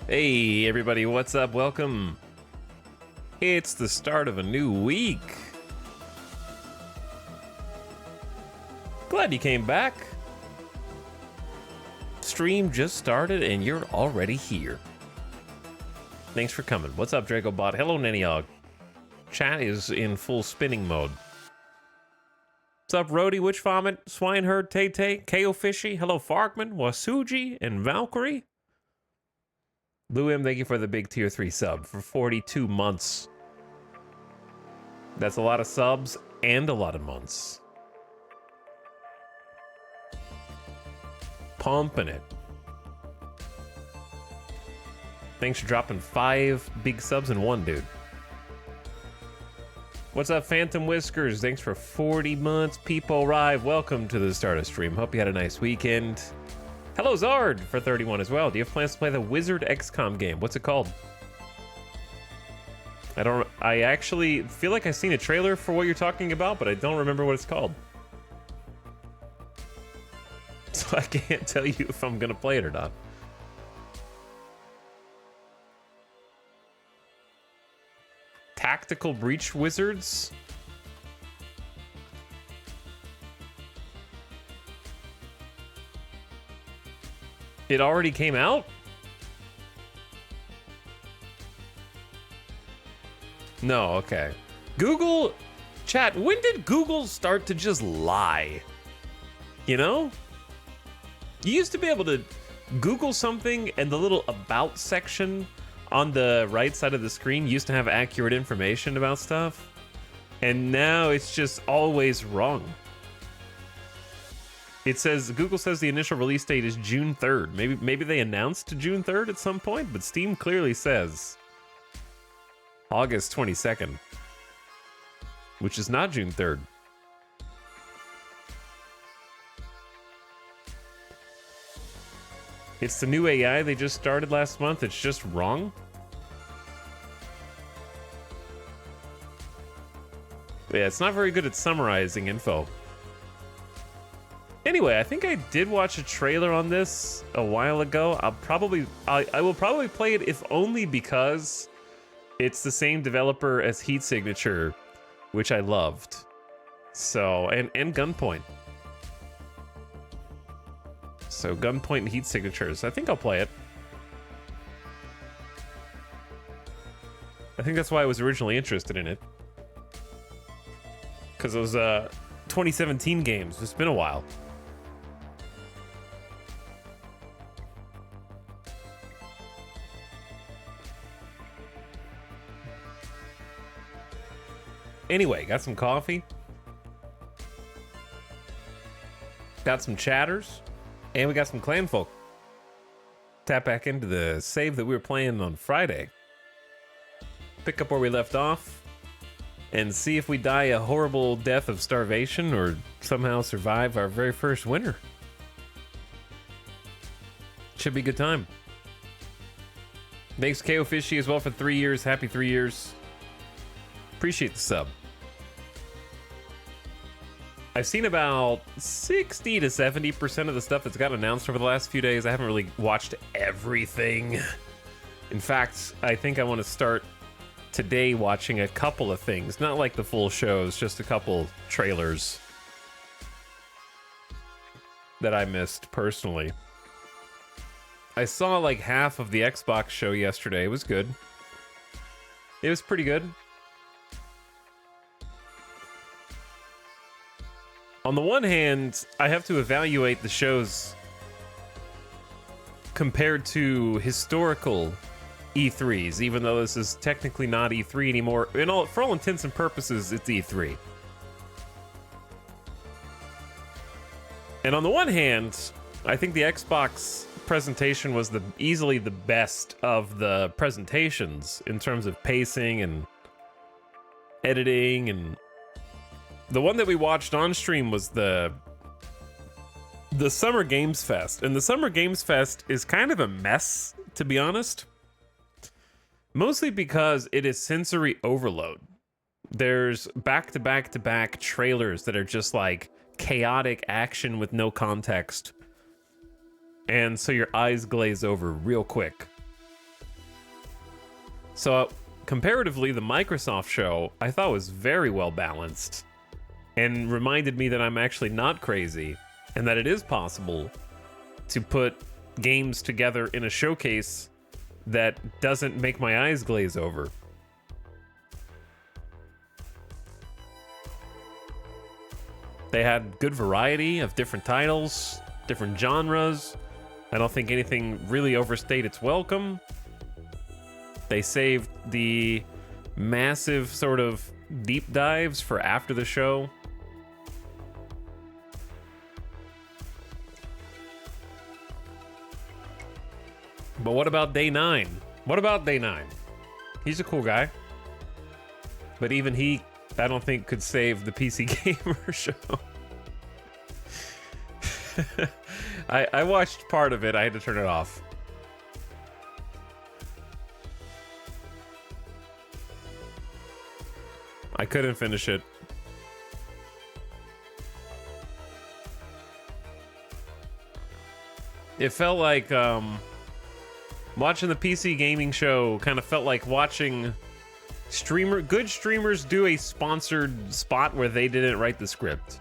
Hey everybody, what's up? Welcome. It's the start of a new week. Glad you came back. Stream just started and you're already here. Thanks for coming. What's up, DracoBot? Hello, Nenniog. Chat is in full spinning mode. What's up, Rody, Witch Vomit, Swineherd, Tay, KO Fishy, hello, Farkman, Wasuji, and Valkyrie. Lou M, thank you for the big tier 3 sub for 42 months. That's a lot of subs and a lot of months. Pumping it. Thanks for dropping 5 big subs in one, dude. What's up, Phantom Whiskers? Thanks for 40 months. People Rive, welcome to the start of stream. Hope you had a nice weekend. Hello, Zard, for 31 as well. Do you have plans to play the Wizard XCOM game? What's it called? I actually feel like I've seen a trailer for what you're talking about, but I don't remember what it's called. So I can't tell you if I'm gonna play it or not. Tactical Breach Wizards? It already came out? No, okay. Google, chat, when did Google start to just lie? You know? You used to be able to Google something and the little about section on the right side of the screen used to have accurate information about stuff. And now it's just always wrong. It says, Google says the initial release date is June 3rd. Maybe they announced June 3rd at some point, but Steam clearly says August 22nd, which is not June 3rd. It's the new AI they just started last month. It's just wrong. Yeah, it's not very good at summarizing info. Anyway, I think I did watch a trailer on this a while ago. I will probably play it if only because it's the same developer as Heat Signature, which I loved. So, and Gunpoint. So Gunpoint and Heat Signatures. I think I'll play it. I think that's why I was originally interested in it. Because those 2017 games. It's been a while. Anyway, got some coffee. Got some chatters. And we got some Clanfolk. Tap back into the save that we were playing on Friday. Pick up where we left off. And see if we die a horrible death of starvation or somehow survive our very first winter. Should be a good time. Thanks KO Fishy as well for 3 years. Happy 3 years. Appreciate the sub. I've seen about 60 to 70% of the stuff that's got announced over the last few days. I haven't really watched everything. In fact, I think I want to start today watching a couple of things. Not like the full shows, just a couple trailers that I missed personally. I saw like half of the Xbox show yesterday. It was good. It was pretty good. On the one hand, I have to evaluate the shows compared to historical E3s, even though this is technically not E3 anymore. For all intents and purposes, it's E3. And on the one hand, I think the Xbox presentation was easily the best of the presentations in terms of pacing and editing, and the one that we watched on stream was the Summer Games Fest. And the Summer Games Fest is kind of a mess, to be honest. Mostly because it is sensory overload. There's back-to-back-to-back trailers that are just like chaotic action with no context. And so your eyes glaze over real quick. So, comparatively, the Microsoft show I thought was very well balanced and reminded me that I'm actually not crazy and that it is possible to put games together in a showcase that doesn't make my eyes glaze over. They had good variety of different titles, different genres. I don't think anything really overstayed its welcome. They saved the massive sort of deep dives for after the show. But what about Day 9? What about Day 9? He's a cool guy. But even he, I don't think, could save the PC Gamer show. I watched part of it. I had to turn it off. I couldn't finish it. It felt like watching the PC gaming show kind of felt like watching good streamers do a sponsored spot where they didn't write the script.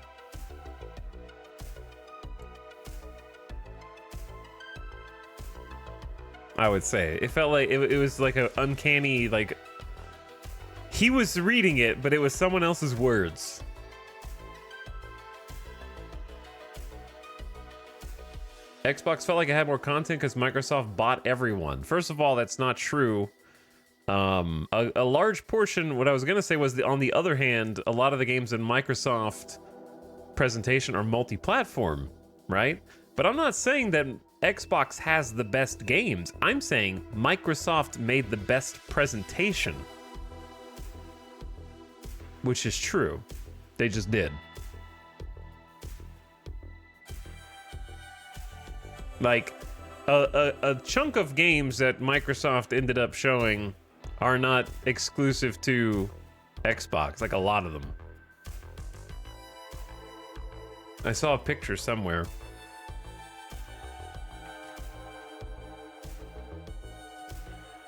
I would say it felt like it was like an uncanny, like he was reading it, but it was someone else's words. Xbox felt like it had more content because Microsoft bought everyone. First of all, that's not true. A large portion, what I was going to say was, on the other hand, a lot of the games in Microsoft presentation are multi-platform, right? But I'm not saying that Xbox has the best games. I'm saying Microsoft made the best presentation. Which is true. They just did. Like, a chunk of games that Microsoft ended up showing are not exclusive to Xbox, like a lot of them. I saw a picture somewhere.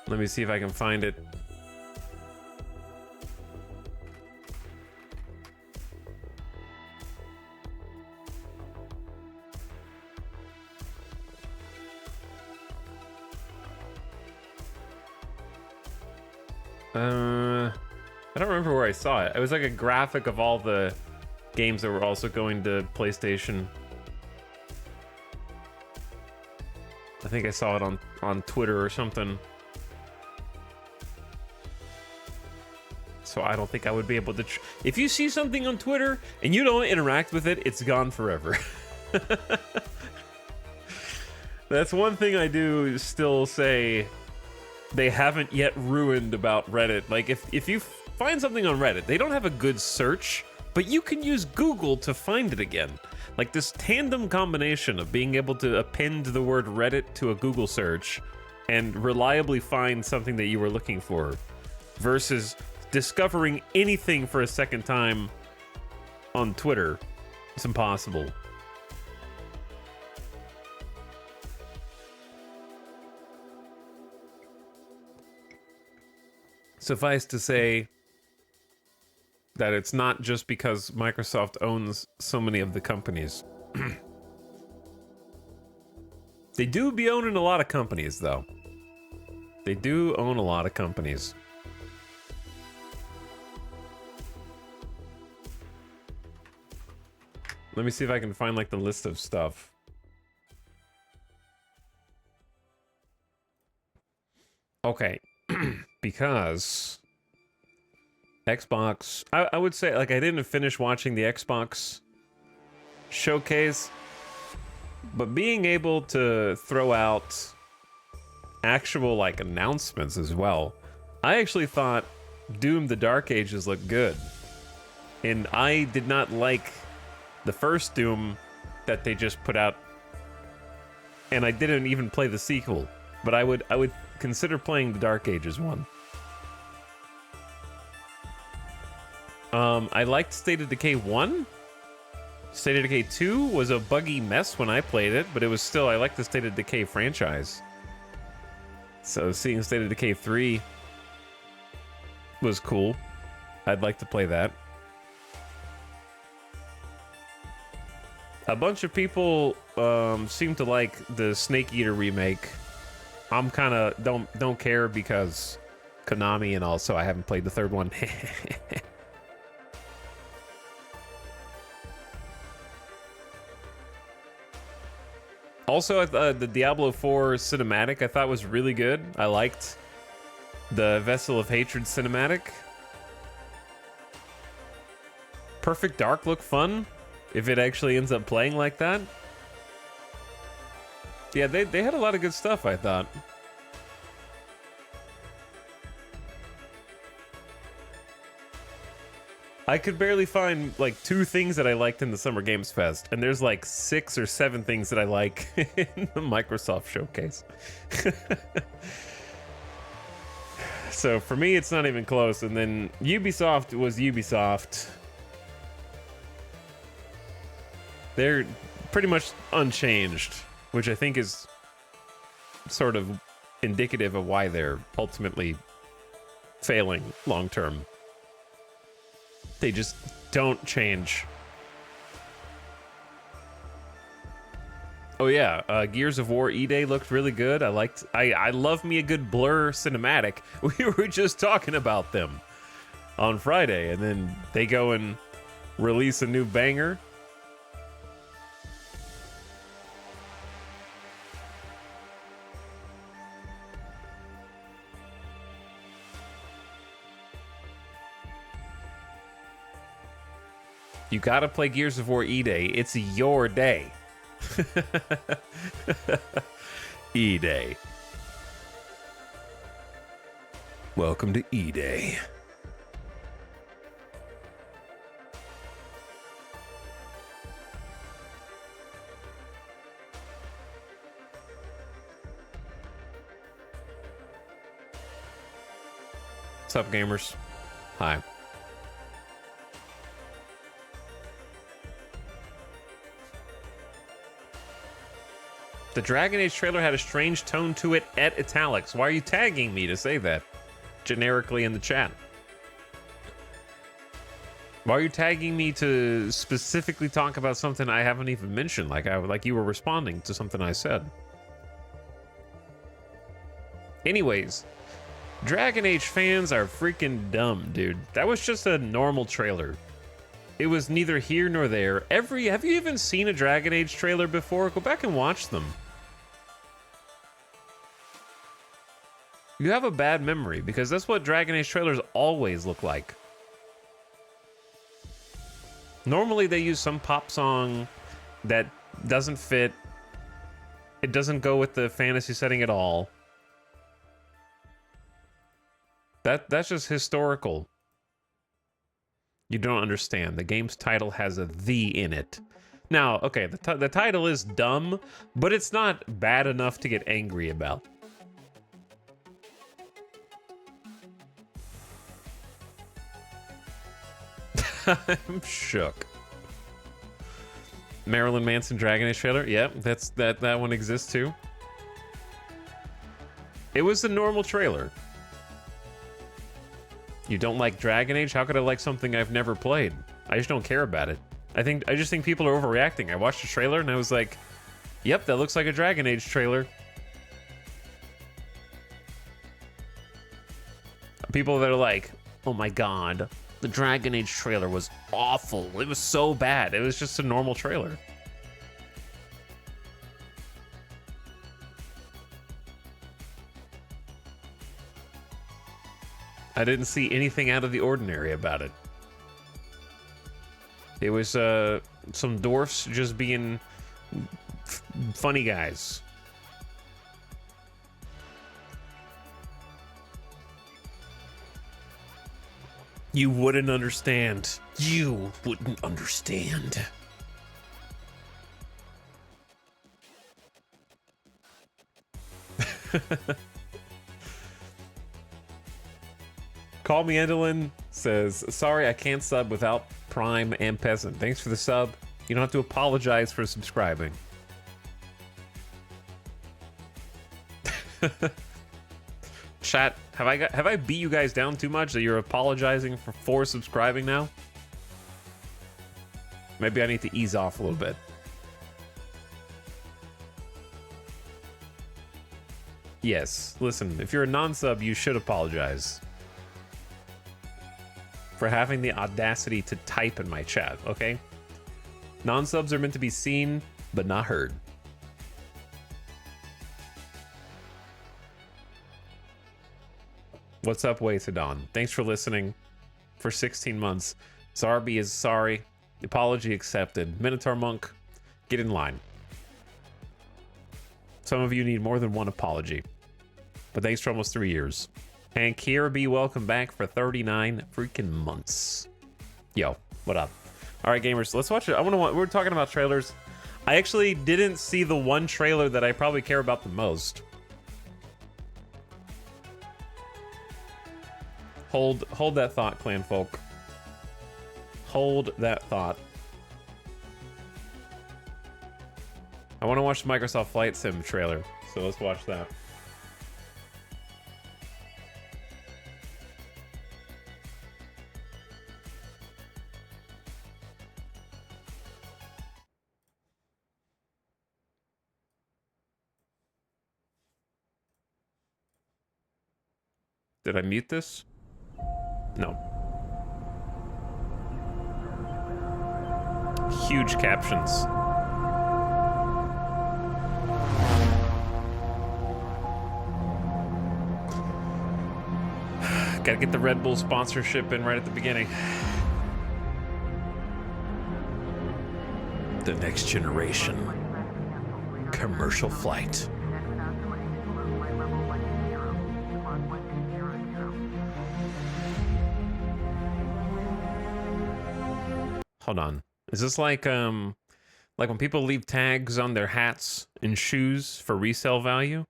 Let me see if I can find it. I don't remember where I saw it. It was like a graphic of all the games that were also going to PlayStation. I think I saw it on Twitter or something. So I don't think I would be able to... If you see something on Twitter and you don't interact with it, it's gone forever. That's one thing I do still say they haven't yet ruined about Reddit. Like, if you find something on Reddit, they don't have a good search, but you can use Google to find it again. Like, this tandem combination of being able to append the word Reddit to a Google search and reliably find something that you were looking for versus discovering anything for a second time on Twitter. It's impossible. Suffice to say that it's not just because Microsoft owns so many of the companies. They do be owning a lot of companies, though. They do own a lot of companies. Let me see if I can find, like, the list of stuff. Okay. Because Xbox, I would say, like, I didn't finish watching the Xbox showcase, but being able to throw out actual, like, announcements as well. I actually thought Doom: The Dark Ages looked good, and I did not like the first Doom that they just put out, and I didn't even play the sequel, but I would consider playing the Dark Ages one. I liked State of Decay 1. State of Decay 2 was a buggy mess when I played it, but it was still, I liked the State of Decay franchise. So seeing State of Decay 3 was cool. I'd like to play that. A bunch of people seem to like the Snake Eater remake. I'm kind of don't care because Konami, and also I haven't played the third one. Also, the Diablo 4 cinematic I thought was really good. I liked the Vessel of Hatred cinematic. Perfect Dark looked fun, if it actually ends up playing like that. Yeah, they had a lot of good stuff, I thought. I could barely find like 2 things that I liked in the Summer Games Fest, and there's like 6 or 7 things that I like in the Microsoft Showcase. So for me, it's not even close. And then Ubisoft was Ubisoft. They're pretty much unchanged, which I think is sort of indicative of why they're ultimately failing long term. They just don't change. Oh yeah, Gears of War E-Day looked really good. I love me a good Blur cinematic. We were just talking about them on Friday, and then they go and release a new banger. You gotta play Gears of War E-Day. It's your day. E-Day. Welcome to E-Day. What's up, gamers? Hi. The Dragon Age trailer had a strange tone to it at italics. Why are you tagging me to say that generically in the chat? Why are you tagging me to specifically talk about something I haven't even mentioned? Like you were responding to something I said. Anyways, Dragon Age fans are freaking dumb, dude. That was just a normal trailer. It was neither here nor there. Have you even seen a Dragon Age trailer before? Go back and watch them. You have a bad memory, because that's what Dragon Age trailers always look like. Normally they use some pop song that doesn't fit. It doesn't go with the fantasy setting at all. That's just historical. You don't understand. The game's title has a "the" in it. Now, okay, the title is dumb, but it's not bad enough to get angry about. I'm shook. Marilyn Manson Dragon Age trailer? Yep, that one exists too. It was the normal trailer. You don't like Dragon Age? How could I like something I've never played? I just don't care about it. I just think people are overreacting. I watched the trailer and I was like, yep, that looks like a Dragon Age trailer. People that are like, oh my god, the Dragon Age trailer was awful. It was so bad. It was just a normal trailer. I didn't see anything out of the ordinary about it. It was some dwarfs just being funny guys. You wouldn't understand. You wouldn't understand. Call Me Endolin says, sorry, I can't sub without Prime and Peasant. Thanks for the sub. You don't have to apologize for subscribing. Chat, have I beat you guys down too much that you're apologizing for subscribing now? Maybe I need to ease off a little bit. Yes, listen, if you're a non-sub, you should apologize for having the audacity to type in my chat, okay? Non-subs are meant to be seen, but not heard. What's up, Way to Dawn? Thanks for listening for 16 months. Zarby is sorry. Apology accepted. Minotaur Monk, get in line. Some of you need more than one apology. But thanks for almost 3 years. And Kiera B, welcome back for 39 freaking months. Yo, what up? All right, gamers, let's watch it. We're talking about trailers. I actually didn't see the one trailer that I probably care about the most. Hold that thought, Clanfolk. Hold that thought. I want to watch the Microsoft Flight Sim trailer, so let's watch that. Did I mute this? No. Huge captions. Gotta get the Red Bull sponsorship in right at the beginning. The next generation. Commercial flight. Hold on. Is this like when people leave tags on their hats and shoes for resale value?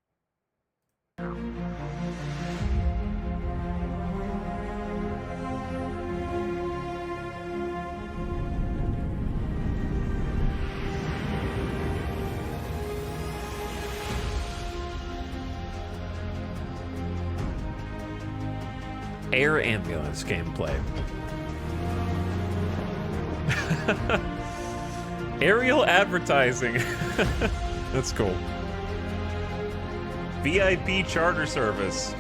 Air ambulance gameplay. Aerial advertising. That's cool. VIP charter service.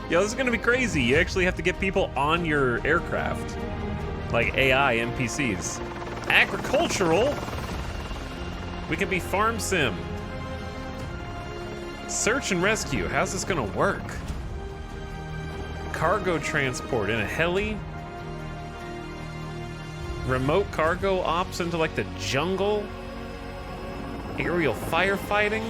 Yo, this is gonna be crazy. You actually have to get people on your aircraft. Like AI NPCs. Agricultural? We can be farm sim. Search and rescue. How's this gonna work? Cargo transport in a heli? Remote cargo ops into like the jungle? Aerial firefighting?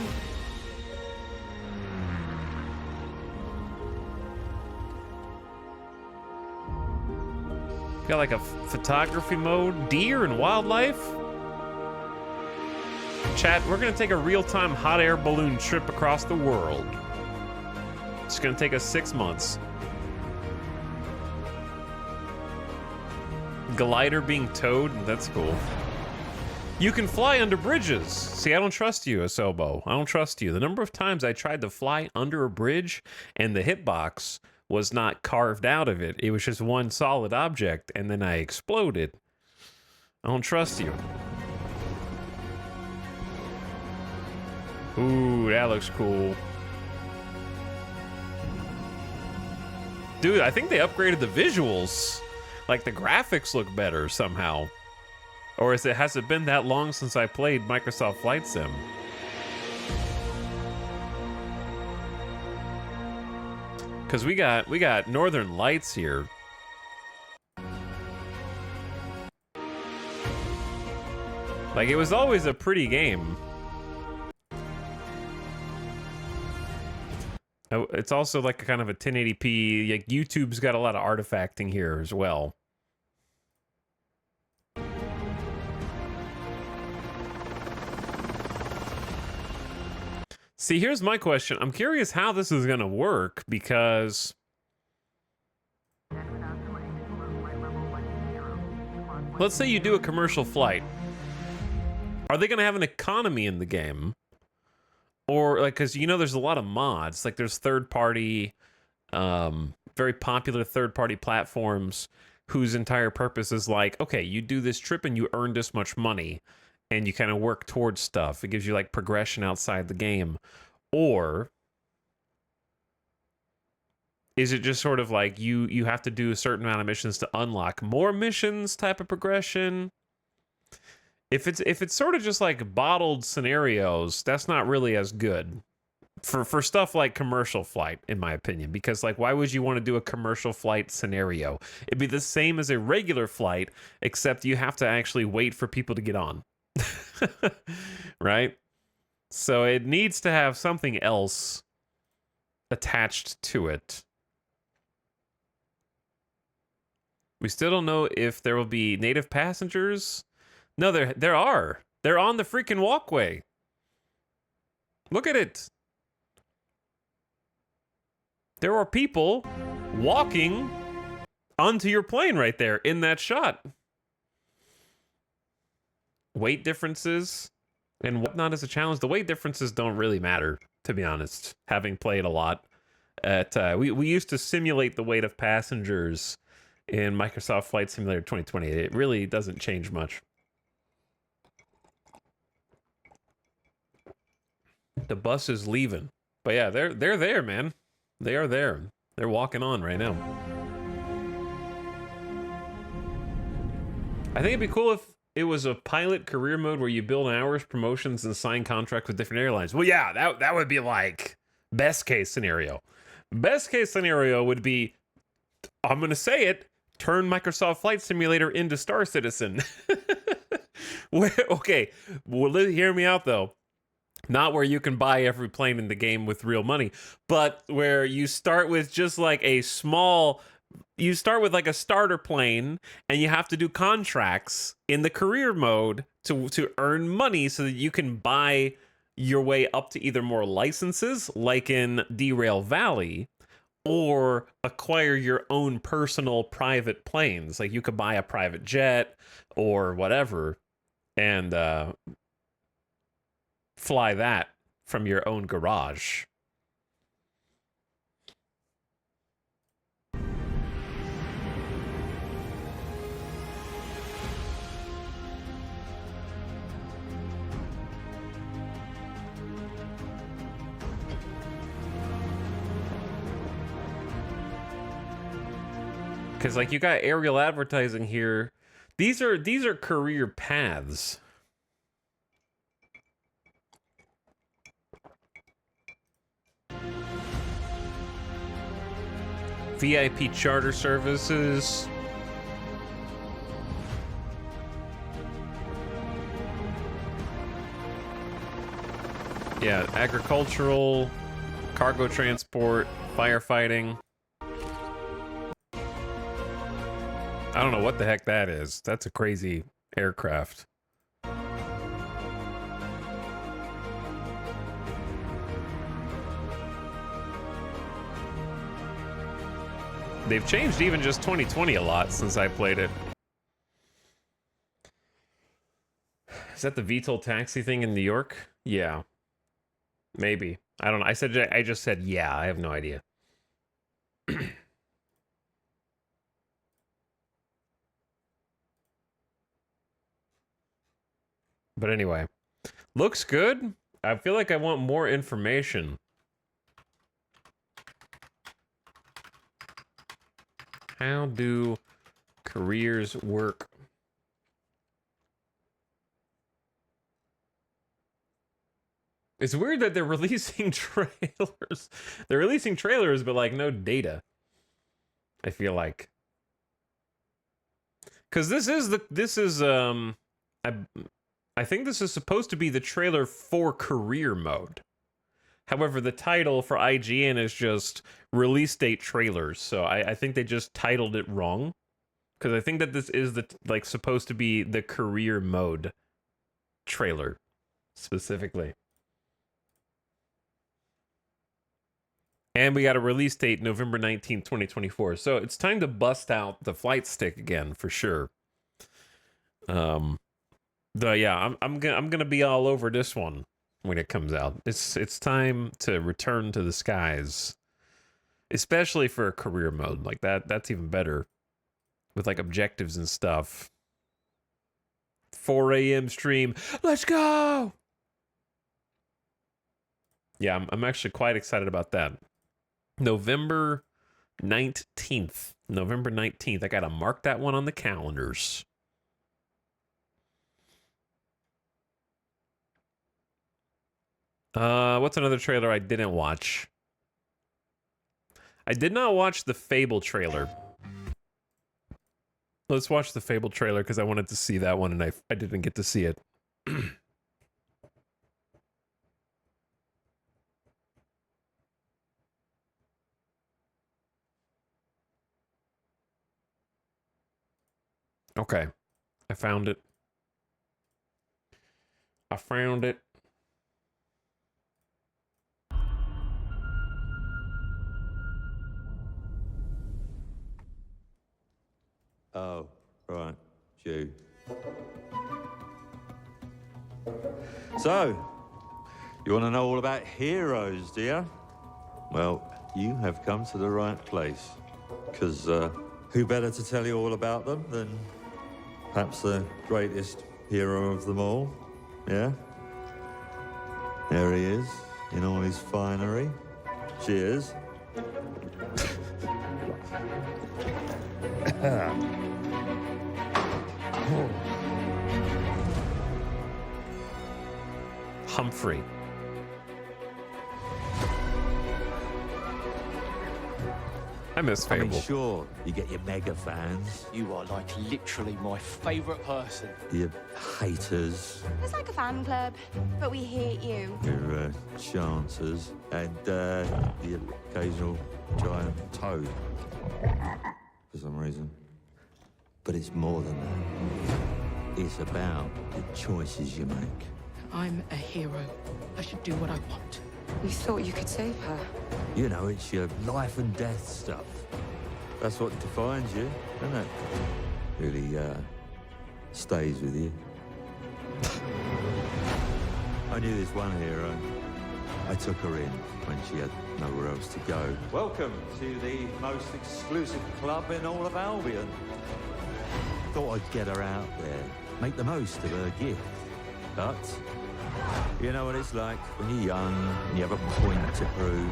Got like a photography mode, deer and wildlife? Chat, we're gonna take a real-time hot air balloon trip across the world. It's gonna take us 6 months. Glider being towed, that's cool. You can fly under bridges. See, I don't trust you, Asobo. I don't trust you. The number of times I tried to fly under a bridge and the hitbox was not carved out of it. It was just one solid object, and then I exploded. I don't trust you. Ooh, that looks cool. Dude, I think they upgraded the visuals. Like, the graphics look better somehow. Or has it been that long since I played Microsoft Flight Sim? Because we got Northern Lights here. Like, it was always a pretty game. It's also like a kind of a 1080p. Like, YouTube's got a lot of artifacting here as well. See, here's my question. I'm curious how this is going to work because let's say you do a commercial flight. Are they going to have an economy in the game? Or, like, because, you know, there's a lot of mods. Like, there's third-party Very popular third-party platforms whose entire purpose is like, okay, you do this trip and you earn this much money, and you kind of work towards stuff. It gives you like progression outside the game. Or is it just sort of like you have to do a certain amount of missions to unlock more missions type of progression? If it's sort of just like bottled scenarios, that's not really as good for stuff like commercial flight, in my opinion, because like, why would you want to do a commercial flight scenario? It'd be the same as a regular flight, except you have to actually wait for people to get on. Right? So it needs to have something else attached to it. We still don't know if there will be native passengers. No, there are. They're on the freaking walkway. Look at it. There are people walking onto your plane right there in that shot. Weight differences and whatnot is a challenge. The weight differences don't really matter, to be honest, having played a lot. We used to simulate the weight of passengers in Microsoft Flight Simulator 2020. It really doesn't change much. The bus is leaving. But yeah, they're there, man. They are there. They're walking on right now. I think it'd be cool if it was a pilot career mode where you build hours, promotions, and sign contracts with different airlines. Well, yeah, that would be like best case scenario. Best case scenario would be, I'm going to say it, turn Microsoft Flight Simulator into Star Citizen. Okay, well, hear me out though. Not where you can buy every plane in the game with real money, but where you start with just like a small, you start with like a starter plane and you have to do contracts in the career mode to earn money so that you can buy your way up to either more licenses like in Derail Valley, or acquire your own personal private planes. Like you could buy a private jet or whatever and fly that from your own garage. Because like you got aerial advertising here. These are career paths. VIP charter services. Yeah, agricultural, cargo transport, firefighting. I don't know what the heck that is. That's a crazy aircraft. They've changed even just 2020 a lot since I played it. Is that the VTOL taxi thing in New York? Yeah. Maybe. I don't know. I just said yeah. I have no idea. But anyway, looks good. I feel like I want more information. How do careers work? It's weird that they're releasing trailers. They're releasing trailers, but like no data. I feel like. Because I think this is supposed to be the trailer for career mode. However, the title for IGN is just release date trailers, so I think they just titled it wrong. Because I think that this is supposed to be the career mode trailer specifically. And we got a release date November 19th, 2024. So it's time to bust out the flight stick again for sure. Yeah, I'm gonna be all over this one when it comes out. It's time to return to the skies especially for a career mode like that. That's even better with like objectives and stuff. 4 a.m. stream. Let's go. Yeah, I'm actually quite excited about that. November 19th. November 19th. I got to mark that one on the calendars. What's another trailer I didn't watch? I did not watch the Fable trailer. Let's watch the Fable trailer because I wanted to see that one and I didn't get to see it. Okay. I found it. I found it. Oh, right. You. So, you want to know all about heroes, do you? Well, you have come to the right place. Because who better to tell you all about them than perhaps the greatest hero of them all? Yeah? There he is, in all his finery. Cheers. Humphrey. I miss Fable. I mean, sure, you get your mega fans, You are like literally my favourite person. your haters, It's like a fan club, but we hate you. your chancers, and the occasional giant toad, for some reason. But it's more than that. It's about the choices you make. I'm a hero. I should do what I want. You thought you could save her? You know, it's your life and death stuff. That's what defines you, isn't it? Really, stays with you. I knew this one hero. I took her in when she had nowhere else to go. Welcome to the most exclusive club in all of Albion. Thought I'd get her out there, make the most of her gift. But you know what it's like when you're young and you have a point to prove.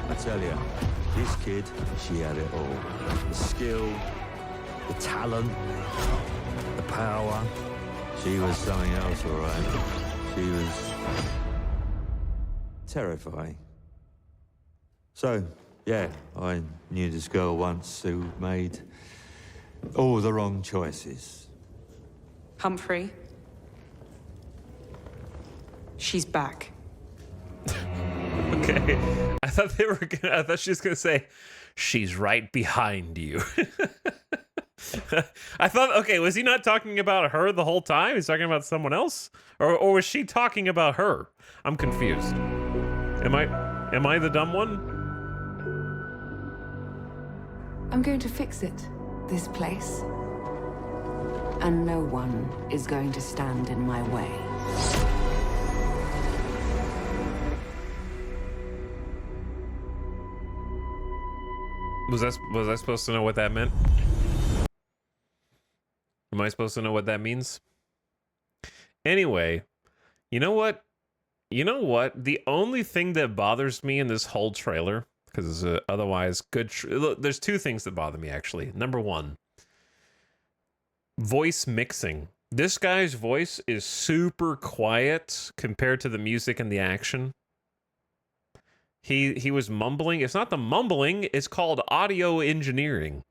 I tell you, this kid, she had it all. The skill, the talent, the power. She was something else, all right. She was terrifying. So, yeah, I knew this girl once who made all the wrong choices. Humphrey? She's back. Okay. I thought she was gonna say, she's right behind you. I thought, okay, was he not talking about her the whole time? He's talking about someone else? Or was she talking about her? I'm confused. Am I the dumb one? I'm going to fix it, this place. And no one is going to stand in my way. Was I supposed to know what that meant? Am I supposed to know what that means? Anyway, you know what? You know what? The only thing that bothers me in this whole trailer, because it's otherwise good. Look, there's two things that bother me, actually. Number one, voice mixing. This guy's voice is super quiet compared to the music and the action. He was mumbling. It's not the mumbling, it's called audio engineering.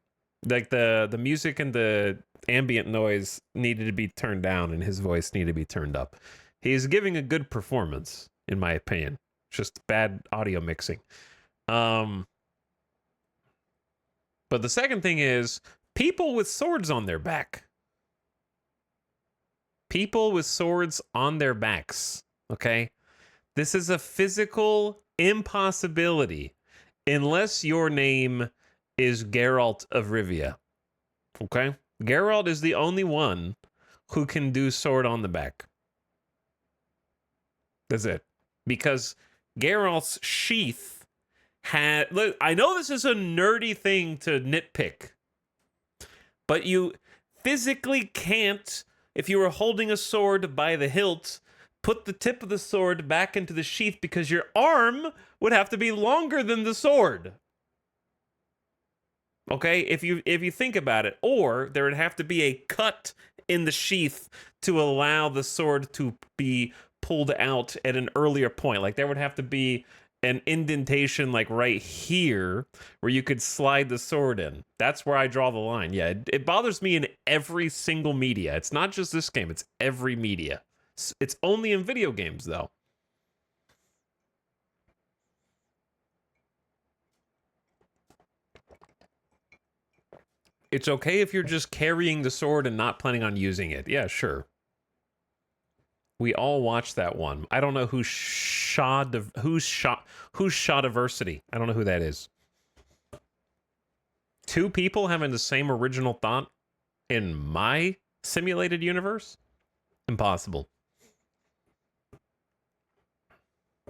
Like the music and the ambient noise needed to be turned down and his voice needed to be turned up. He's giving a good performance, in my opinion. Just bad audio mixing. But the second thing is people with swords on their back. People with swords on their backs. Okay? This is a physical impossibility unless your name is Geralt of Rivia. Okay? Geralt is the only one who can do sword on the back. That's it. Because Geralt's sheath Look, I know this is a nerdy thing to nitpick, but you physically can't, if you were holding a sword by the hilt, put the tip of the sword back into the sheath because your arm would have to be longer than the sword. Okay, if you think about it, or there would have to be a cut in the sheath to allow the sword to be pulled out at an earlier point. Like there would have to be an indentation like right here where you could slide the sword in. That's where I draw the line. Yeah, it bothers me in every single media. It's not just this game, it's every media. It's only in video games though. It's okay if you're just carrying the sword and not planning on using it. Yeah, sure. We all watched that one. I don't know who's Shawdiversity. I don't know who that is. Two people having the same original thought in my simulated universe? Impossible.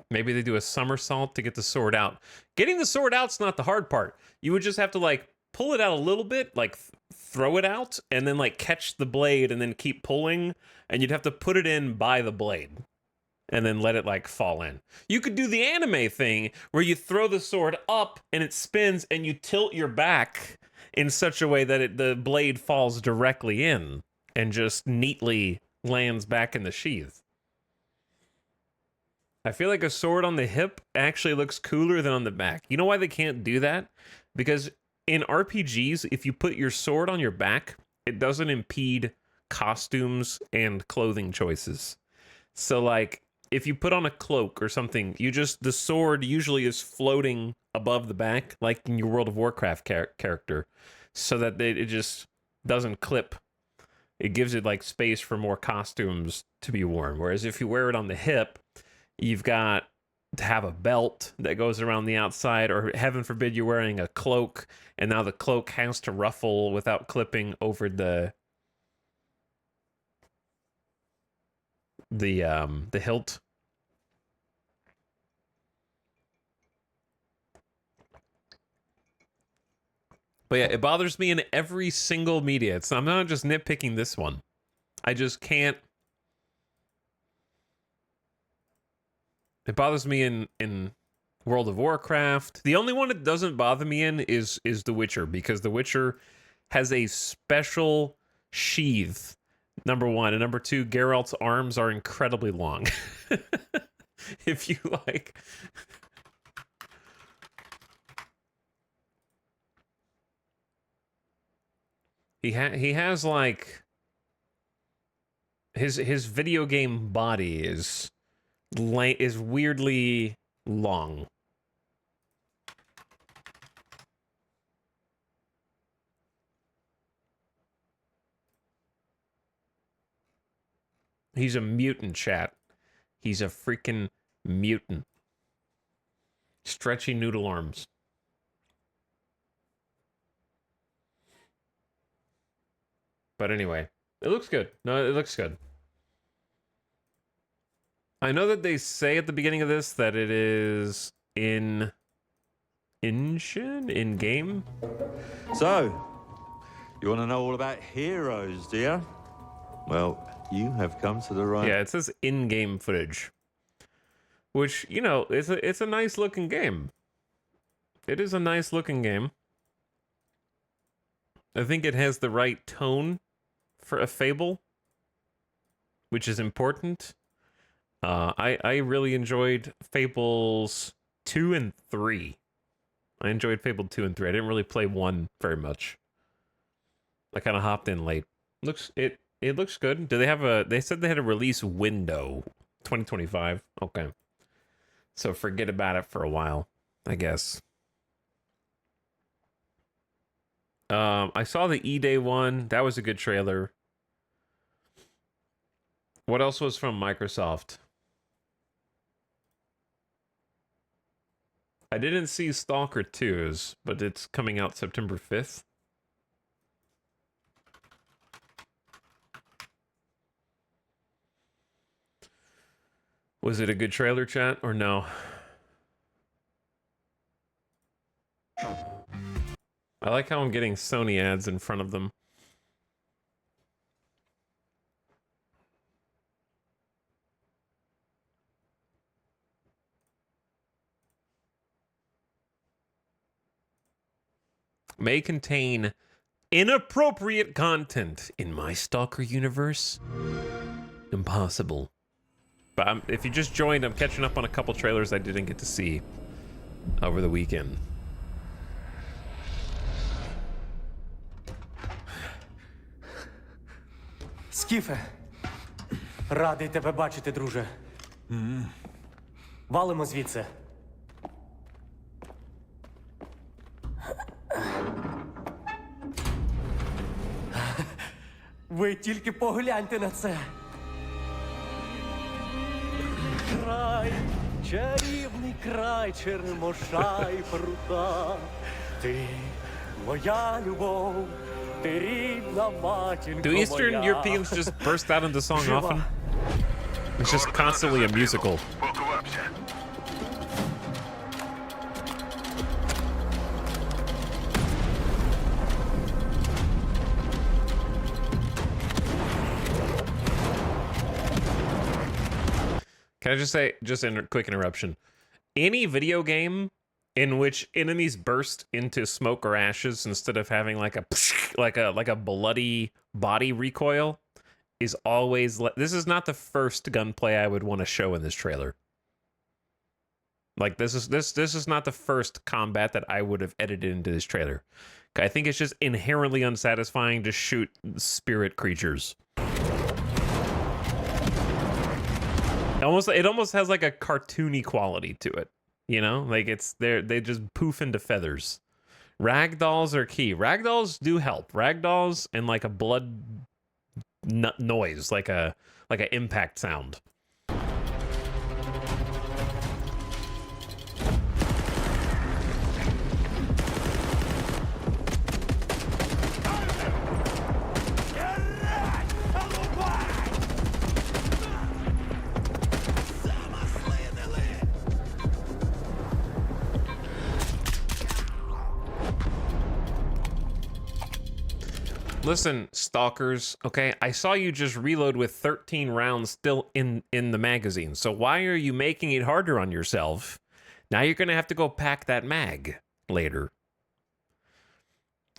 Maybe they do a somersault to get the sword out. Getting the sword out's not the hard part. You would just have to like pull it out a little bit, like throw it out, and then like catch the blade and then keep pulling, and you'd have to put it in by the blade and then let it like fall in. You could do the anime thing where you throw the sword up and it spins and you tilt your back in such a way that the blade falls directly in and just neatly lands back in the sheath. I feel like a sword on the hip actually looks cooler than on the back. You know why they can't do that? Because in RPGs, if you put your sword on your back, it doesn't impede costumes and clothing choices. So like if you put on a cloak or something, the sword usually is floating above the back, like in your World of Warcraft character, so that it just doesn't clip. It gives it like space for more costumes to be worn. Whereas if you wear it on the hip, you've got to have a belt that goes around the outside, or heaven forbid you're wearing a cloak, and now the cloak has to ruffle without clipping over the hilt. But yeah, it bothers me in every single media. I'm not just nitpicking this one. I just can't. It bothers me in World of Warcraft. The only one it doesn't bother me in is The Witcher, because The Witcher has a special sheath, number one. And number two, Geralt's arms are incredibly long. If you like... He has like... His video game body is weirdly long. He's a mutant, chat. He's a freaking mutant. Stretchy noodle arms. But anyway, it looks good. No, it looks good. I know that they say at the beginning of this that it is in game. So, you want to know all about heroes, do you? Well, you have come to the right... Yeah, it says in-game footage. Which, you know, it's a nice looking game. It is a nice looking game. I think it has the right tone for a Fable, which is important. I really enjoyed Fables 2 and 3. I enjoyed Fable 2 and 3. I didn't really play 1 very much. I kind of hopped in late. It looks good. Do they have they said they had a release window, 2025. Okay. So forget about it for a while, I guess. I saw the E-Day one. That was a good trailer. What else was from Microsoft? I didn't see Stalker 2's, but it's coming out September 5th. Was it a good trailer, chat, or no? I like how I'm getting Sony ads in front of them. May contain inappropriate content in my Stalker universe. Impossible. But if you just joined, I'm catching up on a couple trailers I didn't get to see over the weekend. Скіфе, радий тебе бачити, друже. Валимо звідси. Ви тільки погляньте на це. Край, чарівний край черемоша і прута. Ти моя любов, ти рідна матінко Do Eastern моя. Europeans just burst out into song often? It's just constantly a musical. Can I just say, just a quick interruption. Any video game in which enemies burst into smoke or ashes instead of having like a like a bloody body recoil is always this is not the first gunplay I would want to show in this trailer. Like this is not the first combat that I would have edited into this trailer. I think it's just inherently unsatisfying to shoot spirit creatures. It almost has like a cartoony quality to it, you know? Like they just poof into feathers. Ragdolls are key. Ragdolls do help. Ragdolls and like a blood noise, like a impact sound. Listen, stalkers, okay? I saw you just reload with 13 rounds still in the magazine. So why are you making it harder on yourself? Now you're going to have to go pack that mag later.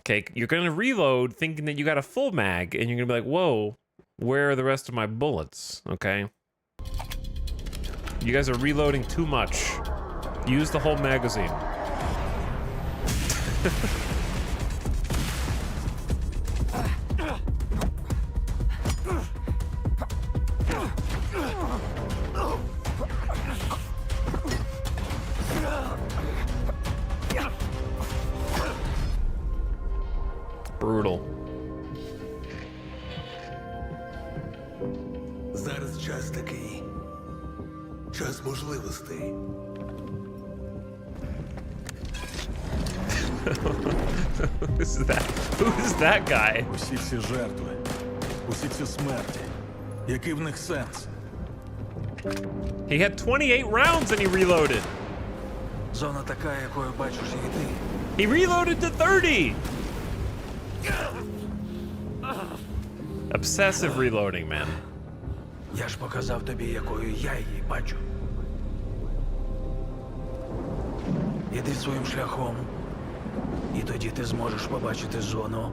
Okay, you're going to reload thinking that you got a full mag, and you're going to be like, whoa, where are the rest of my bullets? Okay? You guys are reloading too much. Use the whole magazine. Brutal. Зараз час такий. Час можливостей. Who is that guy? Усі ці жертви, усі ці смерті. Який в них сенс? He had 28 rounds and he reloaded. Зона така, якою бачиш її ти. He reloaded to 30. Obsessive reloading, man. Я ж показав тобі, якою я її бачу. Іди своїм шляхом, і тоді ти зможеш побачити зону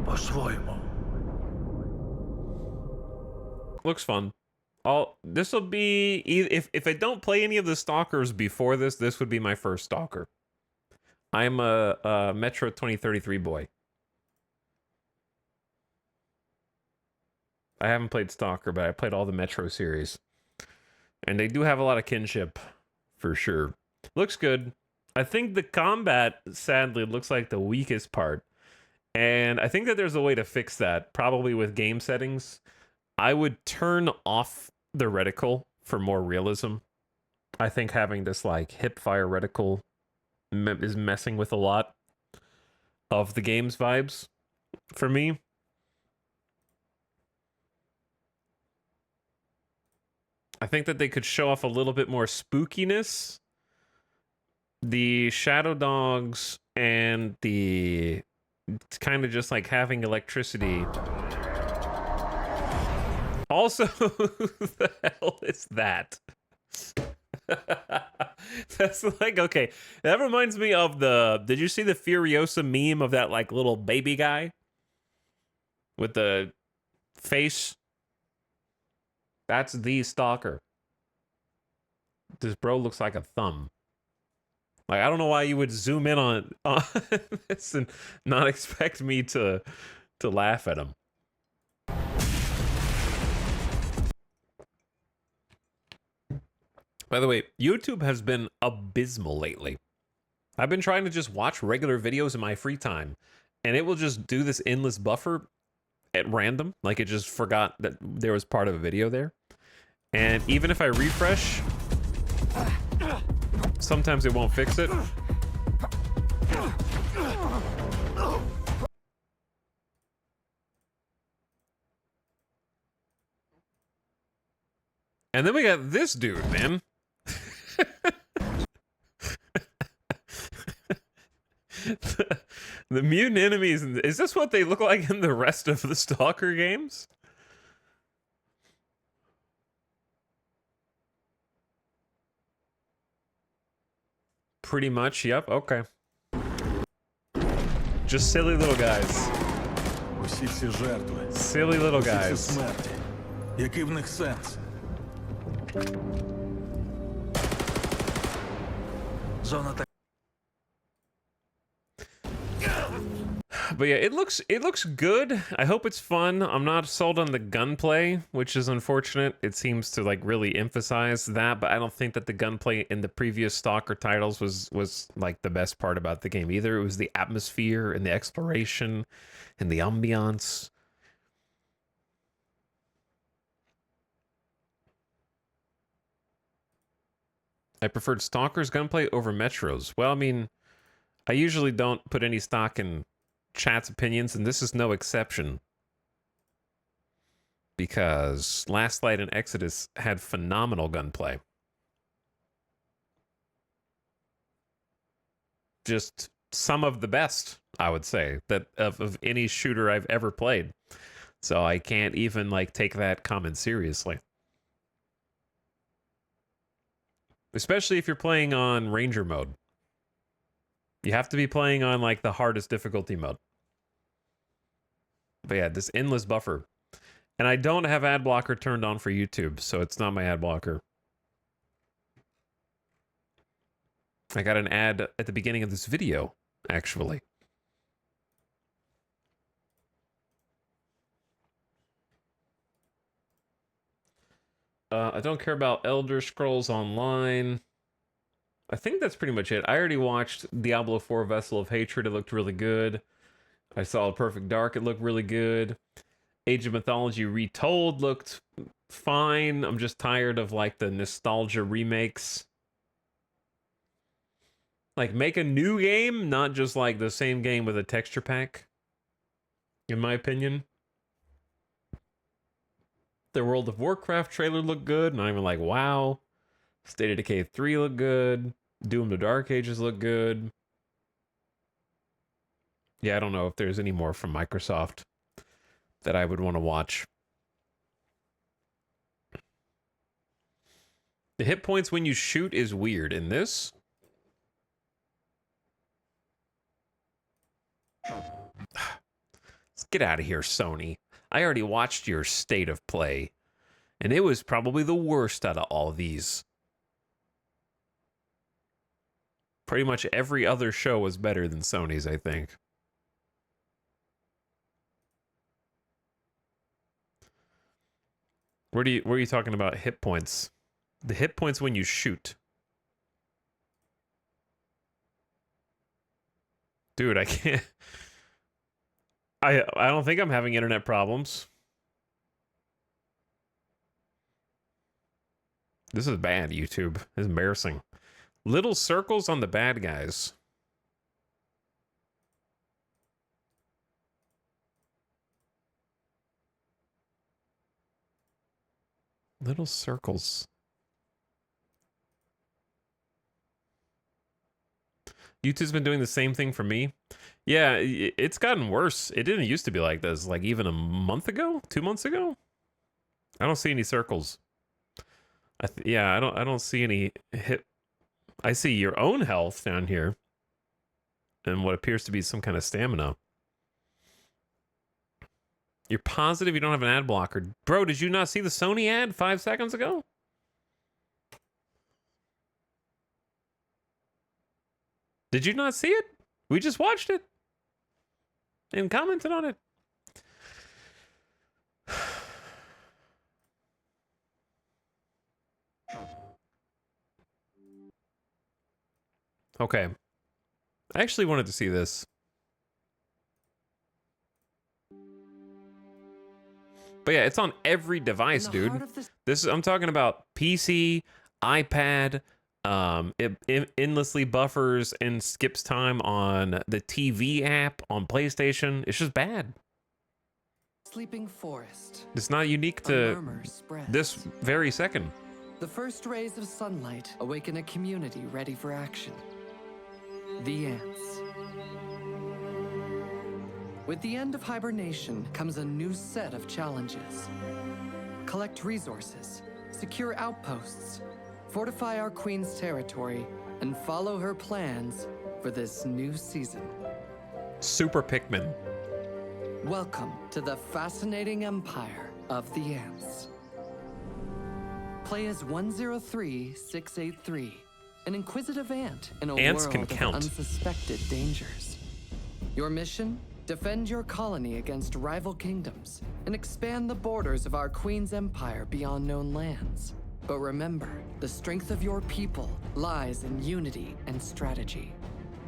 по-своєму. Looks fun. This will be if I don't play any of the stalkers before this would be my first stalker. I'm a Metro 2033 boy. I haven't played Stalker, but I played all the Metro series. And they do have a lot of kinship, for sure. Looks good. I think the combat, sadly, looks like the weakest part. And I think that there's a way to fix that, probably with game settings. I would turn off the reticle for more realism. I think having this, like, hip-fire reticle is messing with a lot of the game's vibes for me. I think that they could show off a little bit more spookiness. The Shadow Dogs and it's kind of just like having electricity. Also, who the hell is that? That's like, okay, that reminds me of did you see the Furiosa meme of that like little baby guy with the face? That's the stalker. This bro looks like a thumb. Like, I don't know why you would zoom in on this and not expect me to laugh at him. By the way, YouTube has been abysmal lately. I've been trying to just watch regular videos in my free time, and it will just do this endless buffer at random. Like, it just forgot that there was part of a video there. And even if I refresh, sometimes it won't fix it. And then we got this dude, man. the mutant enemies. Is this what they look like in the rest of the Stalker games? Pretty much, yep, okay. Just silly little guys. Усі ці жертви. Silly little Усі ці guys. смерті. Який в них сенс? Зона так. But yeah, it looks good. I hope it's fun. I'm not sold on the gunplay, which is unfortunate. It seems to like really emphasize that, but I don't think that the gunplay in the previous Stalker titles was like the best part about the game either. It was the atmosphere and the exploration and the ambiance. I preferred Stalker's gunplay over Metro's. Well, I mean, I usually don't put any stock in chat's opinions, and this is no exception. Because Last Light and Exodus had phenomenal gunplay. Just some of the best, I would say, that of any shooter I've ever played. So I can't even like take that comment seriously. Especially if you're playing on Ranger mode. You have to be playing on like the hardest difficulty mode. But yeah, this endless buffer. And I don't have ad blocker turned on for YouTube, so it's not my ad blocker. I got an ad at the beginning of this video, actually. I don't care about Elder Scrolls Online. I think that's pretty much it. I already watched Diablo 4 Vessel of Hatred. It looked really good. I saw Perfect Dark. It looked really good. Age of Mythology Retold looked fine. I'm just tired of like the nostalgia remakes. Like, make a new game, not just like the same game with a texture pack. In my opinion. The World of Warcraft trailer looked good, and I'm like, wow. State of Decay 3 looked good. Doom the Dark Ages looked good. Yeah, I don't know if there's any more from Microsoft that I would want to watch. The hit points when you shoot is weird. In this, let's get out of here, Sony. I already watched your state of play, and it was probably the worst out of all of these. Pretty much every other show was better than Sony's, I think. Where are you talking about hit points? The hit points when you shoot. Dude, I can't. I don't think I'm having internet problems. This is bad, YouTube. This is embarrassing. Little circles on the bad guys. Little circles. YouTube's been doing the same thing for me. Yeah, it's gotten worse. It didn't used to be like this, like even a month ago, 2 months ago. I don't see any circles. Yeah, I don't see any hit. I see your own health down here, and what appears to be some kind of stamina. You're positive you don't have an ad blocker, bro? Did you not see the Sony ad 5 seconds ago? Did you not see it? We just watched it and commented on it. Okay. I actually wanted to see this. But yeah, it's on every device, dude. I'm talking about PC, iPad, it endlessly buffers and skips time on the TV app on PlayStation. It's just bad. Sleeping forest. It's not unique to this very second. The first rays of sunlight awaken a community ready for action. The ants. With the end of hibernation comes a new set of challenges. Collect resources, secure outposts, fortify our queen's territory, and follow her plans for this new season. Super Pikmin. Welcome to the fascinating empire of the ants. Play as 103683, an inquisitive ant in a Ants world can of count. unsuspected dangers. Your mission? Defend your colony against rival kingdoms and expand the borders of our queen's empire beyond known lands. But remember, the strength of your people lies in unity and strategy.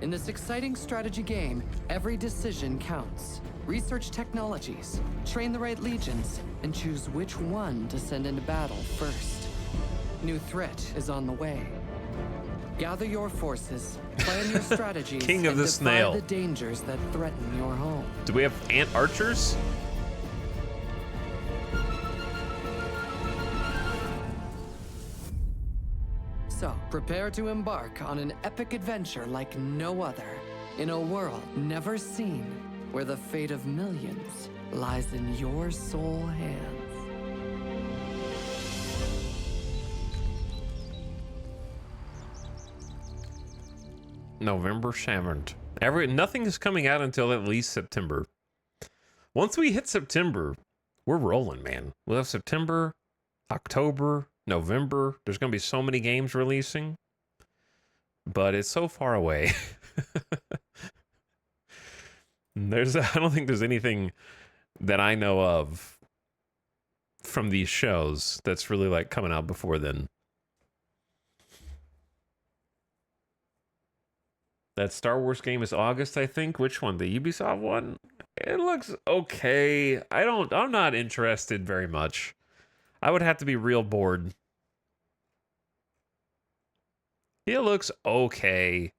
In this exciting strategy game, every decision counts. Research technologies, train the right legions, and choose which one to send into battle first. New threat is on the way. Gather your forces, plan your strategies, King of and the defy snail. the dangers that threaten your home. Do we have ant archers? So, prepare to embark on an epic adventure like no other, in a world never seen, where the fate of millions lies in your sole hands. November 7th. Nothing is coming out until at least September. Once we hit September, we're rolling, man. We'll have September, October, November. There's going to be so many games releasing, but it's so far away. I don't think there's anything that I know of from these shows that's really like coming out before then. That Star Wars game is August, I think. Which one? The Ubisoft one? It looks okay. I'm not interested very much. I would have to be real bored. It looks okay.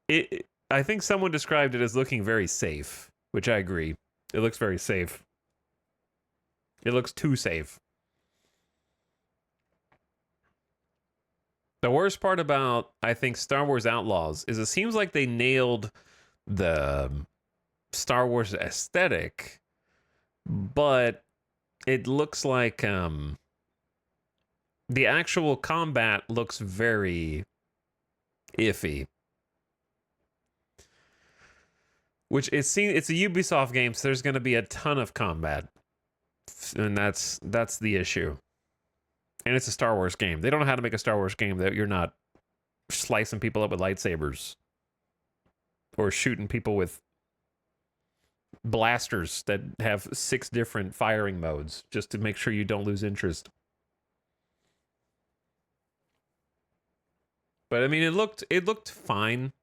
I think someone described it as looking very safe, which I agree. It looks very safe. It looks too safe. The worst part about, I think, Star Wars Outlaws is it seems like they nailed the Star Wars aesthetic, but it looks like the actual combat looks very iffy. Which it's a Ubisoft game, so there's going to be a ton of combat, and that's the issue. And it's a Star Wars game. They don't know how to make a Star Wars game that you're not slicing people up with lightsabers or shooting people with blasters that have 6 different firing modes just to make sure you don't lose interest. But I mean, it looked fine.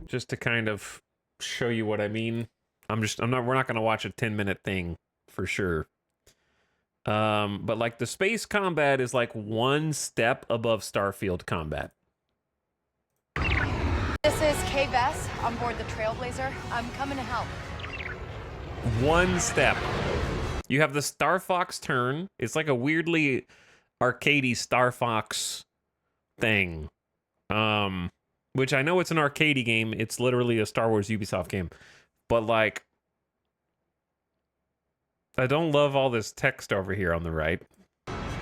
Just to kind of show you what I mean. we're not going to watch a 10-minute thing for sure. But like the space combat is like one step above Starfield combat. This is Kay Vess on board the Trailblazer. I'm coming to help. One step. You have the Star Fox turn. It's like a weirdly arcadey Star Fox thing. Which I know it's an arcadey game. It's literally a Star Wars Ubisoft game. But like, I don't love all this text over here on the right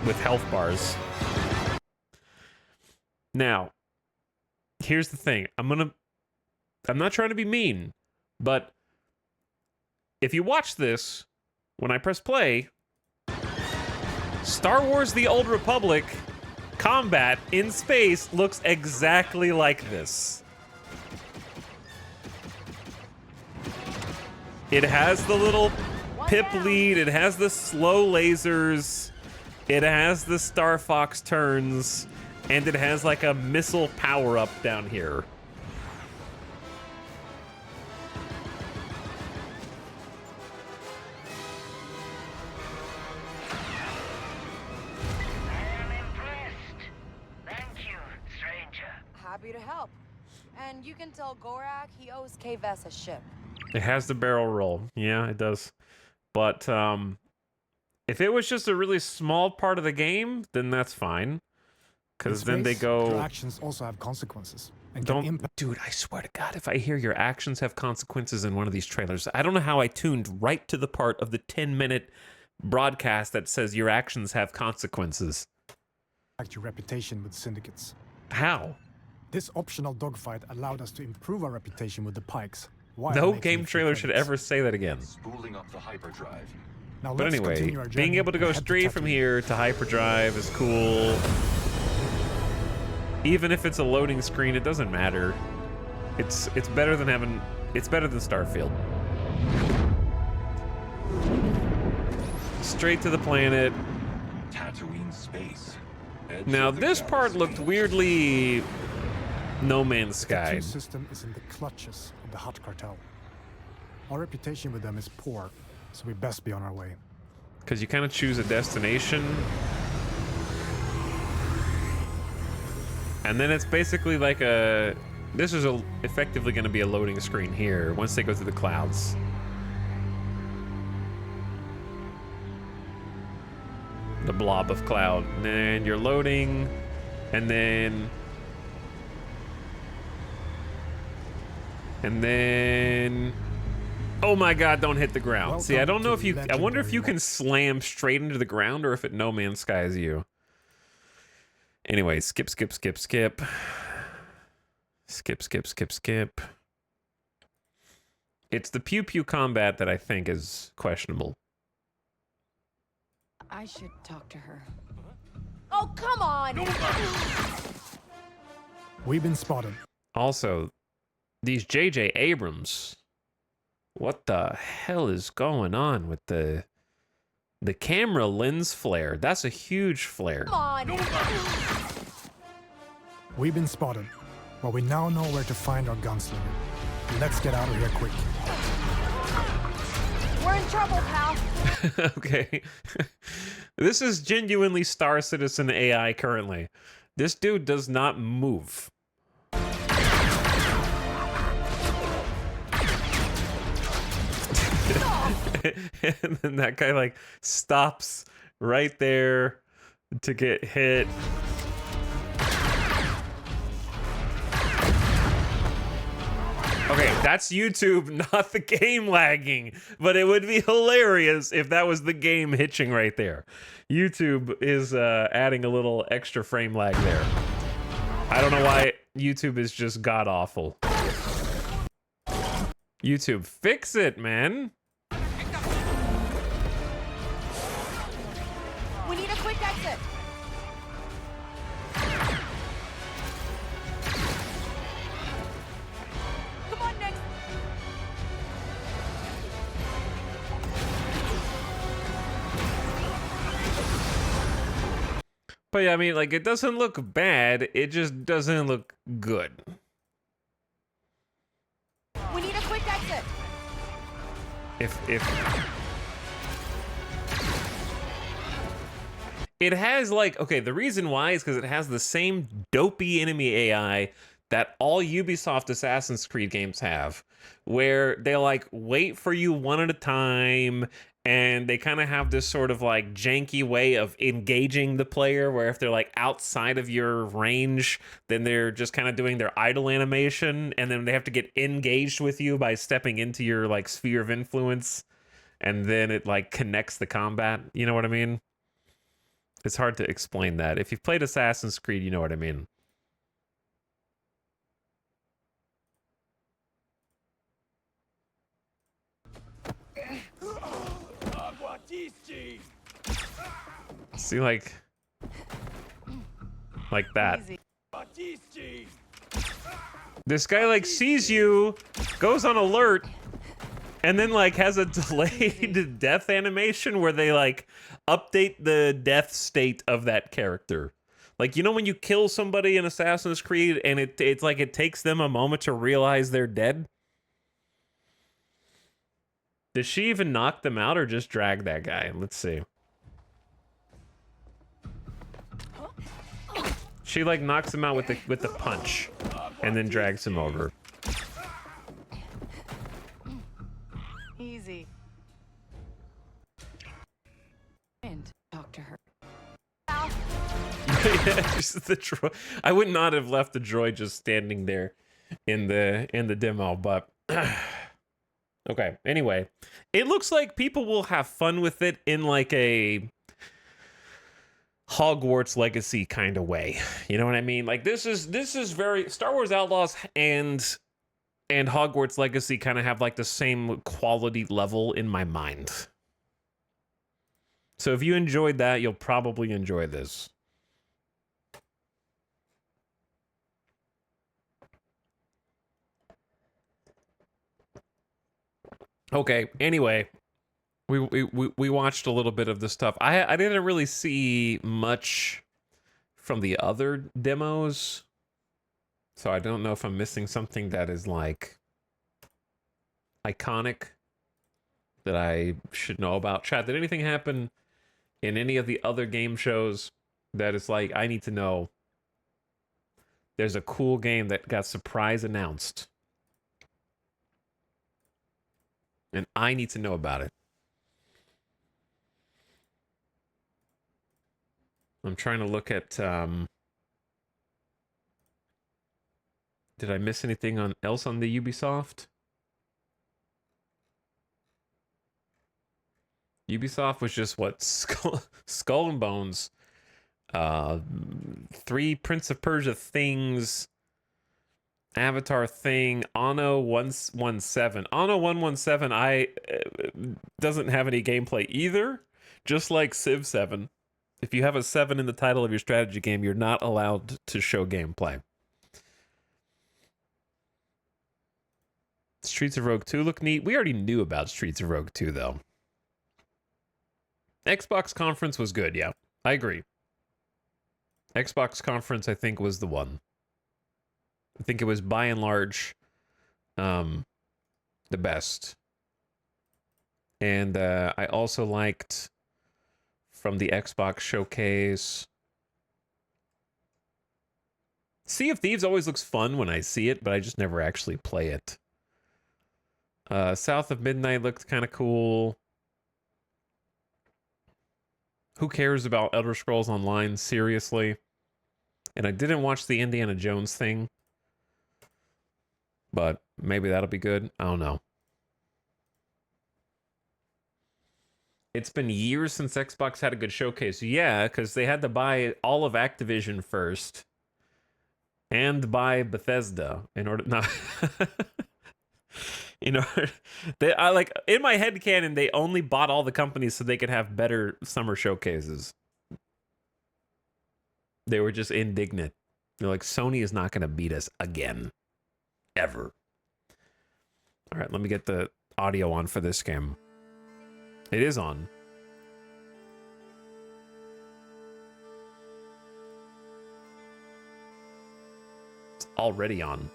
with health bars. Now, here's the thing. I'm not trying to be mean, but if you watch this, when I press play, Star Wars The Old Republic combat in space looks exactly like this. It has the little pip lead, it has the slow lasers, it has the Star Fox turns, and it has like a missile power-up down here. Happy to help. And you can tell Gorak he owes K-Vess a ship. It has the barrel roll. Yeah, it does. But if it was just a really small part of the game, then that's fine. Because then they go... Your actions also have consequences. And Dude, I swear to God, if I hear your actions have consequences in one of these trailers, I don't know how I tuned right to the part of the 10-minute broadcast that says your actions have consequences. Your reputation with syndicates. How? This optional dogfight allowed us to improve our reputation with the Pikes. No game trailer should ever say that again. Spooling up the hyperdrive. Now But anyway, being able to go straight from here to hyperdrive is cool. Even if it's a loading screen, it doesn't matter. It's better than having... It's better than Starfield. Straight to the planet. Tatooine space. Now this part looked weirdly No Man's Sky. The system is in the clutches of the Hutt cartel. Our reputation with them is poor, so we best be on our way. Because you kind of choose a destination. And then it's basically like a... This is effectively going to be a loading screen here once they go through the clouds. The blob of cloud. And then you're loading. And then... Oh my God, don't hit the ground. Welcome. See, I don't know if you... I wonder if you legendary can slam straight into the ground or if it No Man's Skies you. Anyway, skip. Skip. It's the pew-pew combat that I think is questionable. I should talk to her. Oh, come on! We've been spotted. Also, these J.J. Abrams, what the hell is going on with the camera lens flare? That's a huge flare. Come on! We've been spotted, but we now know where to find our gunslinger. Let's get out of here quick. We're in trouble, pal. Okay. This is genuinely Star Citizen AI currently. This dude does not move. And then that guy like stops right there to get hit. Okay, that's YouTube, not the game lagging, but it would be hilarious if that was the game hitching right there. YouTube is adding a little extra frame lag there. I don't know why YouTube is just god-awful. YouTube, fix it, man. We need a quick exit. Come on, Nick. But yeah, I mean, like, it doesn't look bad. It just doesn't look good. We need a quick exit. If it has like, okay, the reason why is because it has the same dopey enemy AI that all Ubisoft Assassin's Creed games have, where they like wait for you one at a time and they kind of have this sort of like janky way of engaging the player, where if they're like outside of your range, then they're just kind of doing their idle animation, and then they have to get engaged with you by stepping into your like sphere of influence, and then it like connects the combat. You know what I mean? It's hard to explain that. If you've played Assassin's Creed, you know what I mean. See, like that. This guy like sees you, goes on alert, and then like has a delayed death animation where they like update the death state of that character. Like, you know when you kill somebody in Assassin's Creed and it's like it takes them a moment to realize they're dead? Did she even knock them out or just drag that guy? Let's see. She like knocks him out with the punch and then drags him over. Easy. And talk to her. Yeah, just the droid. I would not have left the droid just standing there in the demo, but okay. Anyway, it looks like people will have fun with it in like a Hogwarts Legacy kind of way. You know what I mean? Like this is very Star Wars Outlaws and Hogwarts Legacy kind of have like the same quality level in my mind. So if you enjoyed that, you'll probably enjoy this. Okay, anyway, we watched a little bit of this stuff. I didn't really see much from the other demos, so I don't know if I'm missing something that is like iconic that I should know about. Chat, did anything happen in any of the other game shows that is like, I need to know there's a cool game that got surprise announced and I need to know about it? I'm trying to look at, did I miss anything else on the Ubisoft? Ubisoft was just what? Skull and Bones, 3 Prince of Persia things, Avatar thing, Anno 117. Anno 117 doesn't have any gameplay either, just like Civ 7. If you have a 7 in the title of your strategy game, you're not allowed to show gameplay. Streets of Rogue 2 look neat. We already knew about Streets of Rogue 2, though. Xbox conference was good, yeah. I agree. Xbox conference, I think, was the one. I think it was, by and large, the best. And I also liked, from the Xbox showcase, Sea of Thieves always looks fun when I see it, but I just never actually play it. South of Midnight looked kind of cool. Who cares about Elder Scrolls Online? Seriously. And I didn't watch the Indiana Jones thing, but maybe that'll be good. I don't know. It's been years since Xbox had a good showcase. Yeah, because they had to buy all of Activision first and buy Bethesda in order. No. You know, I like, in my head canon, they only bought all the companies so they could have better summer showcases. They were just indignant. They're like, Sony is not going to beat us again. Ever. All right, let me get the audio on for this game. It is on. It's already on.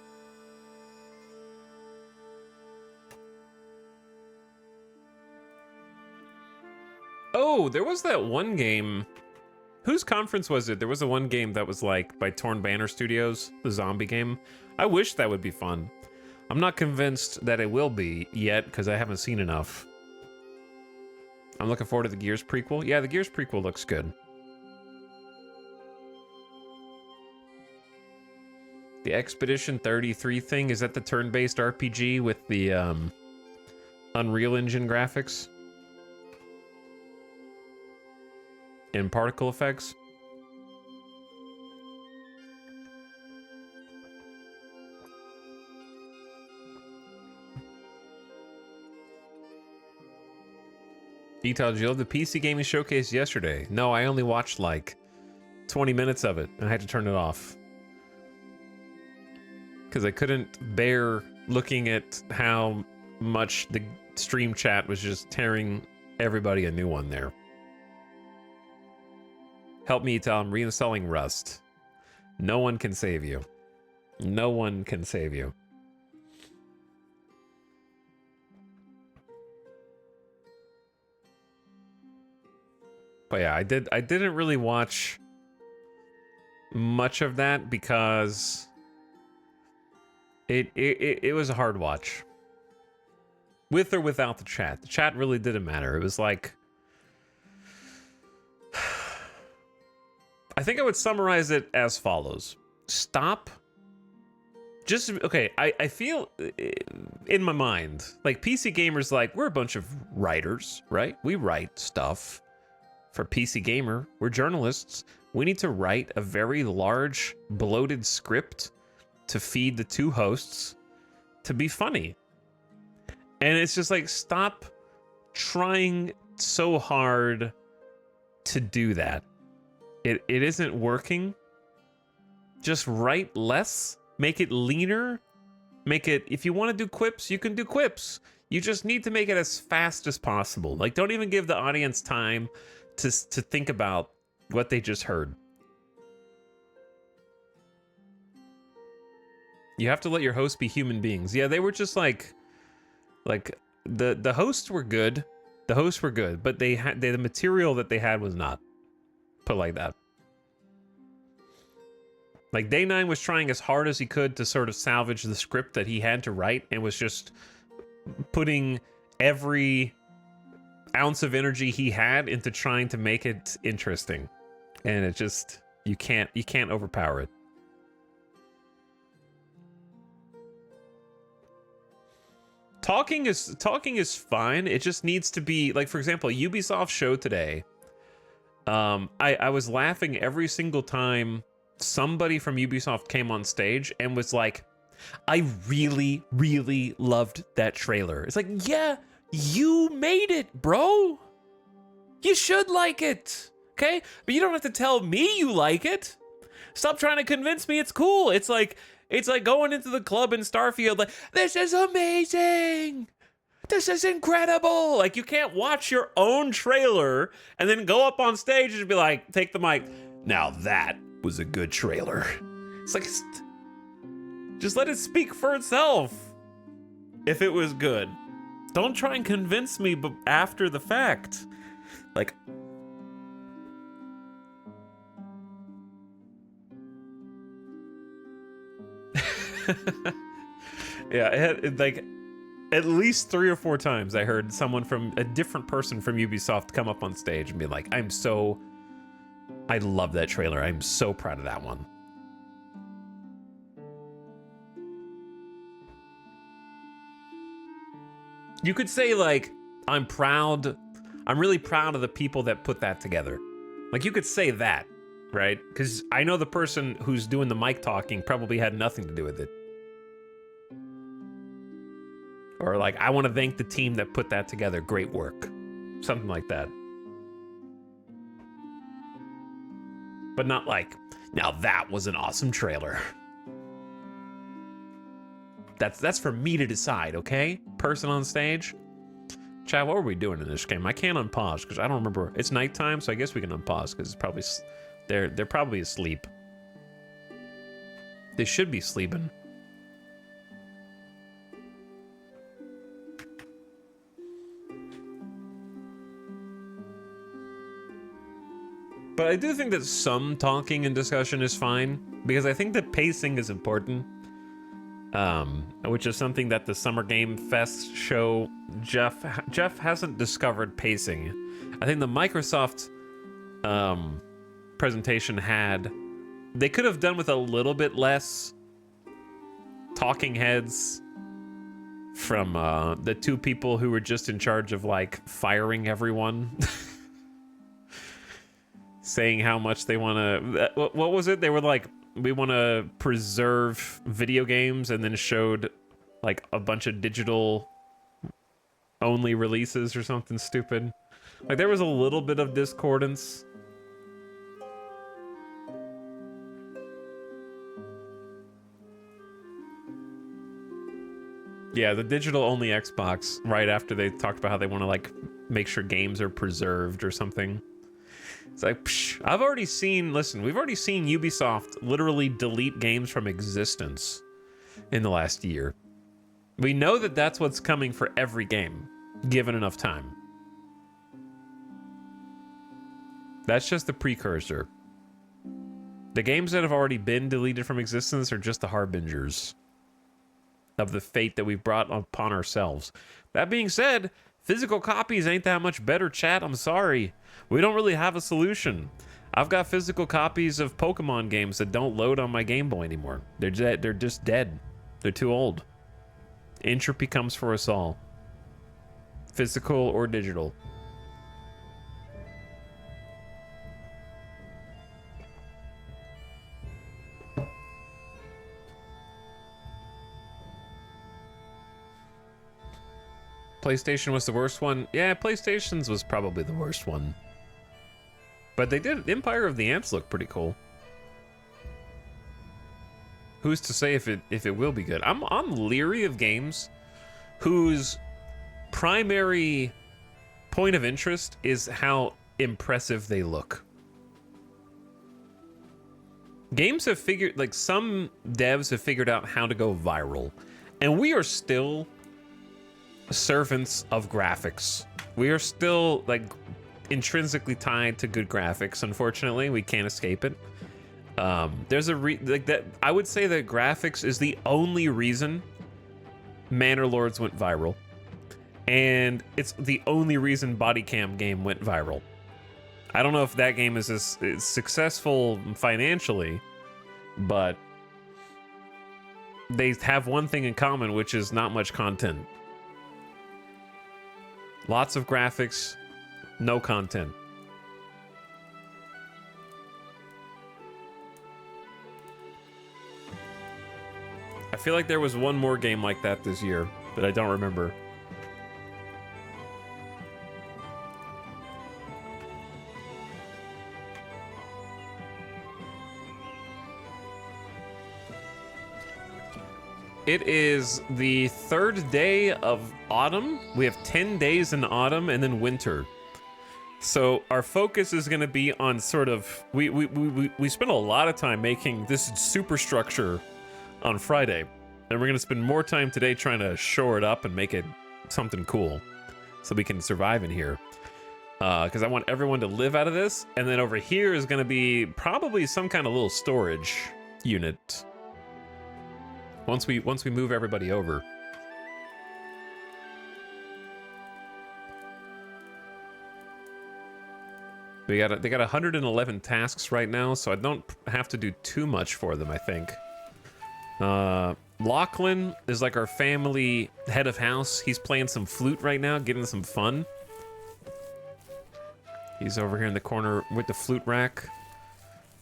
Oh, there was that one game. Whose conference was it? There was the one game that was like by Torn Banner Studios, the zombie game. I wish that would be fun. I'm not convinced that it will be yet because I haven't seen enough. I'm looking forward to the Gears prequel. Yeah, the Gears prequel looks good. The Expedition 33 thing, is that the turn-based RPG with the Unreal Engine graphics? And particle effects? Detail, did you love the PC gaming showcase yesterday? No, I only watched like 20 minutes of it. And I had to turn it off. Because I couldn't bear looking at how much the stream chat was just tearing everybody a new one there. Help me, tell I'm reinstalling Rust. No one can save you. No one can save you. But yeah, I didn't really watch much of that because it was a hard watch. With or without the chat. The chat really didn't matter. It was like, I think I would summarize it as follows. Stop. Just, okay, I feel in my mind, like PC gamers, like, we're a bunch of writers, right? We write stuff for PC Gamer. We're journalists. We need to write a very large, bloated script to feed the two hosts to be funny. And it's just like, stop trying so hard to do that. It isn't working. Just write less, make it leaner, make it, if you want to do quips, you can do quips. You just need to make it as fast as possible. Like, don't even give the audience time to think about what they just heard. You have to let your hosts be human beings. Yeah, they were just like the hosts were good. The hosts were good, but the material that they had was not. Put like that. Like, Day 9 was trying as hard as he could to sort of salvage the script that he had to write, and was just putting every ounce of energy he had into trying to make it interesting. And it just, you can't overpower it. Talking is fine. It just needs to be, like, for example, Ubisoft show today. I was laughing every single time somebody from Ubisoft came on stage and was like, I really, really loved that trailer. It's like, yeah, you made it, bro. You should like it, okay? But you don't have to tell me you like it. Stop trying to convince me it's cool. It's like going into the club in Starfield, like, this is amazing. This is incredible. Like, you can't watch your own trailer and then go up on stage and be like, take the mic. Now that was a good trailer. It's like, just let it speak for itself. If it was good. Don't try and convince me after the fact. Like, yeah, like, at least 3 or 4 times I heard someone from a different person from Ubisoft come up on stage and be like, I love that trailer. I'm so proud of that one. You could say, like, I'm really proud of the people that put that together. Like, you could say that, right? Because I know the person who's doing the mic talking probably had nothing to do with it. Or like, I want to thank the team that put that together. Great work. Something like that. But not like, now that was an awesome trailer. That's for me to decide, okay? Person on stage. Chad, what were we doing in this game? I can't unpause because I don't remember. It's nighttime, so I guess we can unpause because it's probably they're probably asleep. They should be sleeping. But I do think that some talking and discussion is fine because I think that pacing is important. Which is something that the Summer Game Fest show, Jeff hasn't discovered pacing. I think the Microsoft presentation they could have done with a little bit less talking heads from the two people who were just in charge of like firing everyone. Saying how much they want to... What was it? They were like, we want to preserve video games, and then showed like a bunch of digital only releases or something stupid. Like there was a little bit of discordance. Yeah, the digital only Xbox, right after they talked about how they want to like make sure games are preserved or something. It's like, psh, I've already seen, listen, we've already seen Ubisoft literally delete games from existence in the last year. We know that that's what's coming for every game, given enough time. That's just the precursor. The games that have already been deleted from existence are just the harbingers of the fate that we've brought upon ourselves. That being said, physical copies ain't that much better, chat. I'm sorry. We don't really have a solution. I've got physical copies of Pokemon games that don't load on my Game Boy anymore. They're dead. They're just dead. They're too old. Entropy comes for us all. Physical or digital. PlayStation was the worst one. Yeah, PlayStation's was probably the worst one. But they did. Empire of the Ants look pretty cool. Who's to say if it will be good? I'm leery of games whose primary point of interest is how impressive they look. Games have figured, like some devs have figured out how to go viral, and we are still servants of graphics. We are still like intrinsically tied to good graphics. Unfortunately, we can't escape it. There's a like that. I would say that graphics is the only reason Manor Lords went viral, and it's the only reason Body Cam game went viral. I don't know if that game is as successful financially, but they have one thing in common, which is not much content. Lots of graphics, no content. I feel like there was one more game like that this year that I don't remember. It is the third day of autumn. We have 10 days in autumn and then winter. So our focus is going to be on sort of... We spent a lot of time making this superstructure on Friday. And we're going to spend more time today trying to shore it up and make it something cool so we can survive in here. Because I want everyone to live out of this. And then over here is going to be probably some kind of little storage unit. Once we move everybody over. They got 111 tasks right now, so I don't have to do too much for them, I think. Lachlan is like our family head of house. He's playing some flute right now, getting some fun. He's over here in the corner with the flute rack.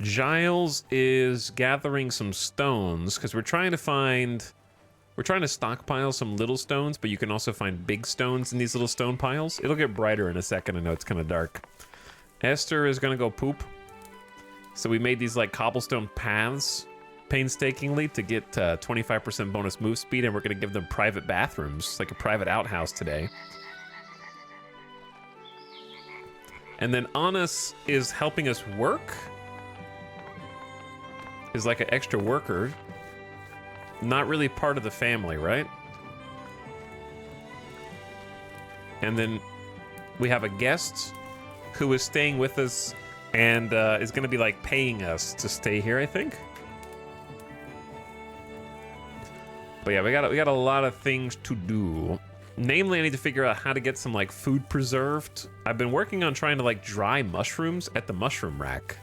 Giles is gathering some stones because we're trying to stockpile some little stones, but you can also find big stones in these little stone piles. It'll get brighter in a second. I know it's kind of dark. Esther is gonna go poop. So we made these like cobblestone paths painstakingly to get 25% bonus move speed, and we're gonna give them private bathrooms, like a private outhouse today. And then Anus is helping us work. Is like an extra worker. Not really part of the family, right? And then we have a guest who is staying with us and is going to be like paying us to stay here, I think. But yeah, we got a lot of things to do. Namely, I need to figure out how to get some like food preserved. I've been working on trying to like dry mushrooms at the mushroom rack.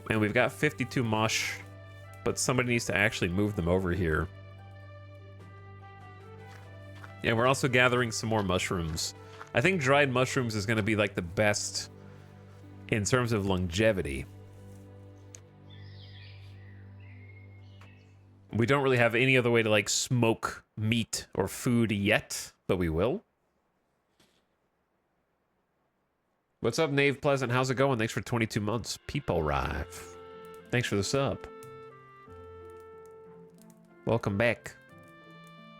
And we've got 52 mush, but somebody needs to actually move them over here. Yeah, we're also gathering some more mushrooms. I think dried mushrooms is going to be like the best in terms of longevity. We don't really have any other way to like smoke meat or food yet, but we will. What's up, Nave Pleasant? How's it going? Thanks for 22 months. People Rive. Thanks for the sub. Welcome back.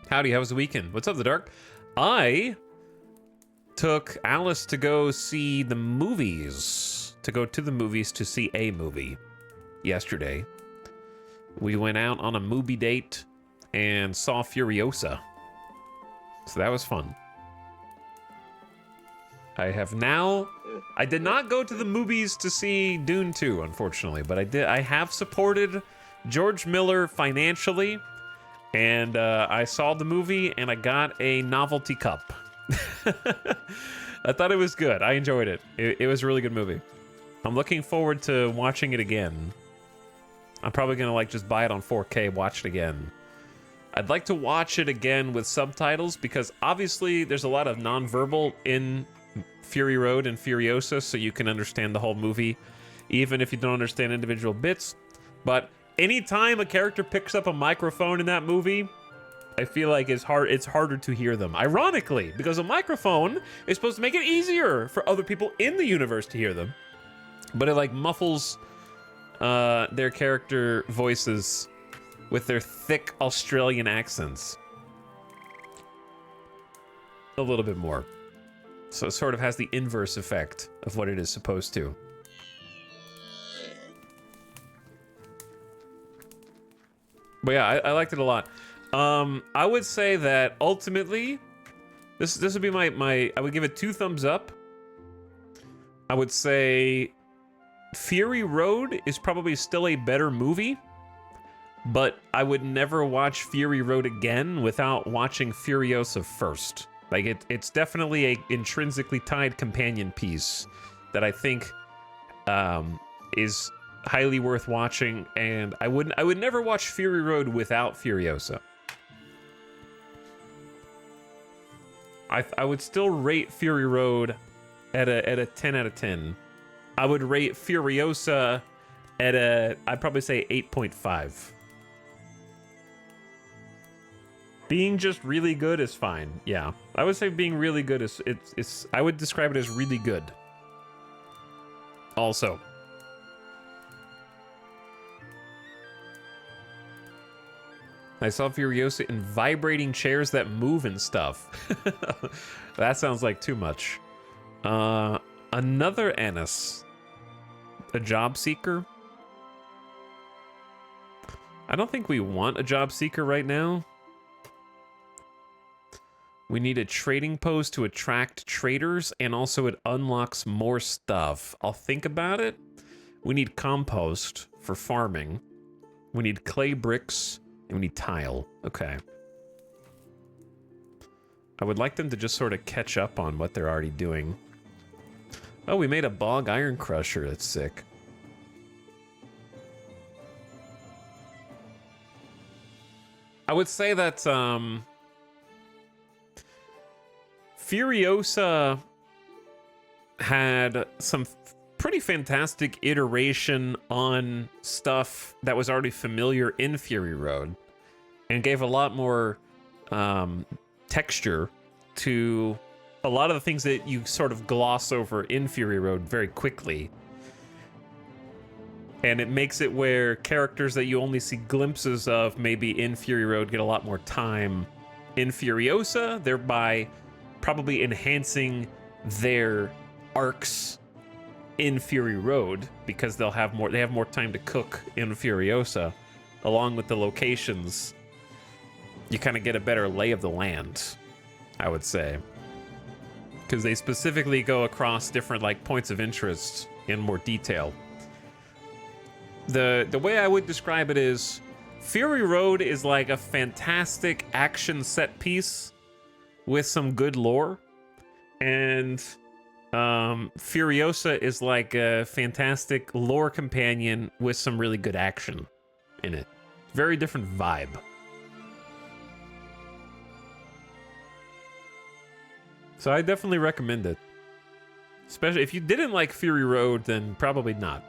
Howdy, how was the weekend? What's up, The Dark? I took Alice to go see the movies. To go to the movies to see a movie yesterday. We went out on a movie date and saw Furiosa. So that was fun. I did not go to the movies to see Dune 2, unfortunately, but I have supported George Miller financially, and I saw the movie and I got a novelty cup. I thought it was good. I enjoyed it. It was a really good movie. I'm looking forward to watching it again. I'm probably gonna like just buy it on 4K, watch it again. I'd like to watch it again with subtitles because obviously there's a lot of nonverbal in Fury Road and Furiosa, so you can understand the whole movie, even if you don't understand individual bits. But anytime a character picks up a microphone in that movie, I feel like it's harder to hear them. Ironically, because a microphone is supposed to make it easier for other people in the universe to hear them, but it like muffles their character voices with their thick Australian accents a little bit more. So it sort of has the inverse effect of what it is supposed to. But yeah, I liked it a lot. I would say that ultimately, this would be my I would give it 2 thumbs up. I would say Fury Road is probably still a better movie, but I would never watch Fury Road again without watching Furiosa first. Like it's definitely a intrinsically tied companion piece that I think is highly worth watching, and I would never watch Fury Road without Furiosa. I would still rate Fury Road at a 10 out of 10. I would rate Furiosa at I'd probably say 8.5. Being just really good is fine. Yeah, I would say being really good is I would describe it as really good. Also, I saw Furiosa in vibrating chairs that move and stuff. That sounds like too much. Another Ennis. A job seeker? I don't think we want a job seeker right now. We need a trading post to attract traders, and also it unlocks more stuff. I'll think about it. We need compost for farming. We need clay bricks, and we need tile. Okay. I would like them to just sort of catch up on what they're already doing. Oh, we made a bog iron crusher. That's sick. I would say that, Furiosa had some pretty fantastic iteration on stuff that was already familiar in Fury Road, and gave a lot more texture to a lot of the things that you sort of gloss over in Fury Road very quickly. And it makes it where characters that you only see glimpses of maybe in Fury Road get a lot more time in Furiosa, thereby probably enhancing their arcs in Fury Road, because they have more time to cook in Furiosa, along with the locations. You kind of get a better lay of the land, I would say, because they specifically go across different like points of interest in more detail. The way I would describe it is Fury Road is like a fantastic action set piece with some good lore, and Furiosa is like a fantastic lore companion with some really good action in it. Very different vibe. So I definitely recommend it. Especially if you didn't like Fury Road, then probably not.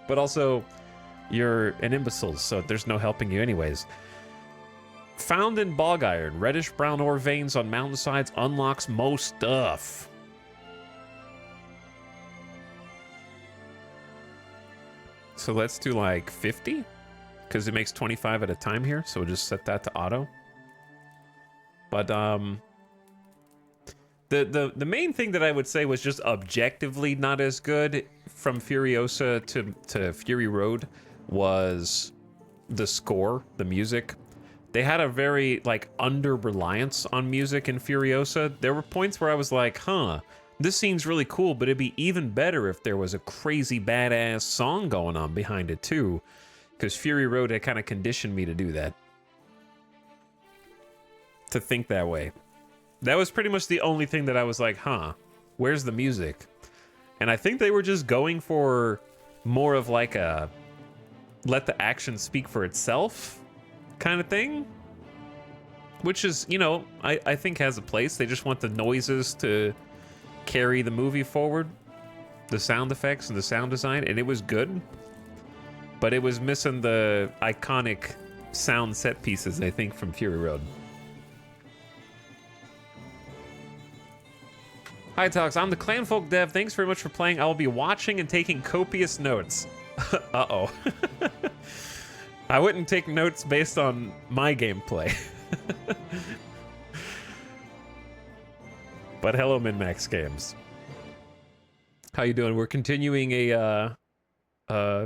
But also, you're an imbecile, so there's no helping you anyways. Found in bog iron, reddish brown ore veins on mountainsides unlocks most stuff. So let's do like 50, because it makes 25 at a time here. So we'll just set that to auto. But the main thing that I would say was just objectively not as good from Furiosa to Fury Road was the score, the music. They had a very like under reliance on music in Furiosa. There were points where I was like, huh, this scene's really cool, but it'd be even better if there was a crazy badass song going on behind it too, because Fury Road had kind of conditioned me to do that, to think that way. That was pretty much the only thing that I was like, huh, where's the music? And I think they were just going for more of like a let the action speak for itself kind of thing, which is, you know, I think has a place. They just want the noises to carry the movie forward, the sound effects and the sound design, and it was good, but it was missing the iconic sound set pieces, I think, from Fury Road. Hi, Talks. I'm the Clanfolk dev. Thanks very much for playing. I will be watching and taking copious notes. Uh-oh. I wouldn't take notes based on my gameplay. But hello, MinMax Games. How you doing? We're continuing a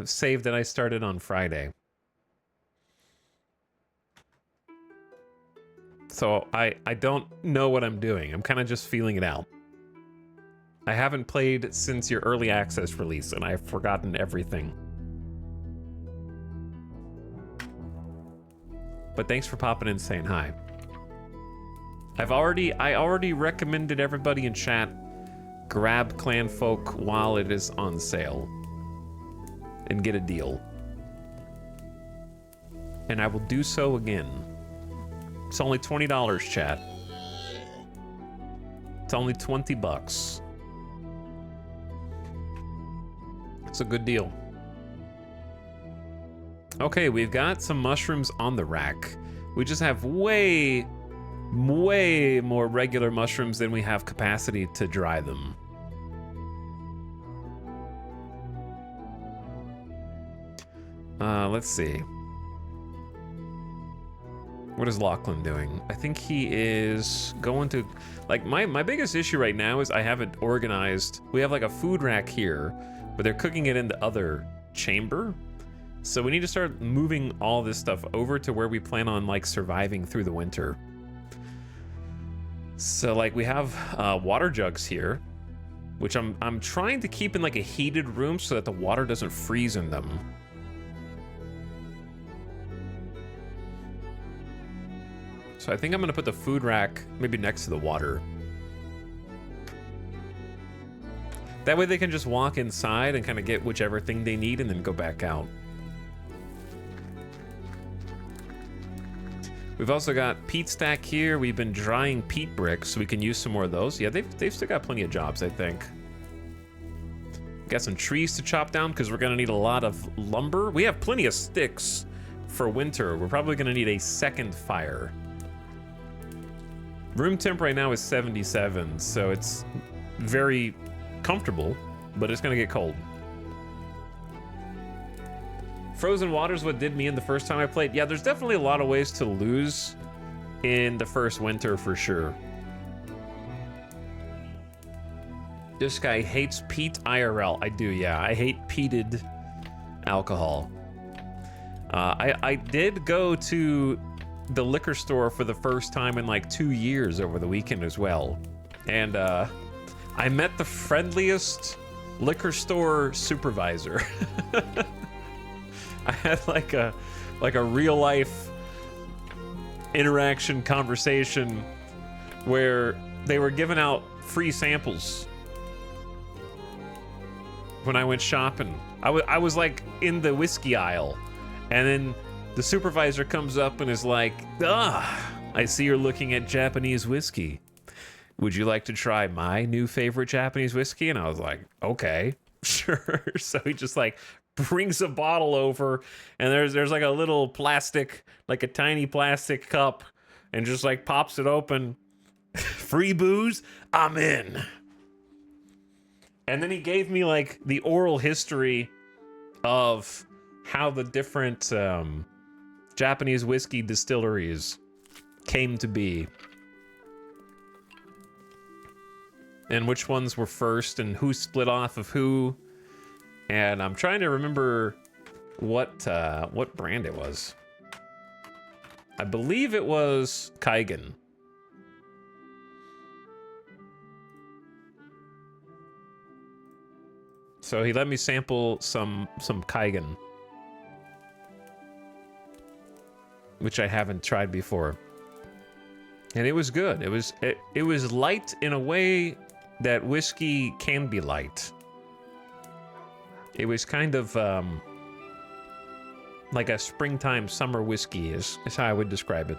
save that I started on Friday. So I don't know what I'm doing. I'm kind of just feeling it out. I haven't played since your early access release, and I've forgotten everything. But thanks for popping in and saying hi. I already recommended everybody in chat grab Clanfolk while it is on sale and get a deal. And I will do so again. It's only $20, chat. It's only 20 bucks. It's a good deal. Okay, we've got some mushrooms on the rack. We just have way more regular mushrooms than we have capacity to dry them. Let's see. What is Lachlan doing? I think he is going to... Like, my biggest issue right now is I haven't organized... We have, like, a food rack here, but they're cooking it in the other chamber. So we need to start moving all this stuff over to where we plan on, like, surviving through the winter. So, like, we have water jugs here, which I'm trying to keep in, like, a heated room so that the water doesn't freeze in them. So I think I'm gonna put the food rack maybe next to the water. That way they can just walk inside and kind of get whichever thing they need and then go back out. We've also got peat stack here. We've been drying peat bricks, so we can use some more of those. Yeah, they've still got plenty of jobs, I think. Got some trees to chop down because we're gonna need a lot of lumber. We have plenty of sticks for winter. We're probably gonna need a second fire. Room temp right now is 77, so it's very comfortable, but it's gonna get cold. Frozen water's what did me in the first time I played. Yeah, there's definitely a lot of ways to lose in the first winter for sure. This guy hates peat IRL. I do, yeah. I hate peated alcohol. I did go to the liquor store for the first time in like 2 years over the weekend as well. And I met the friendliest liquor store supervisor. I had like a real life interaction conversation where they were giving out free samples when I went shopping. I was like in the whiskey aisle, and then the supervisor comes up and is like, I see you're looking at Japanese whiskey. Would you like to try my new favorite Japanese whiskey? And I was like, okay, sure. So he just like brings a bottle over, and there's like a little plastic, like a tiny plastic cup, and just like pops it open. Free booze? I'm in. And then he gave me like the oral history of how the different Japanese whiskey distilleries came to be, and which ones were first and who split off of who. And I'm trying to remember what brand it was. I believe it was Kaigan. So he let me sample some Kaigan, which I haven't tried before, and it was good. It was light in a way that whiskey can be light. It was kind of like a springtime summer whiskey is how I would describe it.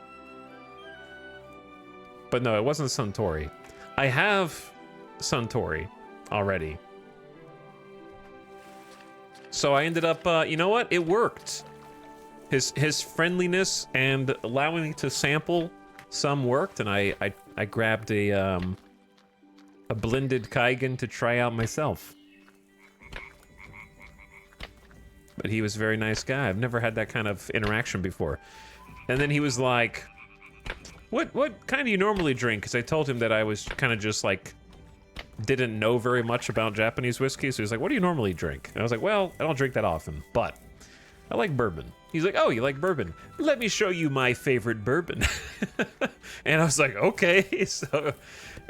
But no, it wasn't Suntory. I have Suntory already. So I ended up, you know what? It worked. His friendliness and allowing me to sample some worked, and I grabbed a blended Kaigan to try out myself. But he was a very nice guy. I've never had that kind of interaction before. And then he was like, what kind do you normally drink? Because I told him that I was kind of just like, didn't know very much about Japanese whiskey. So he was like, what do you normally drink? And I was like, well, I don't drink that often, but I like bourbon. He's like, oh, you like bourbon? Let me show you my favorite bourbon. And I was like, okay. So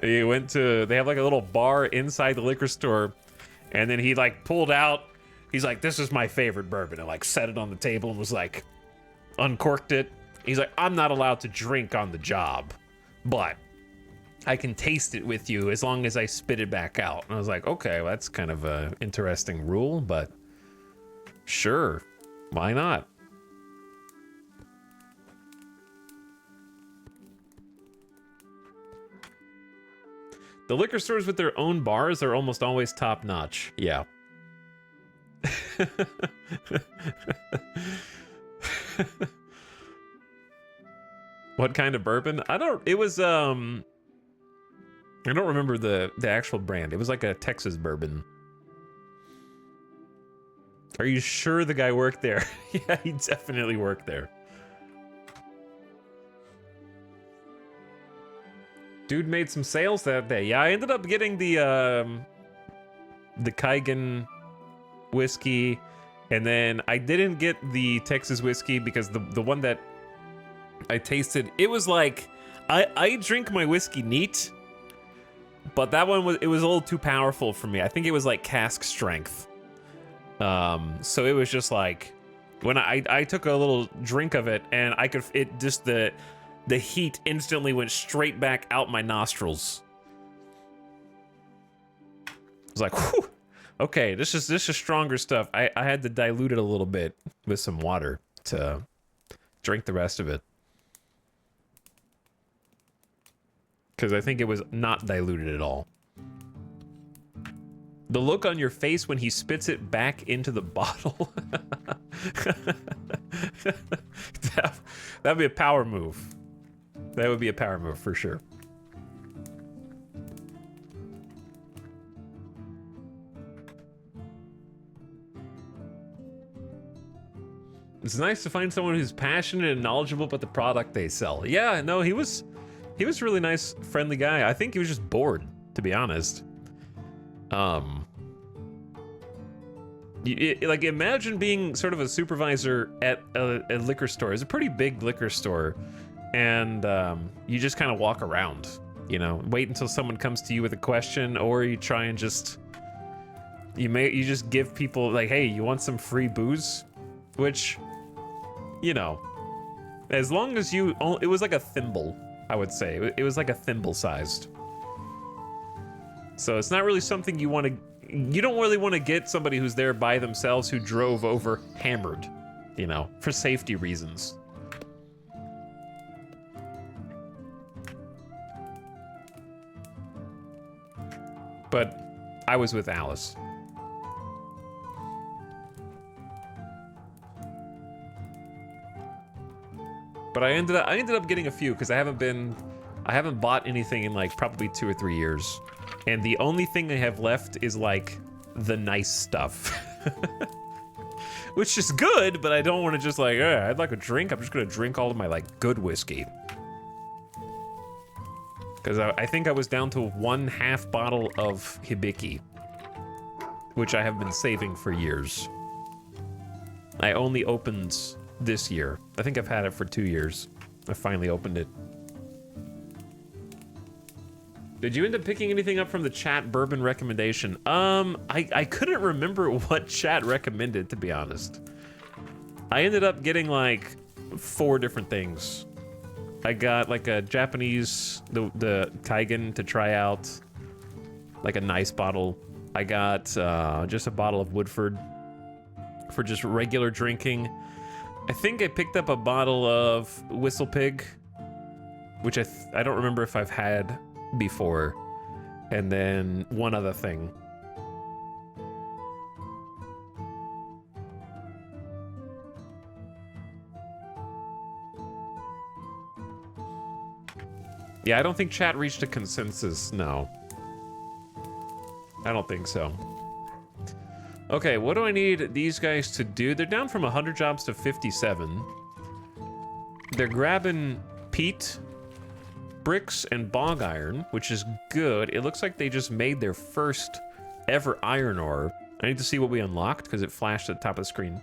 he went to, they have like a little bar inside the liquor store. And then he like pulled out, he's like, this is my favorite bourbon. And like set it on the table and was like, uncorked it. He's like, I'm not allowed to drink on the job, but I can taste it with you as long as I spit it back out. And I was like, okay, well, that's kind of a interesting rule, but sure, why not? The liquor stores with their own bars are almost always top notch. Yeah. What kind of bourbon? It was, I don't remember the actual brand. It was like a Texas bourbon. Are you sure the guy worked there? Yeah, he definitely worked there. Dude made some sales that day. Yeah, I ended up getting the Kaigan whiskey, and then I didn't get the Texas whiskey because the one that I tasted, it was like, I drink my whiskey neat, but that one was a little too powerful for me. I think it was like cask strength. So it was just like, when I took a little drink of it, and the heat instantly went straight back out my nostrils. I was like, whew, okay, this is stronger stuff. I had to dilute it a little bit with some water to drink the rest of it. Because I think it was not diluted at all. The look on your face when he spits it back into the bottle. That'd be a power move. That would be a power move for sure. It's nice to find someone who's passionate and knowledgeable about the product they sell. Yeah, no, he was a really nice, friendly guy. I think he was just bored, to be honest. Like, imagine being sort of a supervisor at a liquor store. It's a pretty big liquor store, and you just kind of walk around, you know, wait until someone comes to you with a question, or you try and just you just give people like, hey, you want some free booze? Which, you know, as long as it was like a thimble. I would say. It was like a thimble-sized. So it's not really something you want to... You don't really want to get somebody who's there by themselves who drove over hammered, you know, for safety reasons. But I was with Alice. But I ended up getting a few because I haven't bought anything in like probably 2 or 3 years. And the only thing I have left is like the nice stuff. Which is good, but I don't want to just like, I'd like a drink. I'm just going to drink all of my like good whiskey. Because I think I was down to 1/2 bottle of Hibiki, which I have been saving for years. I only opened this year. I think I've had it for 2 years. I finally opened it. Did you end up picking anything up from the chat bourbon recommendation? I couldn't remember what chat recommended, to be honest. I ended up getting like 4 different things. I got like a Japanese, the Kaigen to try out, like a nice bottle. I got just a bottle of Woodford for just regular drinking. I think I picked up a bottle of Whistle Pig, which I don't remember if I've had before, and then one other thing. Yeah, I don't think chat reached a consensus, no. I don't think so. Okay, what do I need these guys to do? They're down from 100 jobs to 57. They're grabbing peat, bricks, and bog iron, which is good. It looks like they just made their first ever iron ore. I need to see what we unlocked because it flashed at the top of the screen.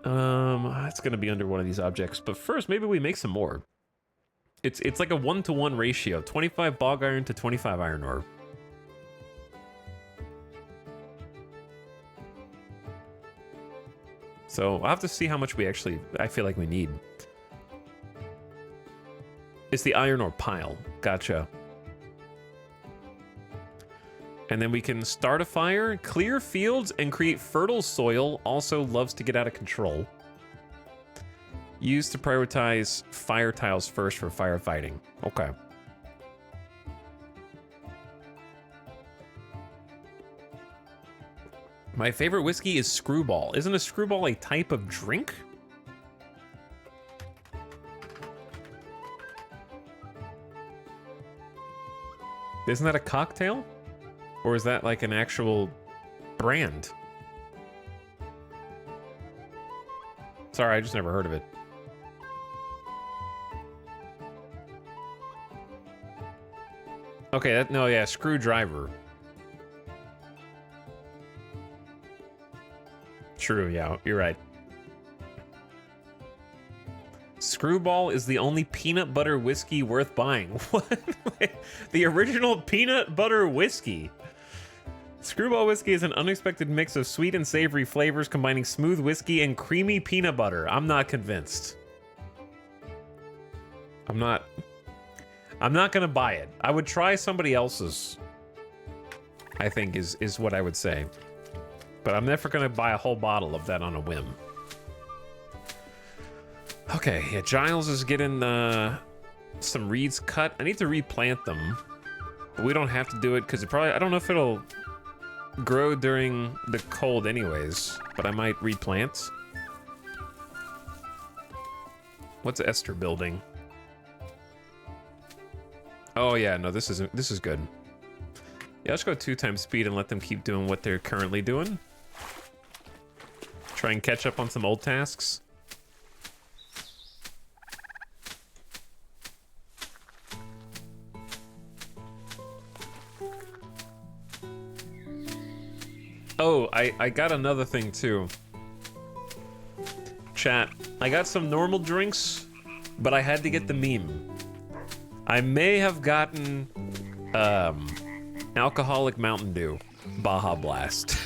It's gonna be under one of these objects, but first maybe we make some more. It's like a 1-to-1 ratio, 25 bog iron to 25 iron ore. So I'll have to see how much I feel like we need. It's the iron ore pile. Gotcha. And then we can start a fire, clear fields, and create fertile soil. Also loves to get out of control. Used to prioritize fire tiles first for firefighting. Okay. My favorite whiskey is Screwball. Isn't a Screwball a type of drink? Isn't that a cocktail? Or is that like an actual brand? Sorry, I just never heard of it. Okay, no, yeah, screwdriver. True, yeah, you're right. Screwball is the only peanut butter whiskey worth buying. What? The original peanut butter whiskey. Screwball whiskey is an unexpected mix of sweet and savory flavors combining smooth whiskey and creamy peanut butter. I'm not convinced. I'm not gonna buy it. I would try somebody else's, I think is what I would say. But I'm never gonna buy a whole bottle of that on a whim. Okay, yeah, Giles is getting some reeds cut. I need to replant them. But we don't have to do it because I don't know if it'll grow during the cold anyways, but I might replant. What's Esther building? Oh yeah, no, this is good. Yeah, let's go 2 times speed and let them keep doing what they're currently doing. Try and catch up on some old tasks. Oh, I got another thing too. Chat, I got some normal drinks, but I had to get the meme. I may have gotten alcoholic Mountain Dew, Baja Blast.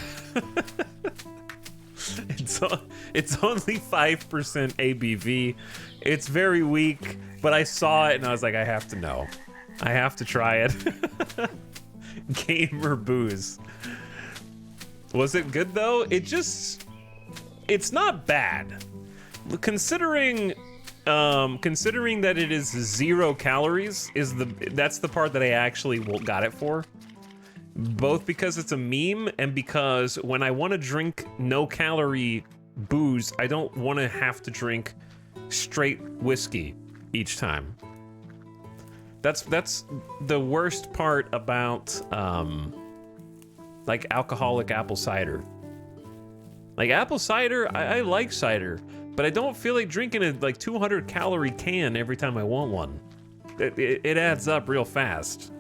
it's only 5% ABV. It's very weak, but I saw it and I was like, I have to know. I have to try it. Gamer booze. Was it good though? It's not bad. Considering that it is 0 calories, that's the part that I actually got it for. Both because it's a meme and because when I want to drink no calorie booze, I don't want to have to drink straight whiskey each time. That's the worst part about like alcoholic apple cider. Like apple cider, I like cider, but I don't feel like drinking a like 200 calorie can every time I want one. It adds up real fast.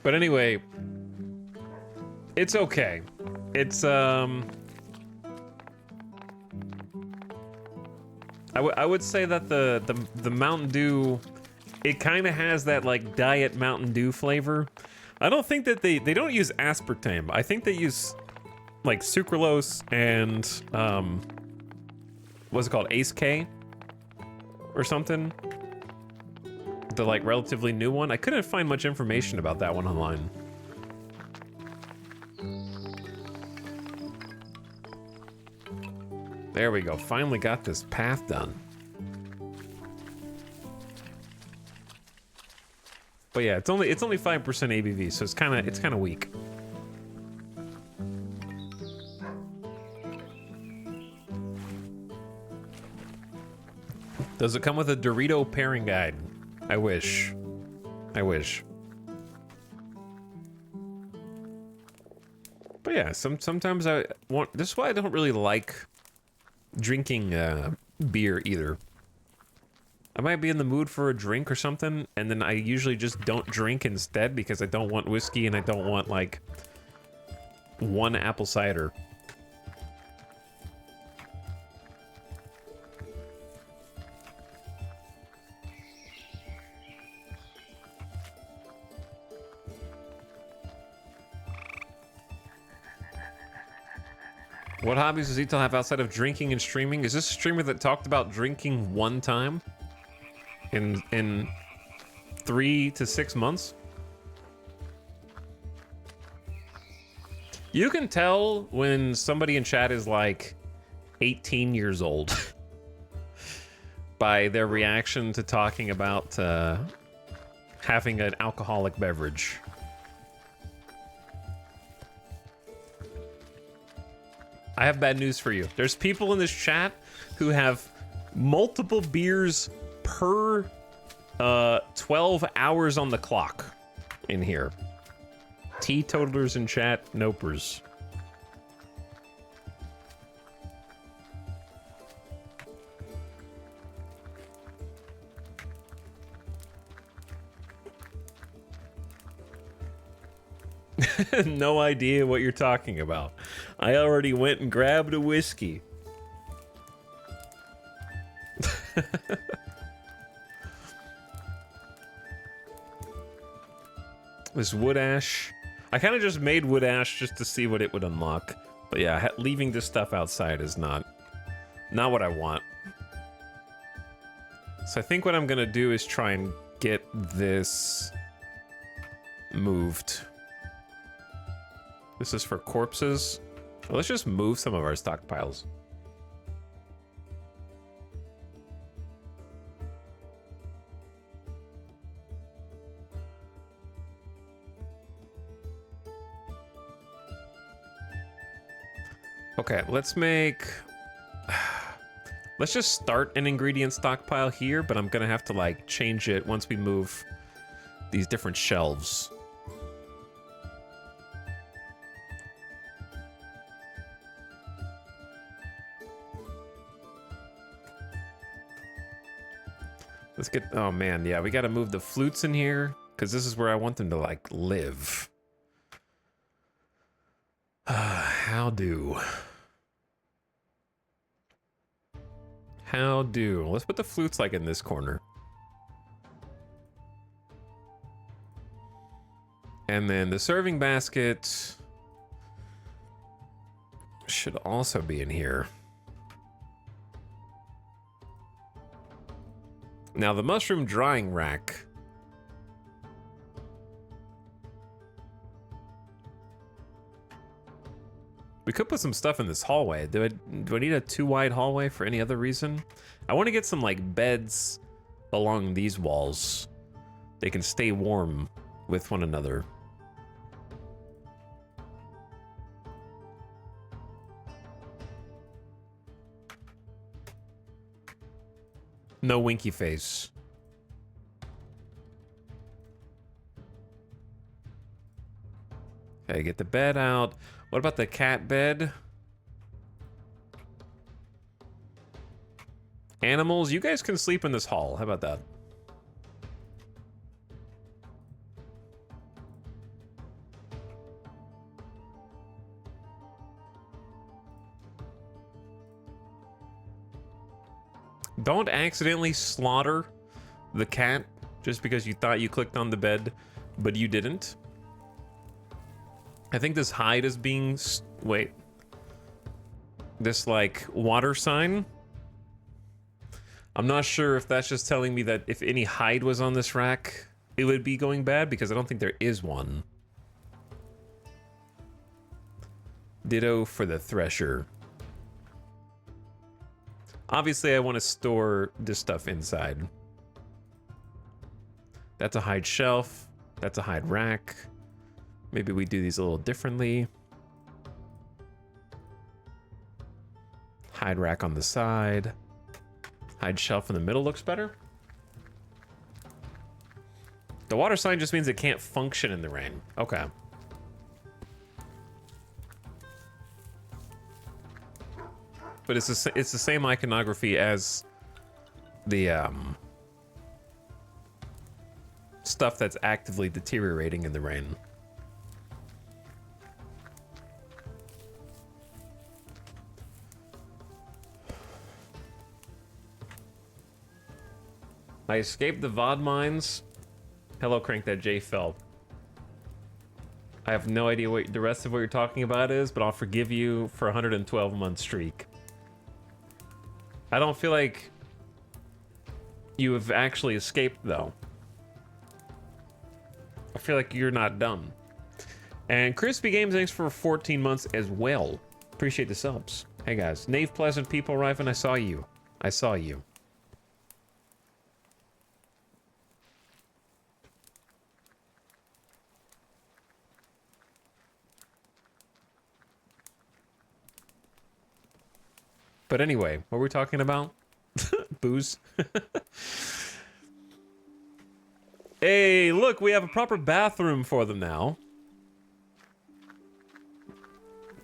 But anyway, it's okay. It's I would say that the Mountain Dew, it kind of has that like diet Mountain Dew flavor. I don't think that they don't use aspartame. I think they use like sucralose and what's it called, Ace K or something. The like relatively new one. I couldn't find much information about that one online. There we go. Finally got this path done. But yeah, it's only 5% ABV, so it's kind of weak. Does it come with a Dorito pairing guide? I wish. I wish. But yeah, sometimes I want. This is why I don't really like drinking beer either. I might be in the mood for a drink or something, and then I usually just don't drink instead because I don't want whiskey and I don't want like one apple cider. What hobbies does Etel have outside of drinking and streaming? Is this a streamer that talked about drinking one time in 3 to 6 months? You can tell when somebody in chat is like 18 years old by their reaction to talking about having an alcoholic beverage. I have bad news for you. There's people in this chat who have multiple beers per 12 hours on the clock in here. Teetotalers in chat, nopers. No idea what you're talking about. I already went and grabbed a whiskey. This wood ash. I kind of just made wood ash just to see what it would unlock. But yeah, leaving this stuff outside is not what I want. So I think what I'm gonna do is try and get this moved. This is for corpses. Well, let's just move some of our stockpiles. Okay, let's just start an ingredient stockpile here, but I'm gonna have to like change it once we move these different shelves. Let's get, oh man, yeah, we gotta move the flutes in here, because this is where I want them to, like, live. How do How do? Let's put the flutes like in this corner. And then the serving basket should also be in here. Now the mushroom drying rack. We could put some stuff in this hallway. Do I need a too wide hallway for any other reason? I want to get some like beds along these walls. They can stay warm with one another. No winky face. Okay, get the bed out. What about the cat bed? Animals, you guys can sleep in this hall. How about that? Don't accidentally slaughter the cat just because you thought you clicked on the bed, but you didn't. I think this hide is being... Wait. This, like, water sign? I'm not sure if that's just telling me that if any hide was on this rack, it would be going bad, because I don't think there is one. Ditto for the thresher. Obviously, I want to store this stuff inside. That's a hide shelf. That's a hide rack. Maybe we do these a little differently. Hide rack on the side. Hide shelf in the middle looks better. The water sign just means it can't function in the rain. Okay. But it's the same iconography as the stuff that's actively deteriorating in the rain. I escaped the VOD mines. Hello, Crank That J fell. I have no idea what the rest of what you're talking about is, but I'll forgive you for a 112-month streak. I don't feel like you have actually escaped, though. I feel like you're not done. And Crispy Games, thanks for 14 months as well. Appreciate the subs. Hey, guys. Nave Pleasant People, Riven, I saw you. I saw you. But anyway, what were we talking about? Booze. Hey, look, we have a proper bathroom for them now.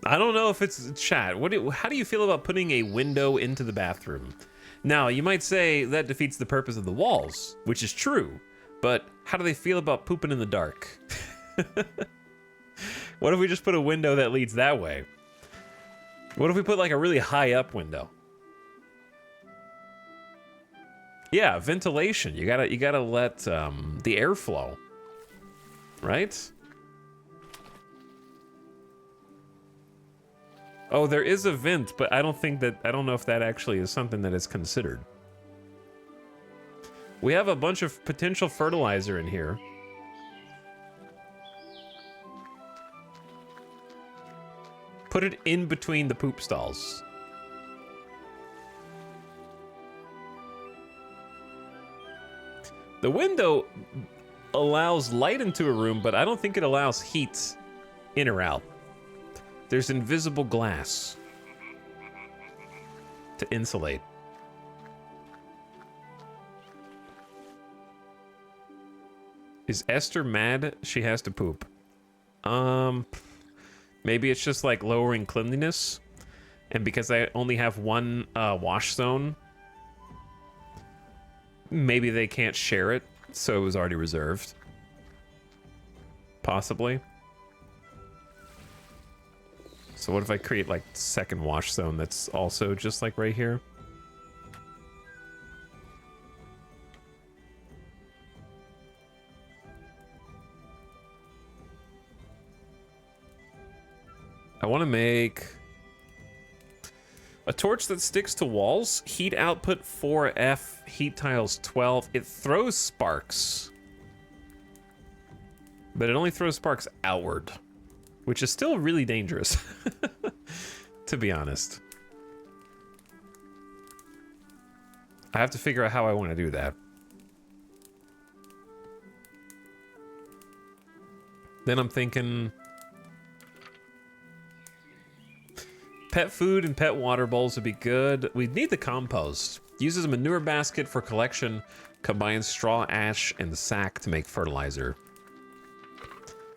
I don't know if it's chat. How do you feel about putting a window into the bathroom? Now, you might say that defeats the purpose of the walls, which is true. But how do they feel about pooping in the dark? What if we just put a window that leads that way? What if we put like a really high up window? Yeah, ventilation. You gotta let the air flow, right? Oh, there is a vent, but I don't know if that actually is something that is considered. We have a bunch of potential fertilizer in here. Put it in between the poop stalls. The window allows light into a room, but I don't think it allows heat in or out. There's invisible glass to insulate. Is Esther mad she has to poop? Maybe it's just like lowering cleanliness. And because I only have one wash zone, maybe they can't share it, so it was already reserved. Possibly. So what if I create like second wash zone that's also just like right here? I want to make a torch that sticks to walls. Heat output 4F, heat tiles 12. It throws sparks, but it only throws sparks outward, which is still really dangerous, to be honest. I have to figure out how I want to do that. Then I'm thinking pet food and pet water bowls would be good. We need the compost. Uses a manure basket for collection. Combines straw, ash, and sack to make fertilizer.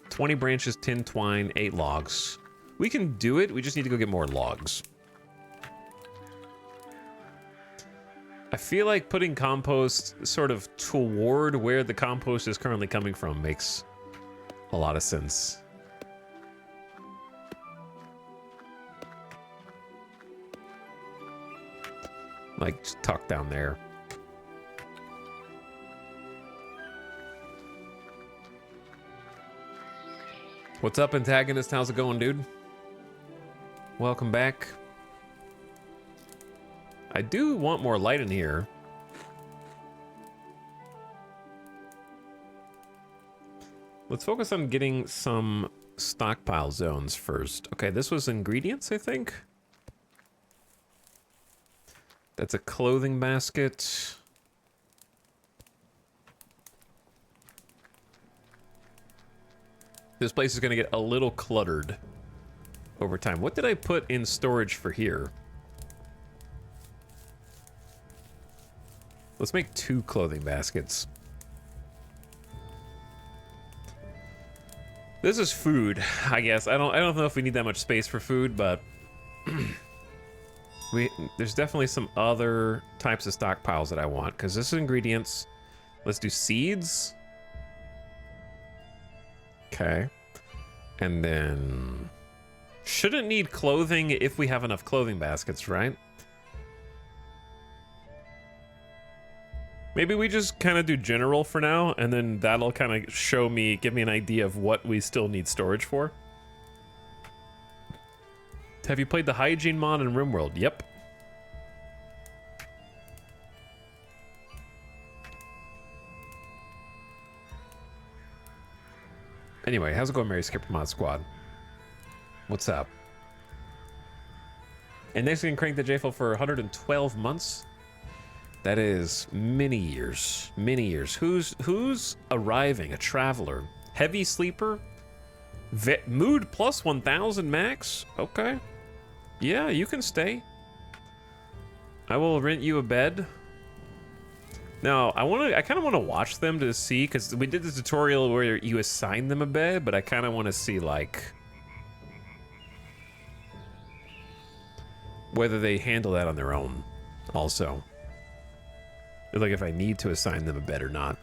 20 branches, tin twine, 8 logs. We can do it. We just need to go get more logs. I feel like putting compost sort of toward where the compost is currently coming from makes a lot of sense. Like, just tuck down there. What's up, antagonist? How's it going, dude? Welcome back. I do want more light in here. Let's focus on getting some stockpile zones first. Okay, this was ingredients, I think. That's a clothing basket. This place is going to get a little cluttered over time. What did I put in storage for here? Let's make 2 clothing baskets. This is food, I guess. I don't know if we need that much space for food, but there's definitely some other types of stockpiles that I want, because this is ingredients. Let's do seeds. Okay. And then shouldn't need clothing if we have enough clothing baskets, right? Maybe we just kind of do general for now, and then that'll kind of give me an idea of what we still need storage for. Have you played the hygiene mod in RimWorld? Yep. Anyway, how's it going, Mary Skipper Mod Squad? What's up? And next we can crank the JFL for 112 months. That is many years. Many years. Who's arriving? A traveler. Heavy sleeper? Mood plus 1,000 max? Okay. Yeah, you can stay. I will rent you a bed. Now, I kind of want to watch them to see, because we did the tutorial where you assign them a bed, but I kind of want to see, like, whether they handle that on their own also. Like, if I need to assign them a bed or not.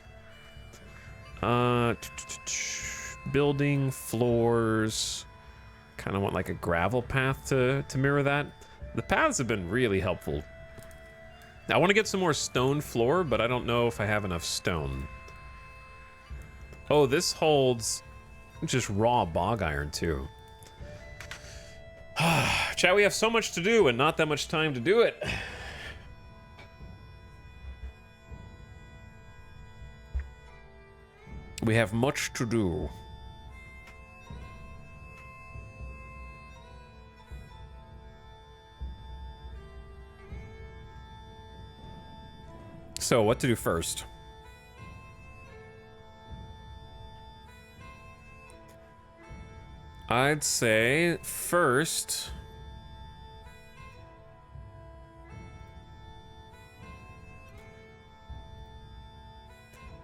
Building, floors. Kind of want, like, a gravel path to mirror that. The paths have been really helpful. I want to get some more stone floor, but I don't know if I have enough stone. Oh, this holds just raw bog iron, too. Chat, we have so much to do and not that much time to do it. We have much to do. So, what to do first? I'd say first...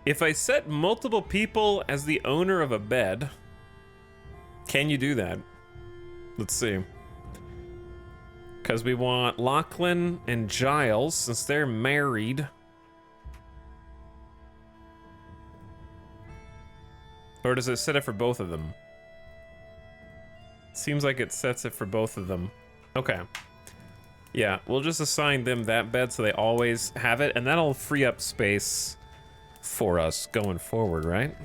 if I set multiple people as the owner of a bed, can you do that? Let's see. Because we want Lachlan and Giles, since they're married. Or does it set it for both of them? Seems like it sets it for both of them. Okay. Yeah, we'll just assign them that bed so they always have it, and that'll free up space for us going forward, right?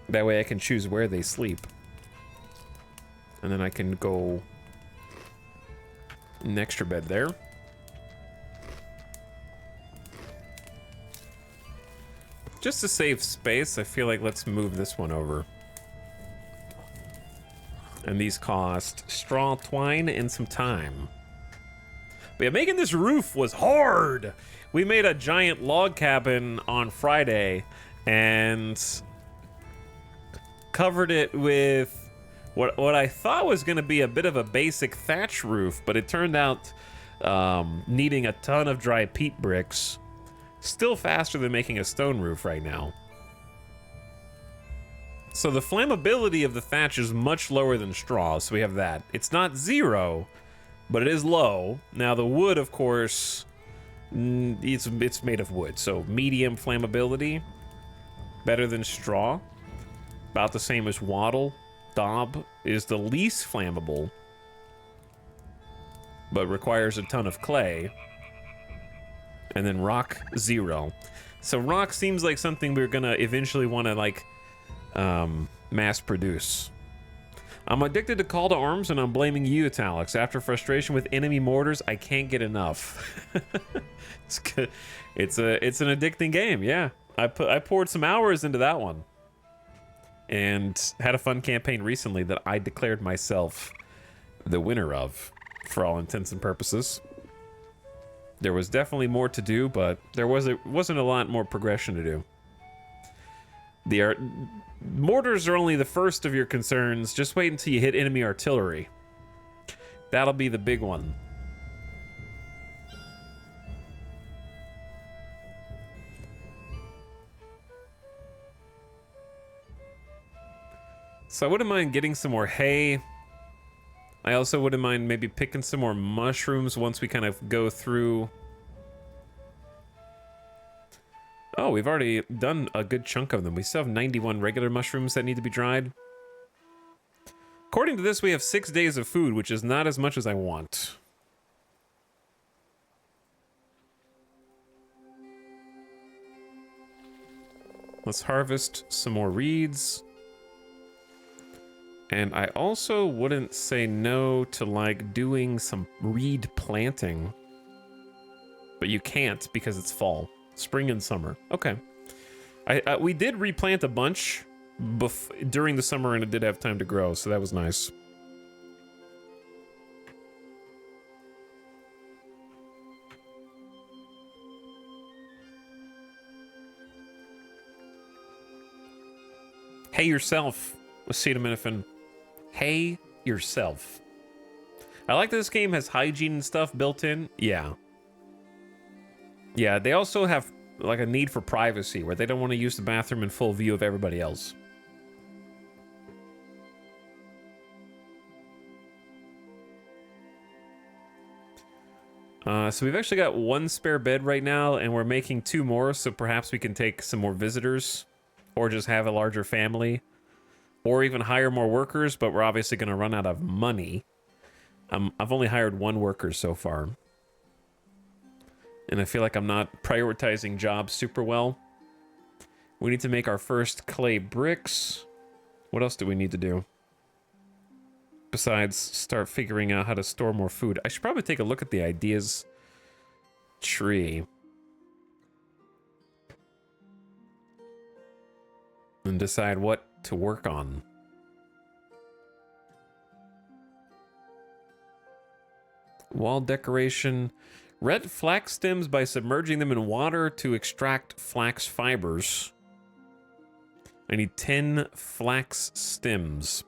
That way I can choose where they sleep. And then I can go an extra bed there. Just to save space, I feel like let's move this one over. And these cost straw, twine, and some time. But yeah, making this roof was hard. We made a giant log cabin on Friday and covered it with what I thought was going to be a bit of a basic thatch roof, but it turned out needing a ton of dry peat bricks. Still faster than making a stone roof right now. So the flammability of the thatch is much lower than straw, so we have that. It's not 0, but it is low. Now the wood, of course, it's made of wood, so medium flammability. Better than straw. About the same as wattle. Daub is the least flammable, but requires a ton of clay. And then rock, 0. So rock seems like something we're gonna eventually want to like mass produce. I'm addicted to Call to Arms, and I'm blaming you, Italics. After frustration with enemy mortars, I can't get enough. It's good. It's an addicting game. Yeah, I poured some hours into that one, and had a fun campaign recently that I declared myself the winner of, for all intents and purposes. There was definitely more to do, but there wasn't a lot more progression to do. The mortars are only the first of your concerns. Just wait until you hit enemy artillery. That'll be the big one. So I wouldn't mind getting some more hay. I also wouldn't mind maybe picking some more mushrooms once we kind of go through. Oh, we've already done a good chunk of them. We still have 91 regular mushrooms that need to be dried. According to this, we have 6 days of food, which is not as much as I want. Let's harvest some more reeds. And I also wouldn't say no to like doing some reed planting. But you can't because it's fall. Spring and summer. Okay. We did replant a bunch during the summer, and it did have time to grow, so that was nice. Hey yourself with acetaminophen. Hey yourself. I like that this game has hygiene and stuff built in. Yeah. Yeah, they also have like a need for privacy where they don't want to use the bathroom in full view of everybody else. So we've actually got 1 spare bed right now, and we're making 2 more, so perhaps we can take some more visitors, or just have a larger family, or even hire more workers, but we're obviously going to run out of money. I've only hired 1 worker so far. And I feel like I'm not prioritizing jobs super well. We need to make our first clay bricks. What else do we need to do? Besides start figuring out how to store more food. I should probably take a look at the ideas tree. And decide what to work on. Wall decoration. Red flax stems by submerging them in water to extract flax fibers. I need 10 flax stems.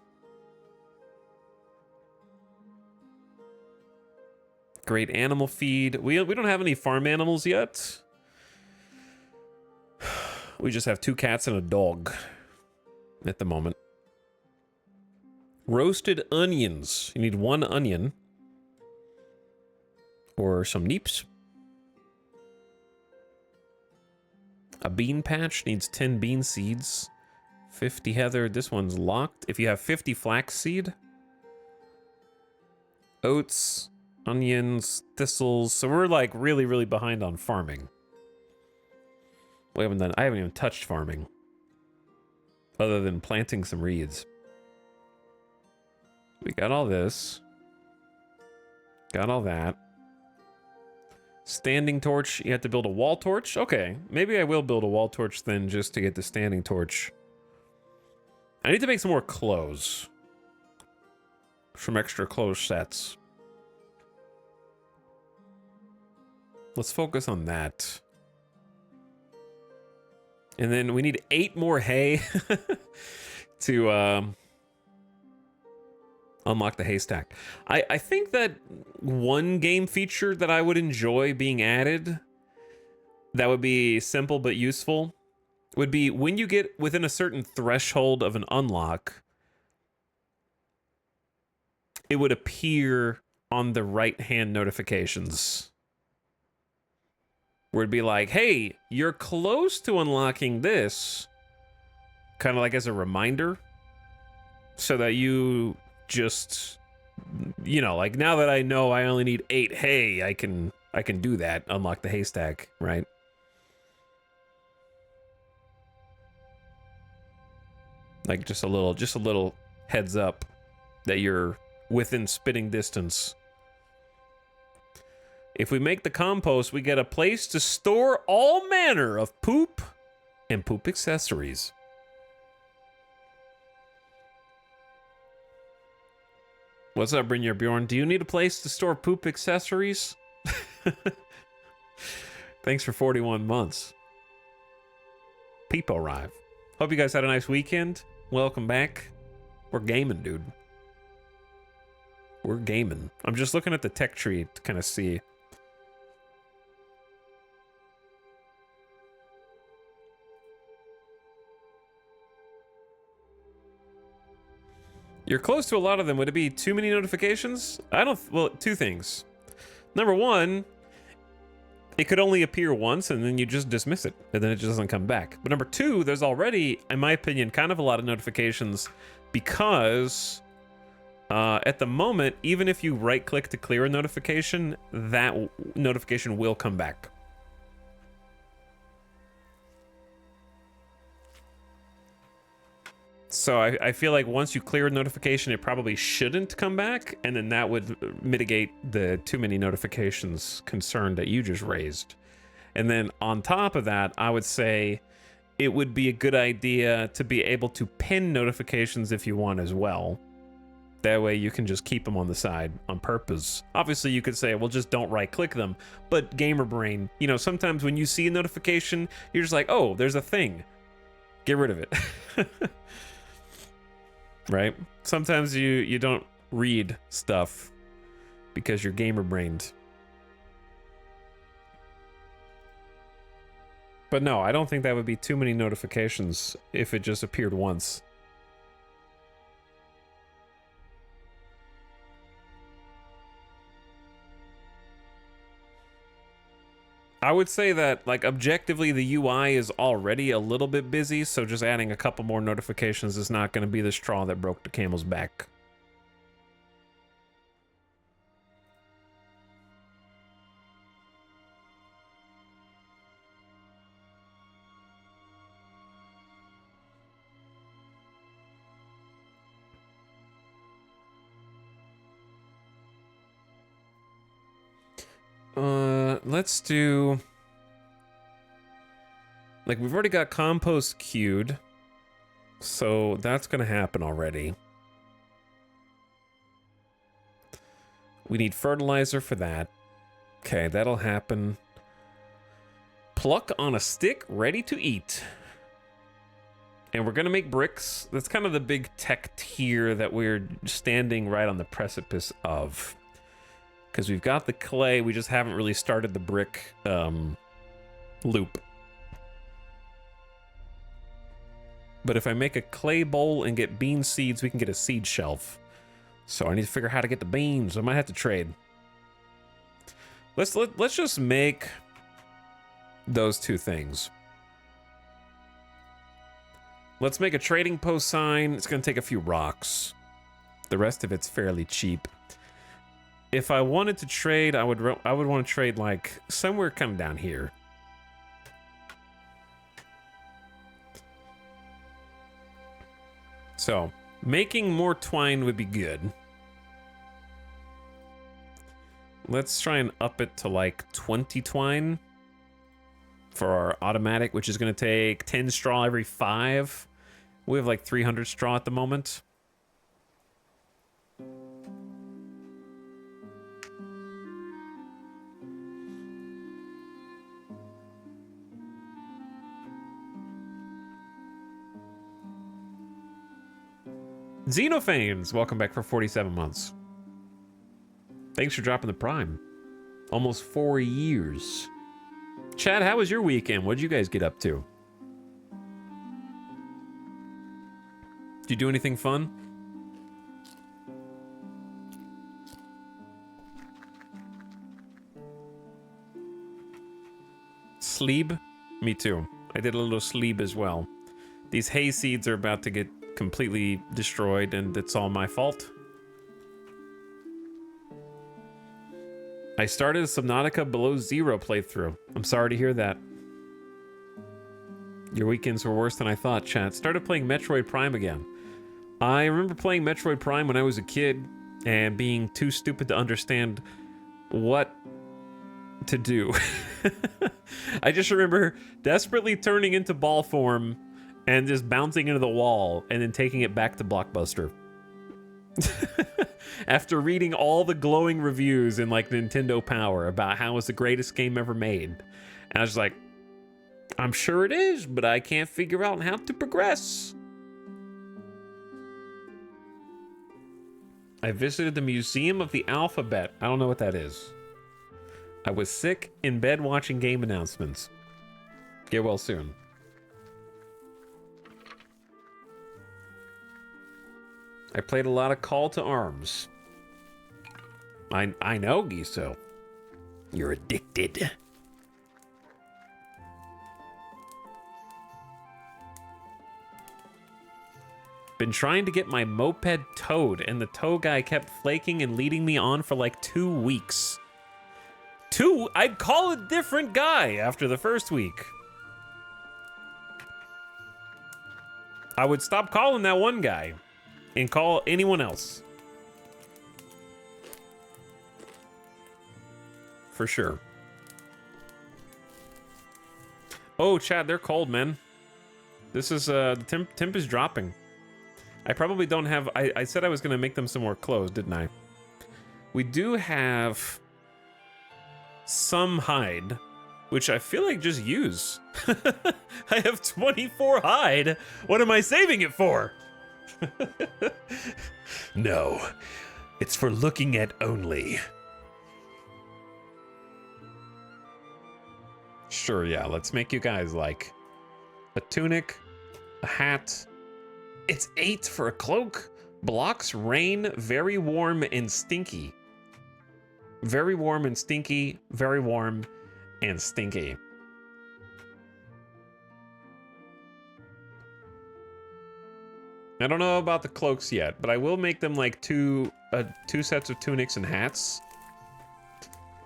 Great animal feed. We don't have any farm animals yet. We just have 2 cats and a dog at the moment. Roasted onions. You need 1 onion. Or some neeps. A bean patch needs 10 bean seeds. 50 heather. This one's locked. If you have 50 flax seed. Oats, onions, thistles. So we're like really, really behind on farming. I haven't even touched farming. Other than planting some reeds. We got all this. Got all that. Standing torch. You have to build a wall torch? Okay. Maybe I will build a wall torch then just to get the standing torch. I need to make some more clothes. Some extra clothes sets. Let's focus on that. And then we need 8 more hay to unlock the haystack. I think that one game feature that I would enjoy being added, that would be simple but useful, would be when you get within a certain threshold of an unlock, it would appear on the right-hand notifications. Where it'd be like, hey, you're close to unlocking this. Kind of like as a reminder. So that you just, you know, like now that I know I only need 8 hay, I can do that, unlock the haystack, right? Like just a little heads up that you're within spitting distance. If we make the compost, we get a place to store all manner of poop and poop accessories. What's up, Brynjar Bjorn? Do you need a place to store poop accessories? Thanks for 41 months. Peep arrive. Hope you guys had a nice weekend. Welcome back. We're gaming, dude. We're gaming. I'm just looking at the tech tree to kind of see. You're close to a lot of them. Would it be too many notifications? Well, 2 things. Number 1, it could only appear once and then you just dismiss it and then it just doesn't come back. But number 2, there's already, in my opinion, kind of a lot of notifications because at the moment, even if you right click to clear a notification, that notification will come back. So I feel like once you clear a notification, it probably shouldn't come back, and then that would mitigate the too many notifications concern that you just raised. And then on top of that, I would say it would be a good idea to be able to pin notifications if you want as well. That way you can just keep them on the side on purpose. Obviously you could say, well, just don't right click them, but gamer brain, you know, sometimes when you see a notification, you're just like, oh, there's a thing. Get rid of it. Right? Sometimes you don't read stuff because you're gamer brained. But no, I don't think that would be too many notifications if it just appeared once. I would say that, like, objectively, the UI is already a little bit busy, so just adding a couple more notifications is not going to be the straw that broke the camel's back. Let's do... Like, we've already got compost queued, so that's gonna happen already. We need fertilizer for that. Okay, that'll happen. Pluck on a stick, ready to eat. And we're gonna make bricks. That's kind of the big tech tier that we're standing right on the precipice of. Because we've got the clay, we just haven't really started the brick loop. But if I make a clay bowl and get bean seeds, we can get a seed shelf. So I need to figure out how to get the beans. I might have to trade. Let's just make those 2 things. Let's make a trading post sign. It's going to take a few rocks. The rest of it's fairly cheap. If I wanted to trade, I would want to trade like somewhere kind of down here. So, making more twine would be good. Let's try and up it to like 20 twine for our automatic, which is going to take 10 straw every 5. We have like 300 straw at the moment. Xenophanes, welcome back for 47 months. Thanks for dropping the prime. Almost 4 years. Chad, how was your weekend? What did you guys get up to? Did you do anything fun? Sleep? Me too. I did a little sleep as well. These hay seeds are about to get completely destroyed, and it's all my fault. I started a Subnautica Below Zero playthrough. I'm sorry to hear that. Your weekends were worse than I thought, chat. Started playing Metroid Prime again. I remember playing Metroid Prime when I was a kid and being too stupid to understand what to do. I just remember desperately turning into ball form and just bouncing into the wall and then taking it back to Blockbuster. After reading all the glowing reviews in like Nintendo Power about how it's the greatest game ever made. And I was like, I'm sure it is, but I can't figure out how to progress. I visited the Museum of the Alphabet. I don't know what that is. I was sick in bed watching game announcements. Get well soon. I played a lot of Call to Arms. I know, Giso. You're addicted. Been trying to get my moped towed, and the tow guy kept flaking and leading me on for like 2 weeks. I'd call a different guy after the first week. I would stop calling that one guy and call anyone else. For sure. Oh, Chad, they're cold, man. This is, the temp is dropping. I probably don't have, I said I was going to make them some more clothes, didn't I? We do have some hide, which I feel like just use. I have 24 hide. What am I saving it for? No, it's for looking at only. Sure, yeah, let's make you guys like a tunic, a hat. It's 8 for a cloak. Blocks rain, very warm and stinky. Very warm and stinky, very warm and stinky. I don't know about the cloaks yet, but I will make them like two sets of tunics and hats.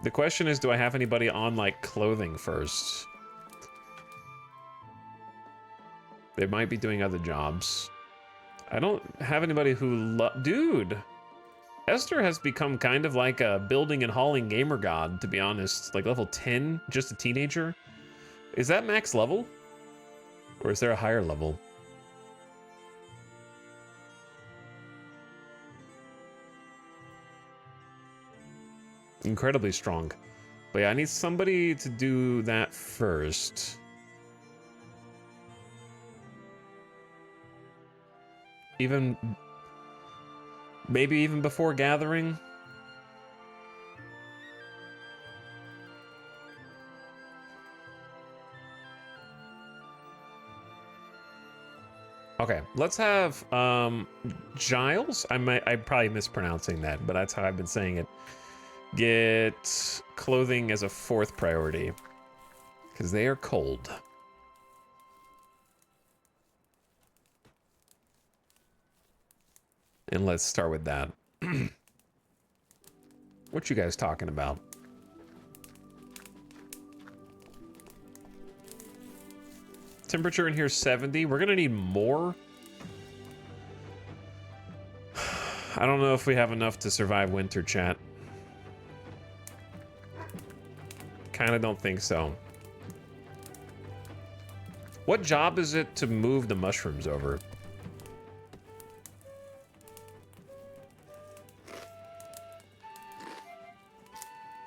The question is, do I have anybody on like clothing first? They might be doing other jobs. I don't have anybody who dude, Esther has become kind of like a building and hauling gamer god, to be honest. Like level 10, just a teenager. Is that max level? Or is there a higher level? Incredibly strong. But yeah, I need somebody to do that first. Maybe even before gathering. Okay, let's have Giles. I'm probably mispronouncing that, but that's how I've been saying it. Get clothing as a 4th priority, because they are cold. And let's start with that. What you guys talking about? Temperature in here 70. We're gonna need more. I don't know if we have enough to survive winter, chat. kind of don't think so. What job is it to move the mushrooms over?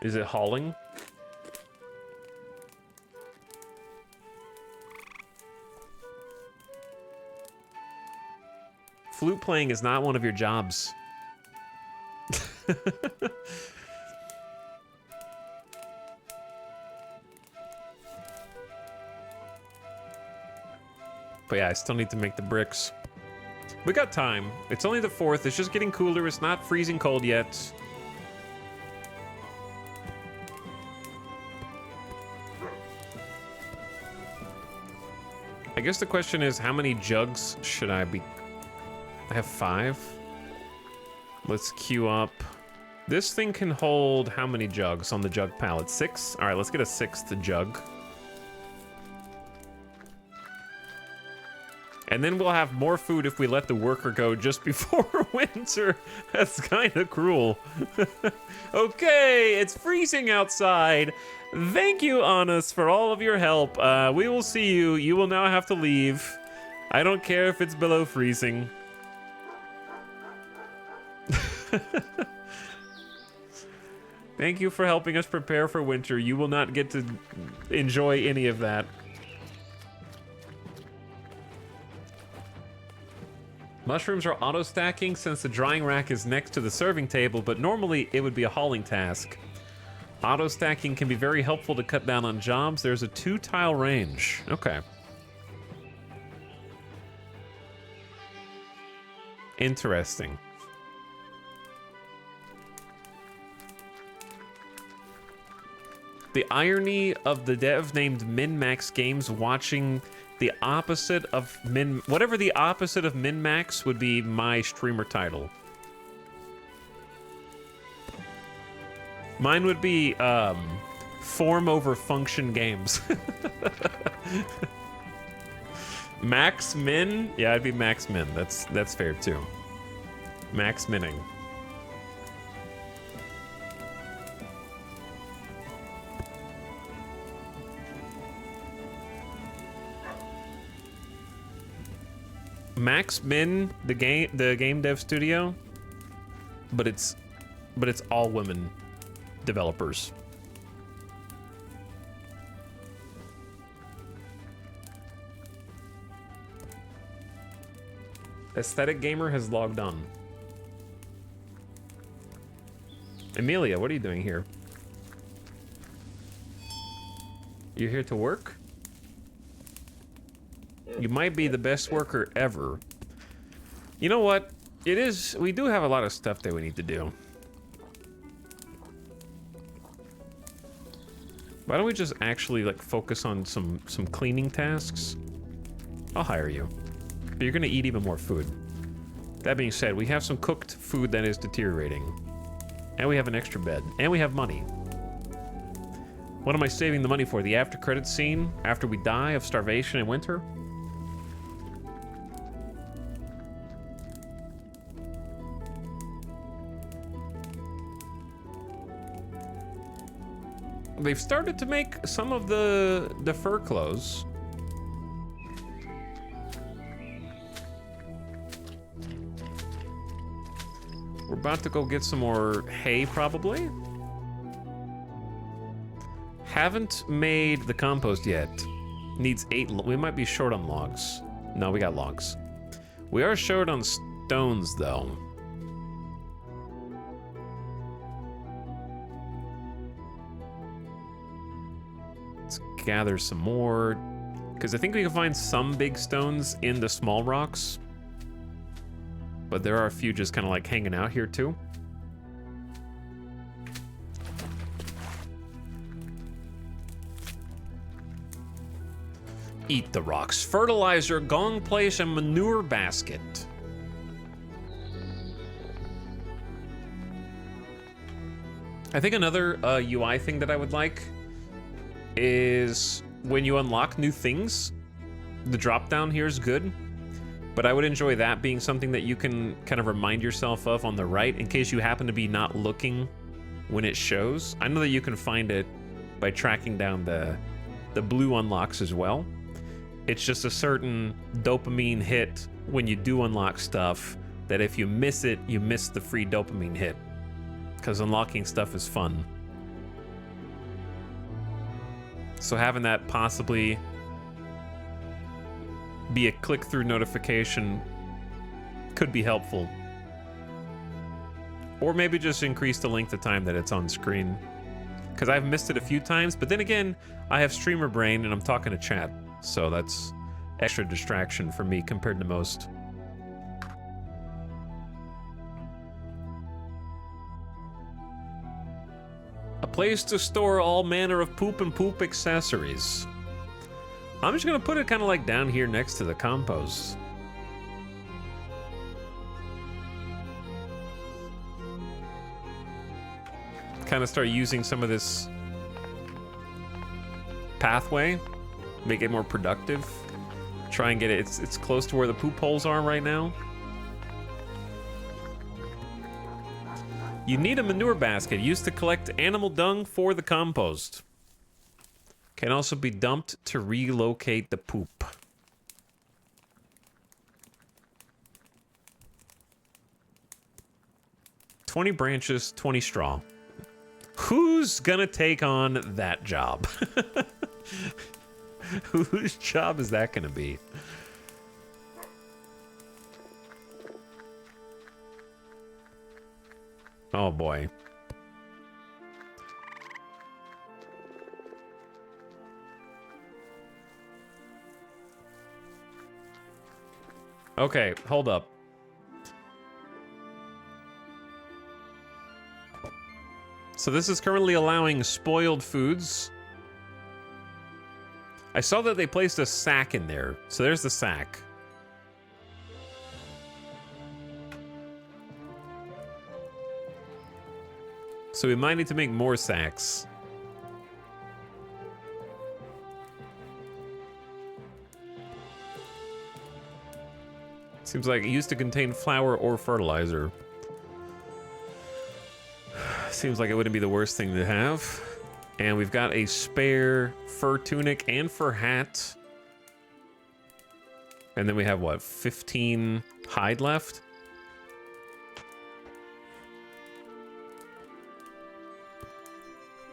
Is it hauling? Flute playing is not one of your jobs. But yeah, I still need to make the bricks. We got time. It's only the 4th. It's just getting cooler. It's not freezing cold yet. I guess the question is, how many jugs should I be... I have 5. Let's queue up. This thing can hold how many jugs on the jug pallet? 6? All right, let's get a 6th jug. And then we'll have more food if we let the worker go just before winter. That's kind of cruel. Okay, it's freezing outside. Thank you, Honest, for all of your help. We will see you. You will now have to leave. I don't care if it's below freezing. Thank you for helping us prepare for winter. You will not get to enjoy any of that. Mushrooms are auto-stacking since the drying rack is next to the serving table, but normally it would be a hauling task. Auto-stacking can be very helpful to cut down on jobs. There's a 2-tile range. Okay. Interesting. The irony of the dev named Min-Max Games watching the opposite of whatever the opposite of Min-Max would be my streamer title. Mine would be form over function games. Max Min? Yeah, I'd be Max Min. That's fair too. Max Minning. Max Min, the game dev studio, but it's all women developers. Aesthetic Gamer has logged on. Amelia, what are you doing here? You're here to work? You might be the best worker ever. You know what? It is. We do have a lot of stuff that we need to do. Why don't we just actually like focus on some cleaning tasks? I'll hire you. But you're gonna eat even more food. That being said, we have some cooked food that is deteriorating. And we have an extra bed. And we have money. What am I saving the money for? The after credits scene? After we die of starvation in winter? They've started to make some of the fur clothes. We're about to go get some more hay, probably. Haven't made the compost yet. Needs 8. We might be short on logs. No, we got logs. We are short on stones, though. Gather some more, because I think we can find some big stones in the small rocks, but there are a few just kind of like hanging out here too. Eat the rocks. Fertilizer, gong place, and manure basket. I think another UI thing that I would like is when you unlock new things, the drop down here is good, but I would enjoy that being something that you can kind of remind yourself of on the right in case you happen to be not looking when it shows. I know that you can find it by tracking down the blue unlocks as well. It's just a certain dopamine hit when you do unlock stuff that if you miss it, you miss the free dopamine hit. Because unlocking stuff is fun. So having that possibly be a click-through notification could be helpful. Or maybe just increase the length of time that it's on screen. Because I've missed it a few times, but then again, I have streamer brain and I'm talking to chat. So that's extra distraction for me compared to most. A place to store all manner of poop and poop accessories. I'm just gonna put it kind of like down here next to the compost. Kind of start using some of this pathway, make it more productive. Try and get it, it's close to where the poop holes are right now. You need a manure basket used to collect animal dung for the compost. Can also be dumped to relocate the poop. $20 branches, 20 straw. Who's gonna take on that job? Whose job is that gonna be? Oh boy. Okay, hold up. So this is currently allowing spoiled foods. I saw that they placed a sack in there. So there's the sack. So we might need to make more sacks. Seems like it used to contain flour or fertilizer. Seems like it wouldn't be the worst thing to have. And we've got a spare fur tunic and fur hat. And then we have, what, 15 hide left?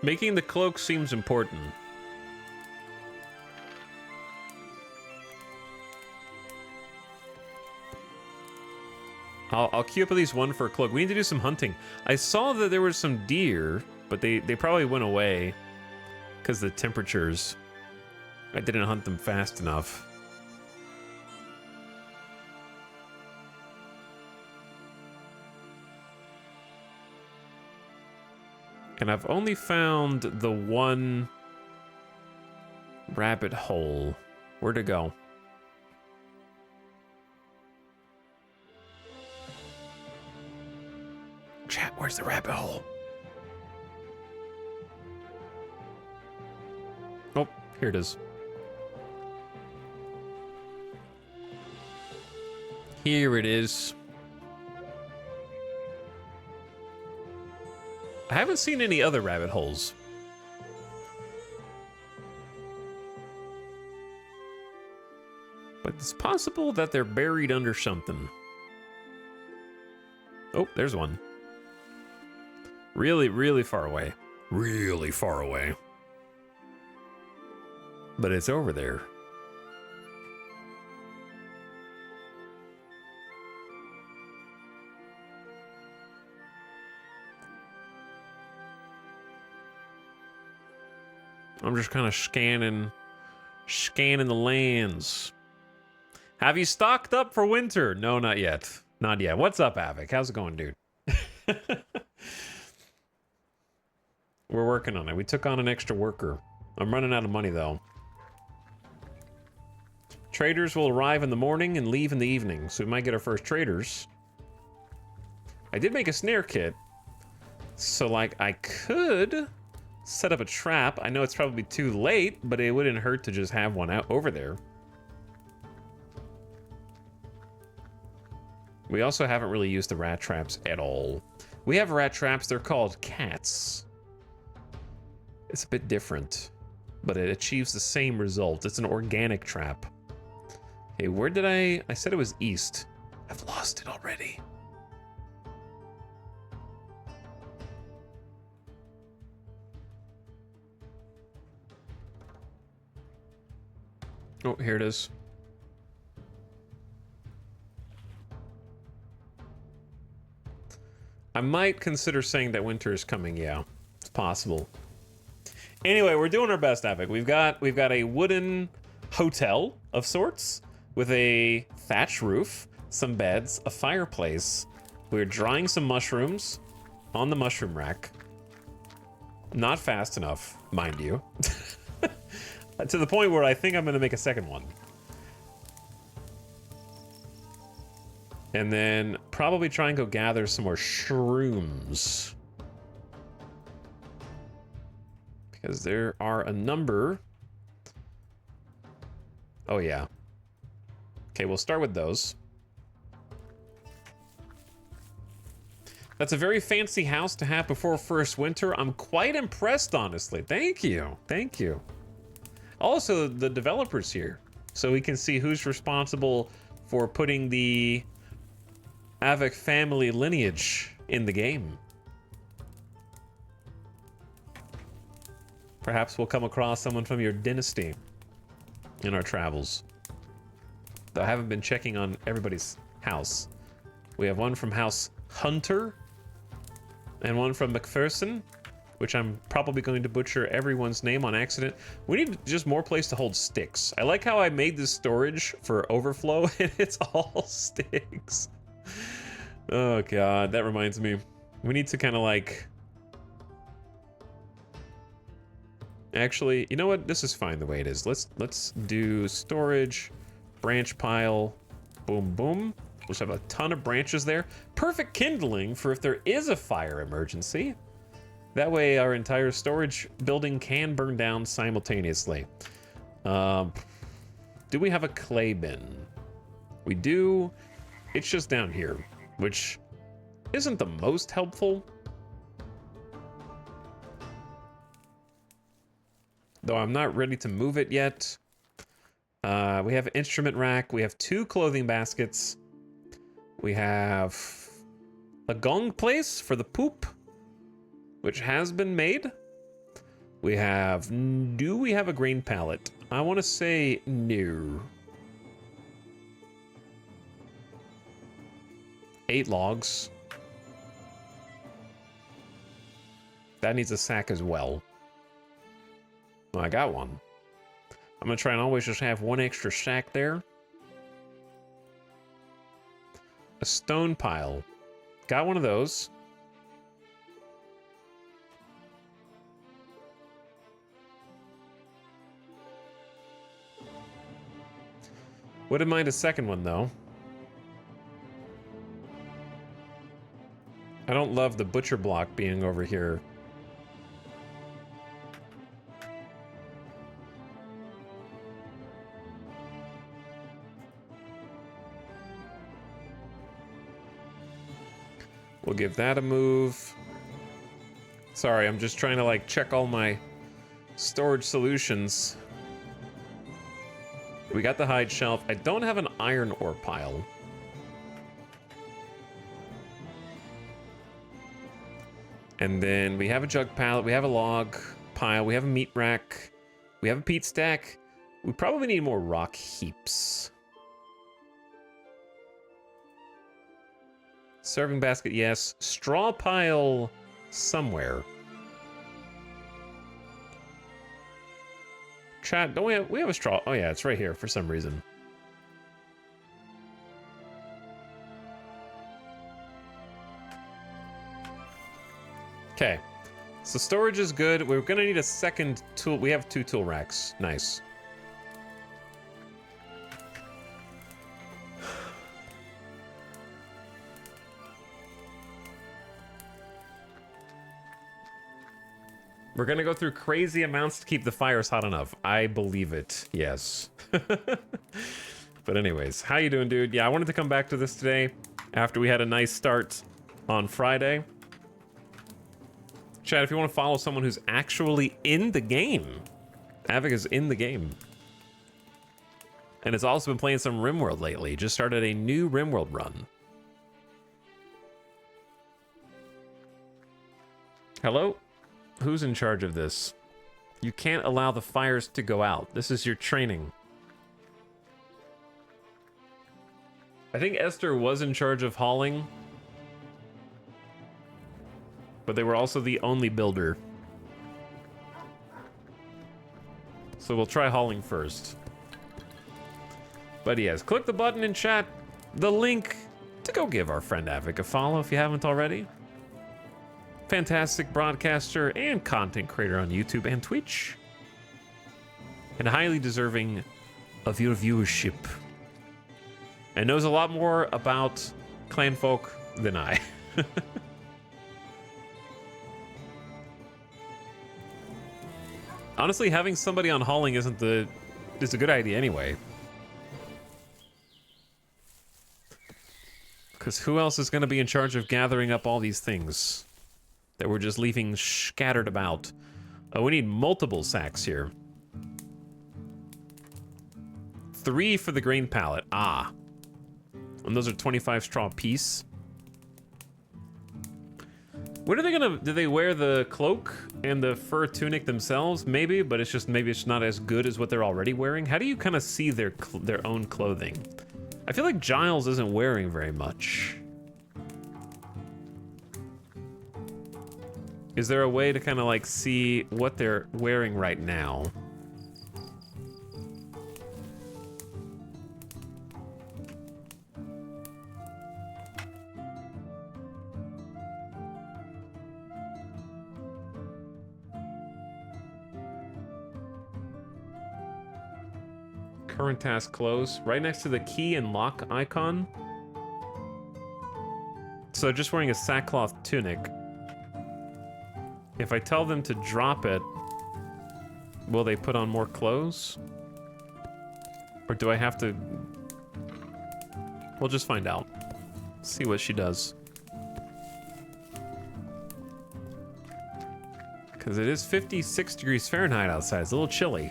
Making the cloak seems important. I'll queue up at least one for a cloak. We need to do some hunting. I saw that there were some deer, but they probably went away because the temperatures. I didn't hunt them fast enough. And I've only found the one rabbit hole. Where'd it go? Chat, where's the rabbit hole? Oh, here it is. Here it is. I haven't seen any other rabbit holes. But it's possible that they're buried under something. Oh, there's one. Really, really far away. Really far away. But it's over there. I'm just kind of scanning the lands. Have you stocked up for winter? No, not yet. Not yet. What's up, Avic? How's it going, dude? We're working on it. We took on an extra worker. I'm running out of money, though. Traders will arrive in the morning and leave in the evening, so we might get our first traders. I did make a snare kit. So, like, I could set up a trap. I know it's probably too late, but it wouldn't hurt to just have one out over there. We also haven't really used the rat traps at all. We have rat traps. They're called cats. It's a bit different, but it achieves the same result. It's an organic trap. Okay, where did I said it was east. I've lost it already. Oh, here it is. I might consider saying that winter is coming. Yeah, it's possible. Anyway, we're doing our best, Epic. We've got a wooden hotel of sorts with a thatch roof, some beds, a fireplace. We're drying some mushrooms on the mushroom rack. Not fast enough, mind you. To the point where I think I'm going to make a second one. And then probably try and go gather some more shrooms. Because there are a number. Oh, yeah. Okay, we'll start with those. That's a very fancy house to have before first winter. I'm quite impressed, honestly. Thank you. Thank you. Also, the developers here. So we can see who's responsible for putting the Avik family lineage in the game. Perhaps we'll come across someone from your dynasty in our travels. Though I haven't been checking on everybody's house. We have one from House Hunter and one from McPherson, which I'm probably going to butcher everyone's name on accident. We need just more place to hold sticks. I like how I made this storage for overflow and it's all sticks. Oh god, that reminds me. We need to kind of like... Actually, you know what? This is fine the way it is. Let's do storage, branch pile, boom, boom. We'll just have a ton of branches there. Perfect kindling for if there is a fire emergency. That way our entire storage building can burn down simultaneously. Do we have a clay bin? We do. It's just down here, which isn't the most helpful. Though I'm not ready to move it yet. We have an instrument rack. We have 2 clothing baskets. We have a gong place for the poop, which has been made. We have... Do we have a grain pallet? I want to say no. 8 logs. That needs a sack as well. Well, I got one. I'm going to try and always just have 1 extra sack there. A stone pile. Got one of those. Wouldn't mind a second one, though. I don't love the butcher block being over here. We'll give that a move. Sorry, I'm just trying to like check all my storage solutions. We got the hide shelf. I don't have an iron ore pile. And then we have a jug pallet. We have a log pile. We have a meat rack. We have a peat stack. We probably need more rock heaps. Serving basket, yes. Straw pile somewhere. Chat, don't we have a straw? Oh yeah, it's right here for some reason. Okay, so storage is good. We're gonna need a second tool. We have 2 tool racks. Nice. We're gonna go through crazy amounts to keep the fires hot enough. I believe it, yes. But anyways, how you doing, dude? Yeah, I wanted to come back to this today after we had a nice start on Friday. Chad, if you want to follow someone who's actually in the game, Avic is in the game. And has also been playing some RimWorld lately. Just started a new RimWorld run. Hello? Who's in charge of this? You can't allow the fires to go out. This is your training. I think Esther was in charge of hauling. But they were also the only builder. So we'll try hauling first. But yes, click the button in chat, the link to go give our friend Avic a follow if you haven't already. Fantastic broadcaster and content creator on YouTube and Twitch. And highly deserving of your viewership. And knows a lot more about Clanfolk than I. Honestly, having somebody on hauling is a good idea anyway. Because who else is going to be in charge of gathering up all these things that we're just leaving scattered about? Oh, we need multiple sacks here. 3 for the grain pallet. Ah. And those are 25 straw apiece. What are they gonna... Do they wear the cloak and the fur tunic themselves? Maybe, but it's just... Maybe it's not as good as what they're already wearing. How do you kind of see their own clothing? I feel like Giles isn't wearing very much. Is there a way to kind of like see what they're wearing right now? Current task close. Right next to the key and lock icon. So they're just wearing a sackcloth tunic. If I tell them to drop it, will they put on more clothes? Or do I have to... We'll just find out. See what she does. Because it is 56 degrees Fahrenheit outside. It's a little chilly.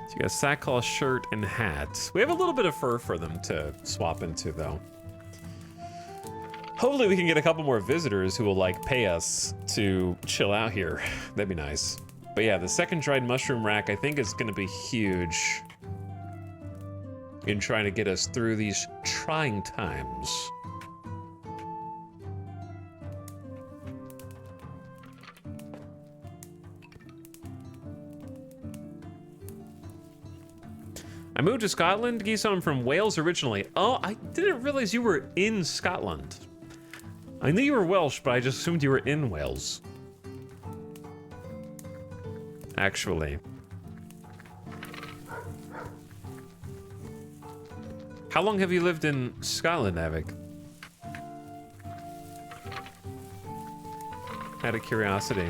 So you got a sackcloth shirt and hat. We have a little bit of fur for them to swap into, though. Hopefully we can get a couple more visitors who will, like, pay us to chill out here. That'd be nice. But yeah, the second dried mushroom rack, I think, is going to be huge in trying to get us through these trying times. I moved to Scotland. Geese, I'm from Wales originally. Oh, I didn't realize you were in Scotland. I knew you were Welsh, but I just assumed you were in Wales. Actually. How long have you lived in Scotland, Avic? Out of curiosity.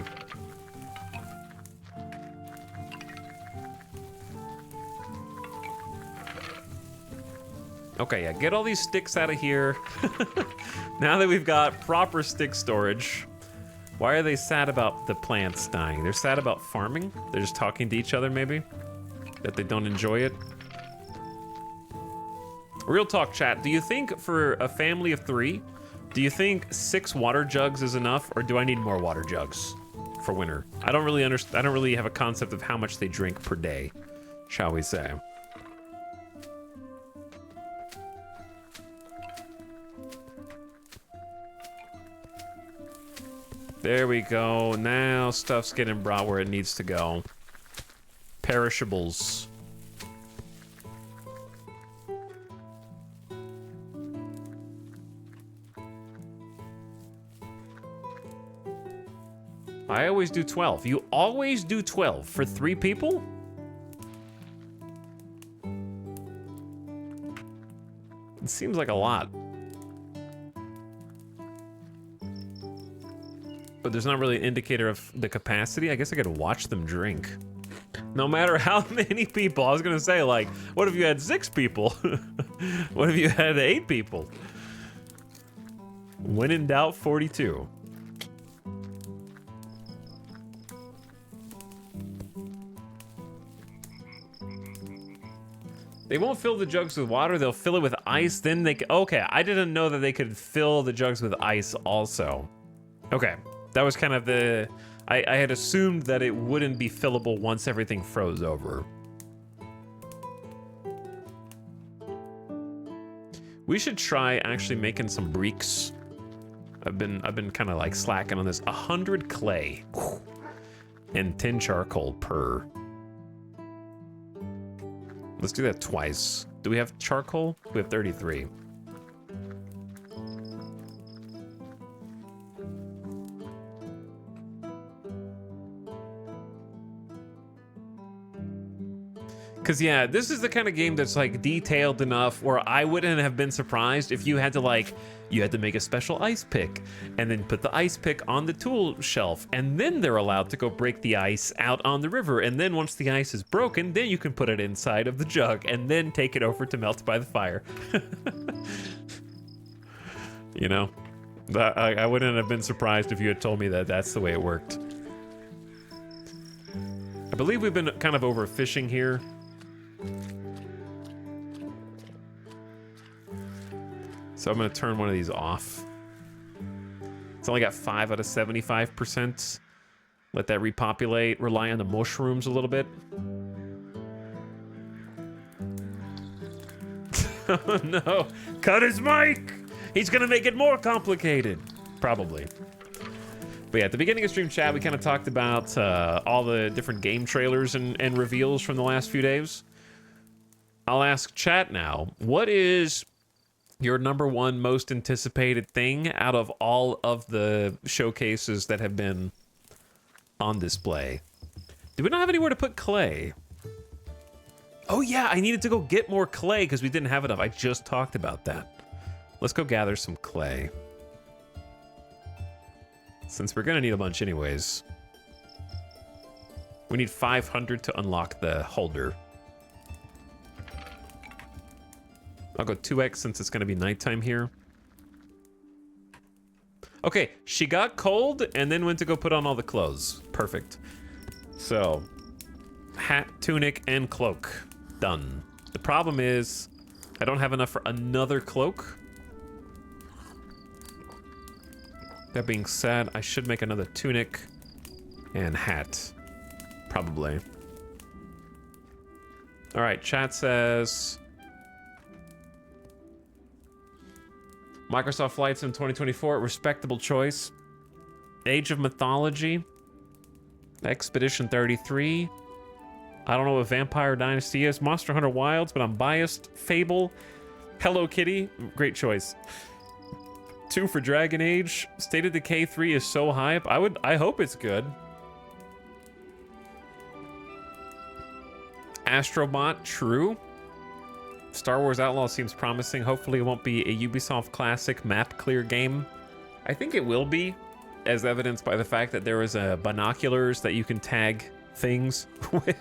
Okay, yeah, get all these sticks out of here. Now that we've got proper stick storage, why are they sad about the plants dying? They're sad about farming? They're just talking to each other, maybe? That they don't enjoy it? Real talk, chat. Do you think for a family of 3, do you think 6 water jugs is enough, or do I need more water jugs for winter? I don't really understand. I don't really have a concept of how much they drink per day, shall we say. There we go. Now stuff's getting brought where it needs to go. Perishables. I always do 12. You always do 12 for 3 people? It seems like a lot. But there's not really an indicator of the capacity. I guess I gotta watch them drink. No matter how many people, I was gonna say, like, what if you had 6 people? What if you had 8 people? When in doubt, 42. They won't fill the jugs with water, they'll fill it with ice, then they okay, I didn't know that they could fill the jugs with ice also. Okay, that was kind of the, I had assumed that it wouldn't be fillable once everything froze over. We should try actually making some breeks. I've been kind of like slacking on this. 100 clay and 10 charcoal per. Let's do that twice. Do we have charcoal? We have 33. Because, yeah, this is the kind of game that's, like, detailed enough where I wouldn't have been surprised if you had to, like, you had to make a special ice pick and then put the ice pick on the tool shelf, and then they're allowed to go break the ice out on the river, and then once the ice is broken, then you can put it inside of the jug and then take it over to melt by the fire. You know? I wouldn't have been surprised if you had told me that that's the way it worked. I believe we've been kind of overfishing here. So I'm gonna turn one of these off. It's only got 5 out of 75%. Let that repopulate. Rely on the mushrooms a little bit. Oh no, cut his mic! He's gonna make it more complicated. Probably. But yeah, at the beginning of stream chat, we kind of talked about all the different game trailers and reveals from the last few days. I'll ask chat now, what is your #1 most anticipated thing out of all of the showcases that have been on display? Do we not have anywhere to put clay? Oh yeah, I needed to go get more clay because we didn't have enough. I just talked about that. Let's go gather some clay. Since we're gonna need a bunch anyways. We need 500 to unlock the holder. I'll go 2x since it's gonna be nighttime here. Okay, she got cold and then went to go put on all the clothes. Perfect. So, hat, tunic, and cloak. Done. The problem is, I don't have enough for another cloak. That being said, I should make another tunic and hat. Probably. All right, chat says Microsoft Flight Sim 2024, respectable choice. Age of Mythology. Expedition 33. I don't know what Vampire Dynasty is. Monster Hunter Wilds, but I'm biased. Fable. Hello Kitty. Great choice. 2 for Dragon Age. State of Decay 3 is so hype. I hope it's good. Astrobot, true. Star Wars Outlaw seems promising. Hopefully it won't be a Ubisoft classic map clear game. I think it will be, as evidenced by the fact that there is a binoculars that you can tag things with.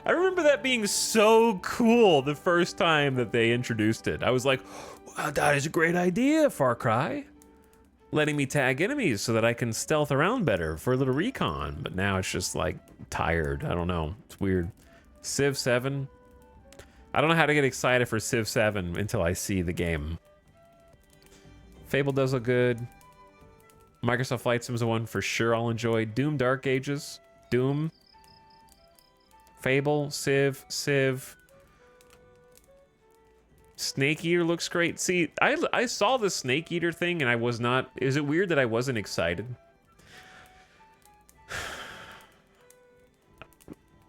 I remember that being so cool the first time that they introduced it. I was like, wow, that is a great idea, Far Cry. Letting me tag enemies so that I can stealth around better for a little recon. But now it's just like tired. I don't know. It's weird. Civ 7. I don't know how to get excited for Civ 7 until I see the game. Fable does look good. Microsoft Flight Sim is the one for sure I'll enjoy. Doom Dark Ages. Doom. Fable. Civ. Snake Eater looks great. See, I saw the Snake Eater thing and I was not... Is it weird that I wasn't excited?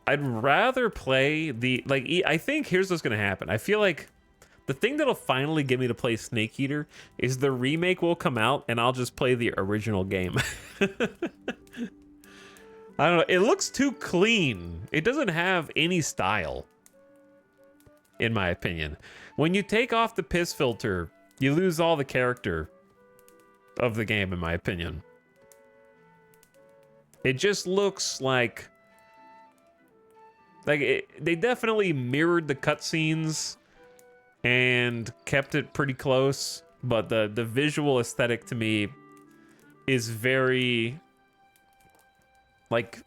I'd rather play the... Like, I think here's what's going to happen. I feel like the thing that'll finally get me to play Snake Eater is the remake will come out and I'll just play the original game. I don't know. It looks too clean. It doesn't have any style, in my opinion. When you take off the piss filter, you lose all the character of the game, in my opinion. It just looks like Like, they definitely mirrored the cutscenes and kept it pretty close, but the visual aesthetic to me is very, like,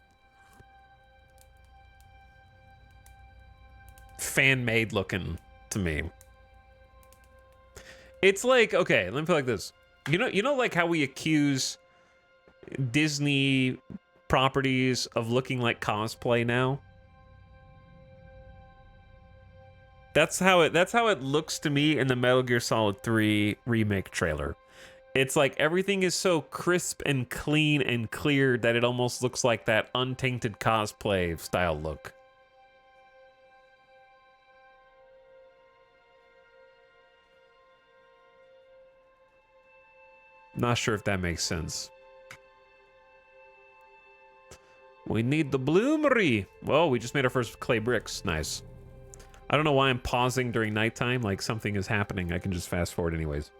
fan-made looking to me. It's like, okay, let me put it like this. You know, like how we accuse Disney properties of looking like cosplay now? That's how it looks to me in the Metal Gear Solid 3 remake trailer. It's like everything is so crisp and clean and clear that it almost looks like that untainted cosplay style look. Not sure if that makes sense. We need the bloomery. Well, we just made our first clay bricks. Nice. I don't know why I'm pausing during nighttime. Like something is happening. I can just fast forward anyways.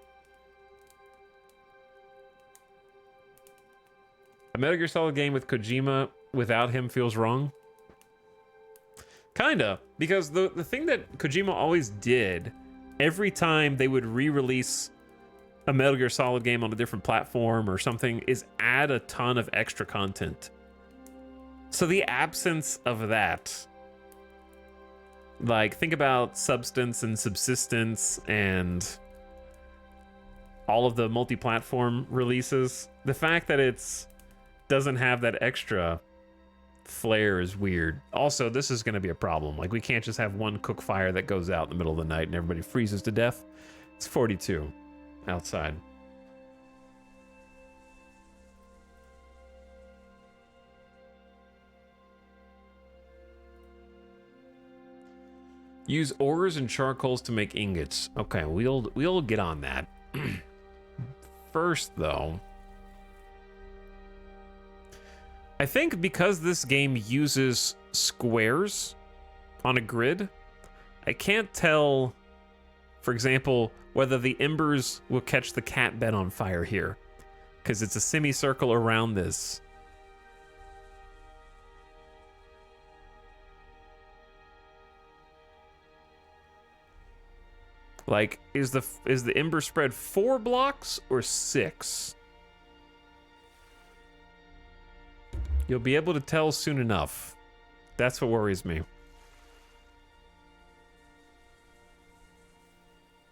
A Metal Gear Solid game with Kojima without him feels wrong. Kinda. Because the thing that Kojima always did, every time they would re-release a Metal Gear Solid game on a different platform or something, is add a ton of extra content. So the absence of that, like, think about Substance and Subsistence and all of the multi-platform releases. The fact that it's doesn't have that extra flair is weird. Also, this is going to be a problem. Like, we can't just have one cook fire that goes out in the middle of the night and everybody freezes to death. It's 42 outside. Use ores and charcoals to make ingots. Okay, we'll get on that. First, though, I think because this game uses squares on a grid, I can't tell, for example, whether the embers will catch the cat bed on fire here, because it's a semicircle around this. Like, is the ember spread 4 blocks or 6? You'll be able to tell soon enough. That's what worries me.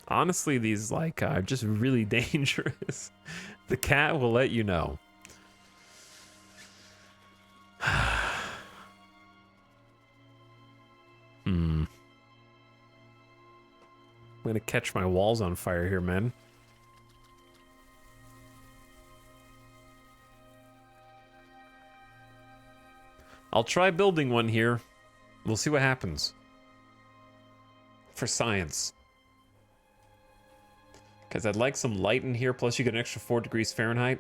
Honestly, these, like, are just really dangerous. The cat will let you know. I'm gonna catch my walls on fire here, man. I'll try building one here. We'll see what happens. For science. Because I'd like some light in here, plus you get an extra 4 degrees Fahrenheit.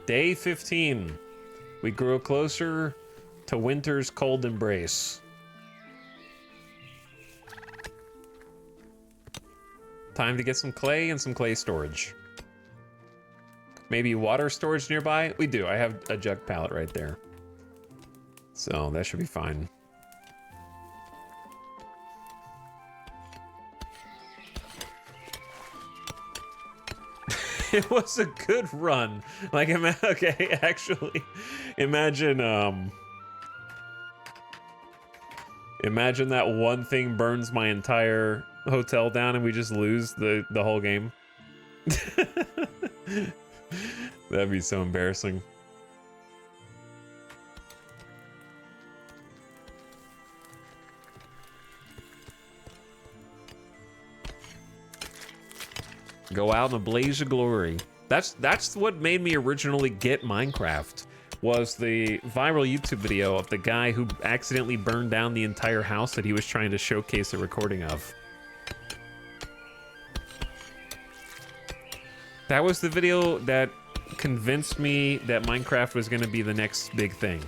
Day 15. We grow closer to winter's cold embrace. Time to get some clay and some clay storage. Maybe water storage nearby? We do. I have a jug pallet right there. So that should be fine. It was a good run. Like, okay, actually, imagine that one thing burns my entire hotel down and we just lose the whole game. That'd be so embarrassing. Go out in a blaze of glory. That's what made me originally get Minecraft, was the viral YouTube video of the guy who accidentally burned down the entire house that he was trying to showcase a recording of. That was the video that convinced me that Minecraft was going to be the next big thing.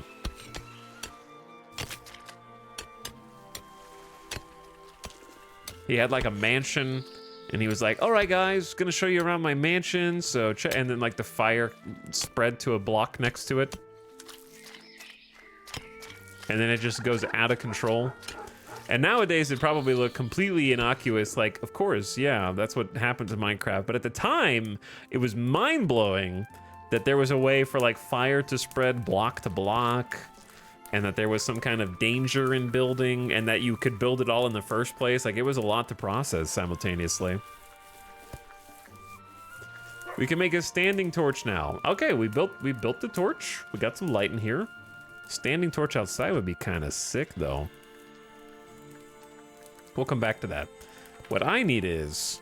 He had like a mansion, and he was like, all right, guys, gonna show you around my mansion. So, and then like the fire spread to a block next to it. And then it just goes out of control. And nowadays it probably look completely innocuous. Like, of course, yeah, that's what happens in Minecraft. But at the time, it was mind-blowing that there was a way for like fire to spread block to block, and that there was some kind of danger in building, and that you could build it all in the first place. Like, it was a lot to process simultaneously. We can make a standing torch now. Okay, we built the torch. We got some light in here. Standing torch outside would be kind of sick, though. We'll come back to that. What I need is...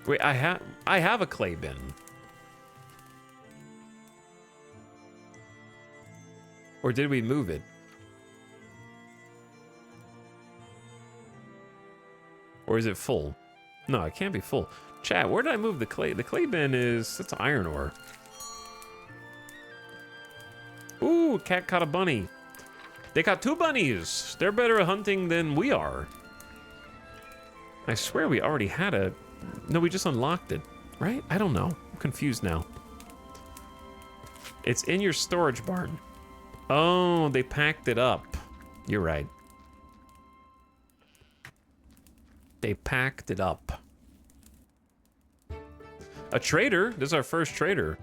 Wait, I have a clay bin. Or did we move it? Or is it full? No, it can't be full. Chat, where did I move the clay? The clay bin is... It's iron ore. Ooh, cat caught a bunny. They caught 2 bunnies. They're better at hunting than we are. I swear we already had a... No, we just unlocked it, right? I don't know. I'm confused now. It's in your storage barn. Oh, they packed it up. You're right. They packed it up. A trader? This is our first trader.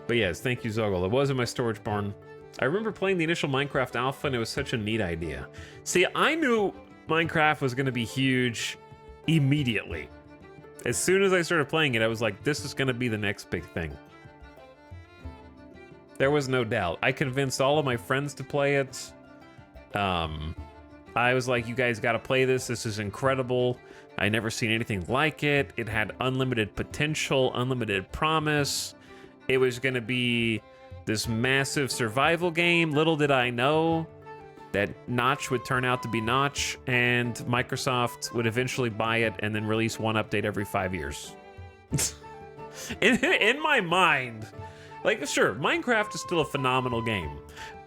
But yes, thank you, Zoggle. It was in my storage barn. I remember playing the initial Minecraft alpha, and it was such a neat idea. See, I knew Minecraft was going to be huge immediately. As soon as I started playing it, I was like, this is going to be the next big thing. There was no doubt. I convinced all of my friends to play it. I was like, you guys got to play this. This is incredible. I never seen anything like it. It had unlimited potential, unlimited promise. It was going to be this massive survival game. Little did I know that Notch would turn out to be Notch, and Microsoft would eventually buy it and then release one update every 5 years. in my mind, like, sure, Minecraft is still a phenomenal game,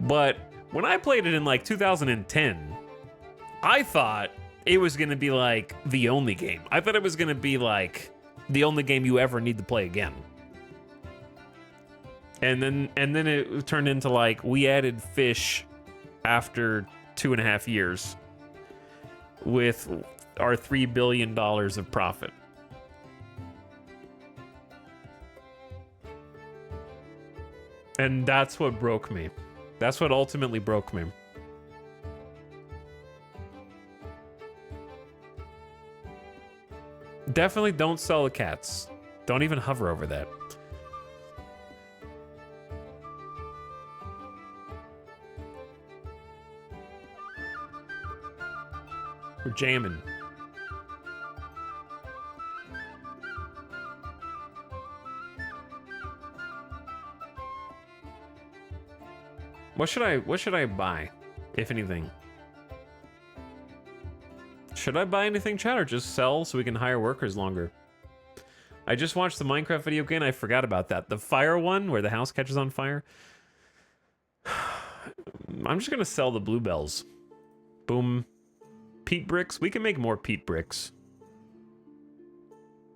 but when I played it in like 2010, I thought it was going to be like the only game. I thought it was going to be like the only game you ever need to play again. And then it turned into like, we added fish after 2.5 years with our $3 billion of profit. And that's what broke me. That's what ultimately broke me. Definitely don't sell the cats. Don't even hover over that. We're jamming. What should I buy, if anything? Should I buy anything, chat, or just sell so we can hire workers longer? I just watched the Minecraft video again. I forgot about that. The fire one where the house catches on fire. I'm just gonna sell the bluebells. Boom. Peat bricks. We can make more peat bricks.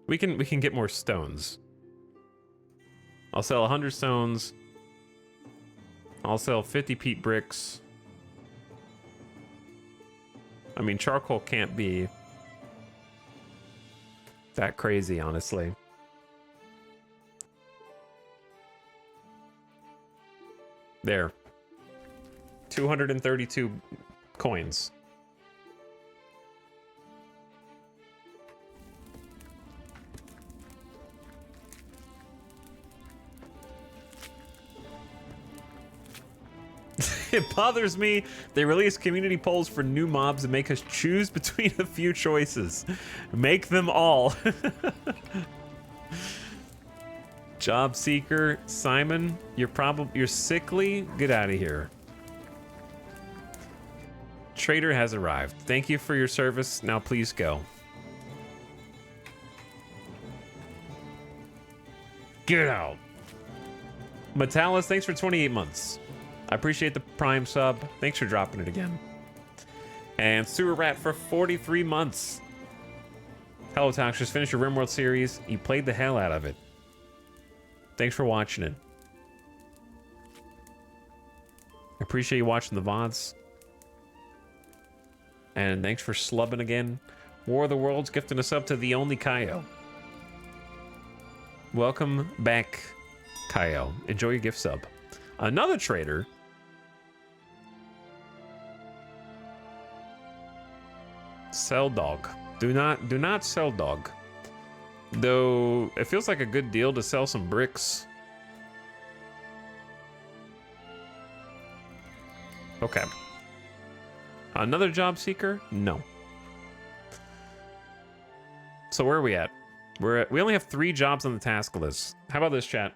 We can get more stones. I'll sell 100 stones. I'll sell 50 peat bricks. I mean, charcoal can't be that crazy, honestly. There. 232 coins. It bothers me. They release community polls for new mobs and make us choose between a few choices. Make them all. Job seeker, Simon, you're sickly. Get out of here. Trader has arrived. Thank you for your service. Now please go. Get out. Metalis, thanks for 28 months. I appreciate the Prime sub. Thanks for dropping it again. And Sewer Rat for 43 months. Hello, Tox. Just finished your RimWorld series. You played the hell out of it. Thanks for watching it. I appreciate you watching the VODs. And thanks for slubbing again. War of the Worlds gifting us up to the only Kaio. Welcome back, Kaio. Enjoy your gift sub. Another trader. Sell dog. Do not sell dog. Though it feels like a good deal to sell some bricks. Okay. Another job seeker? No. So where are we at? We only have 3 jobs on the task list. How about this, chat?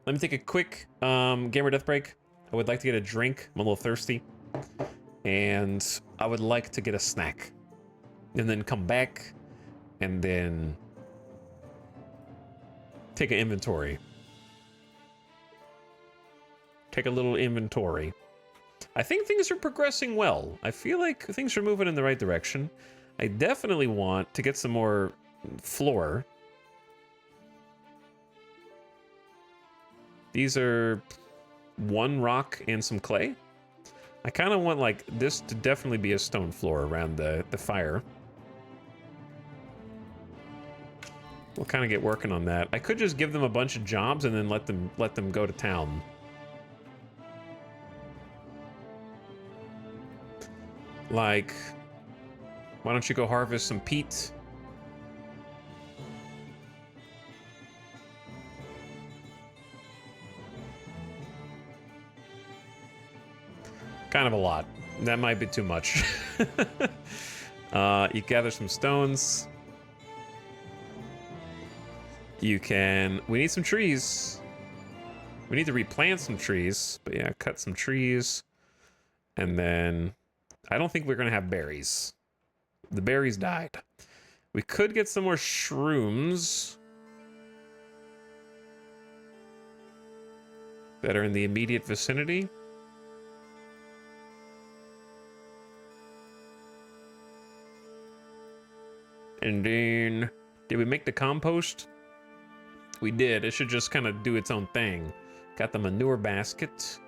Let me take a quick gamer death break. I would like to get a drink. I'm a little thirsty. And I would like to get a snack. And then come back and then take an inventory. Take a little inventory. I think things are progressing well. I feel like things are moving in the right direction. I definitely want to get some more floor. These are 1 rock and some clay. I kind of want like this to definitely be a stone floor around the fire. We'll kind of get working on that. I could just give them a bunch of jobs and then let them go to town. Like, why don't you go harvest some peat? Kind of a lot. That might be too much. You gather some stones. You can... We need some trees. We need to replant some trees. But yeah, cut some trees. And then... I don't think we're going to have berries. The berries died. We could get some more shrooms that are in the immediate vicinity. And then, did we make the compost? We did. It should just kind of do its own thing. Got the manure basket.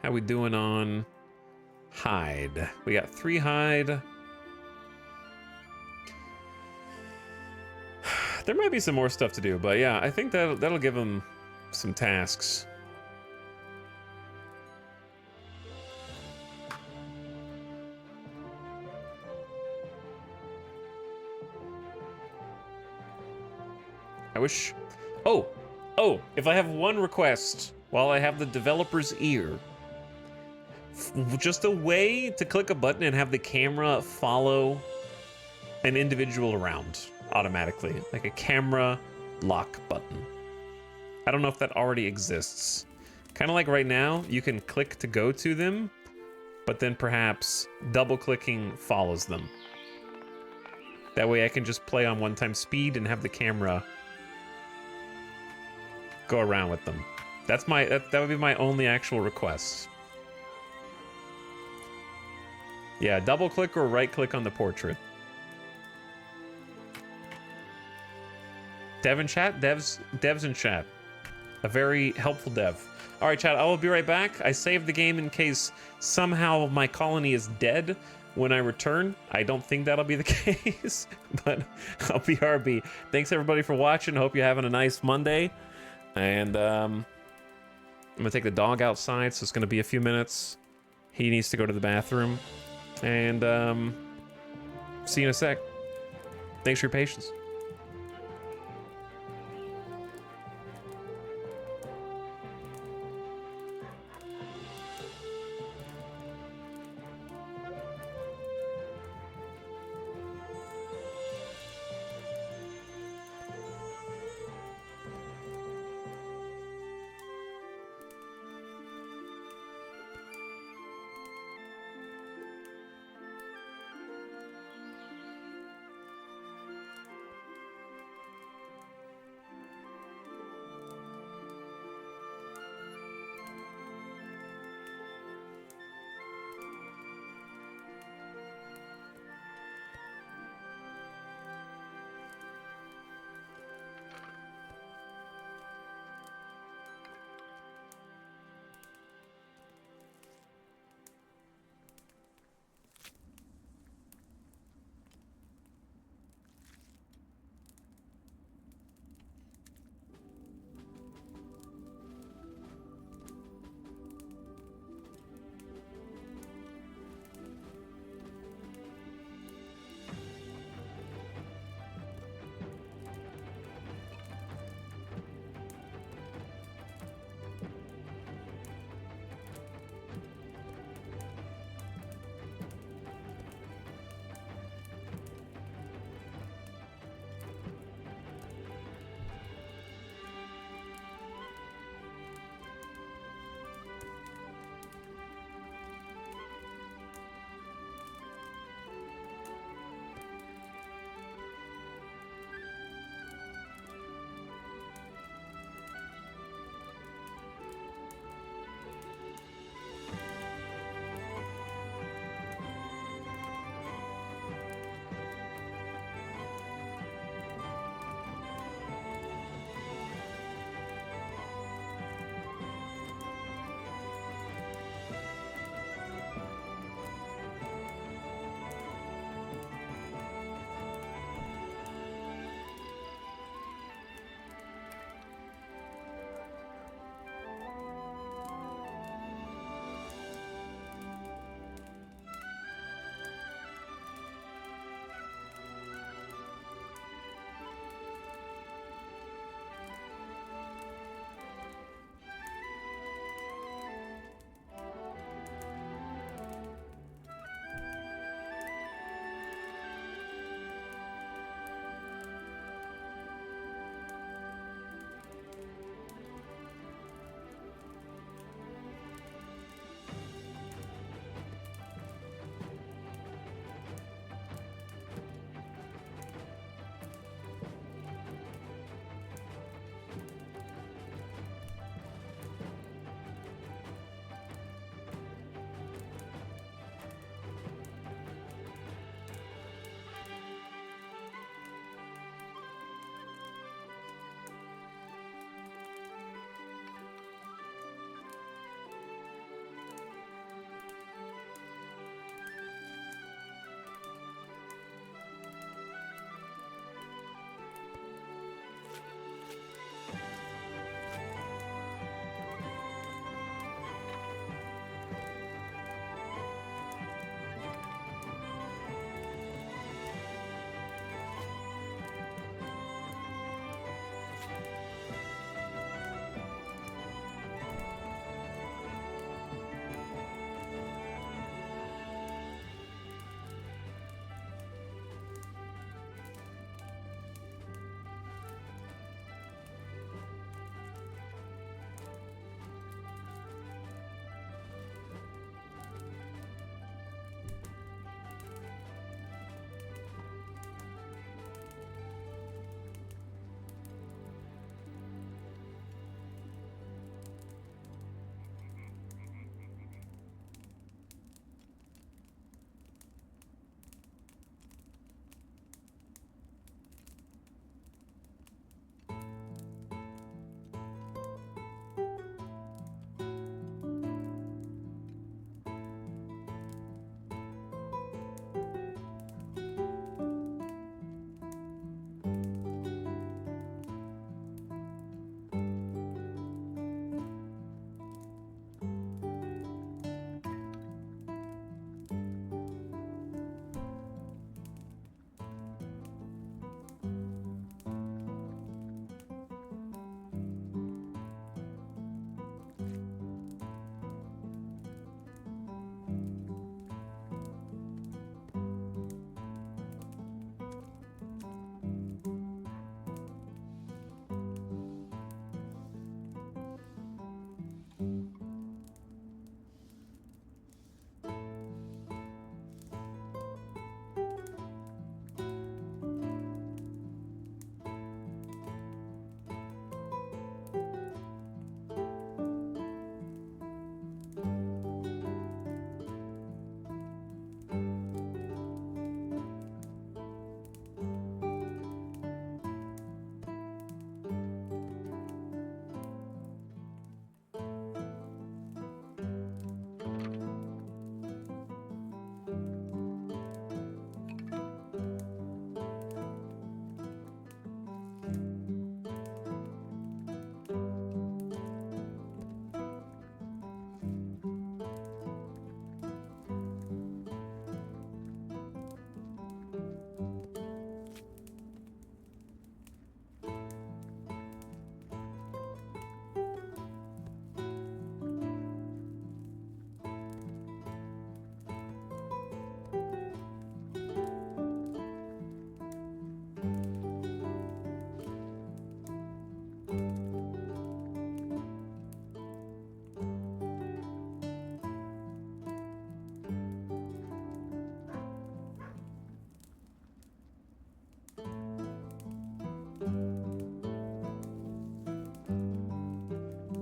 How we doing on hide? We got 3 hide. There might be some more stuff to do, but yeah, I think that'll give them some tasks. I wish... Oh, if I have one request while I have the developer's ear, just a way to click a button and have the camera follow an individual around automatically, like a camera lock button. I don't know if that already exists. Kind of like right now, you can click to go to them, but then perhaps double-clicking follows them. That way I can just play on 1x speed and have the camera go around with them. That's that would be my only actual request. Yeah, double click or right click on the portrait. Dev in chat? Devs in chat. A very helpful dev. All right, chat, I will be right back. I saved the game in case somehow my colony is dead when I return. I don't think that'll be the case, but I'll be RB. Thanks everybody for watching. Hope you're having a nice Monday. And I'm gonna take the dog outside, so it's gonna be a few minutes. He needs to go to the bathroom. And see you in a sec. Thanks for your patience.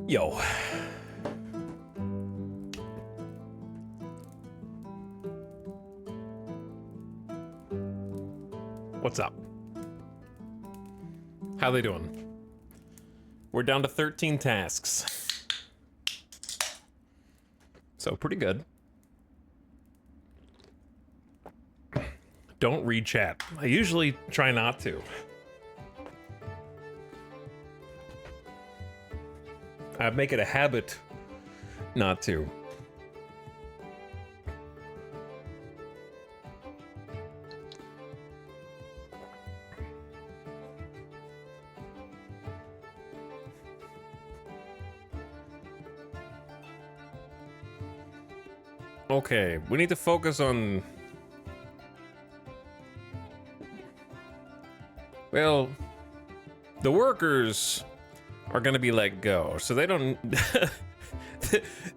Yo. What's up? How they doing? We're down to 13 tasks. So pretty good. Don't read chat. I usually try not to. I make it a habit not to. Okay, we need to focus on... Well, the workers are gonna be let go, so they don't...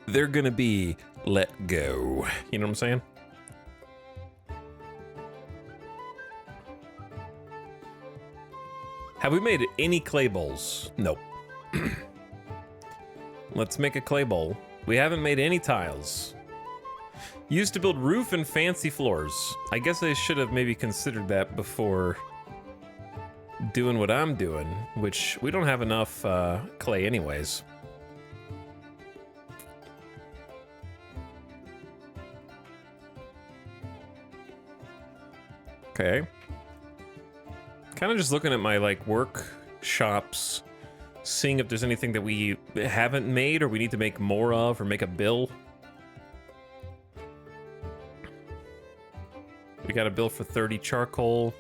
They're gonna be let go. You know what I'm saying? Have we made any clay bowls? Nope. Let's make a clay bowl. We haven't made any tiles. Used to build roof and fancy floors. I guess I should have maybe considered that before doing what I'm doing, which we don't have enough clay anyways. Okay. Kind of just looking at my like workshops, seeing if there's anything that we haven't made or we need to make more of or make a bill. We got a bill for 30 charcoal.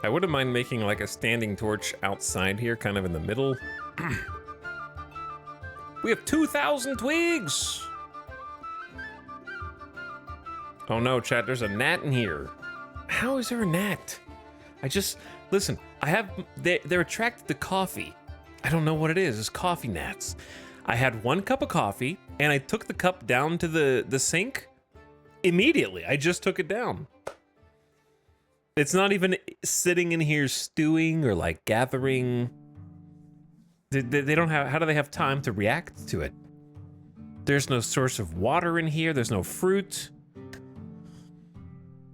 I wouldn't mind making like a standing torch outside here, kind of in the middle. We have 2,000 twigs! Oh no, chat, there's a gnat in here. How is there a gnat? Listen, they're attracted to coffee. I don't know what it is, it's coffee gnats. I had 1 cup of coffee, and I took the cup down to the sink. Immediately, I just took it down. It's not even sitting in here stewing or like gathering. They don't have, how do they have time to react to it? There's no source of water in here, there's no fruit.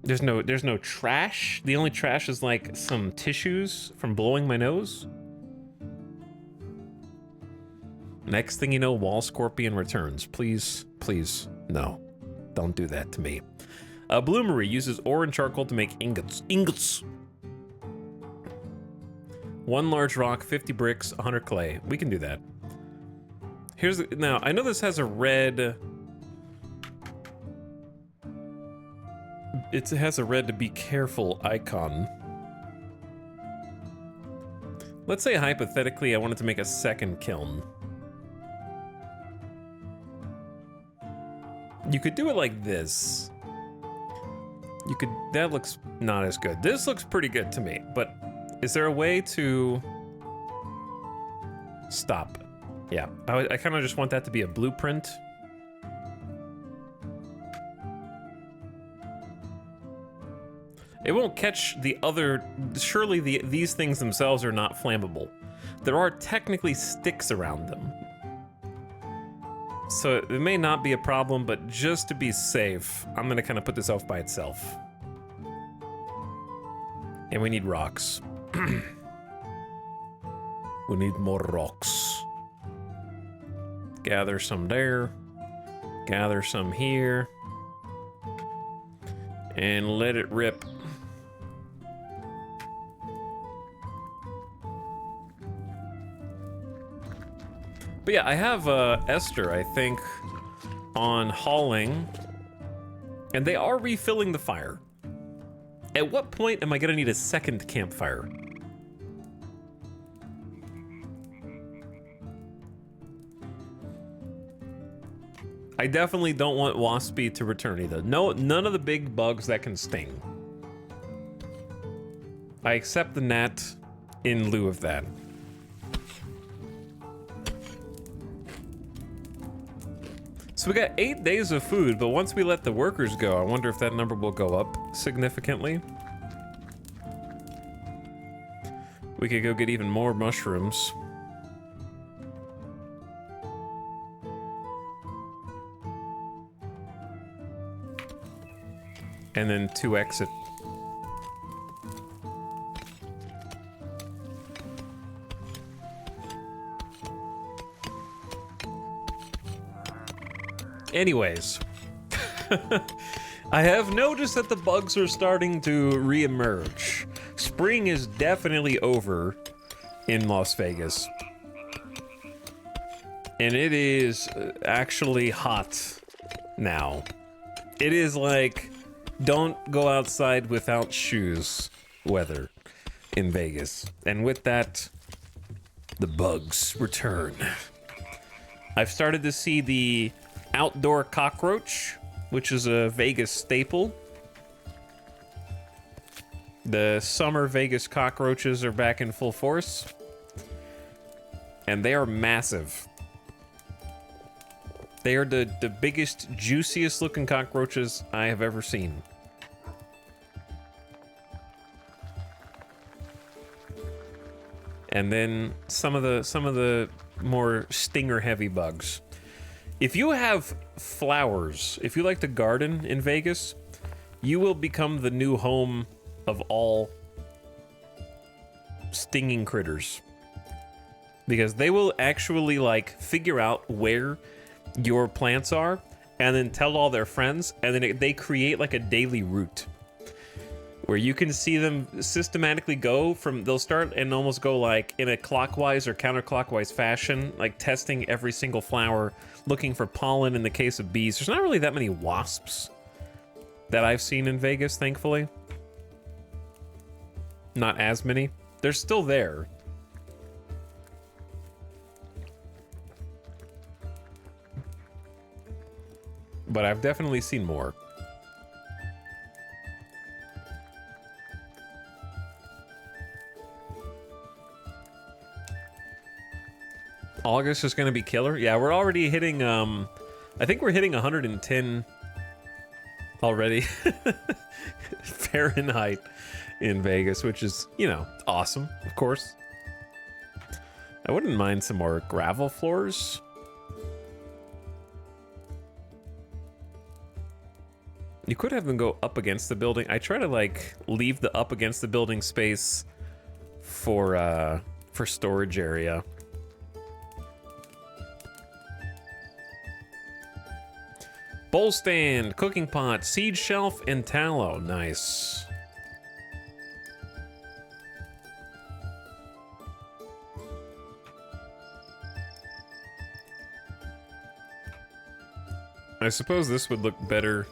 There's no trash. The only trash is like some tissues from blowing my nose. Next thing you know, wall scorpion returns. Please, please, no. Don't do that to me. Bloomery uses ore and charcoal to make ingots. Ingots! 1 large rock, 50 bricks, 100 clay. We can do that. Now, I know this has a red... It has a red to be careful icon. Let's say hypothetically I wanted to make a second kiln. You could do it like this. That looks not as good. This looks pretty good to me, but is there a way to stop? Yeah, I kind of just want that to be a blueprint. It won't catch the other, surely these things themselves are not flammable. There are technically sticks around them. So it may not be a problem, but just to be safe, I'm gonna kind of put this off by itself. And we need rocks. We need more rocks. Gather some there. Gather some here. And let it rip. But yeah, I have Esther, I think, on hauling, and they are refilling the fire. At what point am I gonna need a second campfire? I definitely don't want Waspy to return either. No, none of the big bugs that can sting. I accept the gnat in lieu of that. So So we got 8 days of food, but once we let the workers go, I wonder if that number will go up significantly. We could go get even more mushrooms. And then 2x it. Anyways, I have noticed that the bugs are starting to re-emerge. Spring is definitely over in Las Vegas. And it is actually hot now. It is like, don't go outside without shoes weather in Vegas. And with that, the bugs return. I've started to see the outdoor cockroach, which is a Vegas staple. The summer Vegas cockroaches are back in full force. And they are massive. They are the biggest, juiciest looking cockroaches I have ever seen. And then some of the more stinger heavy bugs. If you have flowers, if you like to garden in Vegas, you will become the new home of all stinging critters. Because they will actually like figure out where your plants are and then tell all their friends, and then they create like a daily route where you can see them systematically go from, they'll start and almost go like in a clockwise or counterclockwise fashion, like testing every single flower, looking for pollen in the case of bees. There's not really that many wasps that I've seen in Vegas, thankfully. Not as many. They're still there. But I've definitely seen more. August is going to be killer. Yeah, we're already hitting, I think we're hitting 110 already Fahrenheit in Vegas, which is, you know, awesome, of course. I wouldn't mind some more gravel floors. You could have them go up against the building. I try to like leave the up against the building space for storage area. Bowl stand, cooking pot, seed shelf, and tallow. Nice. I suppose this would look better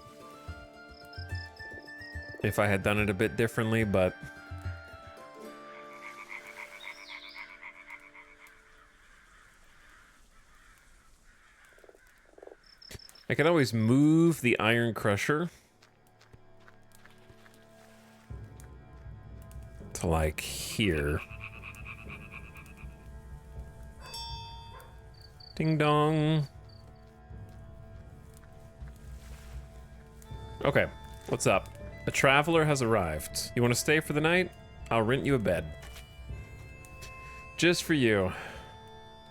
if I had done it a bit differently, but I can always move the iron crusher to like here. Ding dong. Okay, what's up? A traveler has arrived. You want to stay for the night? I'll rent you a bed. Just for you.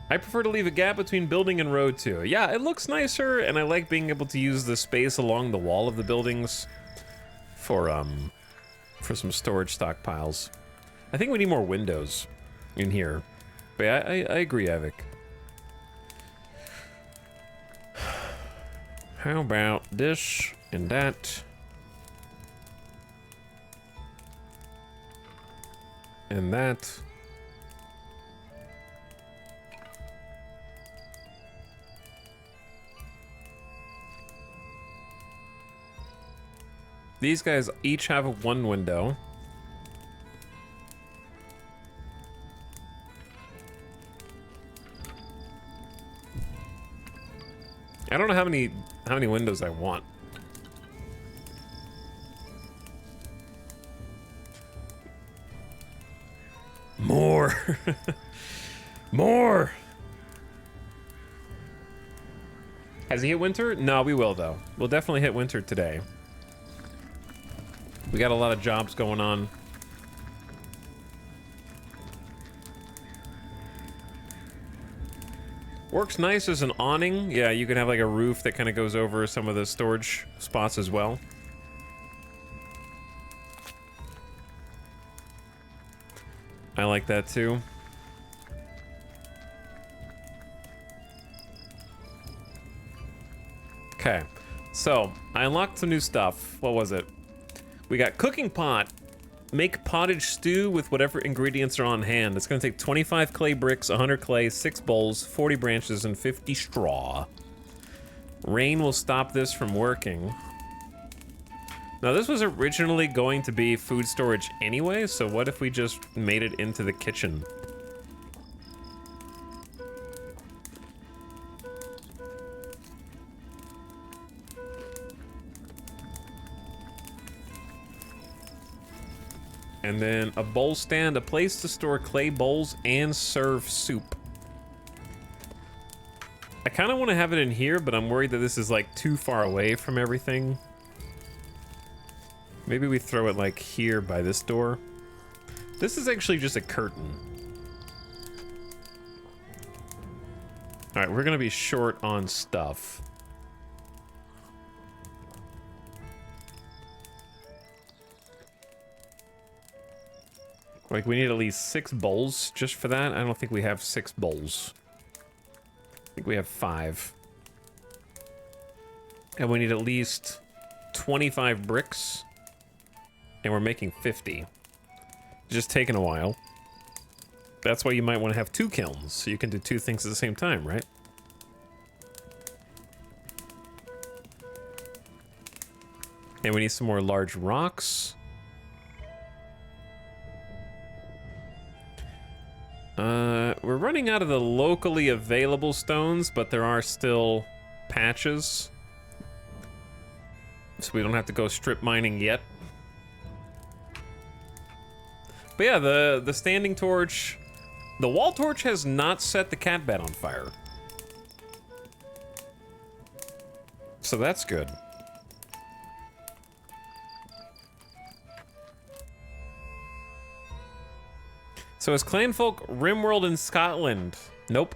I prefer to leave a gap between building and road too. Yeah, it looks nicer, and I like being able to use the space along the wall of the buildings for some storage stockpiles. I think we need more windows in here. But yeah, I agree, Avik. How about this and that? And that. These guys each have one window. I don't know how many windows I want. More. More. Has he hit winter? No, we will though. We'll definitely hit winter today. We got a lot of jobs going on. Works nice as an awning. Yeah, you can have like a roof that kind of goes over some of the storage spots as well. I like that too. Okay, so I unlocked some new stuff. What was it? We got cooking pot. Make pottage stew with whatever ingredients are on hand. It's gonna take 25 clay bricks, 100 clay, 6 bowls, 40 branches, and 50 straw. Rain will stop this from working. Now this was originally going to be food storage anyway, so what if we just made it into the kitchen? And then a bowl stand, a place to store clay bowls and serve soup. I kind of want to have it in here, but I'm worried that this is like too far away from everything. Maybe we throw it like here by this door. This is actually just a curtain. All right, we're gonna be short on stuff. Like, we need at least 6 bowls just for that. I don't think we have 6 bowls. I think we have 5. And we need at least 25 bricks. And we're making 50. Just taking a while. That's why you might want to have 2 kilns, so you can do 2 things at the same time, right? And we need some more large rocks. We're running out of the locally available stones, but there are still patches. So we don't have to go strip mining yet. But yeah, the standing torch, the wall torch has not set the cat bed on fire. So that's good. So is Clanfolk Rimworld in Scotland? Nope.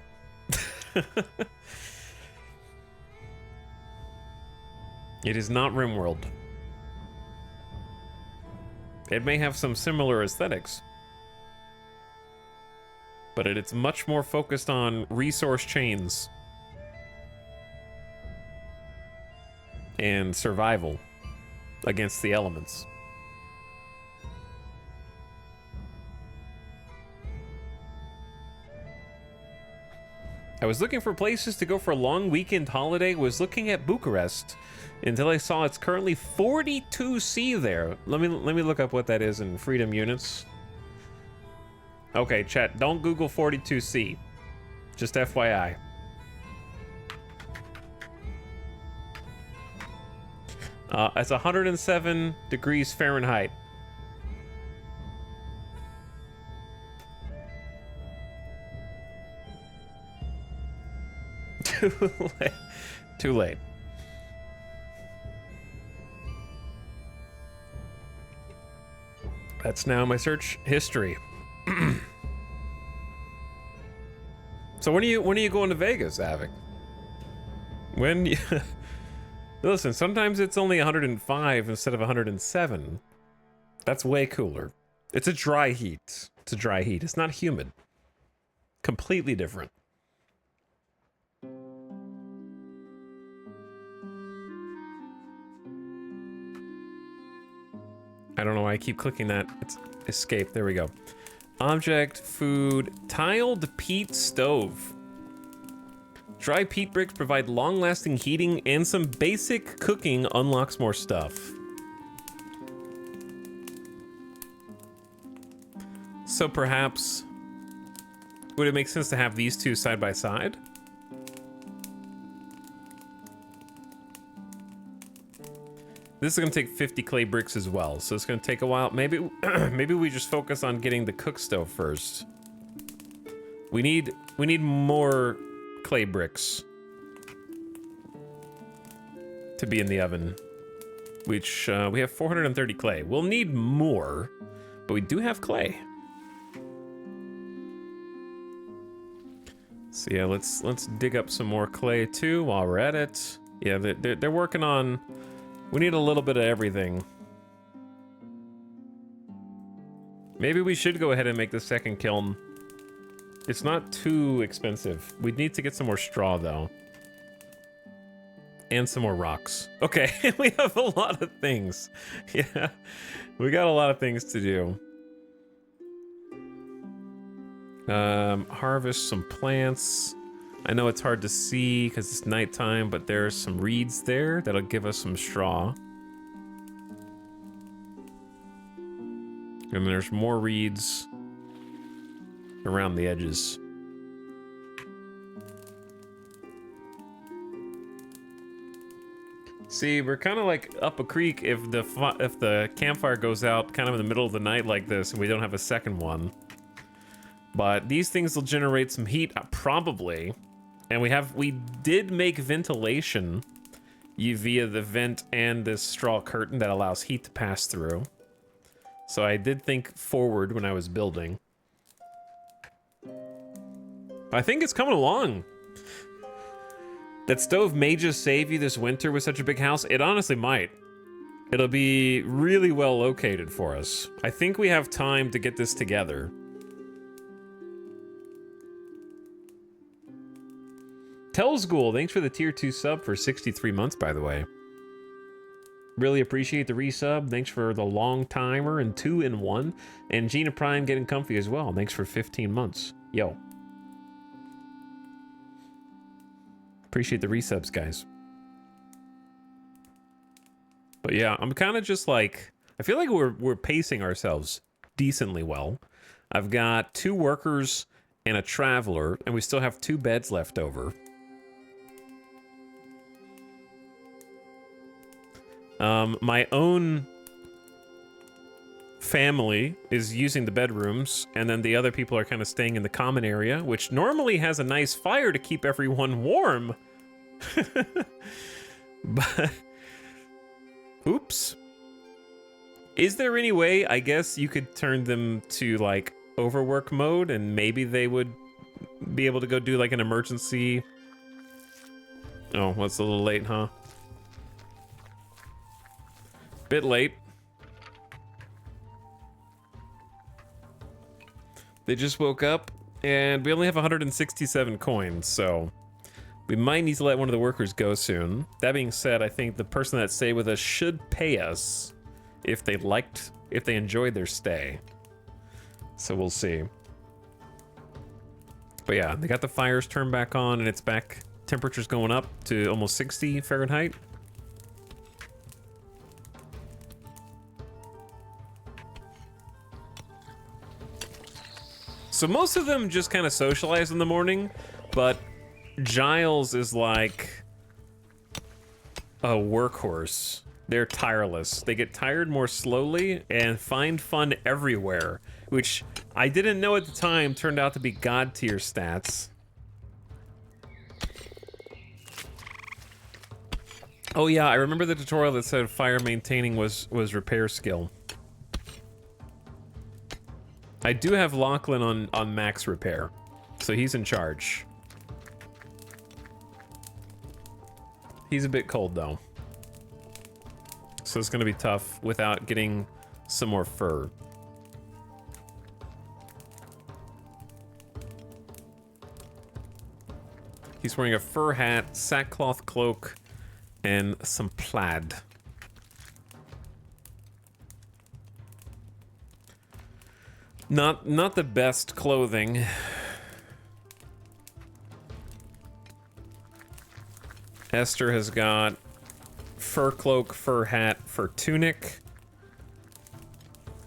It is not Rimworld. It may have some similar aesthetics, but it's much more focused on resource chains and survival against the elements. I was looking for places to go for a long weekend holiday, was looking at Bucharest until I saw it's currently 42C there. Let me look up what that is in freedom units. Okay, chat, don't Google 42C. Just FYI. It's 107 degrees Fahrenheit. Too late. Too late. That's now my search history. So when are you going to Vegas, Avic? When you listen, sometimes it's only 105 instead of 107. That's way cooler. It's a dry heat. It's a dry heat. It's not humid. Completely different. I don't know why I keep clicking that. It's escape. There we go. Object, food, tiled peat stove. Dry peat bricks provide long-lasting heating, and some basic cooking unlocks more stuff. So perhaps, would it make sense to have these two side by side? This is gonna take 50 clay bricks as well, so it's gonna take a while. Maybe, maybe we just focus on getting the cook stove first. We need more clay bricks. to be in the oven, which we have 430 clay. We'll need more, but we do have clay. So yeah, let's dig up some more clay too while we're at it. Yeah, they're working on. We need a little bit of everything. Maybe we should go ahead and make the second kiln. It's not too expensive. We need to get some more straw though. And some more rocks. Okay, we have a lot of things. Yeah, we got a lot of things to do. Harvest some plants. I know it's hard to see because it's nighttime, but there's some reeds there that'll give us some straw. And there's more reeds around the edges. See, we're kind of like up a creek if the campfire goes out kind of in the middle of the night like this and we don't have a second one. But these things will generate some heat, probably. And we did make ventilation via the vent and this straw curtain that allows heat to pass through. So I did think forward when I was building. I think it's coming along. That stove may just save you this winter with such a big house. It honestly might. It'll be really well located for us. I think we have time to get this together. Tellsghoul, thanks for the tier 2 sub for 63 months, by the way. Really appreciate the resub. Thanks for the long timer and 2 in 1. And Gina Prime getting comfy as well. Thanks for 15 months. Yo. Appreciate the resubs, guys. But yeah, I'm kind of just like, I feel like we're pacing ourselves decently well. I've got 2 workers and a traveler, and we still have 2 beds left over. My own family is using the bedrooms, and then the other people are kind of staying in the common area, which normally has a nice fire to keep everyone warm. But, oops. Is there any way, I guess, you could turn them to, like, overwork mode, and maybe they would be able to go do, like, an emergency... Oh, well, it's a little late, huh? Bit late. They just woke up, and we only have 167 coins, so we might need to let one of the workers go soon. That being said, I think the person that stayed with us should pay us if they enjoyed their stay. So we'll see. But yeah, they got the fires turned back on, and it's back. Temperature's going up to almost 60 Fahrenheit. So most of them just kind of socialize in the morning, but Giles is like a workhorse. They're tireless. They get tired more slowly and find fun everywhere, which I didn't know at the time turned out to be god tier stats. Oh yeah, I remember the tutorial that said fire maintaining was repair skill. I do have Lachlan on max repair, so he's in charge. He's a bit cold though, so it's gonna be tough without getting some more fur. He's wearing a fur hat, sackcloth cloak, and some plaid. Not the best clothing. Esther has got fur cloak, fur hat, fur tunic.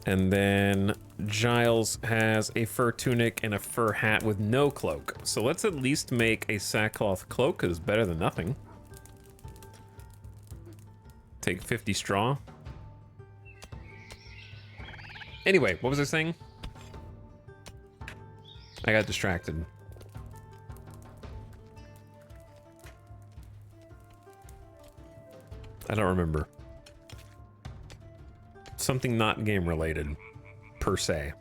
And then Giles has a fur tunic and a fur hat with no cloak. So let's at least make a sackcloth cloak, because it's better than nothing. Take 50 straw. Anyway, what was I saying? I got distracted. I don't remember. Something not game related, per se.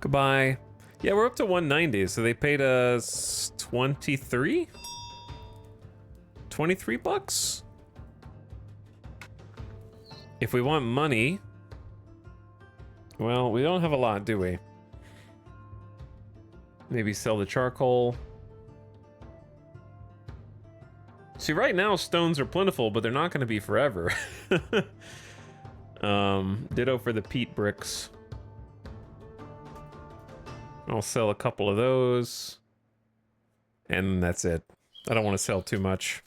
Goodbye. Yeah, we're up to 190, so they paid us 23? 23 bucks? If we want money, well, we don't have a lot, do we? Maybe sell the charcoal. See, right now stones are plentiful, but they're not going to be forever. Ditto for the peat bricks. I'll sell a couple of those. And that's it. I don't want to sell too much.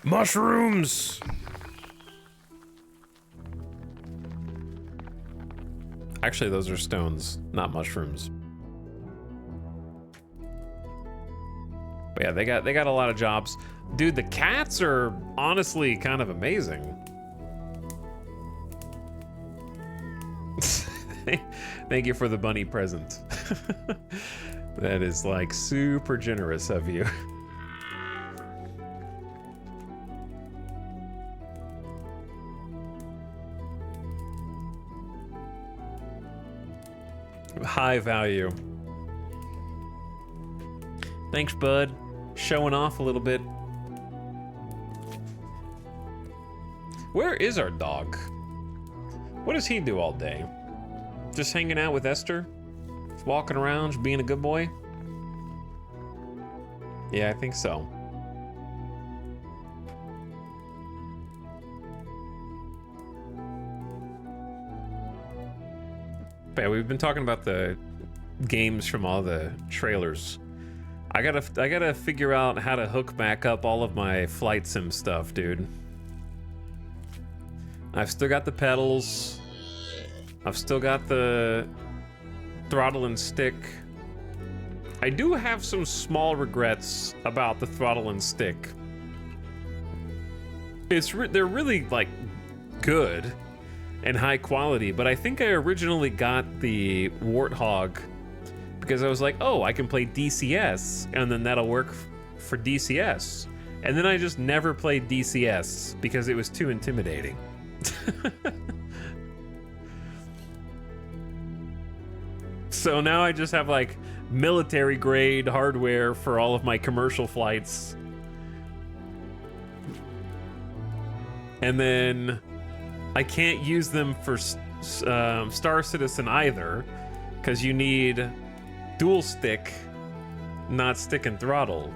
Mushrooms! Actually, those are stones, not mushrooms. But yeah, they got a lot of jobs. Dude, the cats are honestly kind of amazing. Thank you for the bunny present. That is like super generous of you. High value. Thanks, bud. Showing off a little bit. Where is our dog? What does he do all day? Just hanging out with Esther? Just walking around, just being a good boy? Yeah, I think so. But yeah, we've been talking about the games from all the trailers. I gotta figure out how to hook back up all of my flight sim stuff, dude. I've still got the pedals. I've still got the throttle and stick. I do have some small regrets about the throttle and stick. They're really like good and high quality, but I think I originally got the Warthog because I was like, oh, I can play DCS and then that'll work for DCS. And then I just never played DCS because it was too intimidating. So now I just have like military grade hardware for all of my commercial flights. And then I can't use them for Star Citizen either, because you need dual stick, not stick and throttle.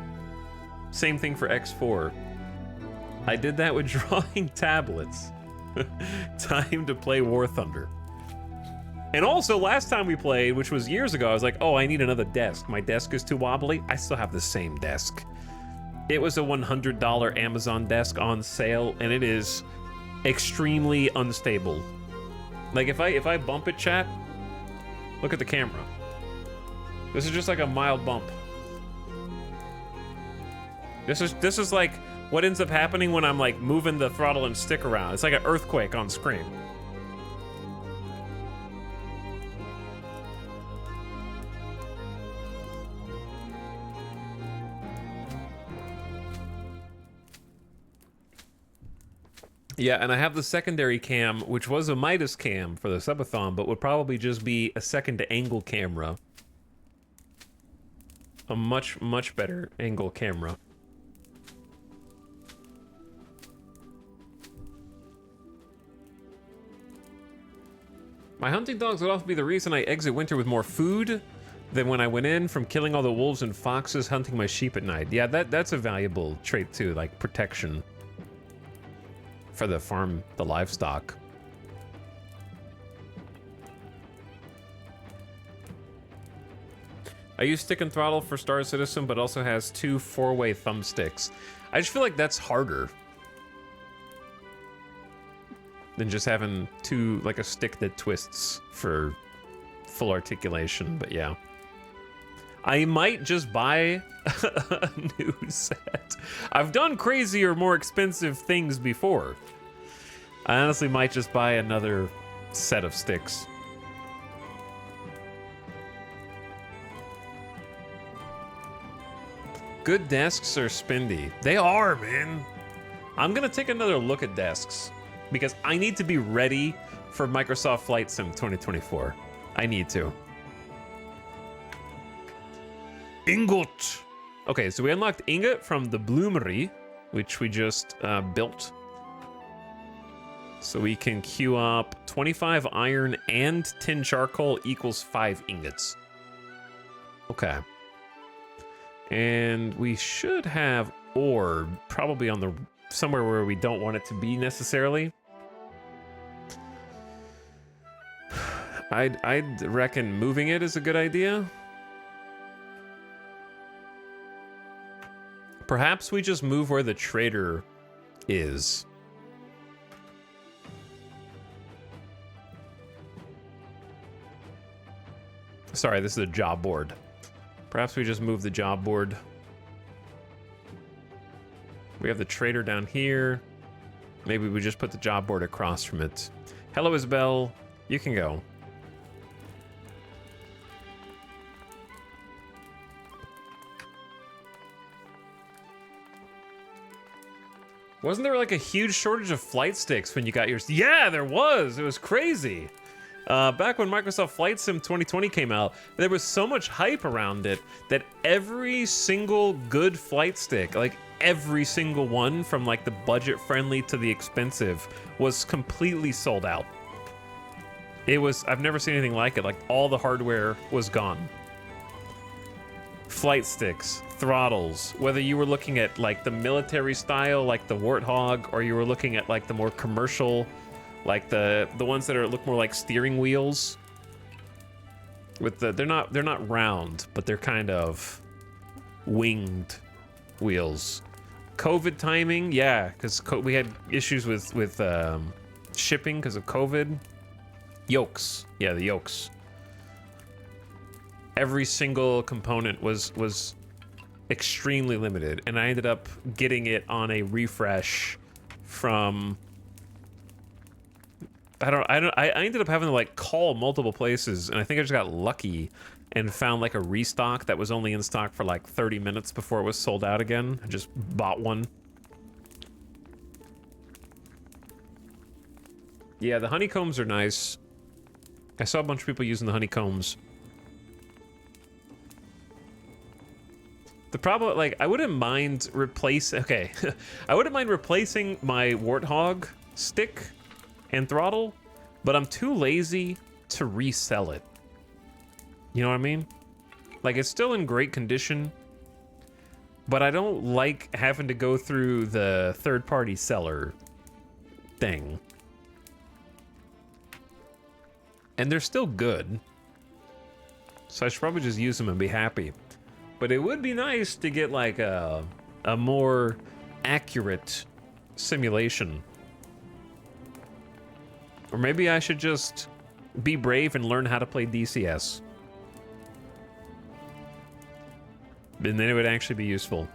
Same thing for X4. I did that with drawing tablets. Time to play War Thunder. And also, last time we played, which was years ago, I was like, oh, I need another desk. My desk is too wobbly. I still have the same desk. It was a $100 Amazon desk on sale, and it is extremely unstable. Like, if I bump it, chat, look at the camera. This is just like a mild bump. This is like what ends up happening when I'm like moving the throttle and stick around. It's like an earthquake on screen. Yeah, and I have the secondary cam, which was a Midas cam for the subathon, but would probably just be a second angle camera. A much, much better angle camera. My hunting dogs would often be the reason I exit winter with more food than when I went in, from killing all the wolves and foxes, hunting my sheep at night. Yeah, that's a valuable trait too, like protection for the farm, the livestock. I use stick and throttle for Star Citizen, but also has 2 4-way thumbsticks. I just feel like that's harder than just having like a stick that twists for full articulation, but yeah. I might just buy a new set. I've done crazier, more expensive things before. I honestly might just buy another set of sticks. Good desks are spendy. They are, man. I'm gonna take another look at desks because I need to be ready for Microsoft Flight Sim 2024. I need to. Ingot. Okay, so we unlocked ingot from the bloomery, which we just built. So we can queue up 25 iron and 10 charcoal equals 5 ingots. Okay. And we should have ore probably on the somewhere where we don't want it to be necessarily. I'd reckon moving it is a good idea. Perhaps we just move where the trader is. Sorry, this is a job board. Perhaps we just move the job board. We have the trader down here. Maybe we just put the job board across from it. Hello, Isabel. You can go. Wasn't there like a huge shortage of flight sticks when you got yours? Yeah, there was. It was crazy. Back when Microsoft Flight Sim 2020 came out, there was so much hype around it that every single good flight stick, like every single one from like the budget friendly to the expensive, was completely sold out. It was, I've never seen anything like it. Like all the hardware was gone. Flight sticks, throttles, whether you were looking at like the military style, like the Warthog, or you were looking at like the more commercial, like the ones that look more like steering wheels. With the they're not round, but they're kind of winged wheels. COVID timing, yeah, because we had issues with shipping because of COVID. Yokes, yeah, the yokes. Every single component was extremely limited, and I ended up getting it on a refresh from. I ended up having to like call multiple places, and I think I just got lucky and found like a restock that was only in stock for like 30 minutes before it was sold out again. I just bought one. Yeah, the honeycombs are nice. I saw a bunch of people using the honeycombs. The problem, like, I wouldn't mind okay, I wouldn't mind replacing my Warthog stick and throttle, but I'm too lazy to resell it. You know what I mean? Like, it's still in great condition, but I don't like having to go through the third-party seller thing. And they're still good, so I should probably just use them and be happy. But it would be nice to get like a more accurate simulation. Or maybe I should just be brave and learn how to play DCS. And then it would actually be useful.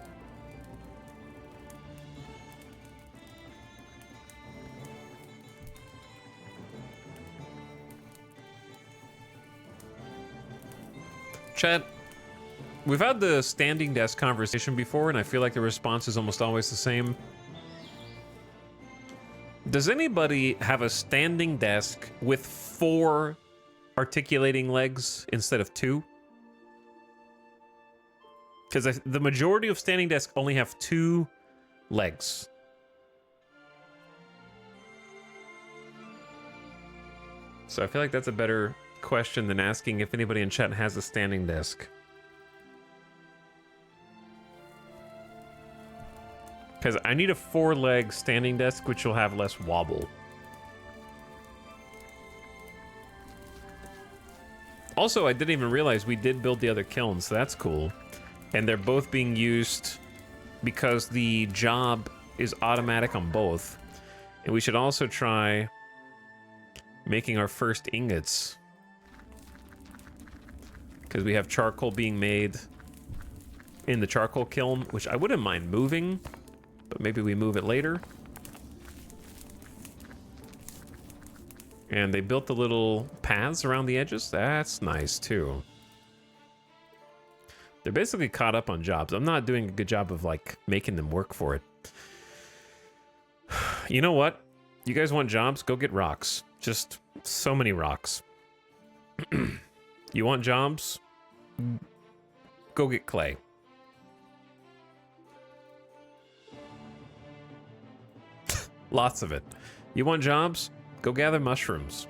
Chat, we've had the standing desk conversation before, and I feel like the response is almost always the same. Does anybody have a standing desk with 4 articulating legs instead of 2? Because the majority of standing desks only have 2 legs. So I feel like that's a better question than asking if anybody in chat has a standing desk. Because I need a 4-leg standing desk, which will have less wobble. Also, I didn't even realize we did build the other kilns, so that's cool. And they're both being used because the job is automatic on both. And we should also try making our first ingots. Because we have charcoal being made in the charcoal kiln, which I wouldn't mind moving, but maybe we move it later. And they built the little paths around the edges. That's nice too. They're basically caught up on jobs. I'm not doing a good job of like making them work for it. You know what? You guys want jobs? Go get rocks. Just so many rocks. You want jobs? Go get clay. Lots of it. You want jobs? Go gather mushrooms.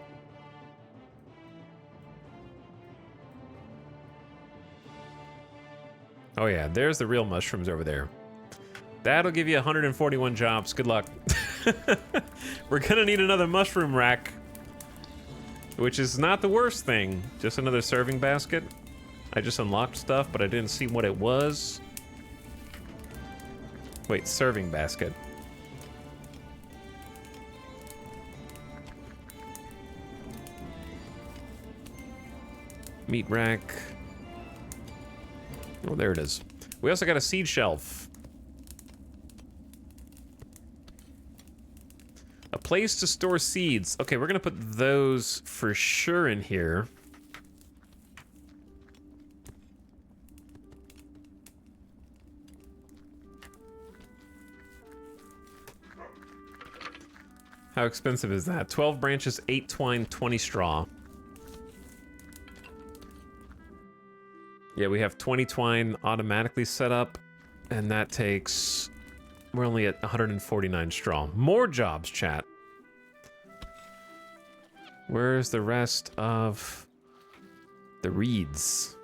Oh yeah, there's the real mushrooms over there. That'll give you 141 jobs. Good luck. We're gonna need another mushroom rack, which is not the worst thing. Just another serving basket. I just unlocked stuff, but I didn't see what it was. Wait, serving basket. Meat rack. Oh, there it is. We also got a seed shelf. A place to store seeds. Okay, we're gonna put those for sure in here. How expensive is that? 12 branches, 8 twine, 20 straw. Yeah, we have 20 twine automatically set up, and that takes... We're only at 149 straw. More jobs, chat. Where's the rest of the reeds?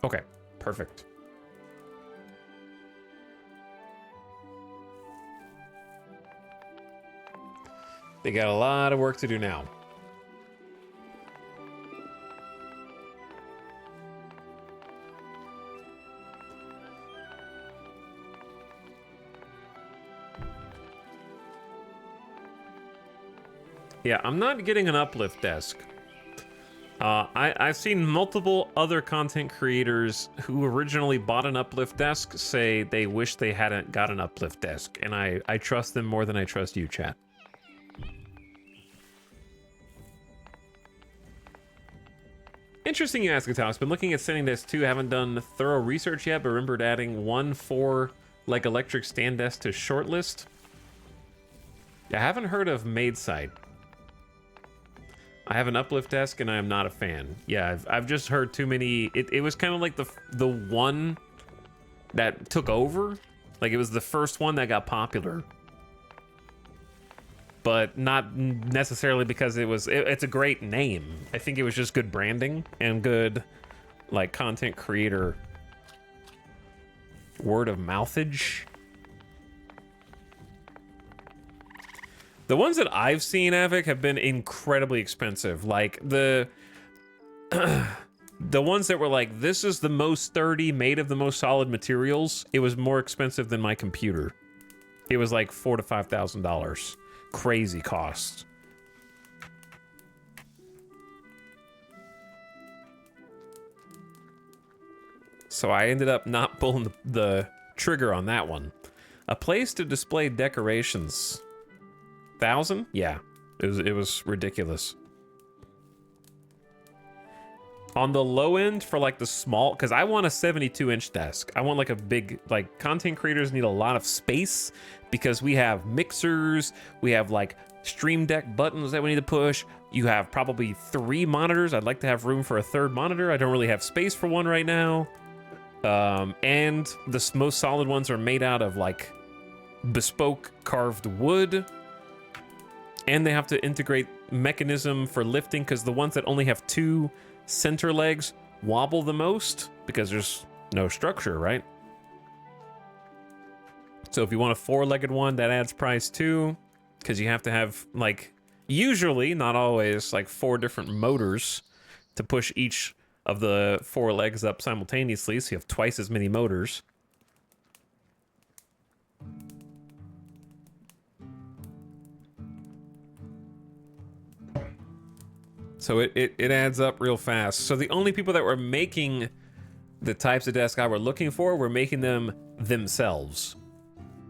Okay, perfect. They got a lot of work to do now. Yeah, I'm not getting an uplift desk. I've seen multiple other content creators who originally bought an uplift desk say they wish they hadn't got an uplift desk, and I trust them more than I trust you, chat. Interesting you ask, Atox. Been looking at sending this too. Haven't done thorough research yet, but remembered adding one for like electric stand desk to shortlist. I haven't heard of Maidsight. I have an uplift desk and I am not a fan. Yeah, I've just heard too many. It was kind of like the one that took over. Like it was the first one that got popular. But not necessarily because it's a great name. I think it was just good branding and good like content creator word of mouthage. The ones that I've seen, Avic, have been incredibly expensive. Like the ones that were like, this is the most sturdy, made of the most solid materials. It was more expensive than my computer. It was like $4,000 to $5,000. Crazy cost. So I ended up not pulling the trigger on that one. A place to display decorations. 1,000? Yeah, it was ridiculous. On the low end for like the small, because I want a 72-inch desk. I want like a big, like content creators need a lot of space because we have mixers, we have like Stream Deck buttons that we need to push. You have probably 3 monitors. I'd like to have room for a 3rd monitor. I don't really have space for one right now. And the most solid ones are made out of like bespoke carved wood. And they have to integrate mechanism for lifting because the ones that only have 2 center legs wobble the most because there's no structure, right? So if you want a 4-legged one, that adds price too, because you have to have like, usually, not always, like 4 different motors to push each of the 4 legs up simultaneously, so you have twice as many motors. So it adds up real fast. So the only people that were making the types of desk I were looking for were making them themselves.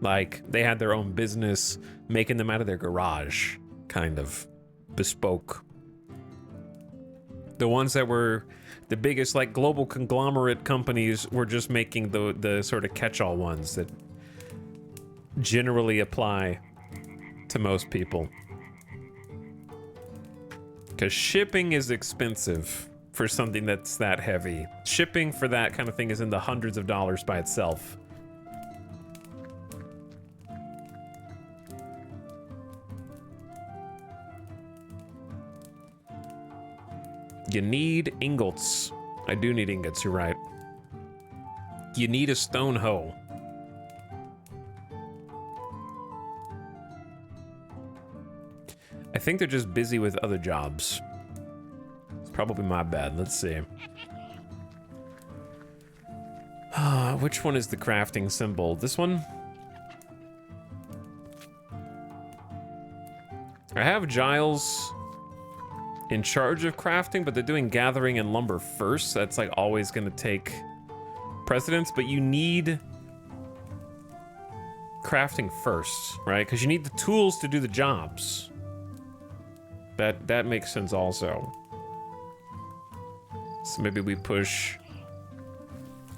Like, they had their own business, making them out of their garage, kind of bespoke. The ones that were the biggest, like, global conglomerate companies were just making the sort of catch-all ones that generally apply to most people. Because shipping is expensive for something that's that heavy. Shipping for that kind of thing is in the hundreds of dollars by itself. You need ingots. I do need ingots, you're right. You need a stone hoe. I think they're just busy with other jobs. It's probably my bad. Let's see. Which one is the crafting symbol? This one? I have Giles in charge of crafting, but they're doing gathering and lumber first. So that's like always going to take precedence, but you need crafting first, right? Because you need the tools to do the jobs. That makes sense also. So maybe we push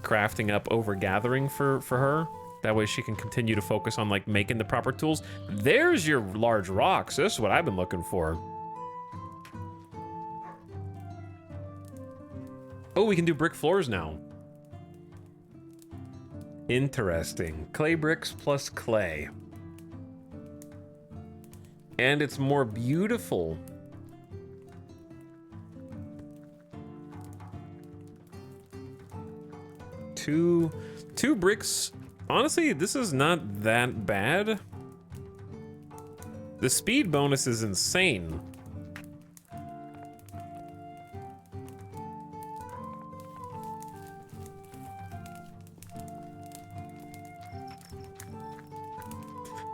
crafting up over gathering for her. That way she can continue to focus on like making the proper tools. There's your large rocks. This is what I've been looking for. Oh, we can do brick floors now. Interesting. Clay bricks plus clay. And it's more beautiful. Two bricks. Honestly, this is not that bad. The speed bonus is insane.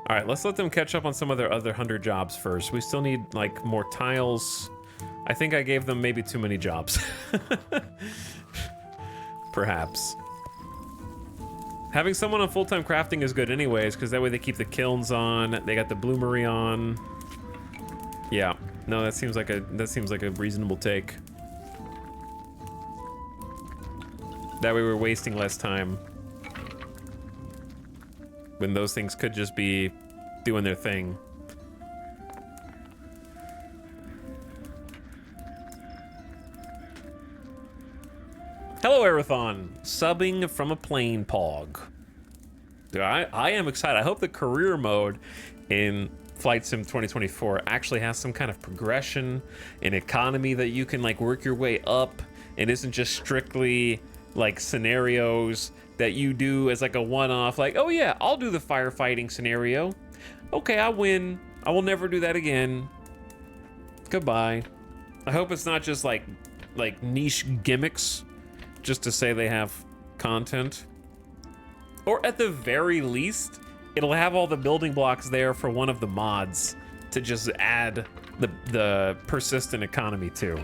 All right, let's let them catch up on some of their other 100 jobs first. We still need like more tiles. I think I gave them maybe too many jobs. Perhaps. Having someone on full-time crafting is good anyways, because that way they keep the kilns on. They got the bloomery on. Yeah, no, that seems like a reasonable take. That way we're wasting less time. When those things could just be doing their thing. Hello, Arathon. Subbing from a plane pog. Dude, I am excited. I hope the career mode in Flight Sim 2024 actually has some kind of progression, an economy that you can like work your way up, and isn't just strictly like scenarios that you do as like a one-off, like, oh yeah, I'll do the firefighting scenario. Okay, I win. I will never do that again. Goodbye. I hope it's not just like niche gimmicks just to say they have content. Or at the very least, it'll have all the building blocks there for one of the mods to just add the persistent economy to.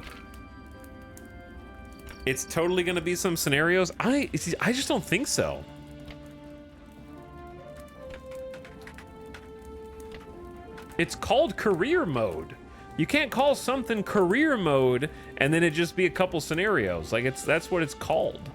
It's totally gonna be some scenarios. I just don't think so. It's called career mode. You can't call something career mode and then it just be a couple scenarios. Like that's what it's called.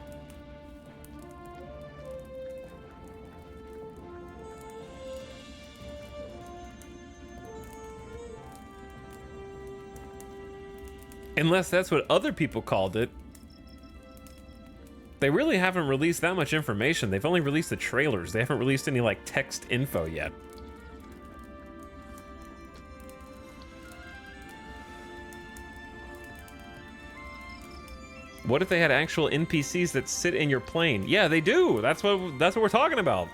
Unless that's what other people called it. They really haven't released that much information. They've only released the trailers. They haven't released any like text info yet. What if they had actual NPCs that sit in your plane? Yeah, they do. That's what we're talking about.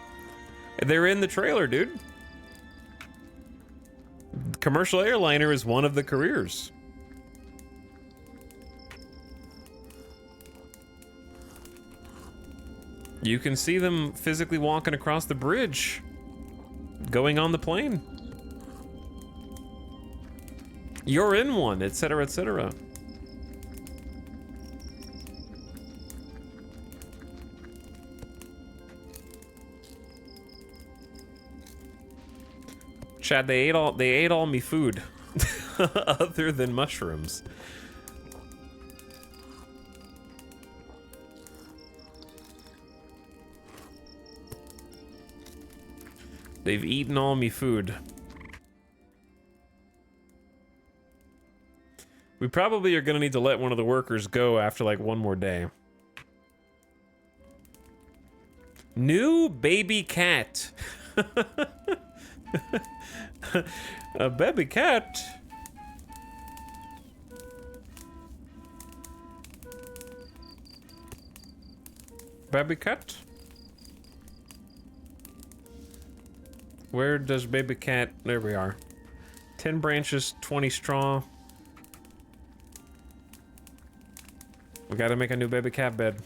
They're in the trailer, dude. Commercial airliner is one of the careers. You can see them physically walking across the bridge, going on the plane. You're in one, etc., etc. Chad, they ate all me food. Other than mushrooms. They've eaten all me food. We probably are gonna need to let one of the workers go after like one more day. New baby cat. A baby cat. Baby cat? Where does baby cat? There we are. 10 branches, 20 straw. We gotta make a new baby cat bed.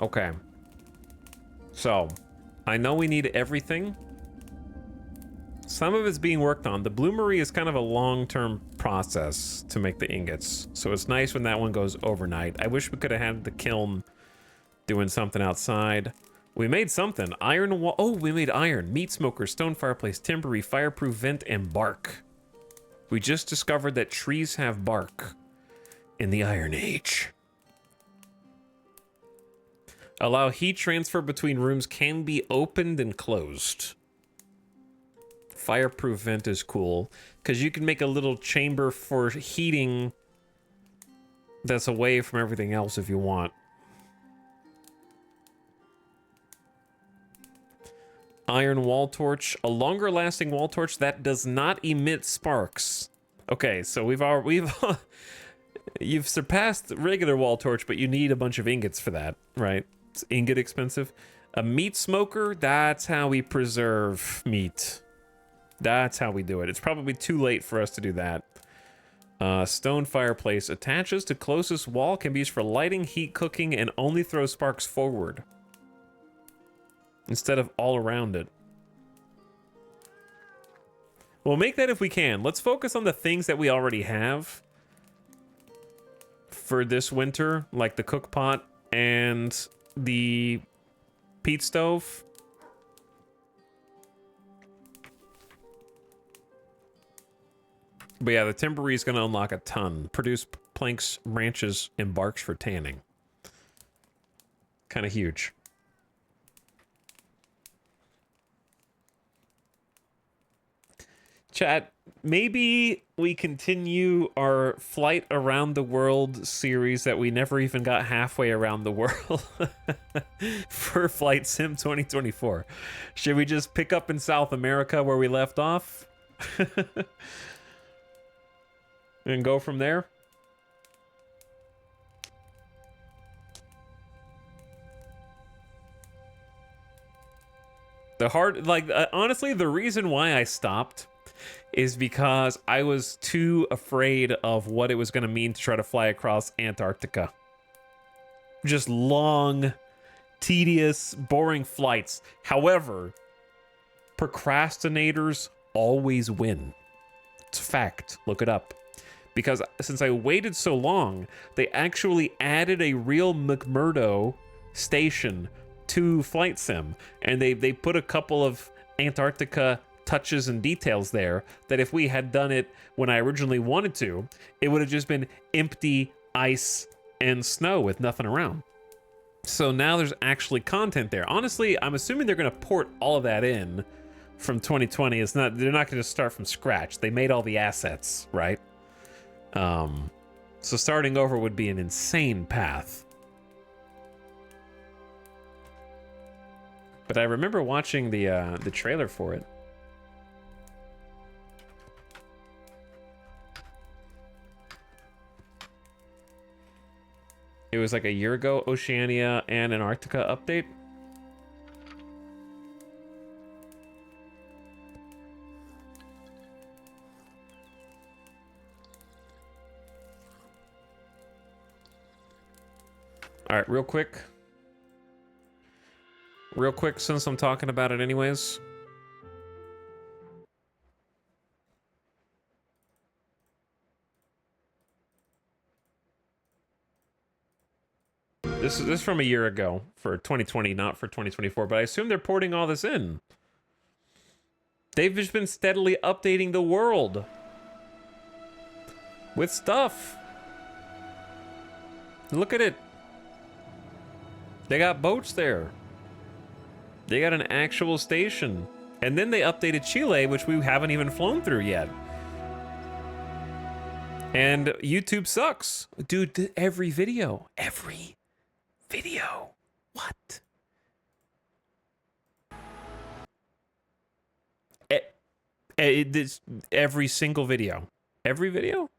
Okay. So, I know we need everything. Some of it's being worked on. The bloomery is kind of a long-term process to make the ingots. So it's nice when that one goes overnight. I wish we could have had the kiln doing something outside. We made something. Iron wall. Oh, we made iron. Meat smoker, stone fireplace, timbery, fireproof vent, and bark. We just discovered that trees have bark in the Iron Age. Allow heat transfer between rooms can be opened and closed. Fireproof vent is cool because you can make a little chamber for heating that's away from everything else if you want. Iron wall torch, a longer lasting wall torch that does not emit sparks. Okay, so you've surpassed regular wall torch, but you need a bunch of ingots for that, right? It's ingot expensive. A meat smoker, that's how we preserve meat. That's how we do it. It's probably too late for us to do that. Stone fireplace attaches to closest wall, can be used for lighting, heat, cooking, and only throw sparks forward instead of all around it. We'll make that if we can. Let's focus on the things that we already have for this winter, like the cook pot and the peat stove. But yeah, the timbery is going to unlock a ton. Produce planks, branches, and barks for tanning. Kind of huge. Chat, maybe we continue our Flight Around the World series that we never even got halfway around the world for Flight Sim 2024. Should we just pick up in South America where we left off? And go from there? Honestly, the reason why I stopped is because I was too afraid of what it was going to mean to try to fly across Antarctica. Just long, tedious, boring flights. However, procrastinators always win. It's a fact. Look it up. Because since I waited so long, they actually added a real McMurdo station to Flight Sim. And they put a couple of Antarctica touches and details there that if we had done it when I originally wanted to, it would have just been empty ice and snow with nothing around. So now there's actually content there. Honestly, I'm assuming they're going to port all of that in from 2020. They're not going to start from scratch. They made all the assets, right? So starting over would be an insane path. But I remember watching the trailer for it. It was like a year ago, Oceania and Antarctica update. All right, real quick, since I'm talking about it anyways. This is from a year ago for 2020, not for 2024, but I assume they're porting all this in. They've just been steadily updating the world with stuff. Look at it. They got boats there. They got an actual station. And then they updated Chile, which we haven't even flown through yet. And YouTube sucks. Dude, every video. What? It's every single video. Every video?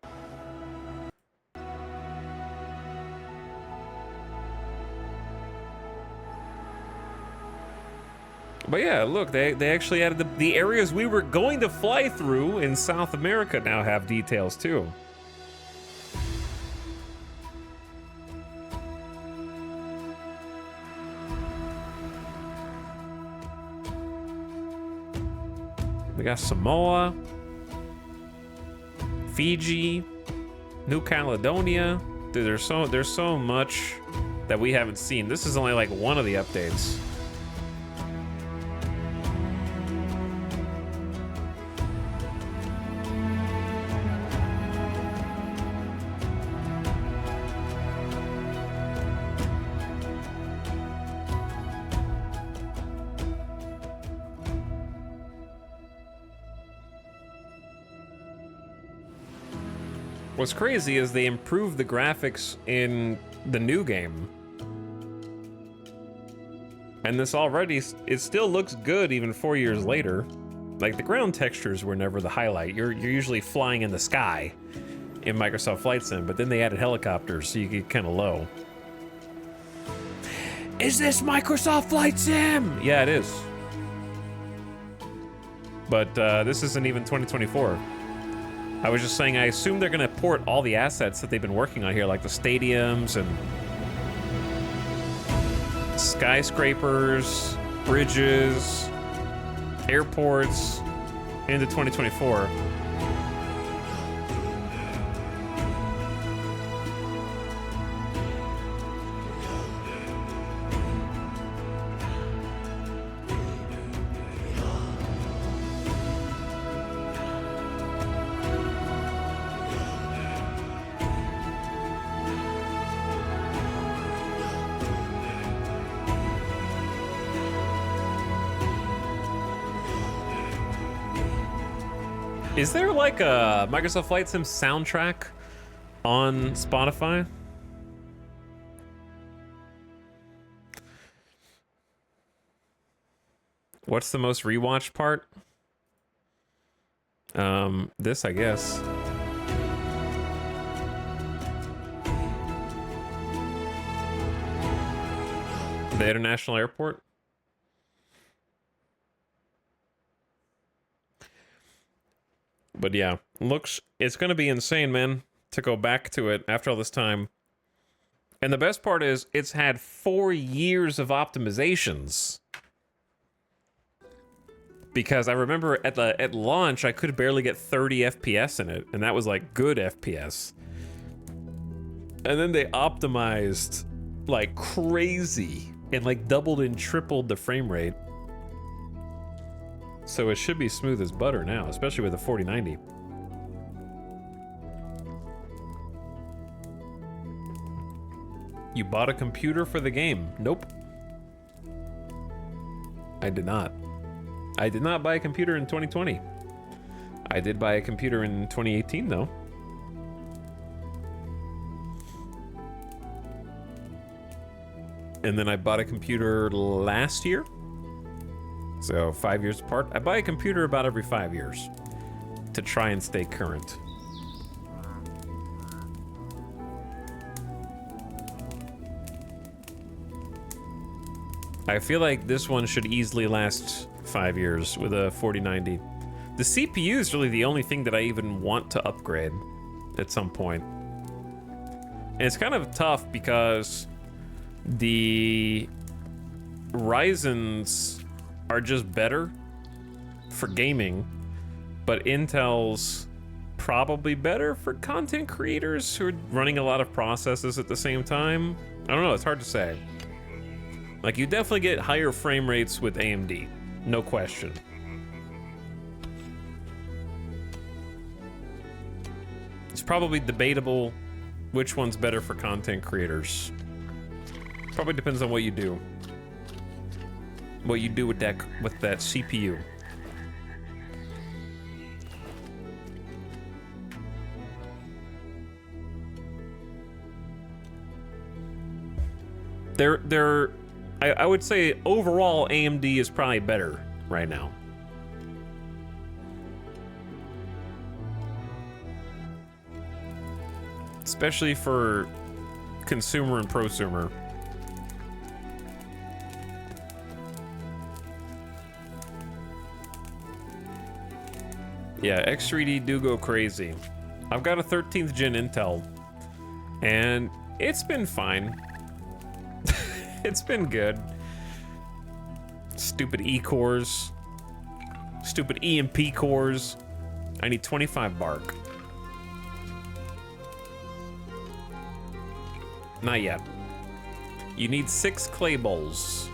But yeah, look, they actually added the areas we were going to fly through in South America now have details too. We got Samoa, Fiji, New Caledonia. Dude, there's so much that we haven't seen. This is only like one of the updates. What's crazy is they improved the graphics in the new game. And this already, it still looks good even 4 years later. Like, the ground textures were never the highlight. You're usually flying in the sky in Microsoft Flight Sim, but then they added helicopters, so you get kind of low. Is this Microsoft Flight Sim? Yeah, it is. But this isn't even 2024. I was just saying, I assume they're gonna port all the assets that they've been working on here, like the stadiums and skyscrapers, bridges, airports, into 2024. Is there like a Microsoft Flight Sim soundtrack on Spotify? What's the most rewatched part? This, I guess. The International Airport? But yeah, it's gonna be insane, man, to go back to it after all this time. And the best part is, it's had 4 years of optimizations. Because I remember at launch, I could barely get 30 FPS in it, and that was like good FPS. And then they optimized like crazy and like doubled and tripled the frame rate. So it should be smooth as butter now, especially with the 4090. You bought a computer for the game? Nope. I did not. I did not buy a computer in 2020. I did buy a computer in 2018 though. And then I bought a computer last year. So 5 years apart. I buy a computer about every 5 years to try and stay current. I feel like this one should easily last 5 years with a 4090. The CPU is really the only thing that I even want to upgrade at some point. And it's kind of tough because the Ryzen's are just better for gaming, but Intel's probably better for content creators who are running a lot of processes at the same time. I don't know, it's hard to say. Like, you definitely get higher frame rates with AMD, no question. It's probably debatable which one's better for content creators. Probably depends on what you do. What you do with that CPU. I would say overall AMD is probably better right now. Especially for consumer and prosumer. Yeah, X3D do go crazy. I've got a 13th gen Intel, and it's been fine. It's been good. Stupid E-cores. Stupid EMP cores. I need 25 bark. Not yet. You need 6 clay bowls.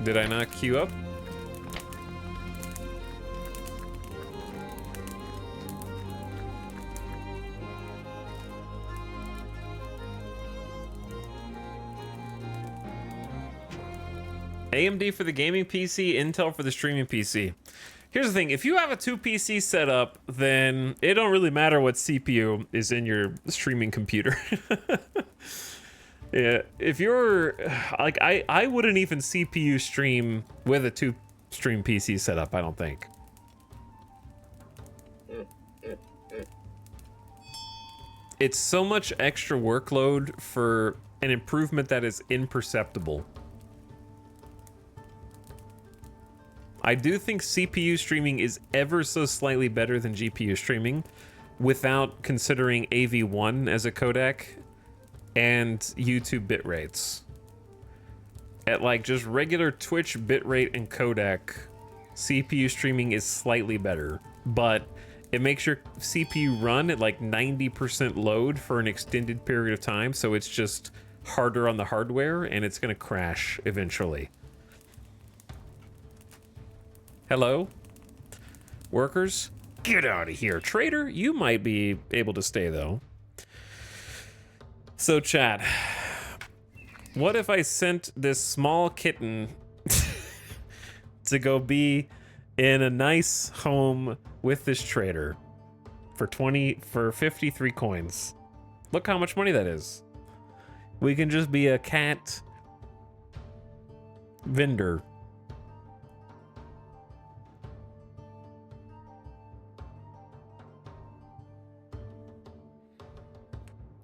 Did I not queue up? AMD for the gaming PC, Intel for the streaming PC. Here's the thing, if you have a 2 PC setup, then it don't really matter what CPU is in your streaming computer. Yeah, if you're like I wouldn't even CPU stream with a 2 stream PC setup, I don't think. It's so much extra workload for an improvement that is imperceptible. I do think CPU streaming is ever so slightly better than GPU streaming without considering AV1 as a codec and YouTube bit rates. At like just regular Twitch bitrate and codec, CPU streaming is slightly better, but it makes your CPU run at like 90% load for an extended period of time, so it's just harder on the hardware and it's gonna crash eventually. Hello? Workers? Get out of here. Trader, you might be able to stay though. So chat, what if I sent this small kitten to go be in a nice home with this trader for 53 coins? Look how much money that is. We can just be a cat vendor.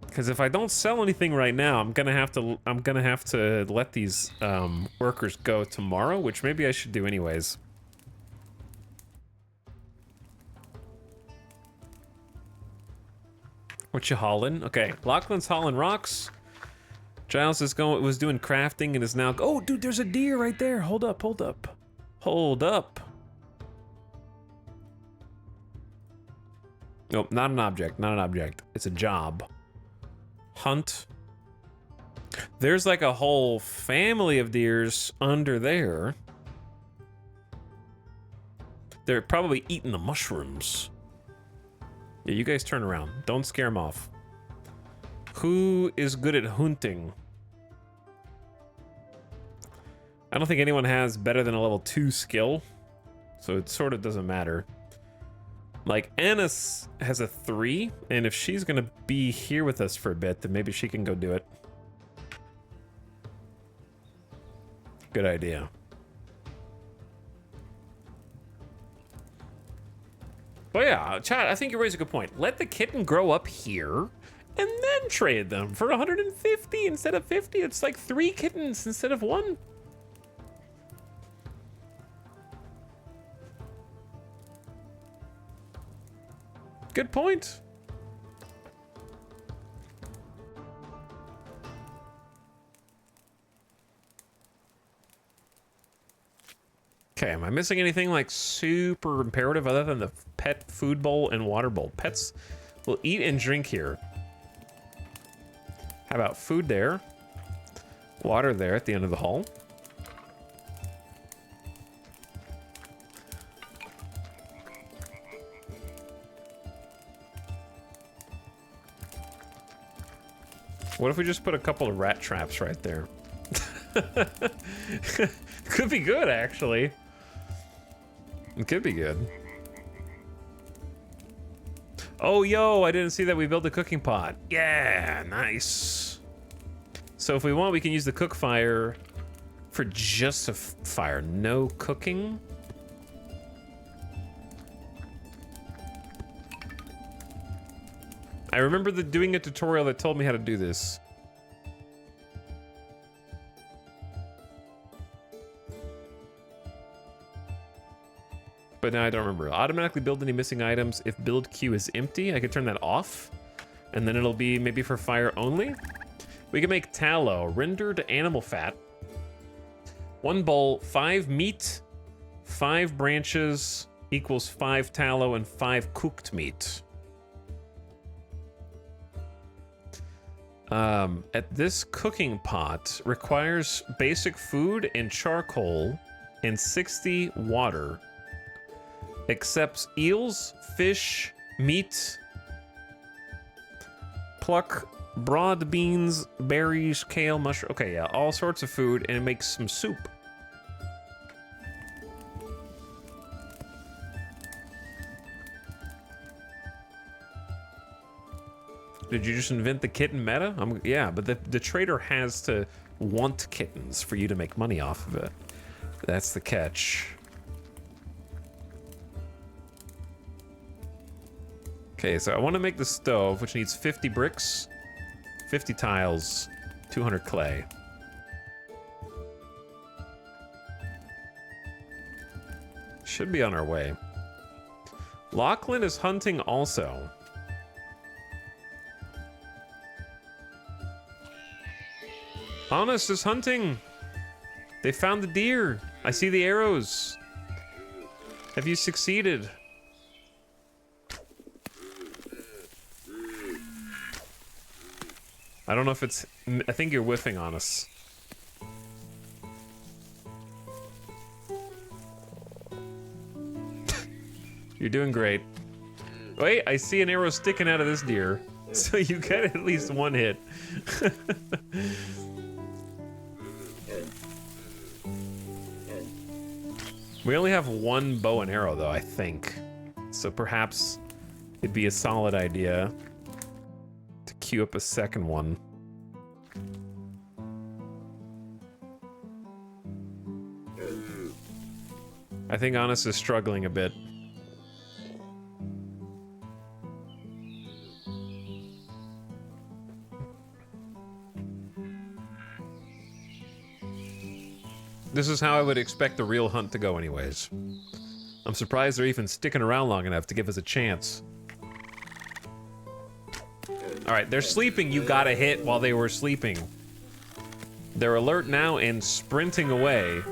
Because if I don't sell anything right now, I'm gonna have to let these workers go tomorrow, which maybe I should do anyways. What you hauling? Okay, Lachlan's hauling rocks. Giles was doing crafting and is now. Oh, dude, there's a deer right there. Hold up, hold up, hold up. Nope, not an object. Not an object. It's a job. Hunt. There's like a whole family of deers under there. They're probably eating the mushrooms. Yeah, you guys turn around. Don't scare them off. Who is good at hunting? I don't think anyone has better than a level 2 skill, so it sort of doesn't matter. Like, Annis has a 3, and if she's gonna be here with us for a bit, then maybe she can go do it. Good idea. But yeah, chat, I think you raise a good point. Let the kitten grow up here, and then trade them for 150 instead of 50. It's like 3 kittens instead of 1. Good point. Okay, am I missing anything like super imperative other than the pet food bowl and water bowl? Pets We'll eat and drink here. How about food there? Water there at the end of the hall. What if we just put a couple of rat traps right there? Could be good, actually. It could be good. Oh, yo, I didn't see that we built a cooking pot. Yeah, nice. So if we want, we can use the cook fire for just a fire. No cooking. I remember doing a tutorial that told me how to do this. But now I don't remember. Automatically build any missing items. If build queue is empty, I could turn that off. And then it'll be maybe for fire only. We can make tallow, rendered animal fat. 1 bowl, 5 meat, 5 branches equals 5 tallow and 5 cooked meat. At this cooking pot requires basic food and charcoal and 60 water. Accepts eels, fish, meat, pluck, broad beans, berries, kale, mushroom. Okay, yeah, all sorts of food, and it makes some soup. Did you just invent the kitten meta? Yeah, but the trader has to want kittens for you to make money off of it. That's the catch. Okay, so I want to make the stove, which needs 50 bricks, 50 tiles, 200 clay. Should be on our way. Lachlan is hunting also. Honest is hunting. They found the deer. I see the arrows. Have you succeeded? I don't know if it's... I think you're whiffing on us. You're doing great. Wait, I see an arrow sticking out of this deer. So you get at least 1 hit. We only have 1 bow and arrow, though, I think. So perhaps it'd be a solid idea to queue up a second one. I think Honest is struggling a bit. This is how I would expect the real hunt to go anyways. I'm surprised they're even sticking around long enough to give us a chance. Alright, they're sleeping. You got a hit while they were sleeping. They're alert now and sprinting away.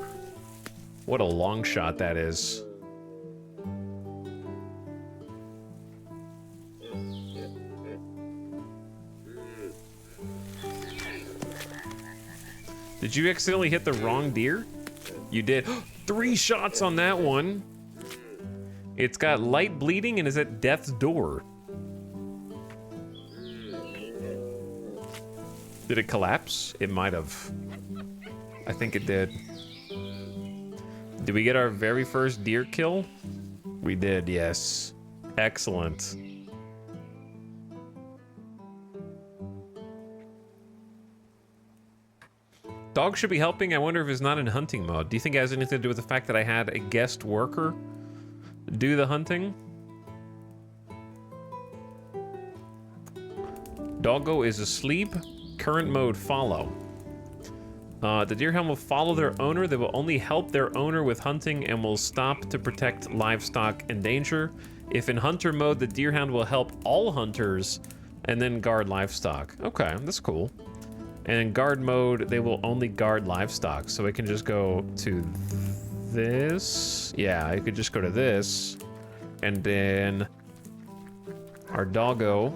What a long shot that is. Did you accidentally hit the wrong deer? You did. 3 shots on that one. It's got light bleeding and is at death's door. Did it collapse? It might have. I think it did. Did we get our very first deer kill? We did, yes. Excellent. Dog should be helping. I wonder if it's not in hunting mode. Do you think it has anything to do with the fact that I had a guest worker do the hunting? Doggo is asleep. Current mode follow. The deerhound will follow their owner. They will only help their owner with hunting and will stop to protect livestock in danger. If in hunter mode, the deerhound will help all hunters and then guard livestock. Okay, that's cool. And in guard mode, they will only guard livestock. So it can just go to this. Yeah, I could just go to this. And then our doggo,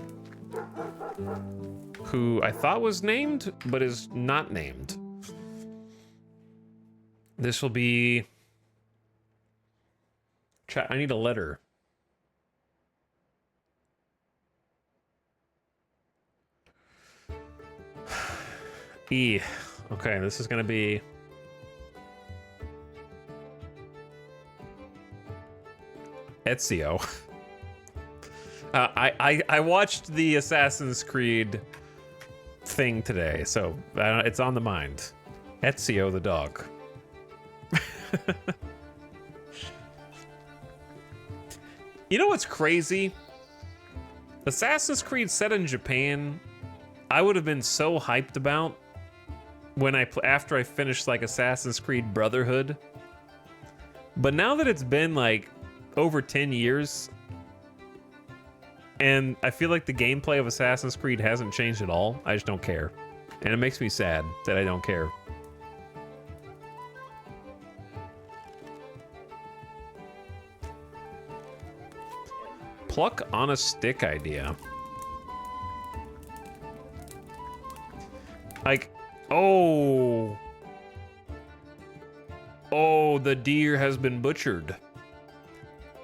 who I thought was named, but is not named. This will be... Chat, I need a letter. E. Okay, this is gonna be... Ezio. I watched the Assassin's Creed thing today, so it's on the mind. Ezio the dog. You know what's crazy? Assassin's Creed set in Japan, I would have been so hyped about when after I finished like Assassin's Creed Brotherhood. But now that it's been like over 10 years, and I feel like the gameplay of Assassin's Creed hasn't changed at all, I just don't care. And it makes me sad that I don't care. Pluck on a stick idea. Like, oh. Oh, the deer has been butchered.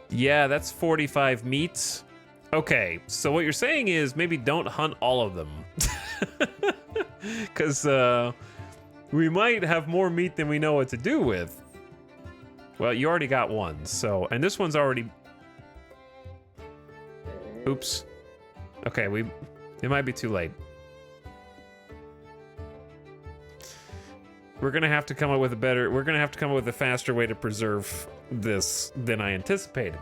Yeah, that's 45 meats. Okay, so what you're saying is maybe don't hunt all of them. Because we might have more meat than we know what to do with. Well, you already got one, so... And this one's already... Oops. Okay, it might be too late. We're gonna have to come up with a faster way to preserve this than I anticipated.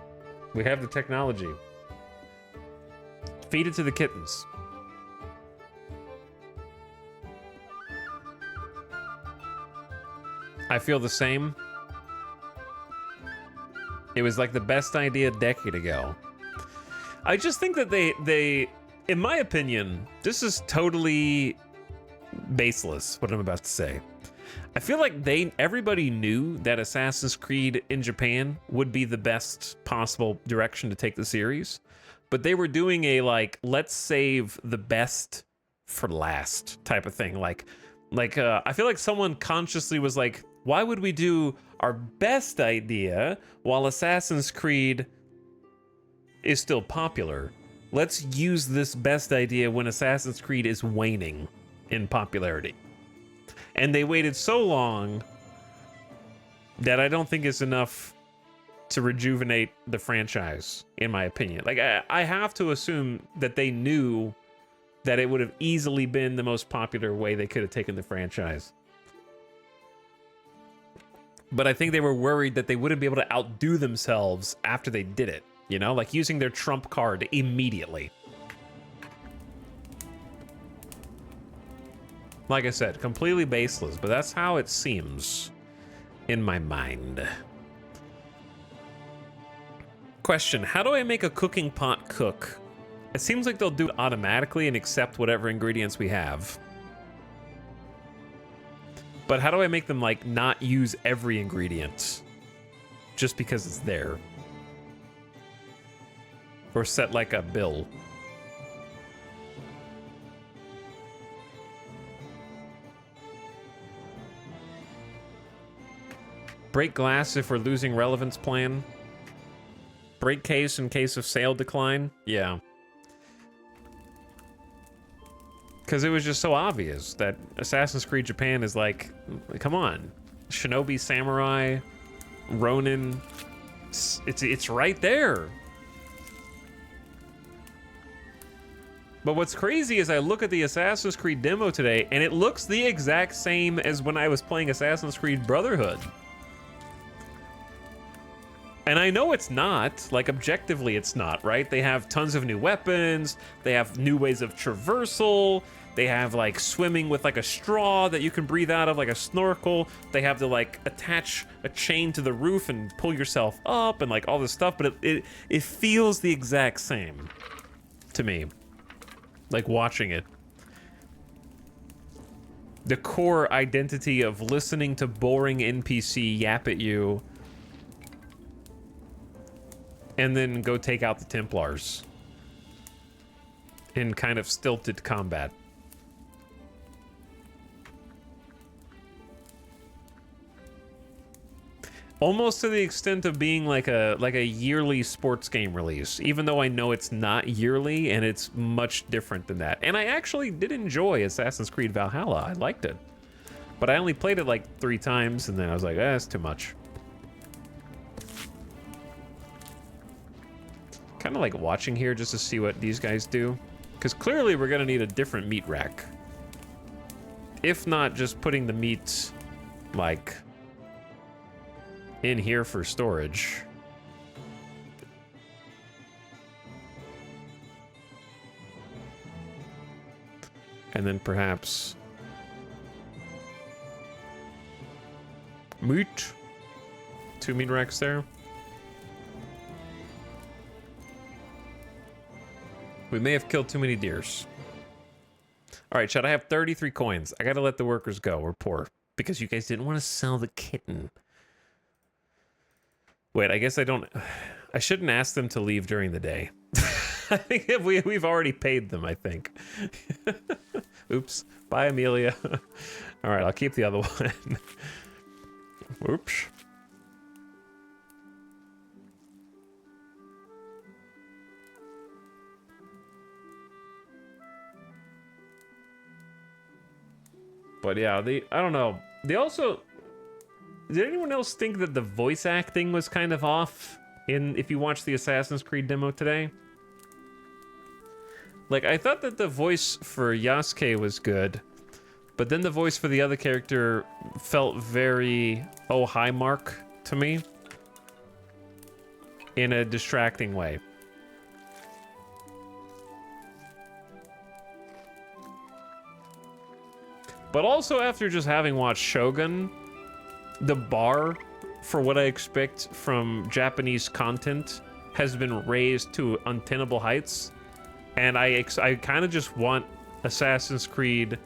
We have the technology. Feed it to the kittens. I feel the same. It was like the best idea a decade ago. I just think that they, in my opinion, this is totally baseless, what I'm about to say. I feel like everybody knew that Assassin's Creed in Japan would be the best possible direction to take the series, but they were doing a, like, let's save the best for last type of thing. Like, I feel like someone consciously was like, why would we do our best idea while Assassin's Creed is still popular? Let's use this best idea when Assassin's Creed is waning in popularity. And they waited so long that I don't think it's enough to rejuvenate the franchise, in my opinion. Like, I have to assume that they knew that it would have easily been the most popular way they could have taken the franchise. But I think they were worried that they wouldn't be able to outdo themselves after they did it. You know, like using their trump card immediately. Like I said, completely baseless, but that's how it seems in my mind. Question, how do I make a cooking pot cook? It seems like they'll do it automatically and accept whatever ingredients we have. But how do I make them, like, not use every ingredient just because it's there? Or set like a bill. Break glass if we're losing relevance plan. Break case in case of sale decline. Yeah. Because it was just so obvious that Assassin's Creed Japan is like, come on. Shinobi Samurai, Ronin. It's right there. But what's crazy is I look at the Assassin's Creed demo today, and it looks the exact same as when I was playing Assassin's Creed Brotherhood. And I know it's not, like, objectively it's not, right? They have tons of new weapons, they have new ways of traversal, they have, like, swimming with, like, a straw that you can breathe out of, like a snorkel, they have to, like, attach a chain to the roof and pull yourself up and, like, all this stuff, but it feels the exact same to me. Like, watching it. The core identity of listening to boring NPC yap at you and then go take out the Templars. in kind of stilted combat. Almost to the extent of being like a yearly sports game release, even though I know it's not yearly and it's much different than that. And I actually did enjoy Assassin's Creed Valhalla. I liked it. But I only played it like 3 times and then I was like, that's too much. Kind of like watching here just to see what these guys do. Because clearly we're going to need a different meat rack. If not just putting the meat like in here for storage. And then perhaps meat. 2 meat racks there. We may have killed too many deers. All right, Chad, I have 33 coins. I gotta let the workers go. We're poor. Because you guys didn't want to sell the kitten. Wait, I guess I don't... I shouldn't ask them to leave during the day. I think we've already paid them, I think. Oops. Bye, Amelia. All right, I'll keep the other one. Oops. But yeah, I don't know. They also... Did anyone else think that the voice acting was kind of off if you watch the Assassin's Creed demo today? Like, I thought that the voice for Yasuke was good, but then the voice for the other character felt very, oh, hi, Mark, to me. In a distracting way. But also after just having watched Shogun, the bar for what I expect from Japanese content has been raised to untenable heights. And I kind of just want Assassin's Creed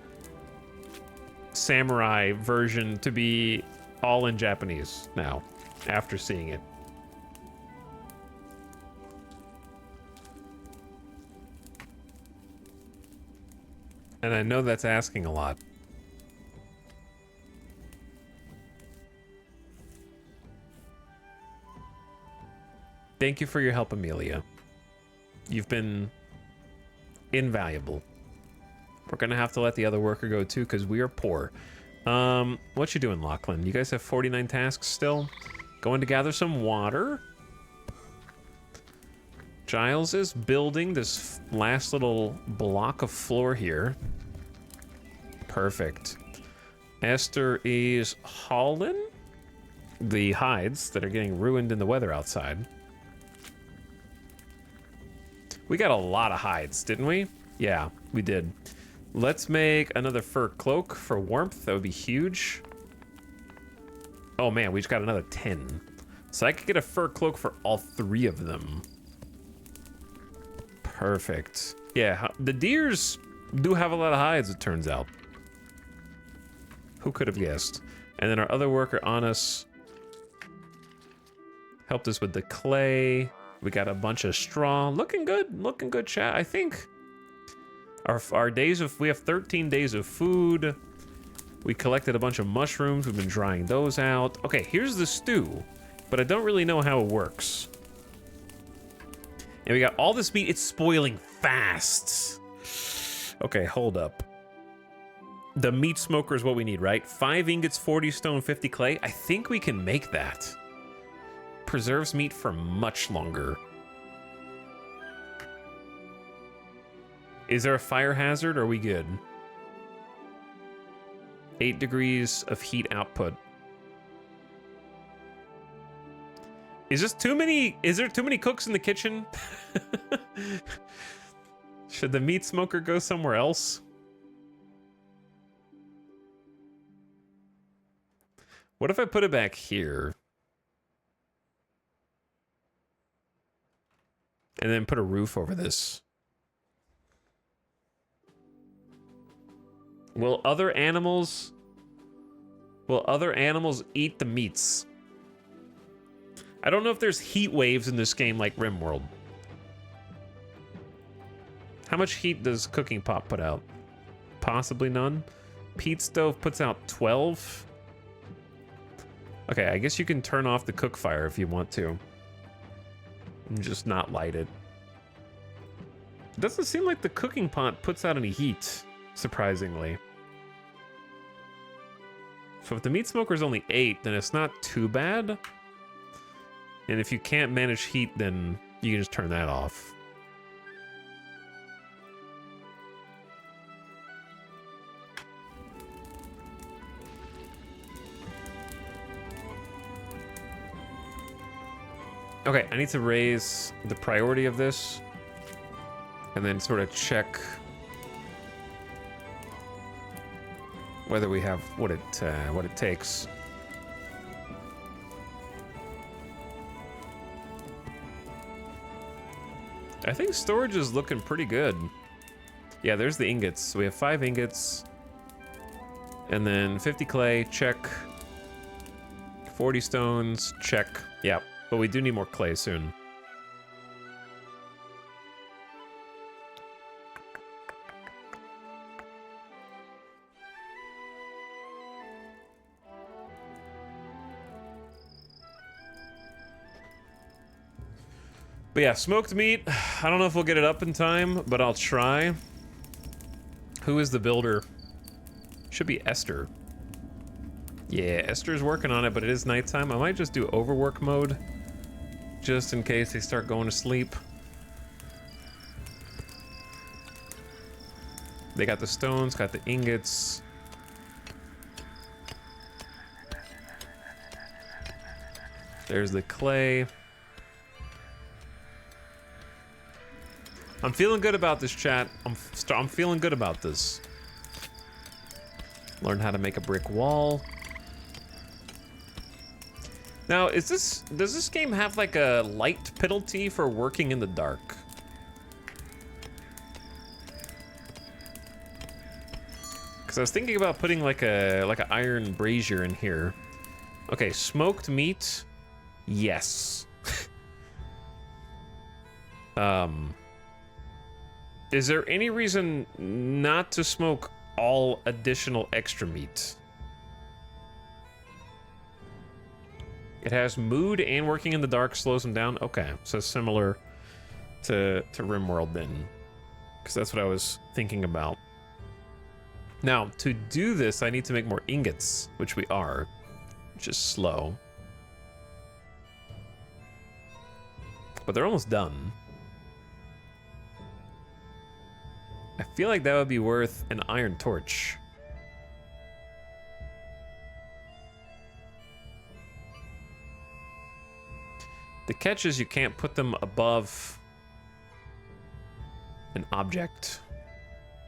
Samurai version to be all in Japanese now, after seeing it. And I know that's asking a lot. Thank you for your help, Amelia. You've been invaluable. We're gonna have to let the other worker go too, because we are poor. What you doing, Lachlan? You guys have 49 tasks still? Going to gather some water. Giles is building this last little block of floor here. Perfect. Esther is hauling the hides that are getting ruined in the weather outside. We got a lot of hides, didn't we? Yeah, we did. Let's make another fur cloak for warmth. That would be huge. Oh man, we just got another 10. So I could get a fur cloak for all 3 of them. Perfect. Yeah, the deers do have a lot of hides, it turns out. Who could have guessed? And then our other worker, Anus, helped us with the clay. We got a bunch of straw. Looking good, chat. I think our days of... We have 13 days of food. We collected a bunch of mushrooms. We've been drying those out. Okay, here's the stew. But I don't really know how it works. And we got all this meat. It's spoiling fast. Okay, hold up. The meat smoker is what we need, right? 5 ingots, 40 stone, 50 clay. I think we can make that. Preserves meat for much longer. Is there a fire hazard, or are we good? 8 degrees of heat output. Is there too many cooks in the kitchen? Should the meat smoker go somewhere else? What if I put it back here? And then put a roof over this. Will other animals eat the meats? I don't know if there's heat waves in this game like RimWorld. How much heat does cooking pot put out? Possibly none. Peat stove puts out 12. Okay, I guess you can turn off the cook fire if you want to. And just not light it. It doesn't seem like the cooking pot puts out any heat, surprisingly. So if the meat smoker is only 8, then it's not too bad. And if you can't manage heat, then you can just turn that off. Okay, I need to raise the priority of this and then sort of check whether we have what it takes. I think storage is looking pretty good. Yeah, there's the ingots. So we have 5 ingots. And then 50 clay, check. 40 stones, check. Yeah, but we do need more clay soon. But yeah, smoked meat. I don't know if we'll get it up in time, but I'll try. Who is the builder? Should be Esther. Yeah, Esther's working on it, but it is nighttime. I might just do overwork mode, just in case they start going to sleep. They got the stones, got the ingots. There's the clay. I'm feeling good about this, chat. I'm feeling good about this. Learn how to make a brick wall. Now, does this game have like a light penalty for working in the dark? Because I was thinking about putting like an iron brazier in here. Okay, smoked meat. Yes. Is there any reason not to smoke all additional extra meat? It has mood and working in the dark slows them down. Okay, so similar to RimWorld then, because that's what I was thinking about. Now, to do this, I need to make more ingots, which we are, which is slow. But they're almost done. I feel like that would be worth an iron torch. The catch is you can't put them above an object.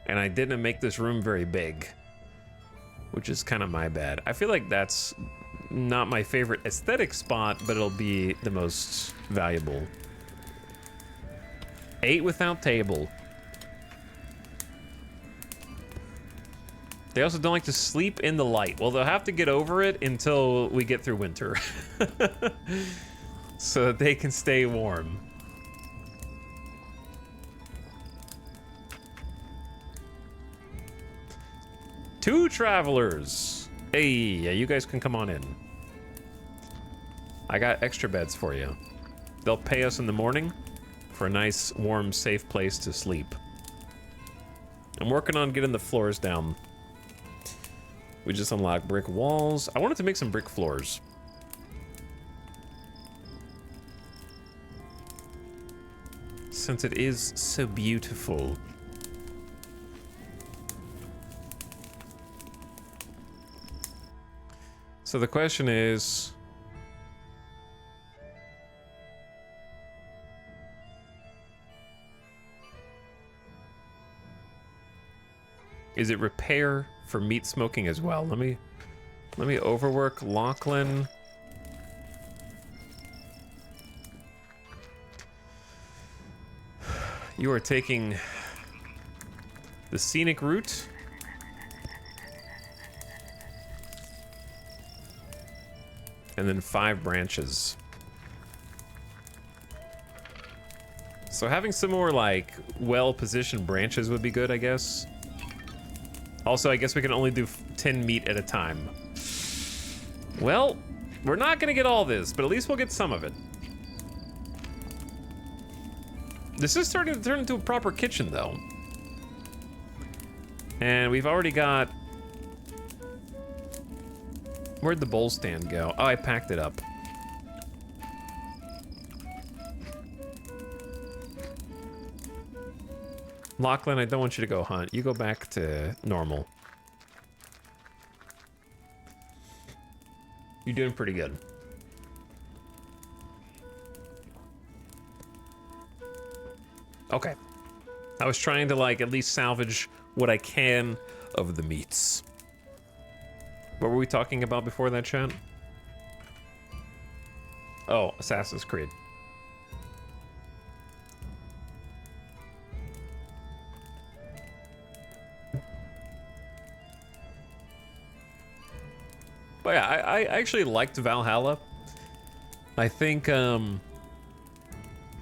And I didn't make this room very big, which is kind of my bad. I feel like that's not my favorite aesthetic spot, but it'll be the most valuable. 8 without table. They also don't like to sleep in the light. Well, they'll have to get over it until we get through winter. So that they can stay warm. Two travelers. Hey, yeah, you guys can come on in. I got extra beds for you. They'll pay us in the morning for a nice, warm, safe place to sleep. I'm working on getting the floors down. We just unlocked brick walls. I wanted to make some brick floors. Since it is so beautiful. So the question is, is it repair for meat smoking as well? Let me overwork Lachlan. You are taking the scenic route. And then 5 branches. So having some more, like, well-positioned branches would be good, I guess. Also, I guess we can only do 10 meat at a time. Well, we're not gonna get all this, but at least we'll get some of it. This is starting to turn into a proper kitchen, though. And we've already got... Where'd the bowl stand go? Oh, I packed it up. Lachlan, I don't want you to go hunt. You go back to normal. You're doing pretty good. Okay. I was trying to, like, at least salvage what I can of the meats. What were we talking about before that, chat? Oh, Assassin's Creed. But yeah, I actually liked Valhalla. I think the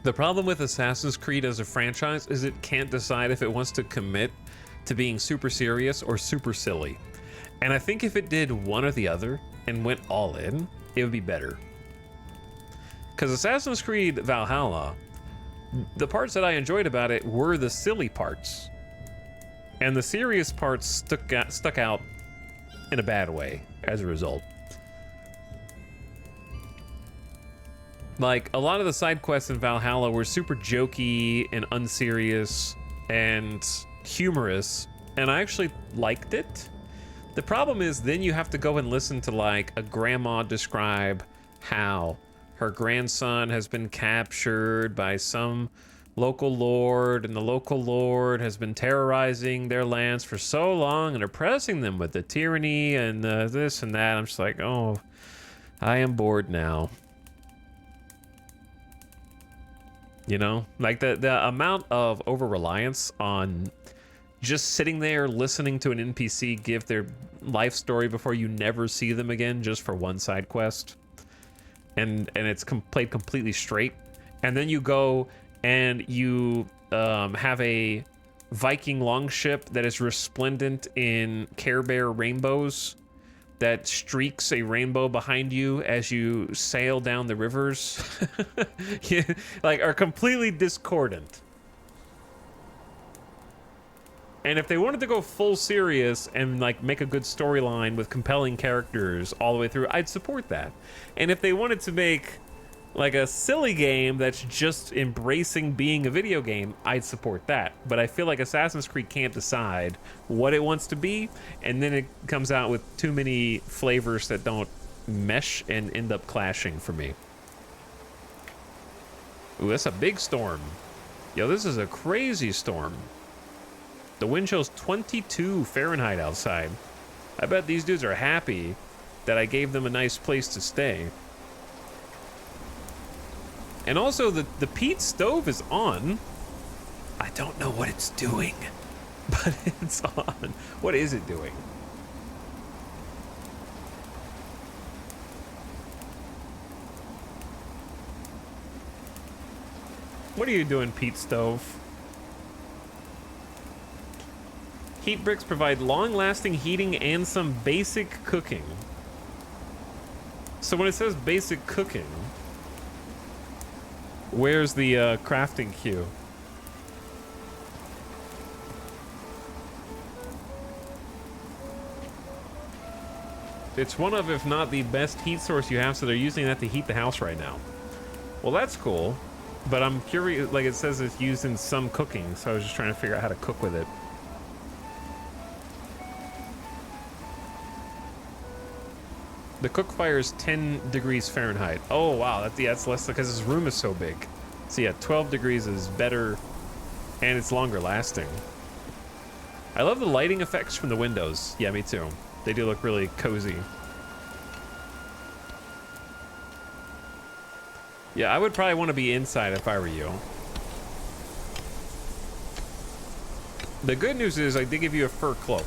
problem with Assassin's Creed as a franchise is it can't decide if it wants to commit to being super serious or super silly. And I think if it did one or the other and went all in, it would be better. Because Assassin's Creed Valhalla, the parts that I enjoyed about it were the silly parts. And the serious parts stuck out in a bad way as a result. Like, a lot of the side quests in Valhalla were super jokey and unserious and humorous, and I actually liked it. The problem is then you have to go and listen to, like, a grandma describe how her grandson has been captured by some local lord, and the local lord has been terrorizing their lands for so long and oppressing them with the tyranny and this and that. I'm just like, oh, I am bored now. You know, like the amount of over-reliance on just sitting there listening to an NPC give their life story before you never see them again just for one side quest. And it's played completely straight. And then you go and you have a Viking longship that is resplendent in Care Bear rainbows that streaks a rainbow behind you as you sail down the rivers. Like, are completely discordant. And if they wanted to go full serious and, like, make a good storyline with compelling characters all the way through, I'd support that. And if they wanted to make, like, a silly game that's just embracing being a video game, I'd support that. But I feel like Assassin's Creed can't decide what it wants to be, and then it comes out with too many flavors that don't mesh and end up clashing for me. Ooh, that's a big storm. Yo, this is a crazy storm. The wind chill's 22 Fahrenheit outside. I bet these dudes are happy that I gave them a nice place to stay. And also, the peat stove is on. I don't know what it's doing, but it's on. What is it doing? What are you doing, peat stove? Heat bricks provide long-lasting heating and some basic cooking. So when it says basic cooking, where's the crafting queue? It's one of, if not the best heat source you have, so they're using that to heat the house right now. Well, that's cool, but I'm curious, like it says it's used in some cooking, so I was just trying to figure out how to cook with it. The cook fire is 10 degrees Fahrenheit. Oh, wow, that's less because this room is so big. So yeah, 12 degrees is better, and it's longer lasting. I love the lighting effects from the windows. Yeah, me too. They do look really cozy. Yeah, I would probably want to be inside if I were you. The good news is I did give you a fur cloak,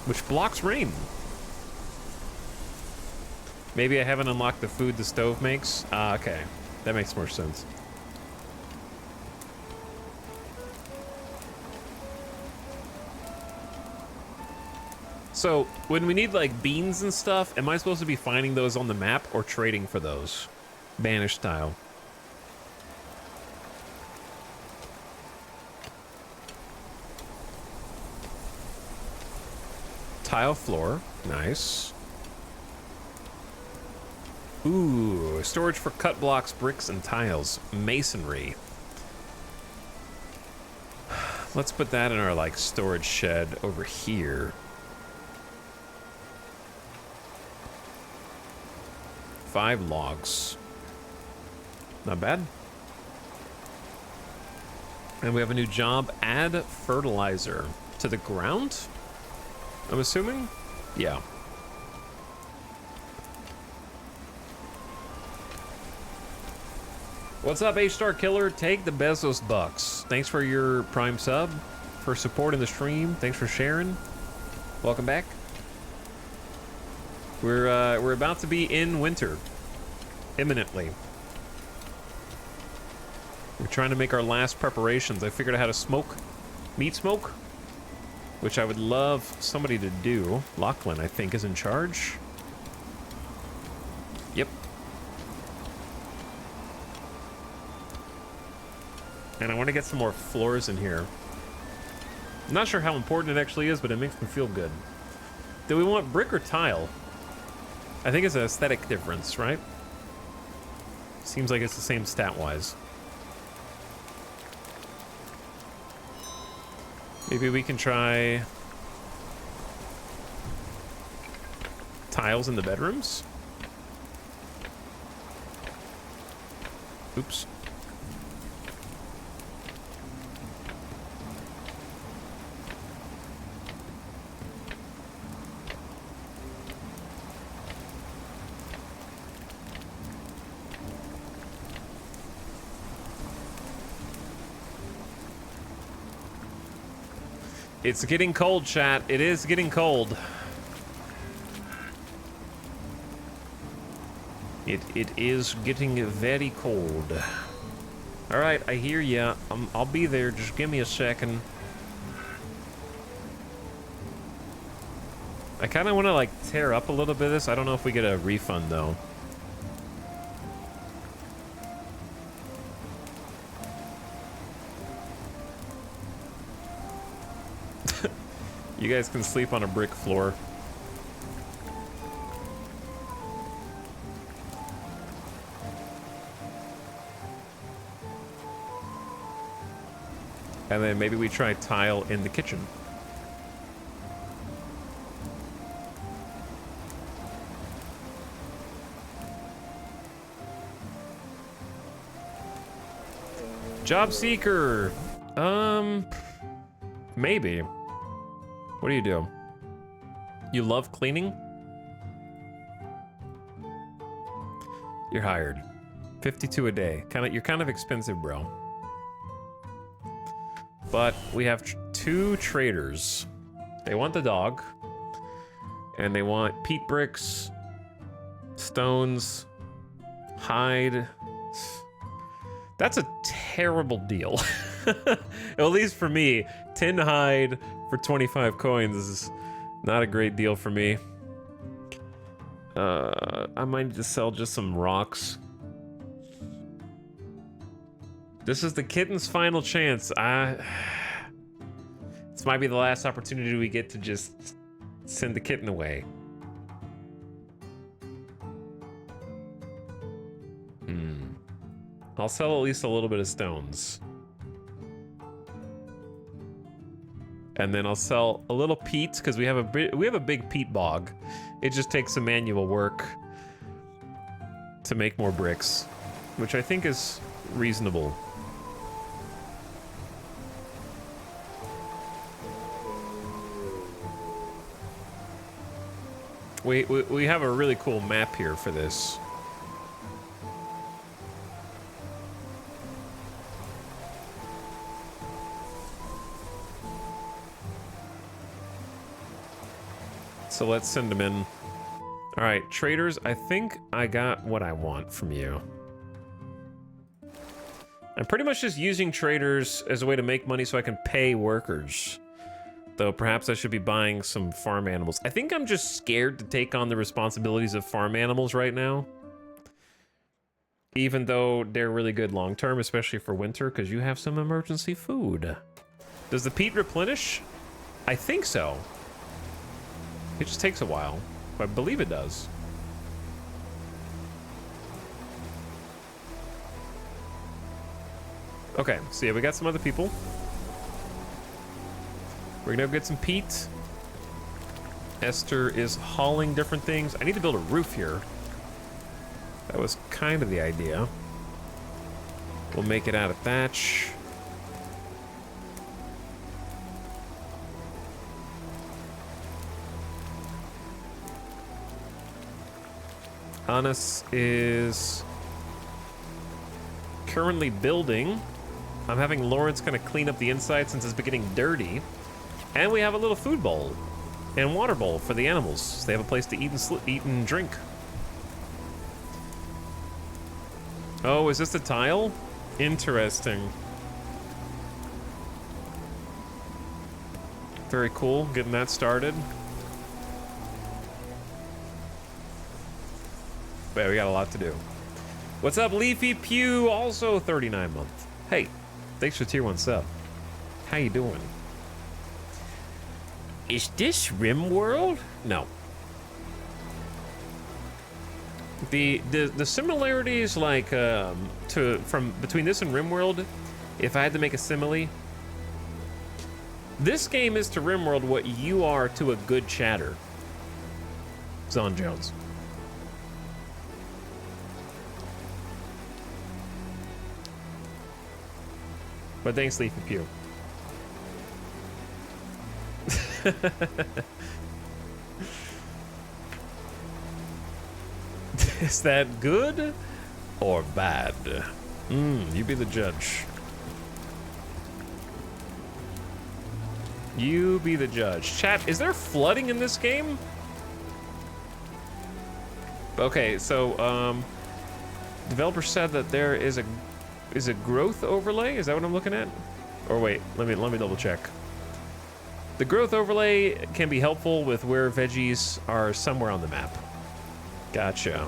which blocks rain. Maybe I haven't unlocked the food the stove makes. Ah, okay. That makes more sense. So, when we need, like, beans and stuff, am I supposed to be finding those on the map or trading for those? Banish style. Tile floor. Nice. Ooh, storage for cut blocks, bricks, and tiles. Masonry. Let's put that in our, like, storage shed over here. 5 logs. Not bad. And we have a new job. Add fertilizer to the ground? I'm assuming? Yeah. What's up, H-Star Killer? Take the Bezos bucks. Thanks for your Prime sub, for supporting the stream. Thanks for sharing. Welcome back. We're about to be in winter, imminently. We're trying to make our last preparations. I figured out how to smoke, meat smoke, which I would love somebody to do. Lachlan, I think, is in charge. Yep. And I want to get some more floors in here. I'm not sure how important it actually is, but it makes me feel good. Do we want brick or tile? I think it's an aesthetic difference, right? Seems like it's the same stat-wise. Maybe we can try tiles in the bedrooms? Oops. It's getting cold, chat. It is getting cold. It is getting very cold. All right, I hear ya. I'll be there. Just give me a second. I kind of want to like tear up a little bit of this. I don't know if we get a refund though. You guys can sleep on a brick floor. And then maybe we try tile in the kitchen. Job seeker. Maybe. What do you do? You love cleaning? You're hired. 52 a day. You're kind of expensive, bro. But we have 2 traders. They want the dog. And they want peat bricks, stones, hide. That's a terrible deal. At least for me. 10 hide for 25 coins is not a great deal for me. I might need to sell just some rocks. This is the kitten's final chance. This might be the last opportunity we get to just send the kitten away. I'll sell at least a little bit of stones. And then I'll sell a little peat because we have a big peat bog. It just takes some manual work to make more bricks, which I think is reasonable. We have a really cool map here for this. So let's send them in. All right, traders, I think I got what I want from you. I'm pretty much just using traders as a way to make money so I can pay workers. though. Perhaps I should be buying some farm animals. I think I'm just scared to take on the responsibilities of farm animals right now. Even though they're really good long term, especially for winter, because you have some emergency food. Does the peat replenish? I think so. It just takes a while, but I believe it does. Okay, so yeah, we got some other people. We're gonna go get some peat. Esther is hauling different things. I need to build a roof here. That was kind of the idea. We'll make it out of thatch. Anas is currently building. I'm having Lawrence kind of clean up the inside since it's getting dirty. And we have a little food bowl and water bowl for the animals, so they have a place to eat and drink. Oh, is this the tile? Interesting. Very cool, getting that started. But yeah, we got a lot to do. What's up, Leafy Pew? Also 39 month. Hey, thanks for tier 1 sub. How you doing? Is this RimWorld? No. The similarities, like between this and RimWorld, if I had to make a simile, this game is to RimWorld what you are to a good chatter. Zon Jones. But thanks, Leafy Pew. Is that good or bad? You be the judge. You be the judge. Chat, is there flooding in this game? Okay, so developer said that there is a growth overlay. Is that what I'm looking at? Or wait, let me double check. The growth overlay can be helpful with where veggies are somewhere on the map. Gotcha.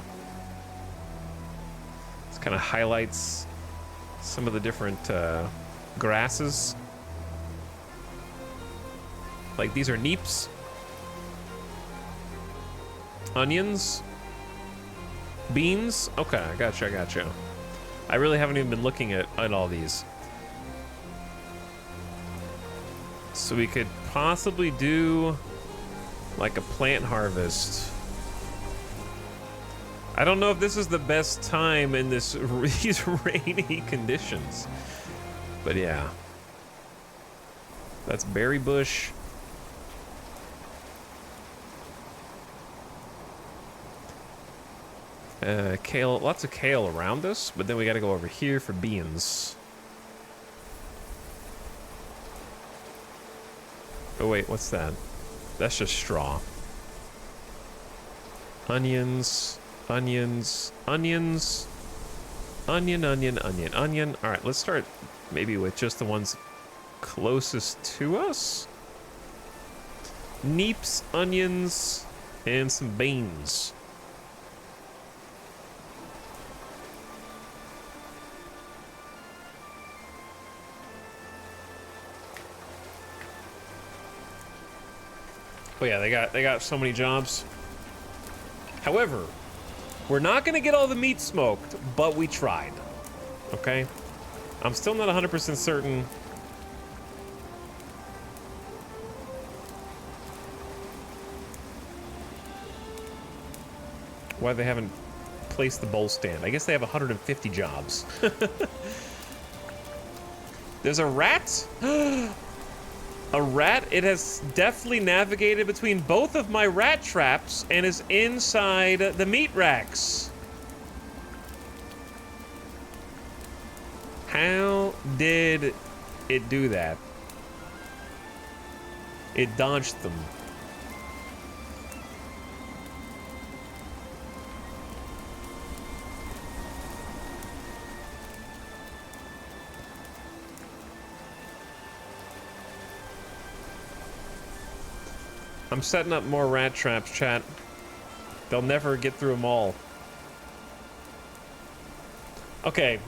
This kind of highlights some of the different grasses. Like these are neeps. Onions. Beans. Okay, I gotcha. I really haven't even been looking at all these. So we could possibly do like a plant harvest. I don't know if this is the best time in these rainy conditions, but yeah. That's berry bush. Kale, lots of kale around us, but then we got to go over here for beans. Oh wait, what's that? That's just straw. Onions, onions, onions, onion. All right, let's start maybe with just the ones closest to us. Neeps, onions, and some beans. Oh yeah, they got so many jobs. However, we're not gonna get all the meat smoked, but we tried. Okay? I'm still not 100% certain. Why they haven't placed the bowl stand. I guess they have 150 jobs. There's a rat? A rat? It has deftly navigated between both of my rat traps and is inside the meat racks. How did it do that? It dodged them. I'm setting up more rat traps, chat. They'll never get through them all. Okay.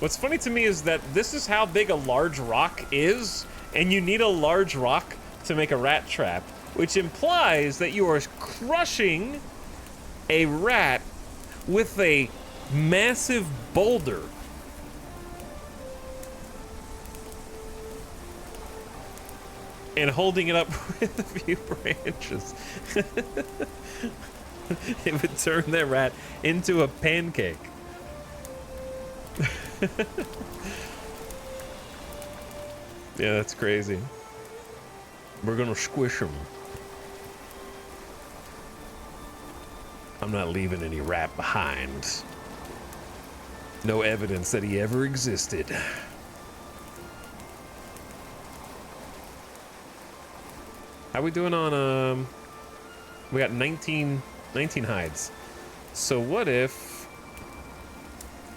What's funny to me is that this is how big a large rock is, and you need a large rock to make a rat trap, which implies that you are crushing a rat with a massive boulder. And holding it up with a few branches. It would turn that rat into a pancake. Yeah, that's crazy. We're gonna squish him. I'm not leaving any rat behind. No evidence that he ever existed. How we doing on, we got 19 hides. So what if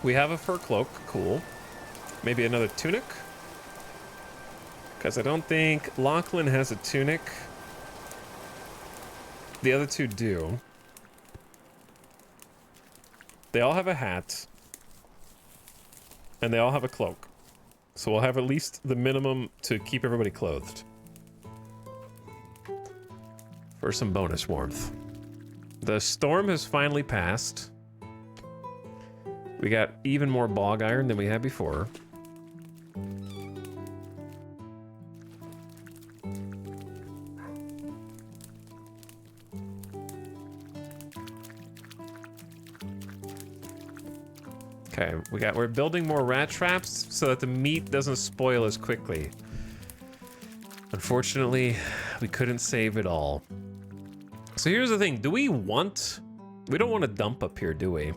we have a fur cloak? Cool. Maybe another tunic? Because I don't think Lachlan has a tunic. The other two do. They all have a hat. And they all have a cloak. So we'll have at least the minimum to keep everybody clothed. For some bonus warmth. The storm has finally passed. We got even more bog iron than we had before. Okay, we're building more rat traps so that the meat doesn't spoil as quickly. Unfortunately, we couldn't save it all. So here's the thing, we don't want to dump up here, do we?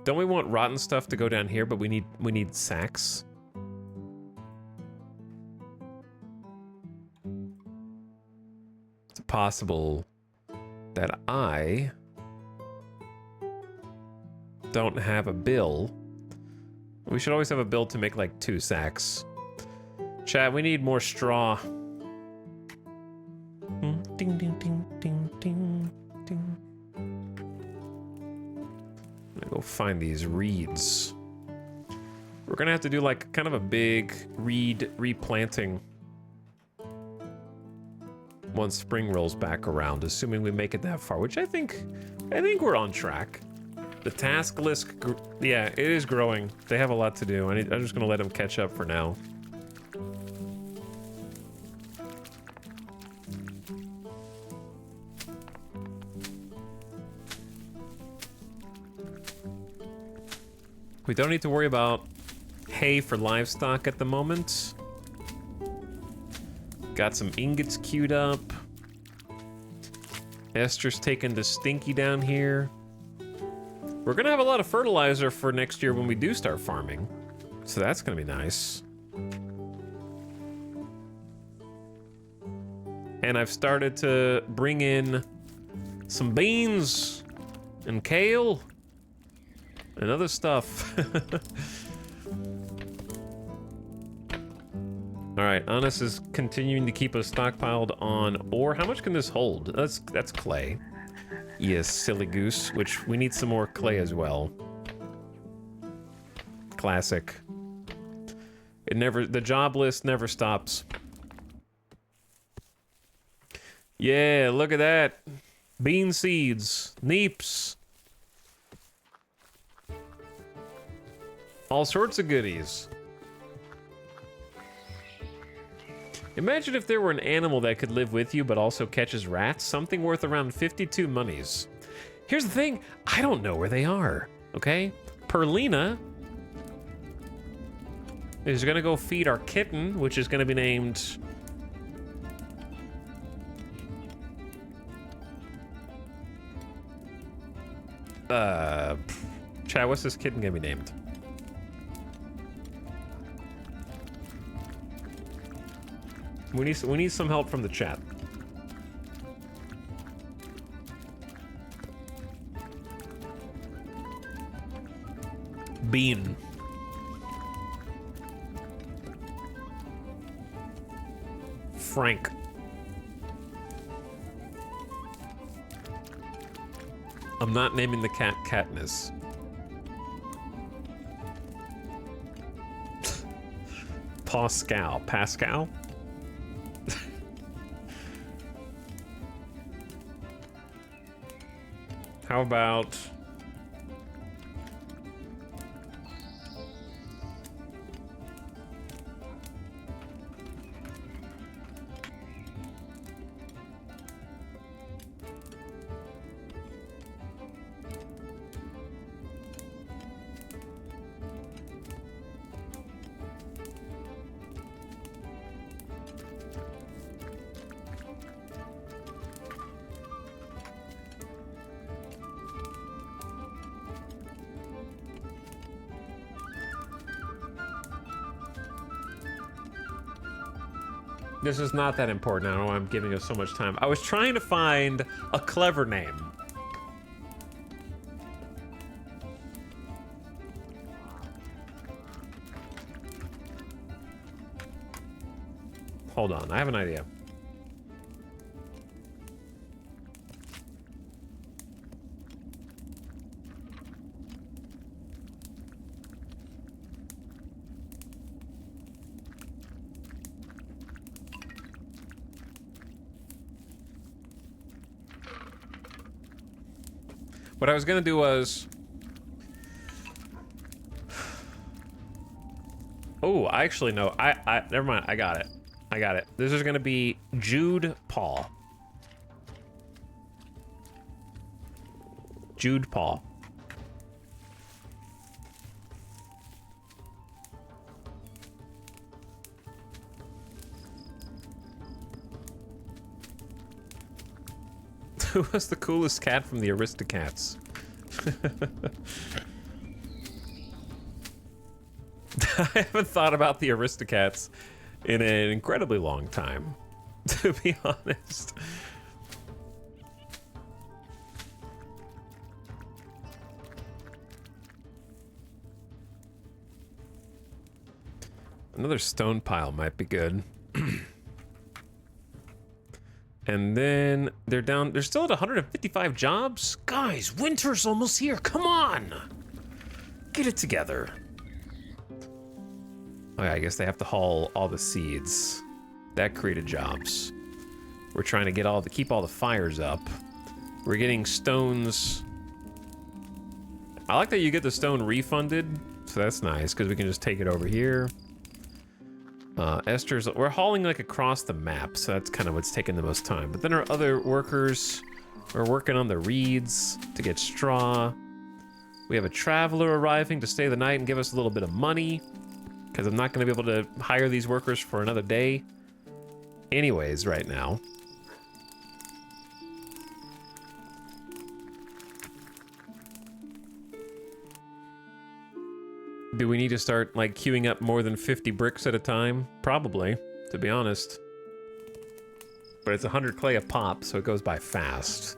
Don't we want rotten stuff to go down here, but we need sacks? It's possible that I don't have a bill. We should always have a bill to make like 2 sacks. Chat, we need more straw. Ding, ding, ding, ding, ding, ding. I'm gonna go find these reeds. We're gonna have to do like kind of a big reed replanting once spring rolls back around, assuming we make it that far, which I think we're on track. The task list, yeah, it is growing. They have a lot to do. I'm just gonna let them catch up for now. We don't need to worry about hay for livestock at the moment. Got some ingots queued up. Esther's taking the stinky down here. We're gonna have a lot of fertilizer for next year when we do start farming. So that's gonna be nice. And I've started to bring in some beans and kale and other stuff. All right, Anis is continuing to keep us stockpiled on ore. How much can this hold? That's clay. Yes, silly goose, which we need some more clay as well. Classic. The job list never stops. Yeah, look at that. Bean seeds, neeps. All sorts of goodies. Imagine if there were an animal that could live with you but also catches rats, something worth around 52 monies. Here's the thing, I don't know where they are, okay? Perlina is gonna go feed our kitten, which is gonna be named... Chad, what's this kitten gonna be named? We need some help from the chat. Bean. Frank. I'm not naming the cat Katniss. Pascal. Pascal? How about... This is not that important. I don't know why I'm giving us so much time. I was trying to find a clever name. Hold on, I have an idea. What I was gonna do was... Oh, I actually know. Never mind. I got it. I got it. This is gonna be Jude Paul. Jude Paul. Who was the coolest cat from the Aristocats? I haven't thought about the Aristocats in an incredibly long time, to be honest. Another stone pile might be good. And then they're down. They're still at 155 jobs. Guys, winter's almost here. Come on. Get it together. Okay, I guess they have to haul all the seeds. That created jobs. We're trying to get keep all the fires up. We're getting stones. I like that you get the stone refunded. So that's nice because we can just take it over here. Esther's, we're hauling like across the map, so that's kind of what's taking the most time. But then our other workers are working on the reeds to get straw. We have a traveler arriving to stay the night and give us a little bit of money, because I'm not going to be able to hire these workers for another day anyways right now. Do we need to start, like, queuing up more than 50 bricks at a time? Probably, to be honest. But it's 100 clay a pop, so it goes by fast.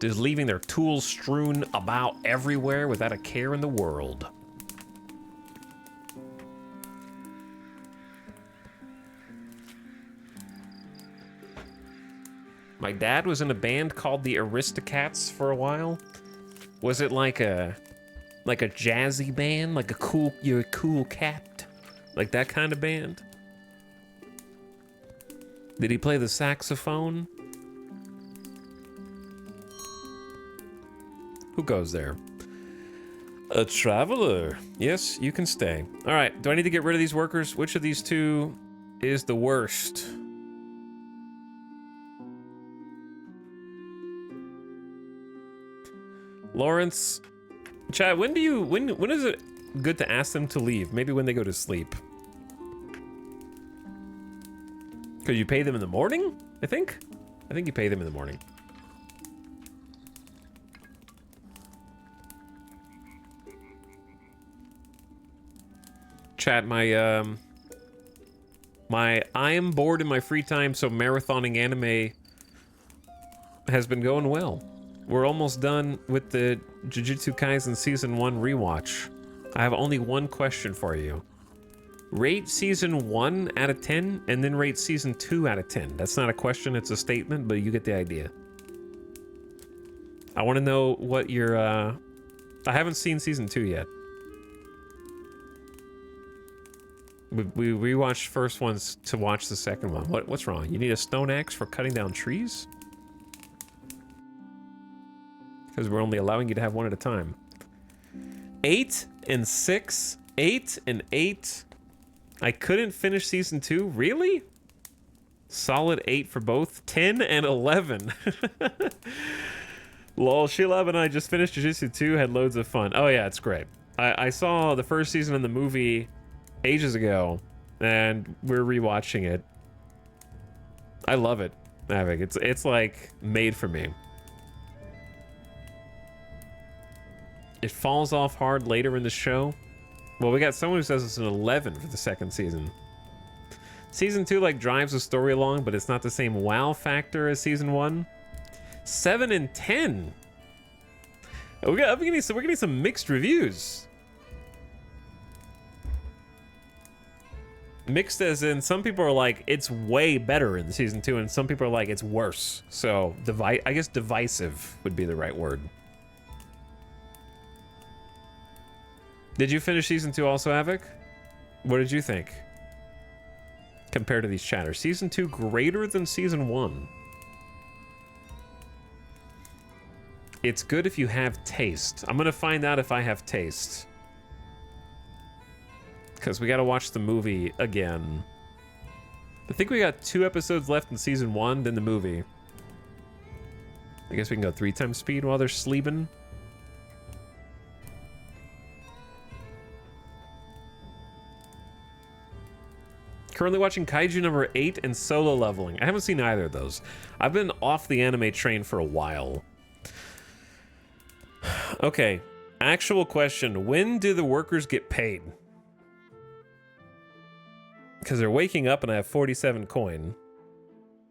Just leaving their tools strewn about everywhere without a care in the world. My dad was in a band called the Aristocats for a while. Was it like a jazzy band, like you're a cool cat, like that kind of band? Did he play the saxophone? Who goes there? A traveler. Yes, you can stay. All right, do I need to get rid of these workers? Which of these two is the worst? Lawrence, Chad, when is it good to ask them to leave? Maybe when they go to sleep. Because you pay them in the morning, I think? I think you pay them in the morning. Chat, my I am bored in my free time, so marathoning anime has been going well. We're almost done with the Jujutsu Kaisen Season 1 rewatch. I have only one question for you. Rate season 1 out of 10, and then rate season 2 out of 10. That's not a question, it's a statement, but you get the idea. I want to know what your, I haven't seen season 2 yet. We rewatched first ones to watch the second one. What's wrong? You need a stone axe for cutting down trees? Because we're only allowing you to have one at a time. 8 and 6. 8 and 8. I couldn't finish season 2? Really? Solid 8 for both. 10 and 11. Lol, Sheila and I just finished Jujutsu 2, had loads of fun. Oh yeah, it's great. I saw the first season in the movie ages ago, and we're rewatching it. I love it, Mavic. It's like made for me. It falls off hard later in the show. Well, we got someone who says it's an 11 for the second season. Season 2 like drives the story along, but it's not the same wow factor as season 1. 7 and 10. We're getting some mixed reviews. Mixed as in some people are like it's way better in season 2, and some people are like it's worse. So I guess divisive would be the right word. Did you finish season 2 also, Avic? What did you think? Compared to these chatters. Season 2 greater than season 1. It's good if you have taste. I'm gonna find out if I have taste. Because we gotta watch the movie again. I think we got 2 episodes left in season 1, then the movie. I guess we can go 3 times speed while they're sleeping. Currently watching Kaiju number 8 and Solo Leveling. I haven't seen either of those. I've been off the anime train for a while. Okay, actual question. When do the workers get paid? Because they're waking up and I have 47 coin.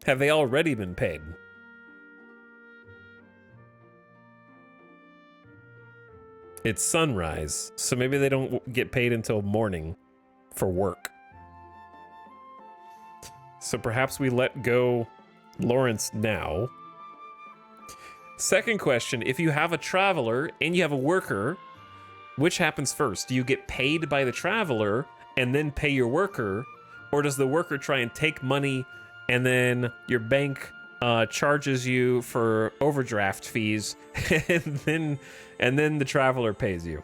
Have they already been paid? It's sunrise, so maybe they don't get paid until morning for work. So perhaps we let go Lawrence now. Second question, if you have a traveler and you have a worker, which happens first? Do you get paid by the traveler and then pay your worker? Or does the worker try and take money and then your bank charges you for overdraft fees and then the traveler pays you?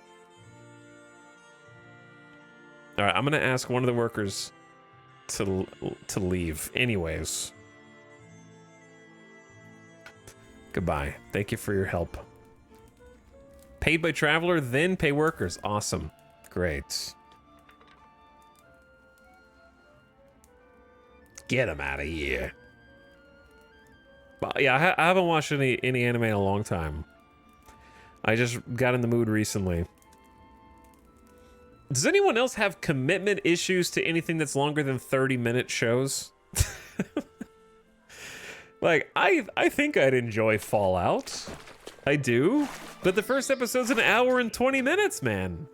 All right, I'm gonna ask one of the workers to leave anyways. Goodbye. Thank you for your help. Paid by traveler, then pay workers. Awesome. Great. Get him out of here. But yeah, I haven't watched any anime in a long time. I just got in the mood recently. Does anyone else have commitment issues to anything that's longer than 30-minute shows? Like, I think I'd enjoy Fallout. I do. But the first episode's an hour and 20 minutes, man.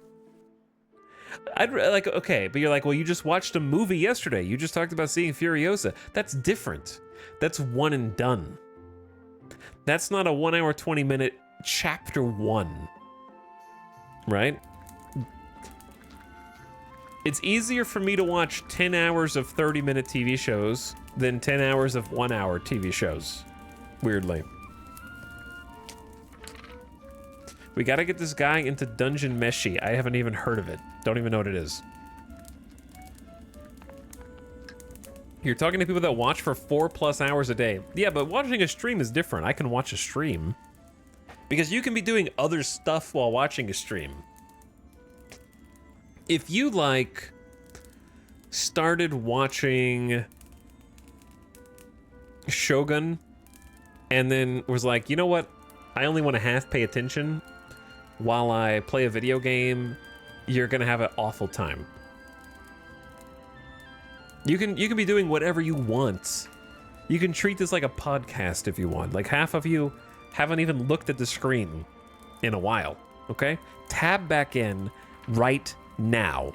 I'd like, okay, but you're like, well, you just watched a movie yesterday. You just talked about seeing Furiosa. That's different. That's one and done. That's not a 1 hour, 20 minute chapter 1. Right? It's easier for me to watch 10 hours of 30-minute TV shows than 10 hours of 1 hour TV shows. Weirdly. We gotta get this guy into Dungeon Meshi. I haven't even heard of it. Don't even know what it is. You're talking to people that watch for 4+ hours a day. Yeah, but watching a stream is different. I can watch a stream. Because you can be doing other stuff while watching a stream. If you, like, started watching Shogun and then was like, you know what? I only want to half pay attention while I play a video game, you're gonna have an awful time. You can be doing whatever you want. You can treat this like a podcast if you want. Like, half of you haven't even looked at the screen in a while, okay? Tab back in right now.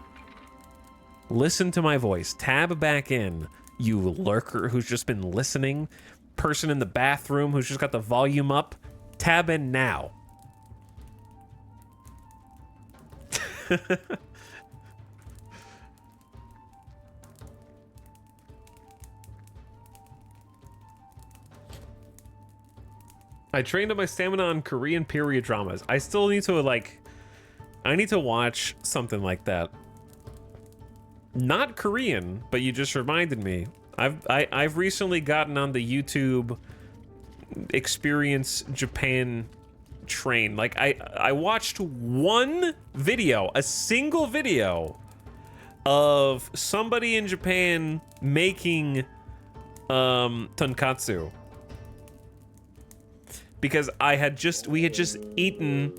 Listen to my voice. Tab back in, you lurker who's just been listening. Person in the bathroom who's just got the volume up. Tab in now. I trained up my stamina on Korean period dramas. I still need to, like... I need to watch something like that. Not Korean, but you just reminded me. I've recently gotten on the YouTube Experience Japan train. Like, I watched one video, a single video, of somebody in Japan making tonkatsu. Because we had just eaten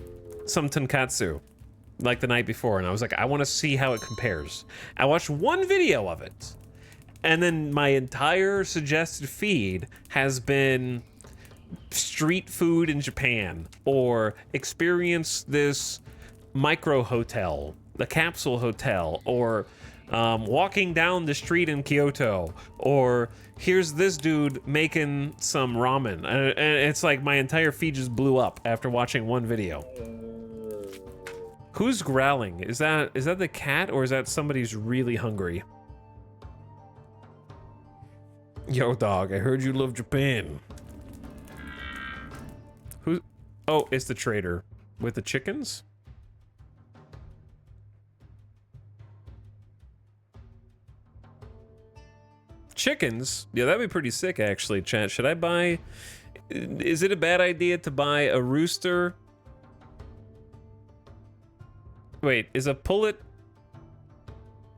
some tonkatsu like the night before, and I was like, I want to see how it compares. I watched one video of it, and then my entire suggested feed has been street food in Japan, or experience this micro hotel, the capsule hotel, or walking down the street in Kyoto, or here's this dude making some ramen. And it's like my entire feed just blew up after watching one video. Who's growling? Is that the cat, or is that somebody who's really hungry? Yo, dog, I heard you love Japan. Who? Oh, it's the trader with the chickens? Chickens? Yeah, that'd be pretty sick, actually, chat. Should I buy... Is it a bad idea to buy a rooster? Wait, is a pullet...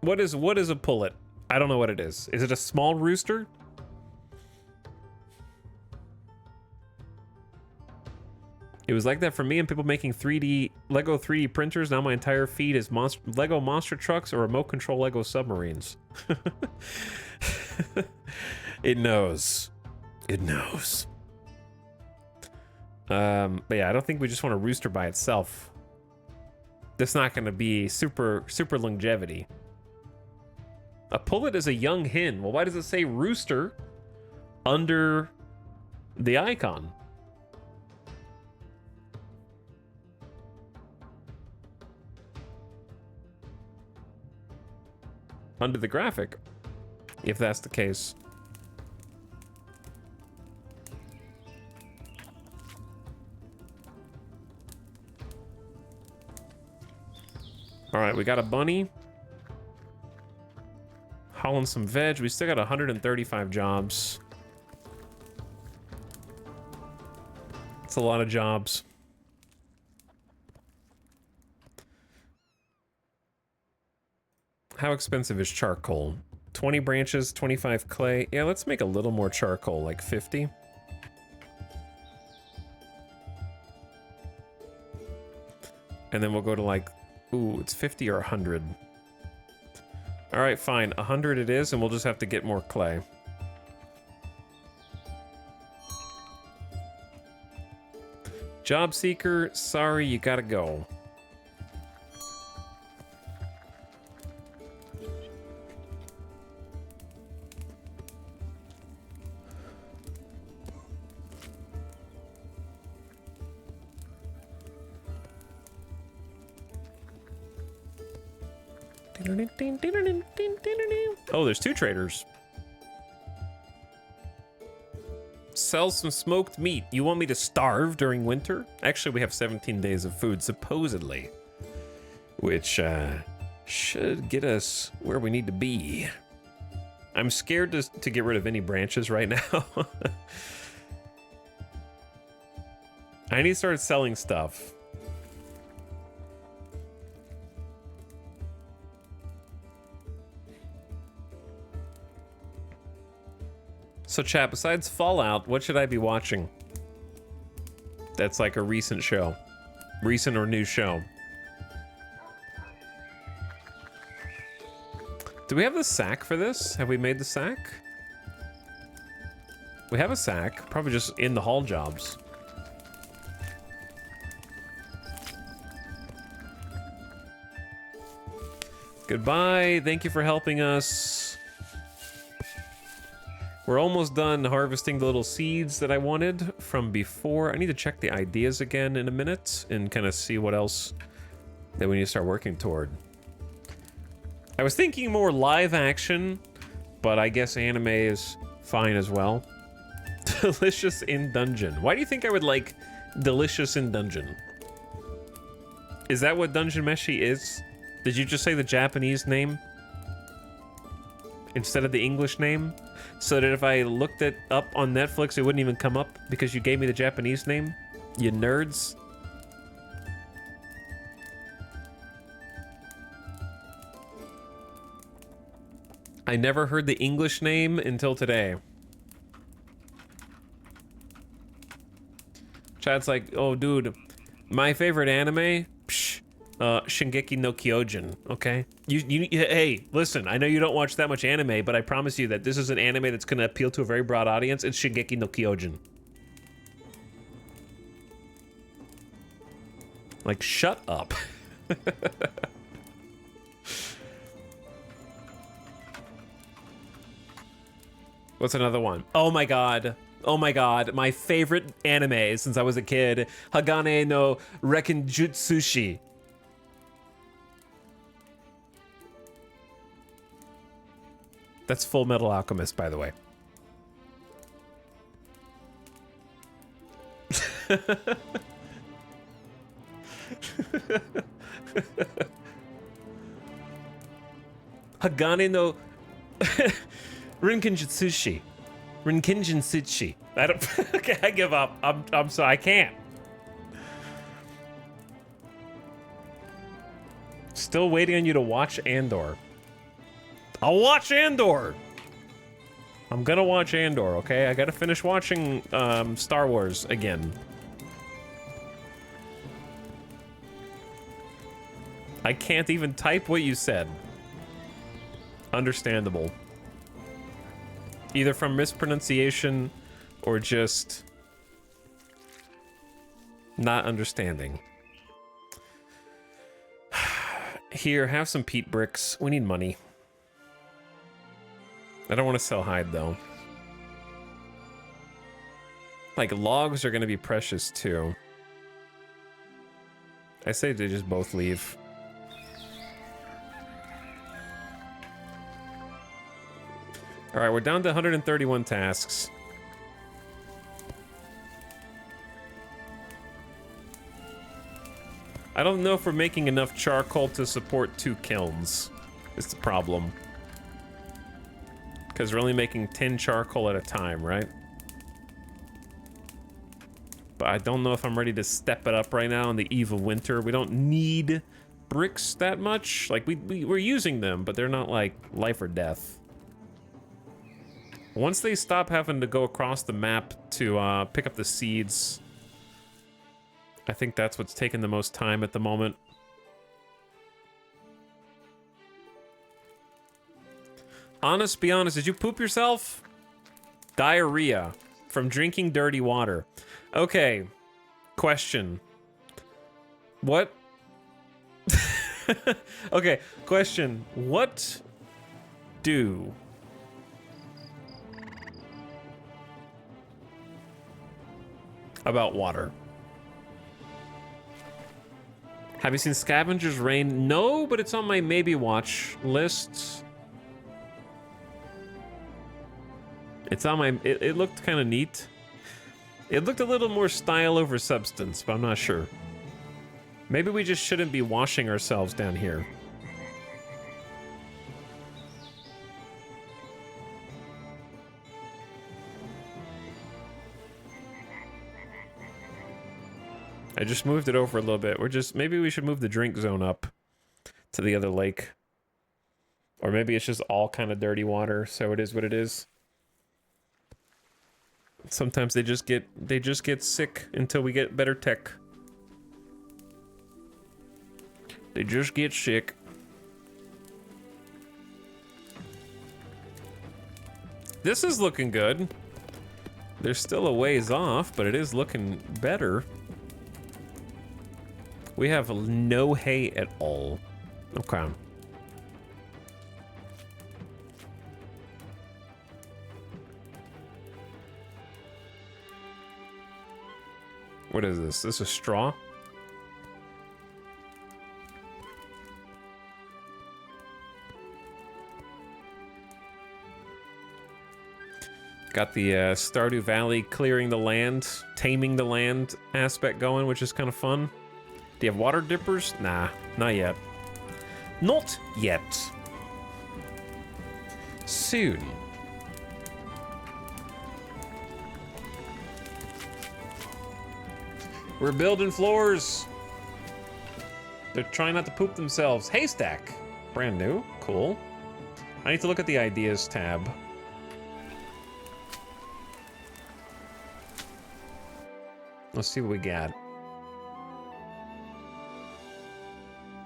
What is a pullet? I don't know what it is. Is it a small rooster? It was like that for me and people making Lego 3D printers. Now my entire feed is Lego monster trucks or remote control Lego submarines. It knows. It knows. But yeah, I don't think we just want a rooster by itself. That's not going to be super longevity. A pullet is a young hen. Well, why does it say rooster under the icon? Under the graphic, if that's the case. All right, we got a bunny. Hauling some veg. We still got 135 jobs. It's a lot of jobs. How expensive is charcoal? 20 branches, 25 clay. Yeah, let's make a little more charcoal, like 50. And then we'll go to like, ooh, it's 50 or 100. All right, fine, 100 it is, and we'll just have to get more clay. Job seeker, sorry, you gotta go. Oh, there's 2 traders. Sell some smoked meat. You want me to starve during winter? Actually, we have 17 days of food, supposedly. Which, should get us where we need to be. I'm scared to get rid of any branches right now. I need to start selling stuff. So chat, besides Fallout, what should I be watching? That's like a recent show. Recent or new show. Do we have the sack for this? Have we made the sack? We have a sack, probably just in the haul jobs. Goodbye. Thank you for helping us. We're almost done harvesting the little seeds that I wanted from before. I need to check the ideas again in a minute and kind of see what else that we need to start working toward. I was thinking more live action, but I guess anime is fine as well. Delicious in Dungeon. Why do you think I would like Delicious in Dungeon? Is that what Dungeon Meshi is? Did you just say the Japanese name instead of the English name? So that if I looked it up on Netflix, it wouldn't even come up because you gave me the Japanese name? You nerds. I never heard the English name until today. Chad's like, oh, dude, my favorite anime, Shingeki no Kyojin, okay? Hey, listen, I know you don't watch that much anime, but I promise you that this is an anime that's gonna appeal to a very broad audience. It's Shingeki no Kyojin. Like, shut up. What's another one? Oh my god. Oh my god, my favorite anime since I was a kid, Hagane no Rekenjutsushi. That's Full Metal Alchemist, by the way. Hagane no Rinkenjutsushi. Rinkenjutsushi. I don't. Okay, I give up. I'm sorry. I can't. Still waiting on you to watch Andor. I'll watch Andor. I'm gonna watch Andor. Okay, I gotta finish watching Star Wars again. I can't even type what you said. Understandable. Either from mispronunciation or just not understanding. Here, have some peat bricks. We need money. I don't want to sell hide, though. Like, logs are going to be precious, too. I say they just both leave. All right, we're down to 131 tasks. I don't know if we're making enough charcoal to support 2 kilns. It's the problem. Because we're only making 10 charcoal at a time, right? But I don't know if I'm ready to step it up right now on the eve of winter. We don't need bricks that much. Like, we're using them, but they're not like life or death. Once they stop having to go across the map to pick up the seeds, I think that's what's taking the most time at the moment. Be honest, did you poop yourself? Diarrhea from drinking dirty water. Okay, question. What? Okay, question. What do about water? Have you seen Scavenger's Reign? No, but it's on my maybe watch list. It's on my... It looked kind of neat. It looked a little more style over substance, but I'm not sure. Maybe we just shouldn't be washing ourselves down here. I just moved it over a little bit. Maybe we should move the drink zone up to the other lake. Or maybe it's just all kind of dirty water, so it is what it is. Sometimes they just get sick until we get better tech. They just get sick. This is looking good. There's still a ways off, but it is looking better. We have no hay at all. Okay. What is this? This is straw? Got the Stardew Valley clearing the land, taming the land aspect going, which is kind of fun. Do you have water dippers? Nah, not yet. Not yet. Soon. We're building floors. They're trying not to poop themselves. Haystack. Brand new. Cool. I need to look at the ideas tab. Let's see what we got.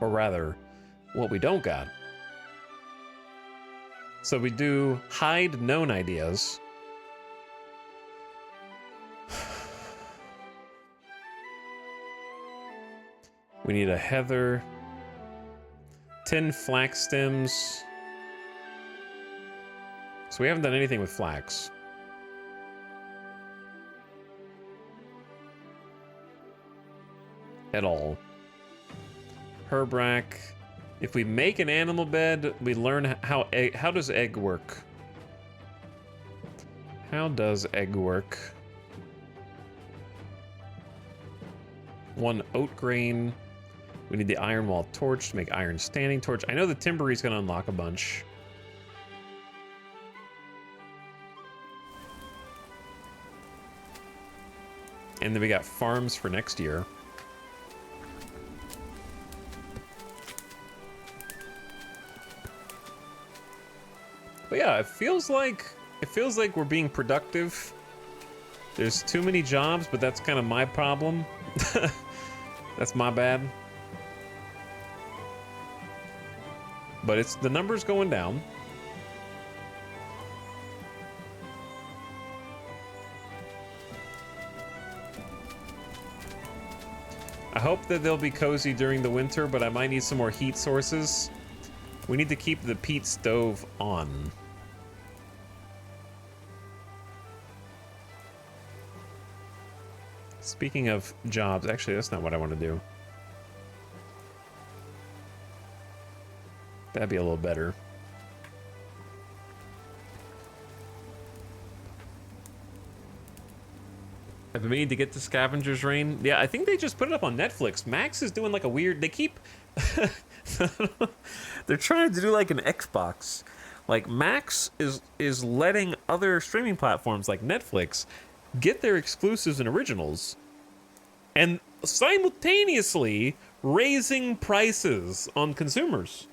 Or rather, what we don't got. So we do hide known ideas. We need a heather. 10 flax stems. So we haven't done anything with flax. At all. Herbrack. If we make an animal bed, we learn how does egg work? How does egg work? 1 oat grain. We need the iron wall torch to make iron standing torch. I know the timber is going to unlock a bunch. And then we got farms for next year. But yeah, it feels like we're being productive. There's too many jobs, but that's kind of my problem. That's my bad. But it's the numbers going down. I hope that they'll be cozy during the winter, but I might need some more heat sources. We need to keep the peat stove on. Speaking of jobs, actually, that's not what I want to do. That'd be a little better. I've been meaning to get to Scavenger's Reign. Yeah, I think they just put it up on Netflix. Max is doing like a weird... They keep... They're trying to do like an Xbox. Like, Max is letting other streaming platforms like Netflix get their exclusives and originals, and simultaneously raising prices on consumers.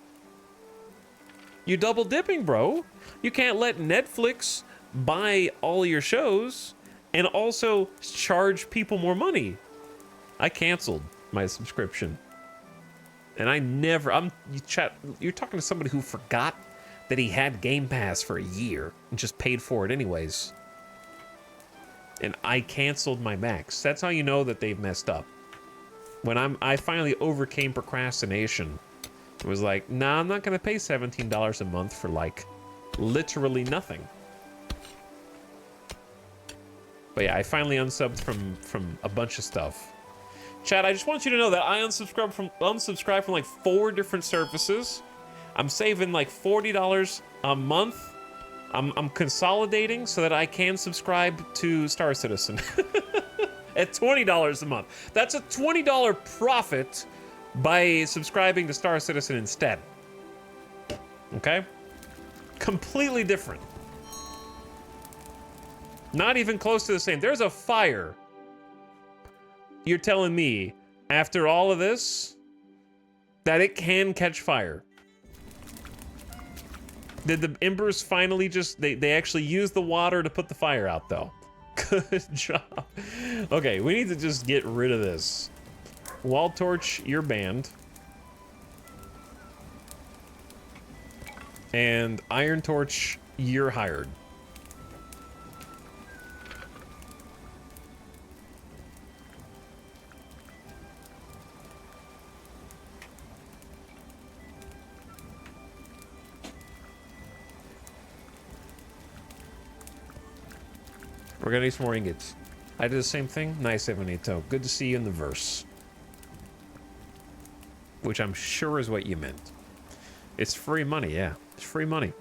You double dipping, bro. You can't let Netflix buy all your shows and also charge people more money. I canceled my subscription. And I never, you're talking to somebody who forgot that he had Game Pass for a year and just paid for it anyways. And I canceled my Max. That's how you know that they've messed up. When I finally overcame procrastination. It was like, nah, I'm not gonna pay $17 a month for like literally nothing. But yeah, I finally unsubbed from a bunch of stuff. Chad, I just want you to know that I unsubscribed from like 4 different services. I'm saving like $40 a month. I'm consolidating so that I can subscribe to Star Citizen at $20 a month. That's a $20 profit by subscribing to Star Citizen instead. Okay? Completely different. Not even close to the same. There's a fire. You're telling me, after all of this, that it can catch fire? Did the embers finally just... They actually used the water to put the fire out, though. Good job. Okay, we need to just get rid of this. Wall torch, you're banned. And iron torch, you're hired. We're gonna need some more ingots. I did the same thing. Nice, Evanito. Good to see you in the verse. Which I'm sure is what you meant. It's free money, yeah. It's free money.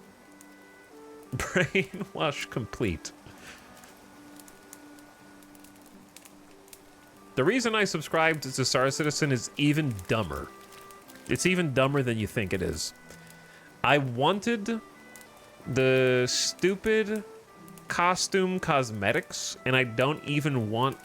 Brainwash complete. The reason I subscribed to Star Citizen is even dumber. It's even dumber than you think it is. I wanted the stupid costume cosmetics, and I don't even want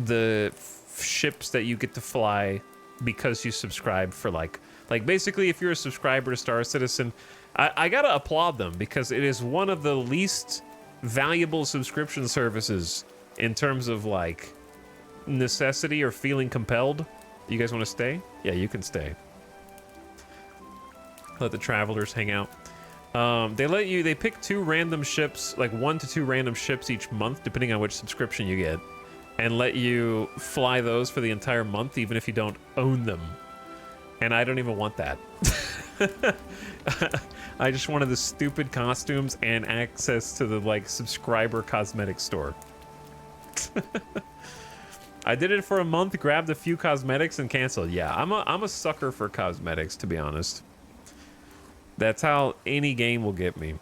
the ships that you get to fly because you subscribe for like basically if you're a subscriber to Star Citizen, I gotta applaud them because it is one of the least valuable subscription services in terms of like necessity or feeling compelled. You guys want to stay? Yeah, you can stay. Let the travelers hang out. They pick 2 random ships, like 1 to 2 random ships each month, depending on which subscription you get, and let you fly those for the entire month, even if you don't own them. And I don't even want that. I just wanted the stupid costumes and access to the like subscriber cosmetic store. I did it for a month, grabbed a few cosmetics, and canceled. Yeah, I'm a sucker for cosmetics, to be honest. That's how any game will get me.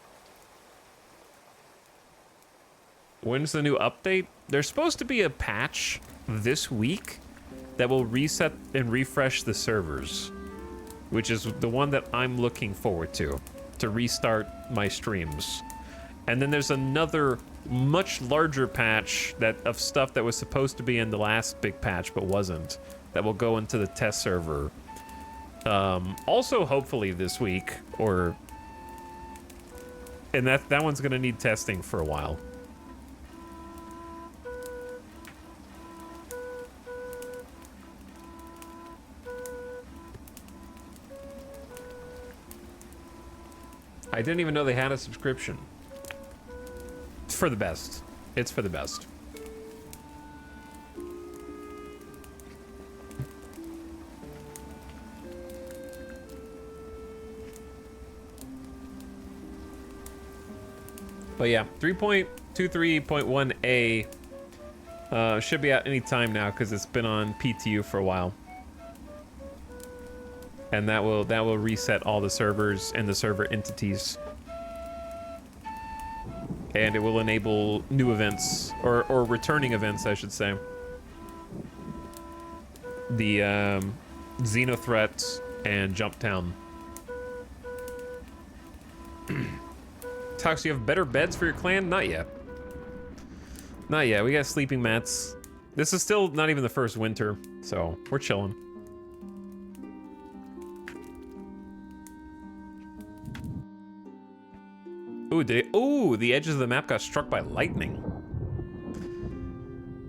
When's the new update? There's supposed to be a patch this week that will reset and refresh the servers, which is the one that I'm looking forward to restart my streams. And then there's another much larger patch of stuff that was supposed to be in the last big patch but wasn't, that will go into the test server. Also hopefully this week, and that one's gonna need testing for a while. I didn't even know they had a subscription. It's for the best. It's for the best. But yeah, 3.23.1a should be out any time now because it's been on PTU for a while. And that will reset all the servers and the server entities. And it will enable new events, or returning events, I should say. The Xenothreat and Jumptown. Tox, you have better beds for your clan? Not yet. Not yet. We got sleeping mats. This is still not even the first winter, so we're chilling. Ooh, the edges of the map got struck by lightning.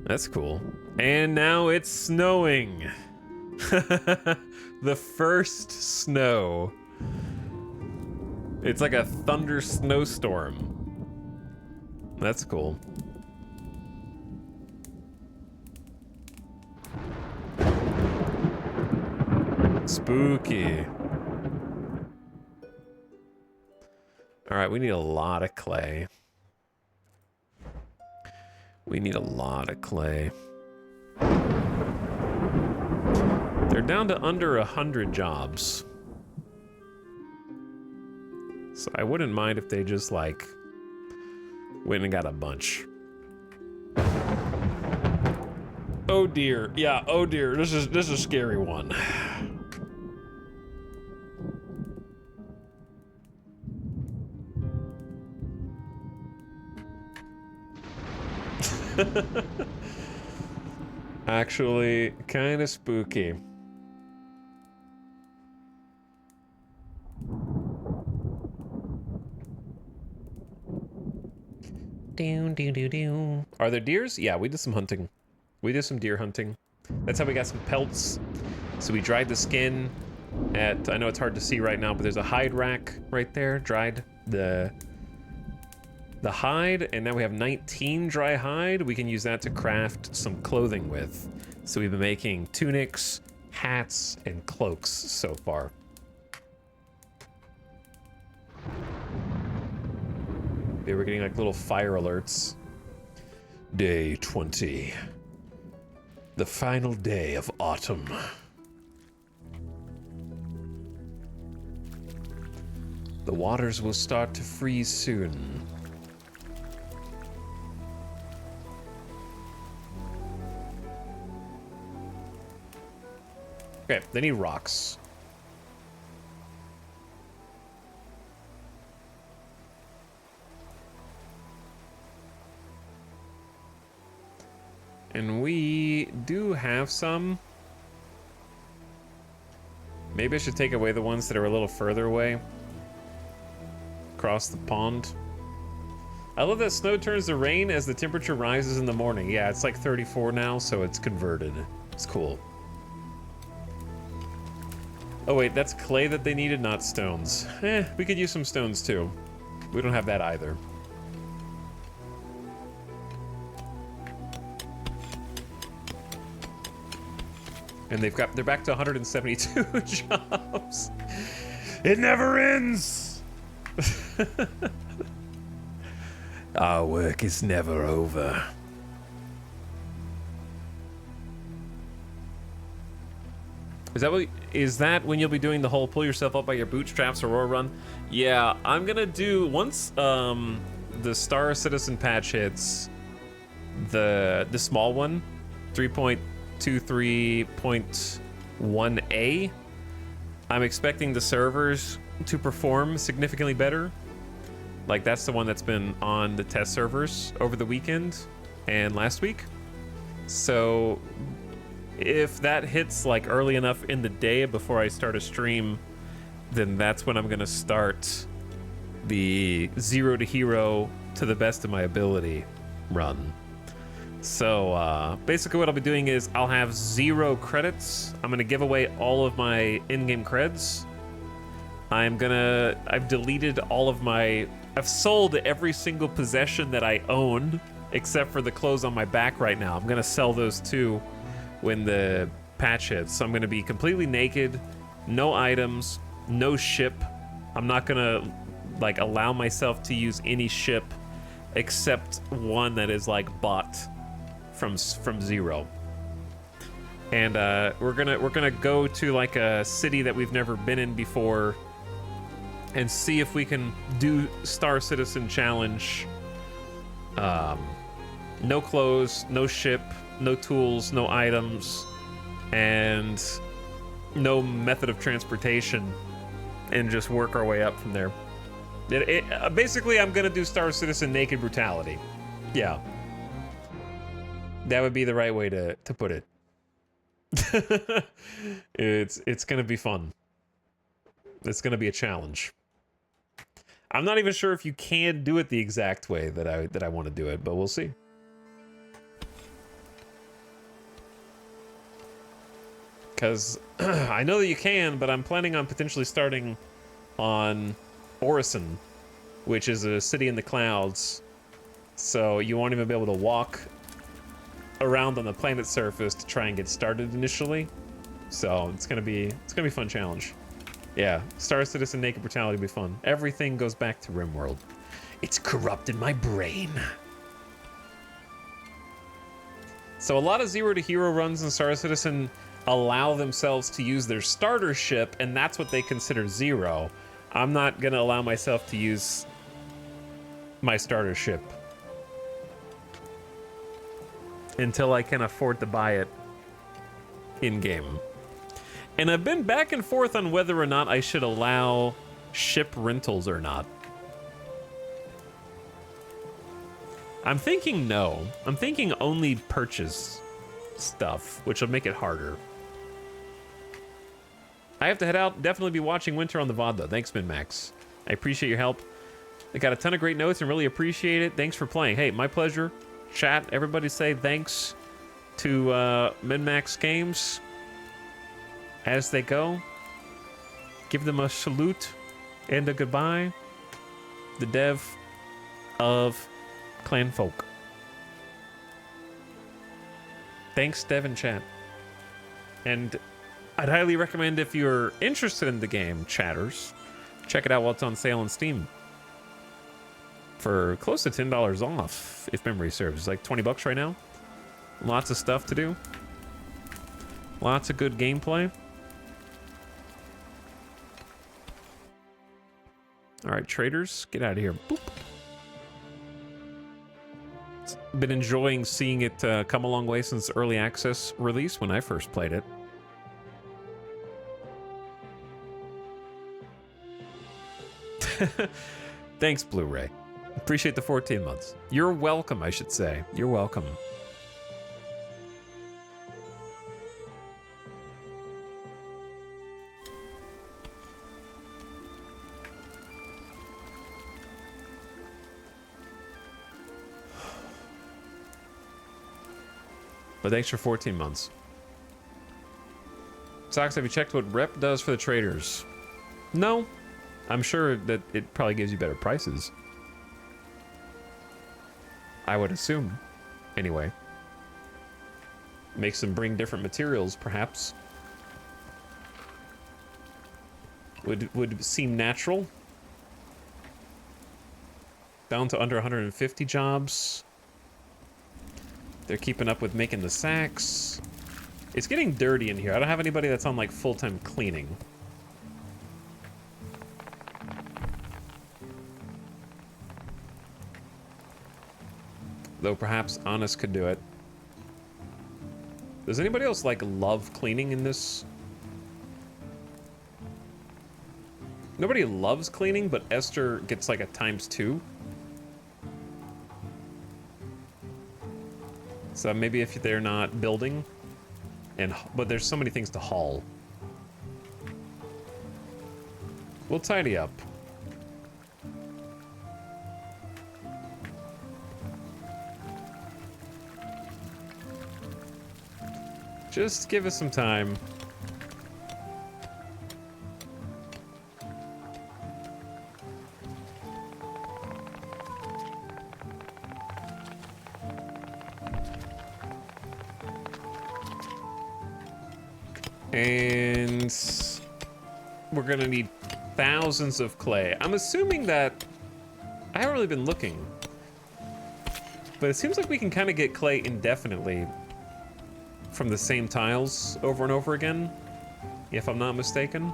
That's cool. And now it's snowing. The first snow. It's like a thunder snowstorm. That's cool. Spooky. All right, we need a lot of clay. We need a lot of clay. They're down to under 100 jobs. So I wouldn't mind if they just, like, went and got a bunch. Oh dear. Yeah, oh dear. This is a scary one. Actually, kind of spooky. Are there deers? Yeah, we did some hunting. We did some deer hunting. That's how we got some pelts. So we dried the skin at, I know it's hard to see right now, but there's a hide rack right there. Dried the hide, and now we have 19 dry hide. We can use that to craft some clothing with. So we've been making tunics, hats, and cloaks so far. They were getting like little fire alerts. Day 20. The final day of autumn. The waters will start to freeze soon. Okay, they need rocks. And we do have some. Maybe I should take away the ones that are a little further away. Across the pond. I love that snow turns to rain as the temperature rises in the morning. Yeah, it's like 34 now, so it's converted. It's cool. Oh wait, that's clay that they needed, not stones. We could use some stones too. We don't have that either. And they're back to 172 jobs. It never ends. Our work is never over. Is that when you'll be doing the whole pull yourself up by your bootstraps Aurora run? Yeah, I'm gonna do once the Star Citizen patch hits, the small one, 3.23.1a. I'm expecting the servers to perform significantly better. Like that's the one that's been on the test servers over the weekend and last week. So if that hits like early enough in the day before I start a stream, then that's when I'm gonna start the 0 to hero to the best of my ability run. So basically what I'll be doing is I'll have 0 credits. I'm gonna give away all of my in-game creds. I've deleted all of I've sold every single possession that I own except for the clothes on my back right now. I'm gonna sell those too when the patch hits. So I'm gonna be completely naked, no items, no ship. I'm not gonna like allow myself to use any ship except one that is like bought from 0. And we're gonna go to like a city that we've never been in before and see if we can do Star Citizen Challenge. No clothes, no ship, no tools, no items, and no method of transportation, and just work our way up from there. Basically, I'm gonna do Star Citizen Naked Brutality. Yeah. That would be the right way to put it. It's gonna be fun. It's gonna be a challenge. I'm not even sure if you can do it the exact way that I want to do it, but we'll see. Because I know that you can, but I'm planning on potentially starting on Orison, which is a city in the clouds. So you won't even be able to walk around on the planet's surface to try and get started initially. So it's gonna be a fun challenge. Yeah, Star Citizen Naked Brutality will be fun. Everything goes back to RimWorld. It's corrupted my brain. So a lot of 0 to hero runs in Star Citizen allow themselves to use their starter ship, and that's what they consider 0. I'm not gonna allow myself to use my starter ship until I can afford to buy it in-game. And I've been back and forth on whether or not I should allow ship rentals or not. I'm thinking no. I'm thinking only purchase stuff, which will make it harder. I have to head out. Definitely be watching Winter on the VOD, though. Thanks, MinMax. I appreciate your help. I got a ton of great notes and really appreciate it. Thanks for playing. Hey, my pleasure. Chat, everybody say thanks to MinMax Games as they go. Give them a salute and a goodbye. The dev of Clanfolk. Thanks, dev and chat. And I'd highly recommend, if you're interested in the game, chatters, check it out while it's on sale on Steam. for close to $10 off, if memory serves. It's like 20 bucks right now. Lots of stuff to do. Lots of good gameplay. All right, traders, get out of here. Boop. Been enjoying seeing it come a long way since early access release when I first played it. Thanks, Blu-ray. Appreciate the 14 months. You're welcome, I should say. You're welcome. But thanks for 14 months. Socks, have you checked what Rep does for the traders? No. I'm sure that it probably gives you better prices. I would assume. Anyway. Makes them bring different materials, perhaps. Would seem natural. Down to under 150 jobs. They're keeping up with making the sacks. It's getting dirty in here. I don't have anybody that's on like full-time cleaning. Though perhaps Honest could do it. Does anybody else like love cleaning in this? Nobody loves cleaning, but Esther gets like a ×2. So maybe if they're not building, but there's so many things to haul. We'll tidy up. Just give us some time. And we're gonna need thousands of clay. I'm assuming that I haven't really been looking, but it seems like we can kind of get clay indefinitely from the same tiles over and over again, if I'm not mistaken.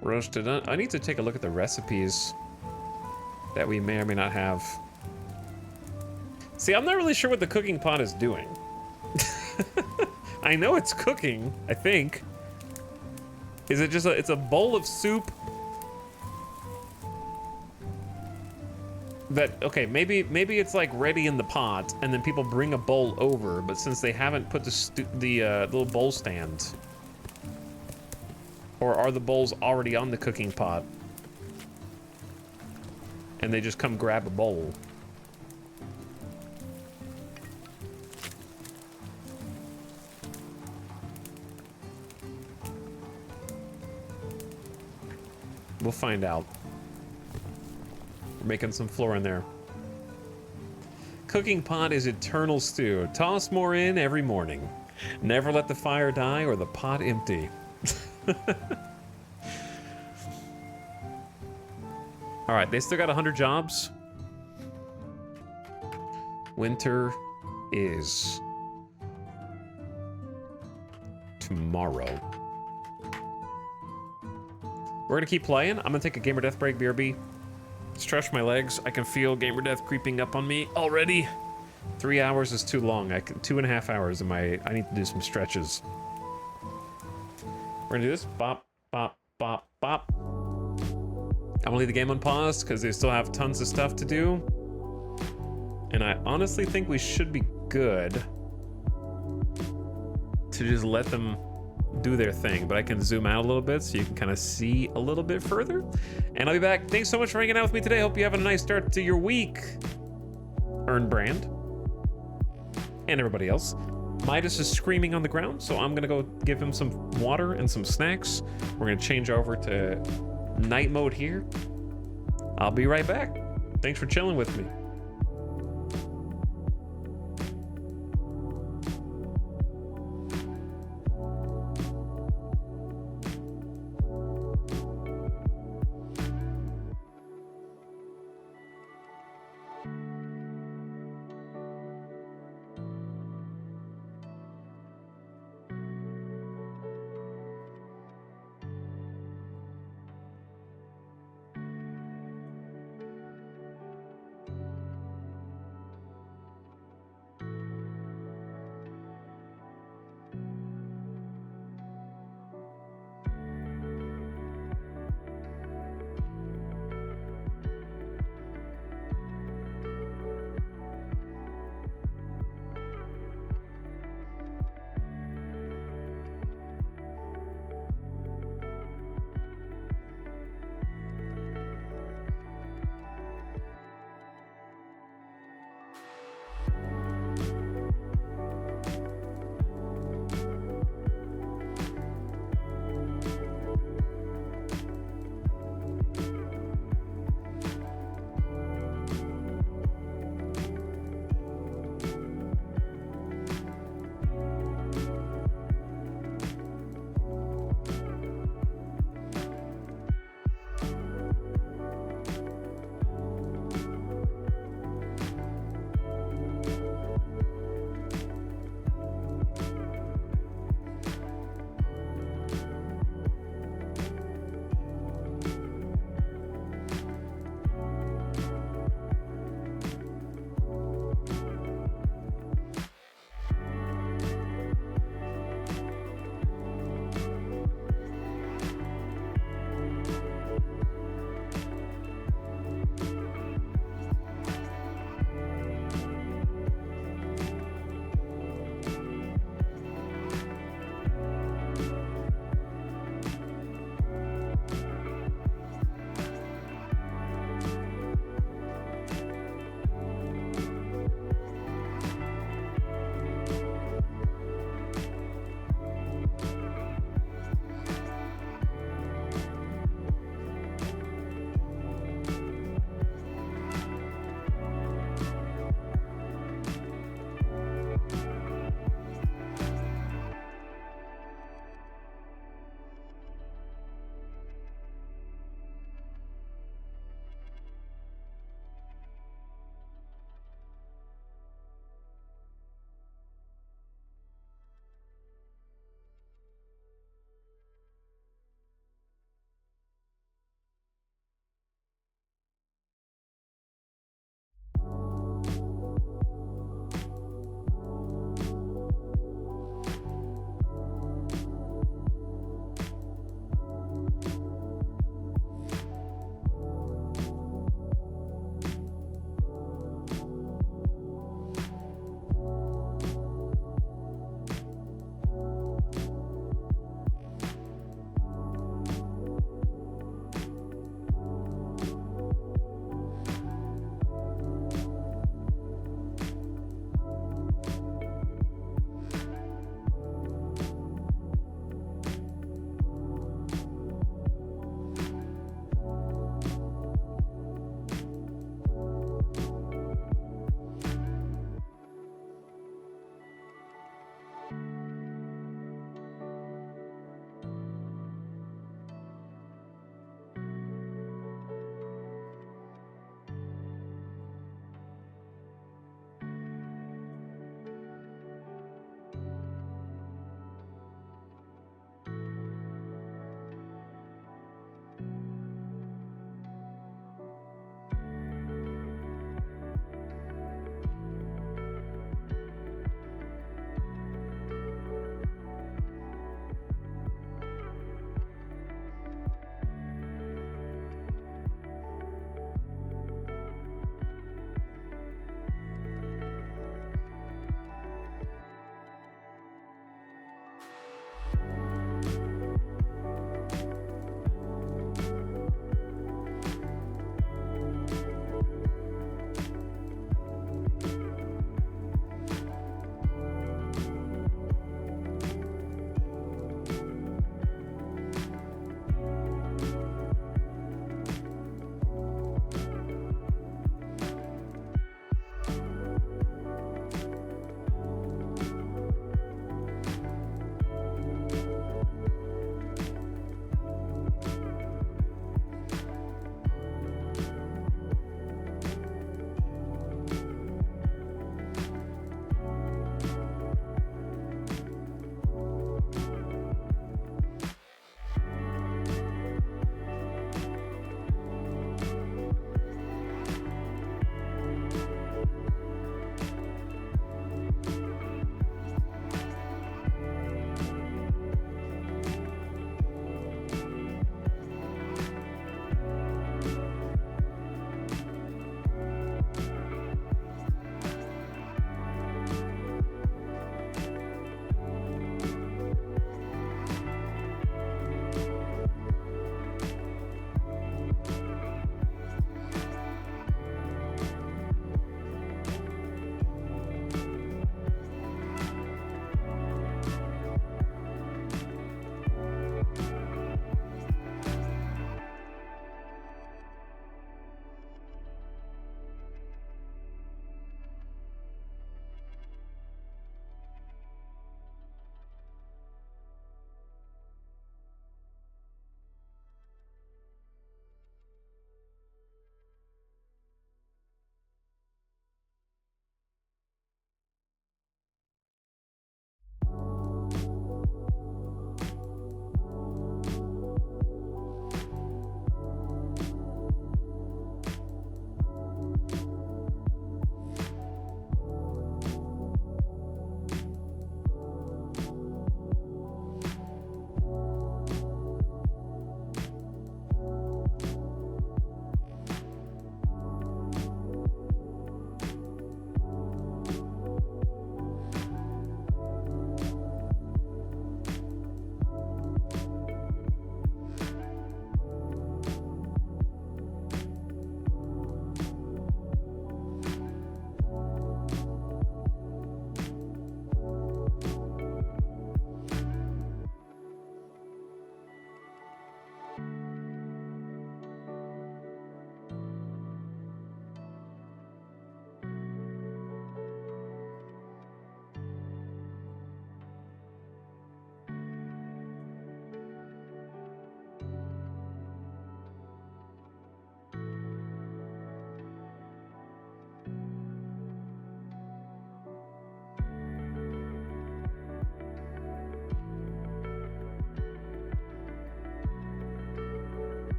Roasted. I need to take a look at the recipes that we may or may not have. See, I'm not really sure what the cooking pot is doing. I know it's cooking, I think. Is it just it's a bowl of soup? That, okay, maybe it's like ready in the pot and then people bring a bowl over, but since they haven't put the little bowl stand, or are the bowls already on the cooking pot and they just come grab a bowl? We'll find out. We're making some floor in there. Cooking pot is eternal stew. Toss more in every morning. Never let the fire die or the pot empty. All right, they still got 100 jobs. Winter is tomorrow. We're gonna keep playing. I'm gonna take a gamer death break, BRB. Stretch my legs. I can feel gamer death creeping up on me already. 3 hours is too long. 2.5 hours. I need to do some stretches. We're gonna do this. Bop, bop, bop, bop. I'm gonna leave the game unpaused because they still have tons of stuff to do. And I honestly think we should be good to just let them do their thing, but I can zoom out a little bit so you can kind of see a little bit further. And I'll be back. Thanks so much for hanging out with me today. Hope you have a nice start to your week. Earn Brand. And everybody else. Midas is screaming on the ground, so I'm gonna go give him some water and some snacks. We're gonna change over to night mode here. I'll be right back. Thanks for chilling with me.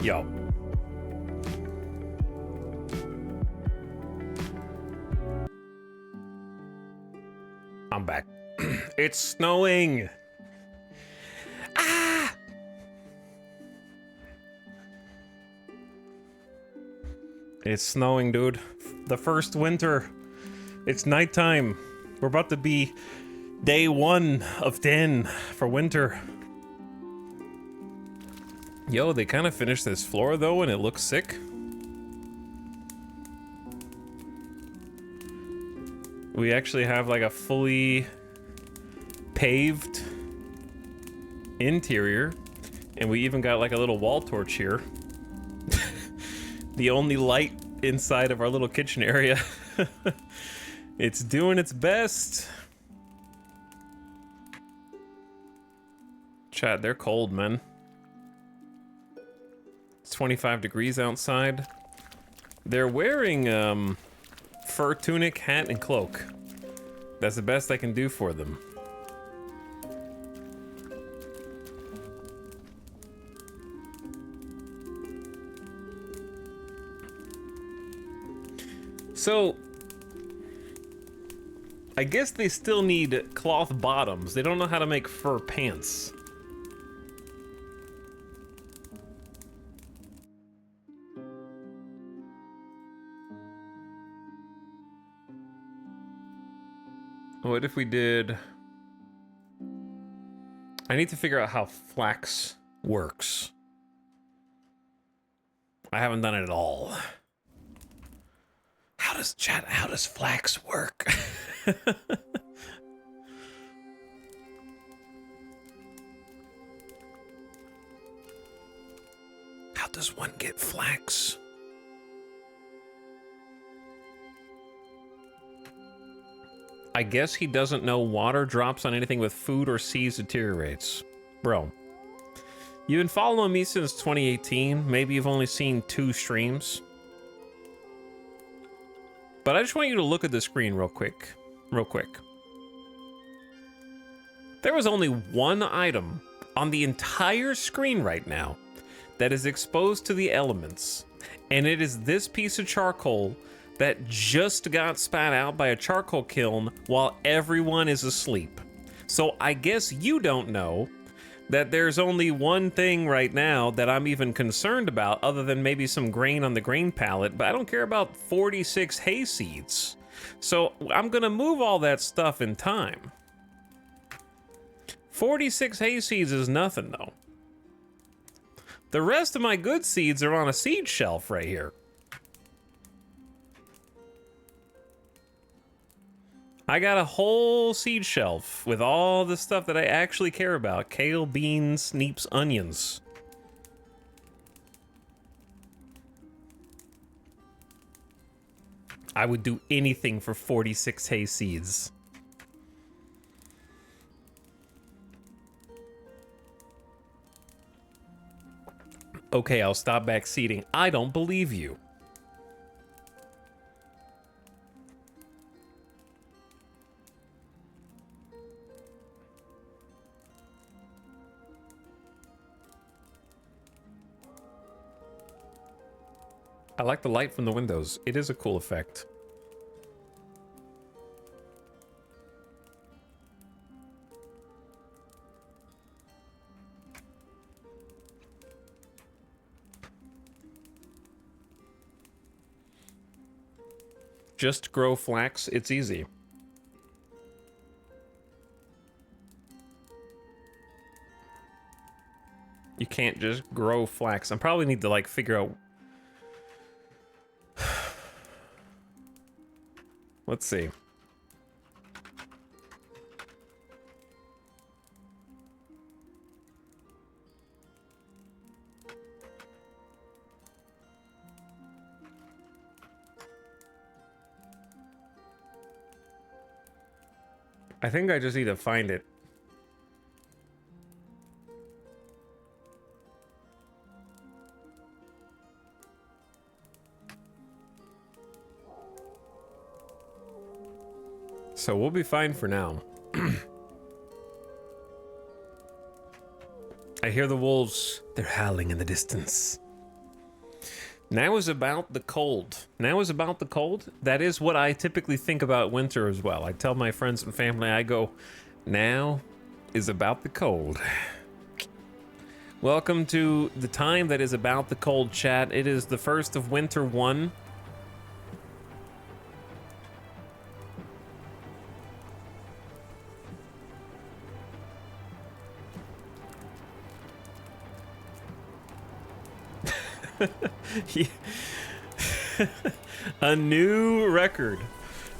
Yo. I'm back. It's snowing. Ah! It's snowing, dude. The first winter. It's nighttime. We're about to be day 1 of 10 for winter. Yo, they kind of finished this floor though, and it looks sick. We actually have like a fully paved interior, and we even got like a little wall torch here. The only light inside of our little kitchen area. It's doing its best. Chat, they're cold, man. It's 25 degrees outside. They're wearing fur tunic, hat, and cloak. That's the best I can do for them. So, I guess they still need cloth bottoms. They don't know how to make fur pants. What if we did... I need to figure out how flax works. I haven't done it at all. How does flax work? How does one get flax? I guess he doesn't know water drops on anything with food or seeds deteriorates. Bro, you've been following me since 2018. Maybe you've only seen 2 streams. But I just want you to look at the screen real quick. There was only one item on the entire screen right now that is exposed to the elements, and it is this piece of charcoal that just got spat out by a charcoal kiln while everyone is asleep. So I guess you don't know that there's only one thing right now that I'm even concerned about, other than maybe some grain on the grain pallet, but I don't care about 46 hay seeds. So I'm gonna move all that stuff in time. 46 hay seeds is nothing though. The rest of my good seeds are on a seed shelf right here. I got a whole seed shelf with all the stuff that I actually care about. Kale, beans, neeps, onions. I would do anything for 46 hay seeds. Okay, I'll stop backseating. I don't believe you. I like the light from the windows. It is a cool effect. Just grow flax. It's easy. You can't just grow flax. I probably need to like figure out. Let's see. I think I just need to find it. So we'll be fine for now. I hear the wolves. They're howling in the distance. Now is about the cold. Now is about the cold. That is what I typically think about winter as well. I tell my friends and family, I go, now is about the cold. Welcome to the time that is about the cold, chat. It is the first of winter 1. A new record.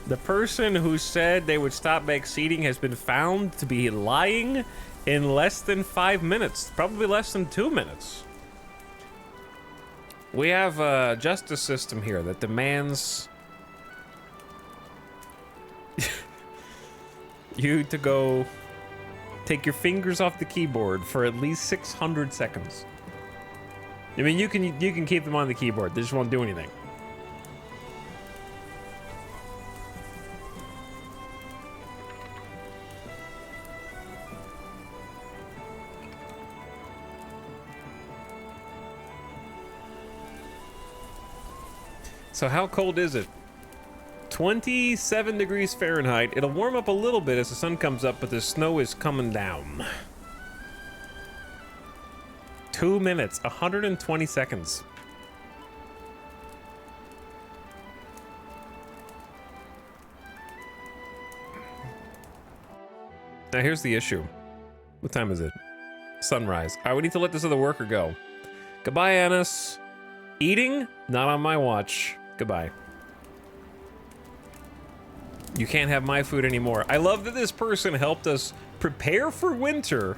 The person who said they would stop exceeding has been found to be lying in less than 5 minutes, probably less than 2 minutes. We have a justice system here that demands you to go take your fingers off the keyboard for at least 600 seconds. I mean, you can keep them on the keyboard. They just won't do anything. So how cold is it? 27 degrees Fahrenheit. It'll warm up a little bit as the sun comes up, but the snow is coming down. 2 minutes, 120 seconds. Now here's the issue. What time is it? Sunrise. All right, we need to let this other worker go. Goodbye, Annis. Eating? Not on my watch. Goodbye. You can't have my food anymore. I love that this person helped us prepare for winter.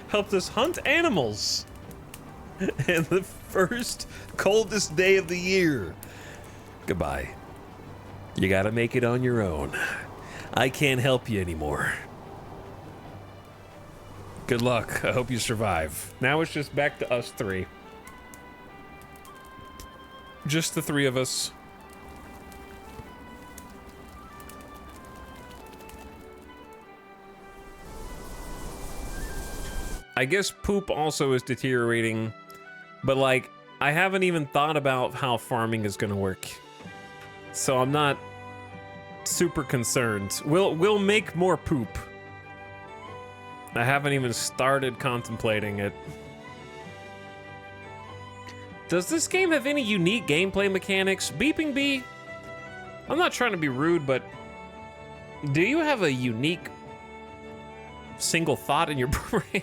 Helped us hunt animals. And the first coldest day of the year. Goodbye. You gotta make it on your own. I can't help you anymore. Good luck. I hope you survive. Now it's just back to us 3. Just the 3 of us. I guess poop also is deteriorating, but like, I haven't even thought about how farming is gonna work. So I'm not super concerned. We'll make more poop. I haven't even started contemplating it. Does this game have any unique gameplay mechanics? Beeping Bee? I'm not trying to be rude, but do you have a unique single thought in your brain?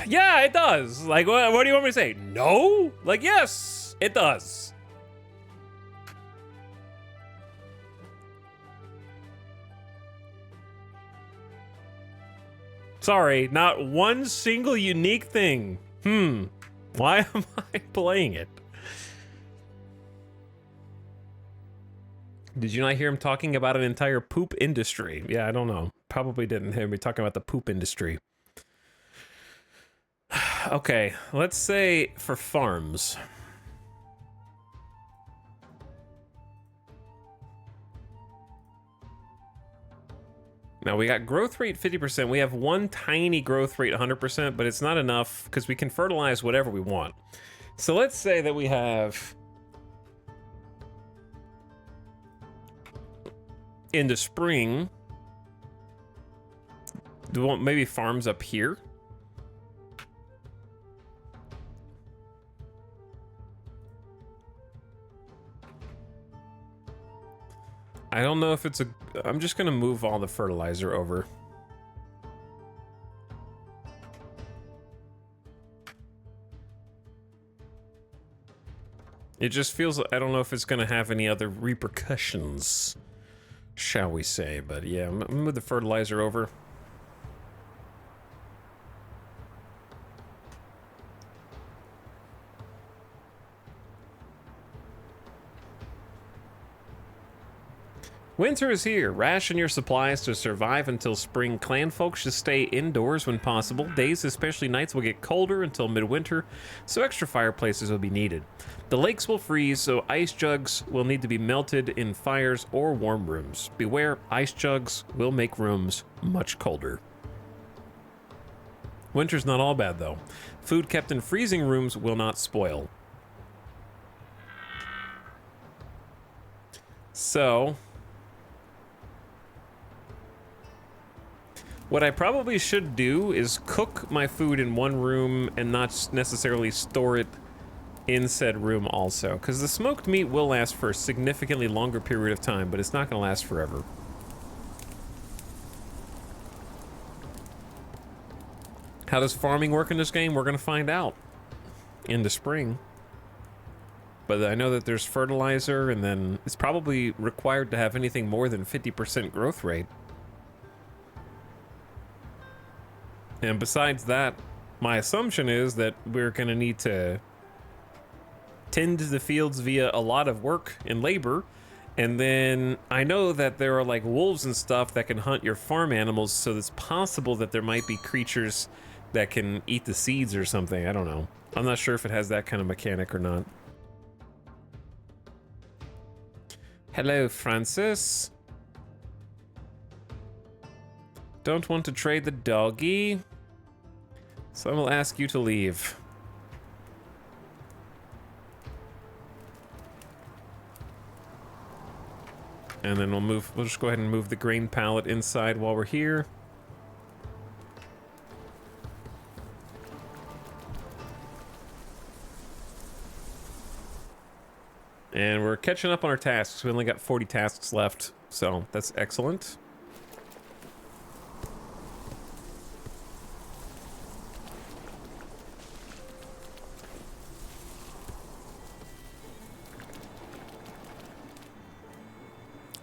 Yeah, it does. Like, what do you want me to say? No? Like, yes, it does. Sorry, not one single unique thing. Why am I playing it? Did you not hear him talking about an entire poop industry? Yeah, I don't know. Probably didn't hear me talking about the poop industry. Okay, let's say for farms. Now we got growth rate 50%. We have one tiny growth rate 100%, but it's not enough because we can fertilize whatever we want. So let's say that we have in the spring, do we want maybe farms up here? I don't know if it's a... I'm just gonna move all the fertilizer over. It just feels... I don't know if it's gonna have any other repercussions, shall we say. But yeah, I'm gonna move the fertilizer over. Winter is here. Ration your supplies to survive until spring. Clanfolk should stay indoors when possible. Days, especially nights, will get colder until midwinter, so extra fireplaces will be needed. The lakes will freeze, so ice jugs will need to be melted in fires or warm rooms. Beware, ice jugs will make rooms much colder. Winter's not all bad, though. Food kept in freezing rooms will not spoil. So, what I probably should do is cook my food in one room and not necessarily store it in said room also. Because the smoked meat will last for a significantly longer period of time, but it's not going to last forever. How does farming work in this game? We're going to find out in the spring. But I know that there's fertilizer, and then it's probably required to have anything more than 50% growth rate. And besides that, my assumption is that we're going to need to tend the fields via a lot of work and labor. And then I know that there are like wolves and stuff that can hunt your farm animals, so it's possible that there might be creatures that can eat the seeds or something. I don't know. I'm not sure if it has that kind of mechanic or not. Hello, Francis. Don't want to trade the doggy, so I will ask you to leave. And then we'll just go ahead and move the grain pallet inside while we're here. And we're catching up on our tasks. We only got 40 tasks left, so that's excellent.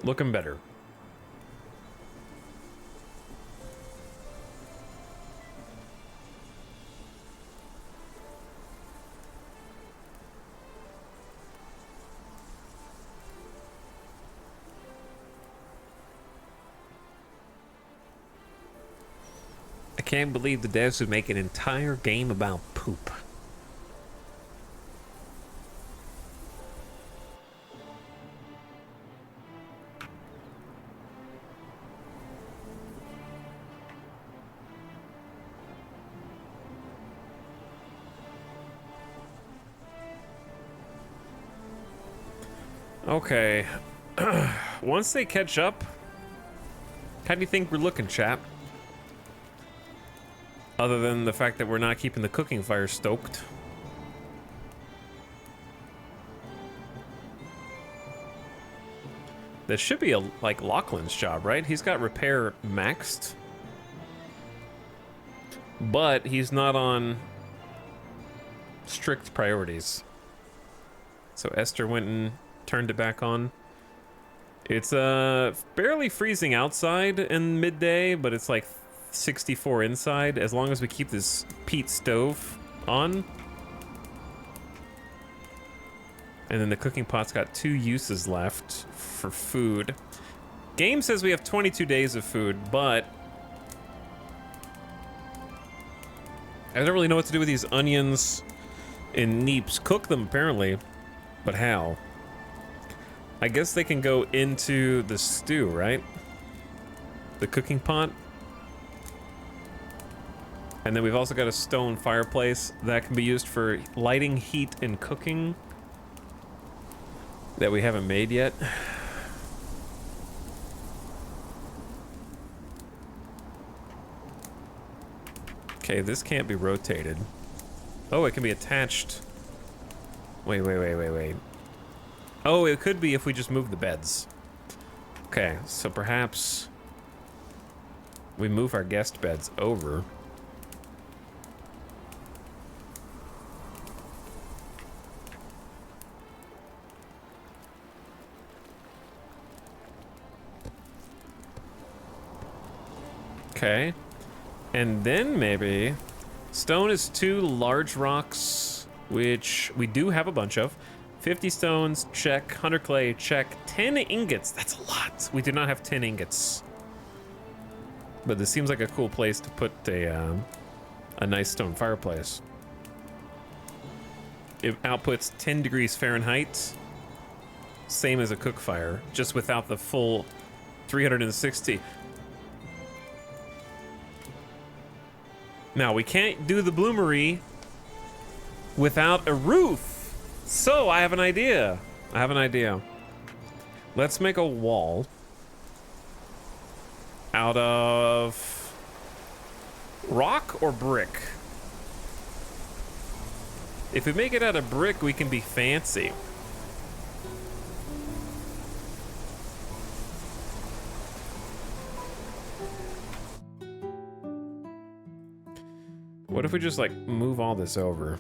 Looking better. I can't believe the devs would make an entire game about poop. Okay. Once they catch up, how do you think we're looking, chap? Other than the fact that we're not keeping the cooking fire stoked. That should be like Lachlan's job, right? He's got repair maxed. But he's not on strict priorities. So Esther went and turned it back on. It's barely freezing outside in midday, but it's like 64 inside, as long as we keep this peat stove on. And then the cooking pot's got 2 uses left for food. Game says we have 22 days of food, but I don't really know what to do with these onions and neeps. Cook them, apparently, but how? I guess they can go into the stew, right? The cooking pot. And then we've also got a stone fireplace that can be used for lighting, heat, and cooking that we haven't made yet. Okay, this can't be rotated. Oh, it can be attached. Wait. Oh, it could be if we just move the beds. Okay, so perhaps we move our guest beds over. Okay. And then maybe stone is 2 large rocks, which we do have a bunch of. 50 stones, check. 100 clay, check. 10 ingots, that's a lot. We do not have 10 ingots. But this seems like a cool place to put a nice stone fireplace. It outputs 10 degrees Fahrenheit. Same as a cook fire, just without the full 360. Now, we can't do the bloomery without a roof. So, I have an idea. Let's make a wall out of rock or brick. If we make it out of brick, we can be fancy. What if we just like move all this over?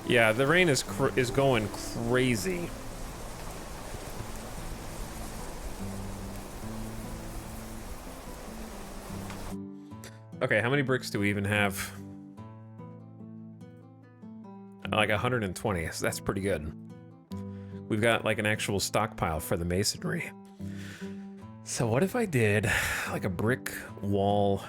Yeah, the rain is going crazy. Okay, how many bricks do we even have? Like 120, so that's pretty good. We've got like an actual stockpile for the masonry. So what if I did like a brick wall?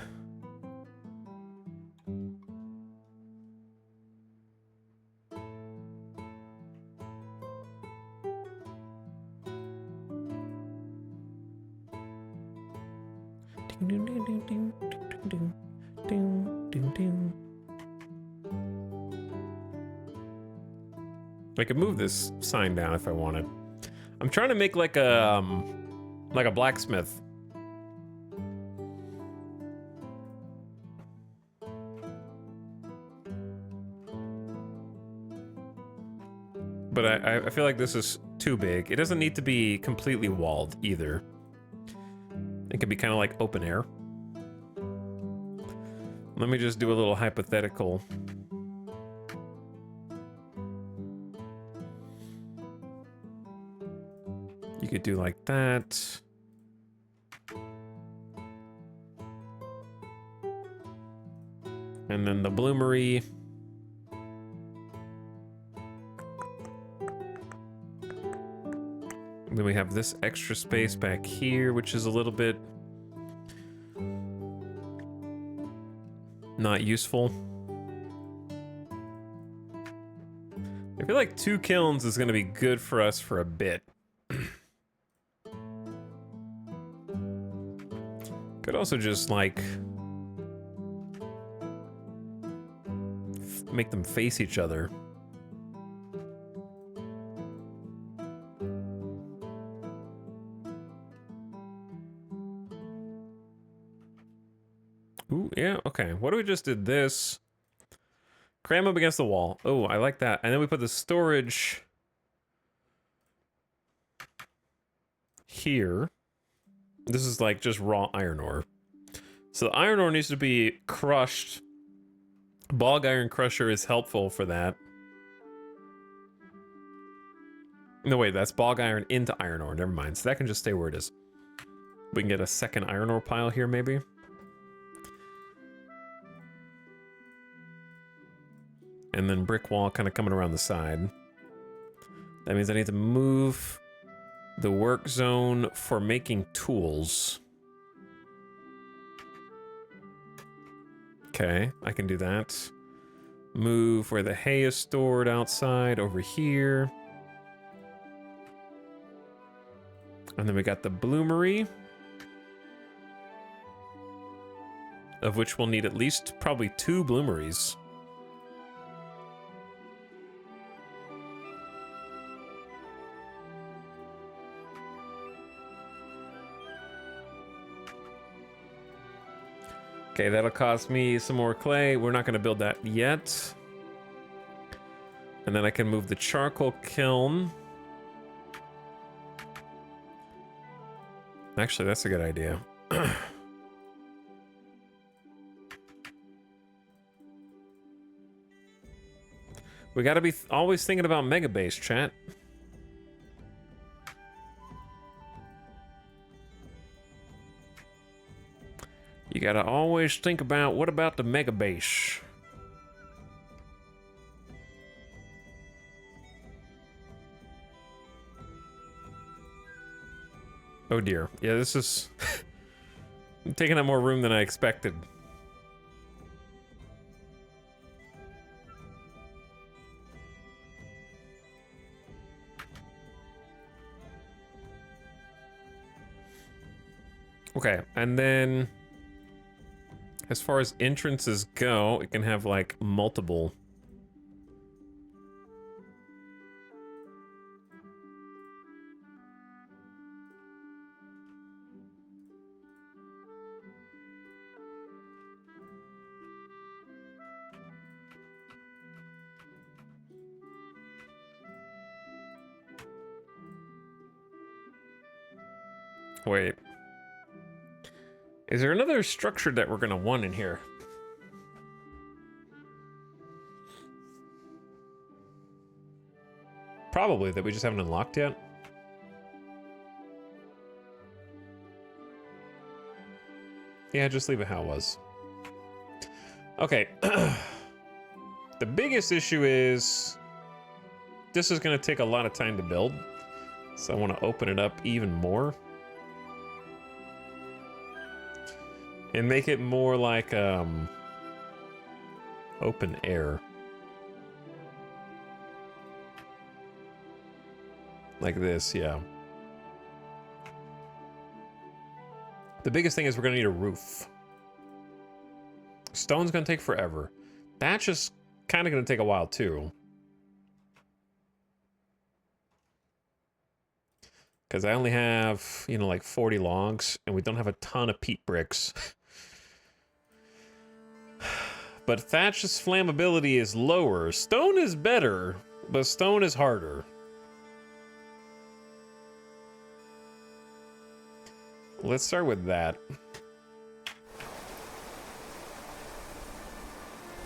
I could move this sign down if I wanted. I'm trying to make like a blacksmith. But I feel like this is too big. It doesn't need to be completely walled either. It could be kind of like open air. Let me just do a little hypothetical. You could do like that. And then the bloomery. Then we have this extra space back here, which is a little bit not useful. I feel like 2 kilns is going to be good for us for a bit. Could also just like make them face each other. Ooh, yeah, okay. What if we just did this? Cram up against the wall. Oh, I like that. And then we put the storage here. This is like just raw iron ore. So the iron ore needs to be crushed. Bog iron crusher is helpful for that. No, wait, that's bog iron into iron ore. Never mind. So that can just stay where it is. We can get a second iron ore pile here, maybe. And then brick wall kind of coming around the side. That means I need to move the work zone for making tools. Okay, I can do that. Move where the hay is stored outside over here. And then we got the bloomery, of which we'll need at least probably 2 bloomeries. Okay, that'll cost me some more clay. We're not going to build that yet. And then I can move the charcoal kiln. Actually, that's a good idea. We got to be always thinking about mega base, chat. You gotta always think about, what about the mega base? Oh dear. Yeah, this is taking up more room than I expected. Okay, and then as far as entrances go, it can have like multiple. Wait. Is there another structure that we're gonna want in here? Probably, that we just haven't unlocked yet. Yeah, just leave it how it was. Okay. The biggest issue is this is gonna take a lot of time to build. So I want to open it up even more. And make it more like open air. Like this, yeah. The biggest thing is we're gonna need a roof. Stone's gonna take forever. That's just kind of gonna take a while too. Because I only have, you know, like 40 logs, and we don't have a ton of peat bricks. But thatch's flammability is lower. Stone is better, but stone is harder. Let's start with that.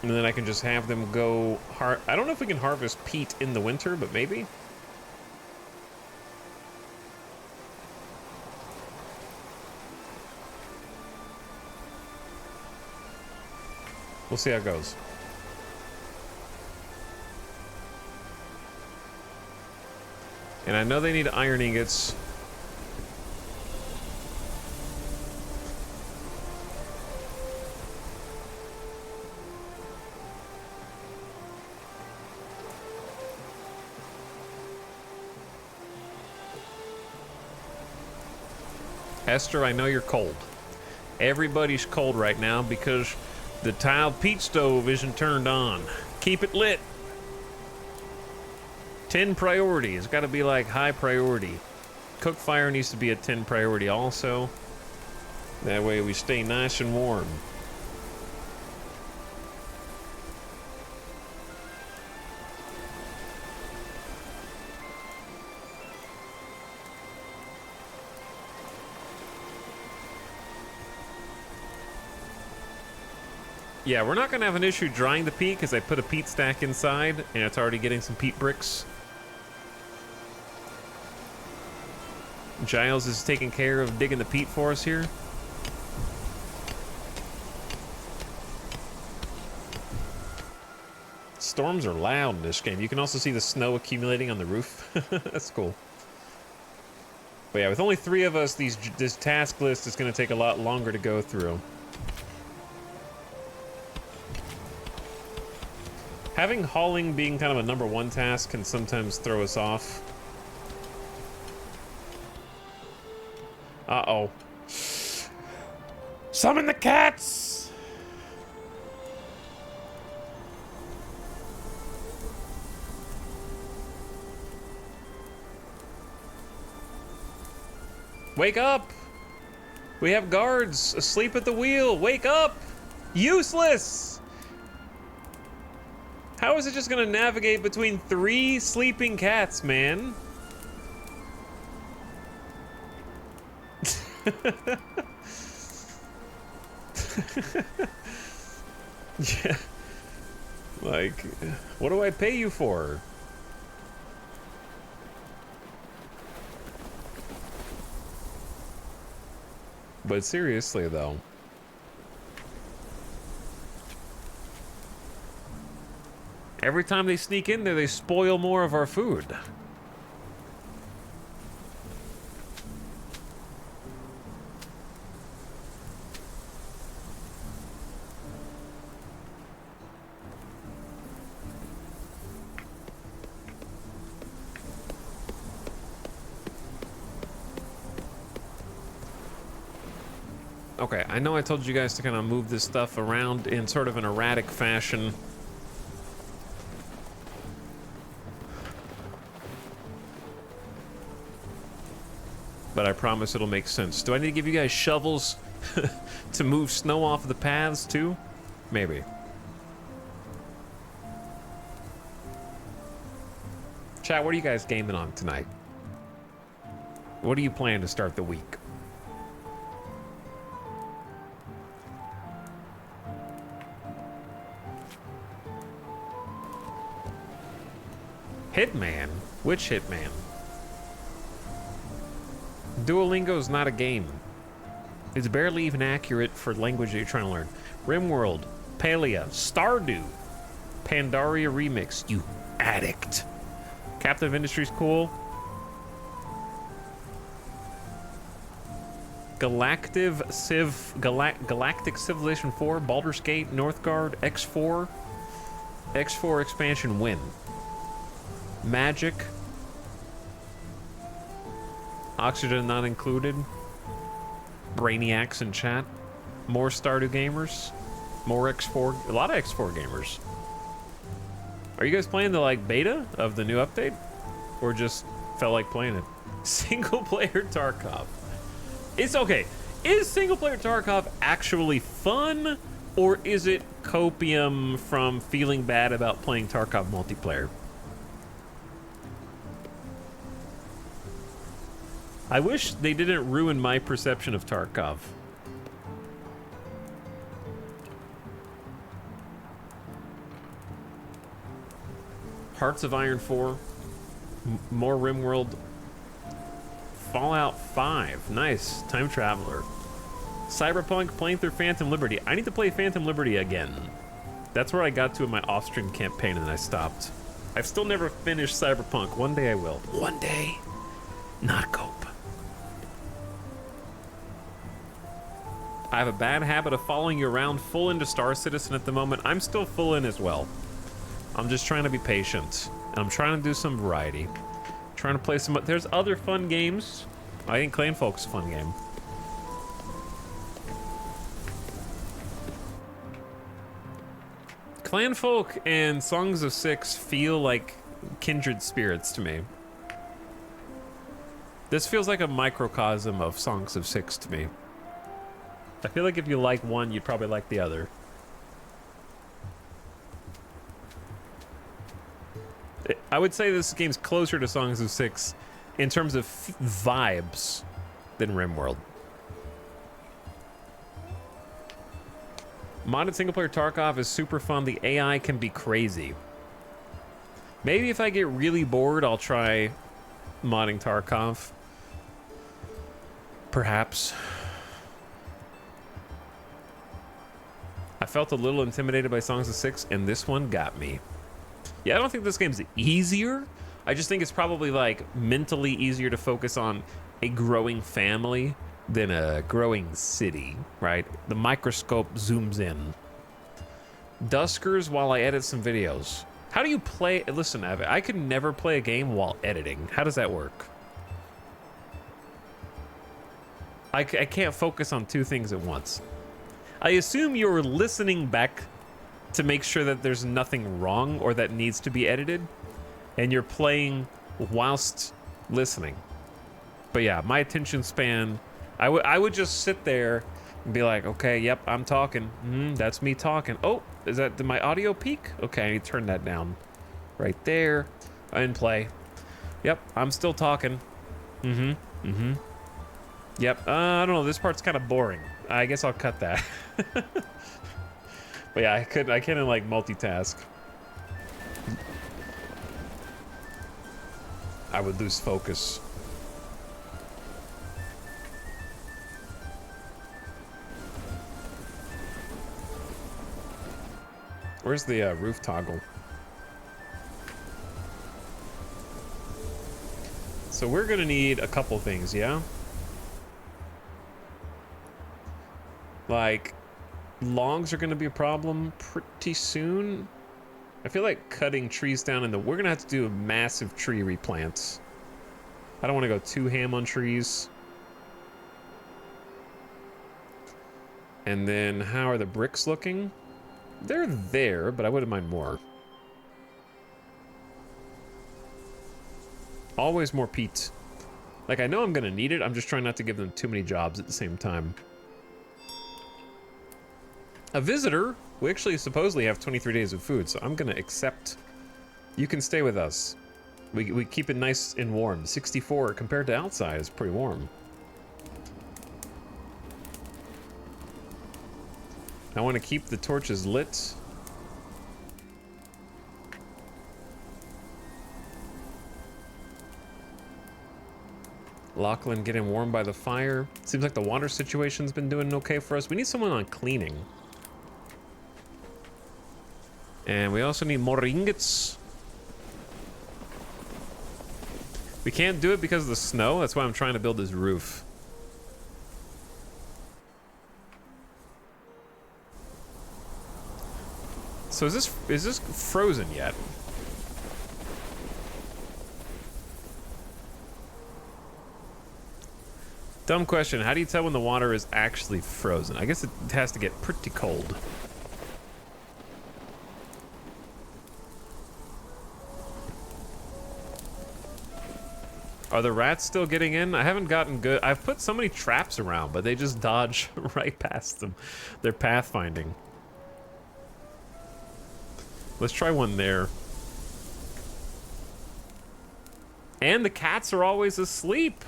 And then I can just have them go... I don't know if we can harvest peat in the winter, but maybe? We'll see how it goes. And I know they need iron ingots. Esther, I know you're cold. Everybody's cold right now because the tiled peat stove isn't turned on. Keep it lit. 10 priority. It's got to be like high priority. Cook fire needs to be a 10 priority also. That way we stay nice and warm. Yeah, we're not going to have an issue drying the peat because I put a peat stack inside and it's already getting some peat bricks. Giles is taking care of digging the peat for us here. Storms are loud in this game. You can also see the snow accumulating on the roof. That's cool. But yeah, with only 3 of us, this task list is going to take a lot longer to go through. Having hauling being kind of a number 1 task can sometimes throw us off. Uh-oh. Summon the cats! Wake up! We have guards asleep at the wheel. Wake up! Useless! How is it just gonna navigate between 3 sleeping cats, man? Yeah. Like, what do I pay you for? But seriously, though. Every time they sneak in there, they spoil more of our food. Okay, I know I told you guys to kind of move this stuff around in sort of an erratic fashion. But I promise it'll make sense. Do I need to give you guys shovels to move snow off the paths too? Maybe. Chat, what are you guys gaming on tonight? What do you plan to start the week? Hitman? Which Hitman? Duolingo is not a game. It's barely even accurate for language that you're trying to learn. Rimworld, Palia, Stardew, Pandaria Remix, you addict. Captain of Industry's cool. Galactic Civilization 4, Baldur's Gate, Northgard, X4. X4 expansion win. Magic. Oxygen not included. Brainiacs in chat. More Stardew gamers. More X4. A lot of X4 gamers. Are you guys playing the like beta of the new update? Or just felt like playing it? Single player Tarkov. It's okay. Is single player Tarkov actually fun? Or is it copium from feeling bad about playing Tarkov multiplayer? I wish they didn't ruin my perception of Tarkov. Hearts of Iron 4. More Rimworld. Fallout 5. Nice. Time Traveler. Cyberpunk, playing through Phantom Liberty. I need to play Phantom Liberty again. That's where I got to in my Austrian campaign and then I stopped. I've still never finished Cyberpunk. One day I will. One day. Not cope. I have a bad habit of following you around full into Star Citizen at the moment. I'm still full in as well. I'm just trying to be patient. And I'm trying to do some variety. Trying to play some... There's other fun games. I think Clanfolk's a fun game. Clanfolk and Songs of Six feel like kindred spirits to me. This feels like a microcosm of Songs of Six to me. I feel like if you like one, you'd probably like the other. I would say this game's closer to Songs of Six in terms of vibes than RimWorld. Modded single-player Tarkov is super fun. The AI can be crazy. Maybe if I get really bored, I'll try modding Tarkov. Perhaps. I felt a little intimidated by Songs of Six, and this one got me. Yeah, I don't think this game's easier. I just think it's probably like mentally easier to focus on a growing family than a growing city, right? The microscope zooms in. Duskers while I edit some videos. How do you play? Listen, I could never play a game while editing. How does that work? I can't focus on two things at once. I assume you're listening back to make sure that there's nothing wrong or that needs to be edited, and you're playing whilst listening. But yeah, my attention span, I would just sit there and be like, okay, yep, I'm talking. That's me talking. Oh, did my audio peak? Okay, I need to turn that down. Right there, and play. Yep, I'm still talking. Yep, I don't know, this part's kind of boring. I guess I'll cut that. But yeah, I couldn't like multitask. I would lose focus. Where's the roof toggle? So we're gonna need a couple things, yeah? Like, logs are gonna be a problem pretty soon. I feel like cutting trees down we're gonna have to do a massive tree replants. I don't wanna go too ham on trees. And then how are the bricks looking? They're there, but I wouldn't mind more. Always more peat. Like, I know I'm gonna need it, I'm just trying not to give them too many jobs at the same time. A visitor? We actually supposedly have 23 days of food, so I'm gonna accept. You can stay with us. We keep it nice and warm. 64 compared to outside is pretty warm. I want to keep the torches lit. Lachlan getting warm by the fire. Seems like the water situation's been doing okay for us. We need someone on cleaning. And we also need more ingots. We can't do it because of the snow. That's why I'm trying to build this roof. So is this frozen yet? Dumb question. How do you tell when the water is actually frozen? I guess it has to get pretty cold. Are the rats still getting in? I haven't gotten good. I've put so many traps around, but they just dodge right past them. They're pathfinding. Let's try one there. And the cats are always asleep.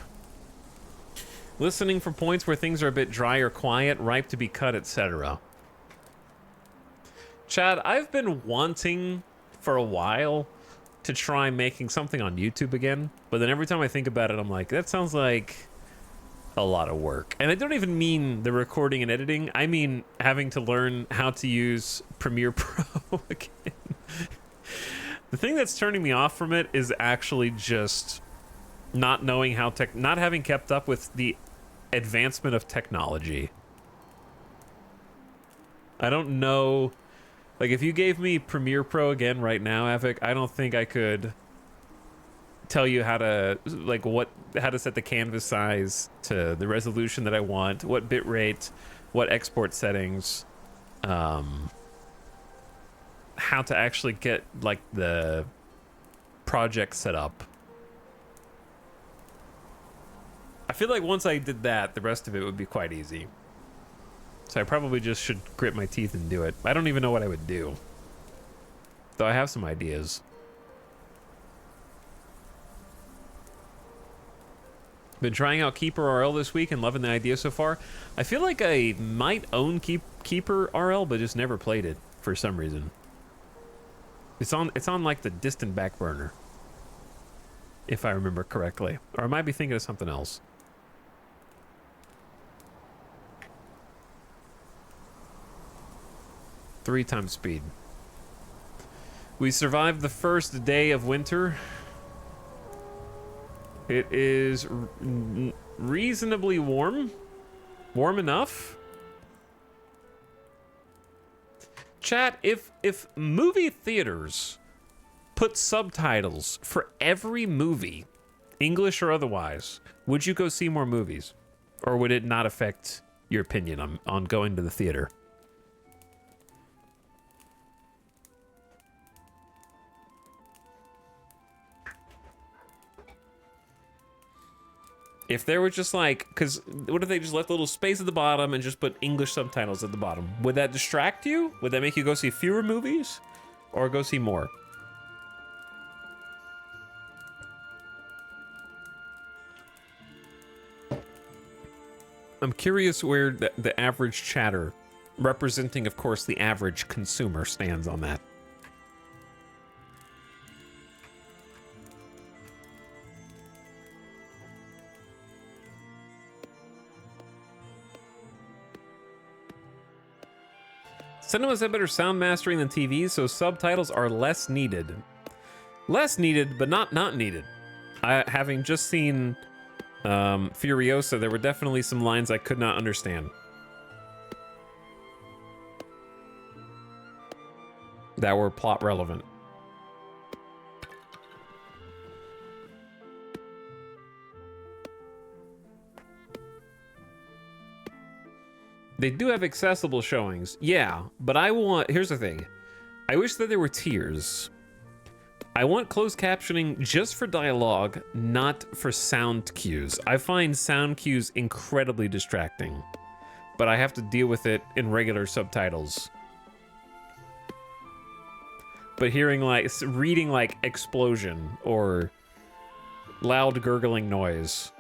Listening for points where things are a bit dry or quiet, ripe to be cut, etc. Chad, I've been wanting for a while to try making something on YouTube again, but then every time I think about it, I'm like, that sounds like a lot of work. And I don't even mean the recording and editing. I mean having to learn how to use Premiere Pro again. The thing that's turning me off from it is actually just not knowing how not having kept up with the advancement of technology. I don't know. Like, if you gave me Premiere Pro again right now, Avic, I don't think I could tell you how to, like, how to set the canvas size to the resolution that I want, what bitrate, what export settings, how to actually get, like, the project set up. I feel like once I did that, the rest of it would be quite easy. So I probably just should grit my teeth and do it. I don't even know what I would do, though I have some ideas. Been trying out Keeper RL this week and loving the idea so far. I feel like I might own Keeper RL, but just never played it for some reason. It's on like the distant back burner, if I remember correctly, or I might be thinking of something else. Three times speed. We survived the first day of winter. It is reasonably warm. Warm enough. Chat, if movie theaters put subtitles for every movie, English or otherwise, would you go see more movies? Or would it not affect your opinion on going to the theater? If there were just like, because what if they just left a little space at the bottom and just put English subtitles at the bottom? Would that distract you? Would that make you go see fewer movies or go see more? I'm curious where the average chatter, representing, of course, the average consumer, stands on that. Cinemas have better sound mastering than TVs, so subtitles are less needed. Less needed, but not needed. Having just seen Furiosa, there were definitely some lines I could not understand. That were plot relevant. They do have accessible showings, yeah, but here's the thing. I wish that there were tiers. I want closed captioning just for dialogue, not for sound cues. I find sound cues incredibly distracting, but I have to deal with it in regular subtitles. But reading like explosion or loud gurgling noise,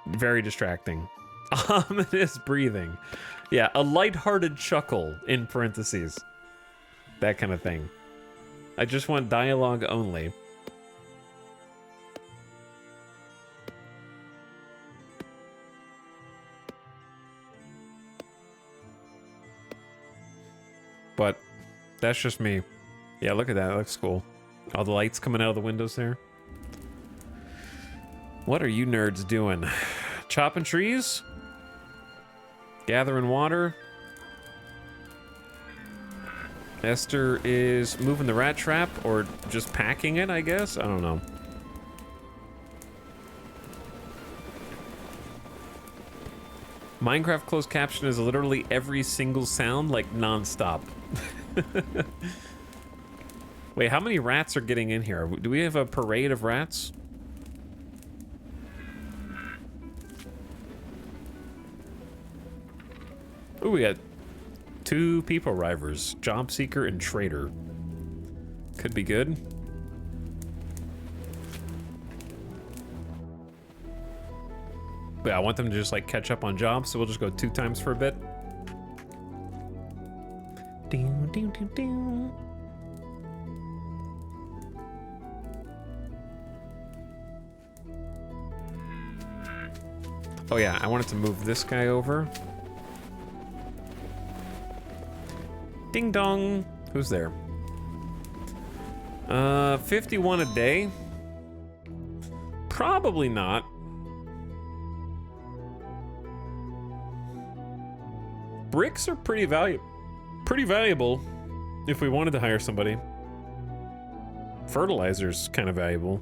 very distracting. Ominous breathing. Yeah, a lighthearted chuckle in parentheses. That kind of thing. I just want dialogue only. But that's just me. Yeah, look at that. That looks cool. All the lights coming out of the windows there. What are you nerds doing? Chopping trees? Gathering water? Esther is moving the rat trap, or just packing it, I guess? I don't know. Minecraft closed caption is literally every single sound, like, non-stop. Wait, how many rats are getting in here? Do we have a parade of rats? Ooh, we got 2 people arrivers, job seeker and trader. Could be good. But yeah, I want them to just like catch up on jobs, so we'll just go 2 times for a bit. Ding, ding, ding, ding. Oh yeah, I wanted to move this guy over. Ding dong. Who's there? 51 a day? Probably not. Bricks are pretty valuable if we wanted to hire somebody. Fertilizer's kind of valuable.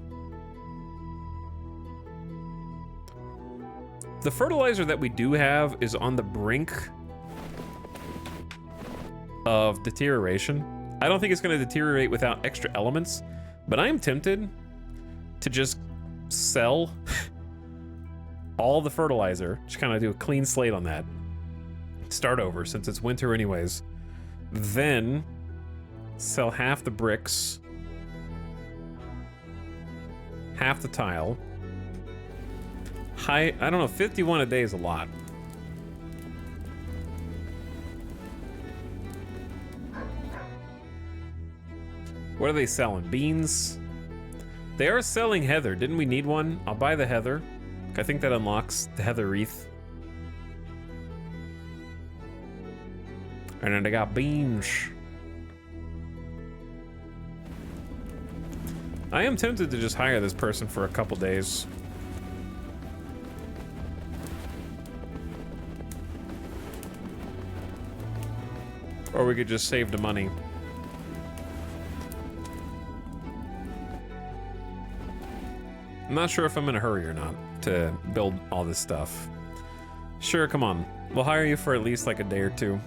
The fertilizer that we do have is on the brink of deterioration. I don't think it's going to deteriorate without extra elements, but I am tempted to just sell all the fertilizer, just kind of do a clean slate on that. Start over since it's winter anyways. Then sell half the bricks, half the tile. I don't know, 51 a day is a lot. What are they selling? Beans? They are selling heather. Didn't we need one? I'll buy the heather. I think that unlocks the heather wreath. And then they got beans. I am tempted to just hire this person for a couple days. Or we could just save the money. I'm not sure if I'm in a hurry or not to build all this stuff. Sure, come on. We'll hire you for at least like a day or 2.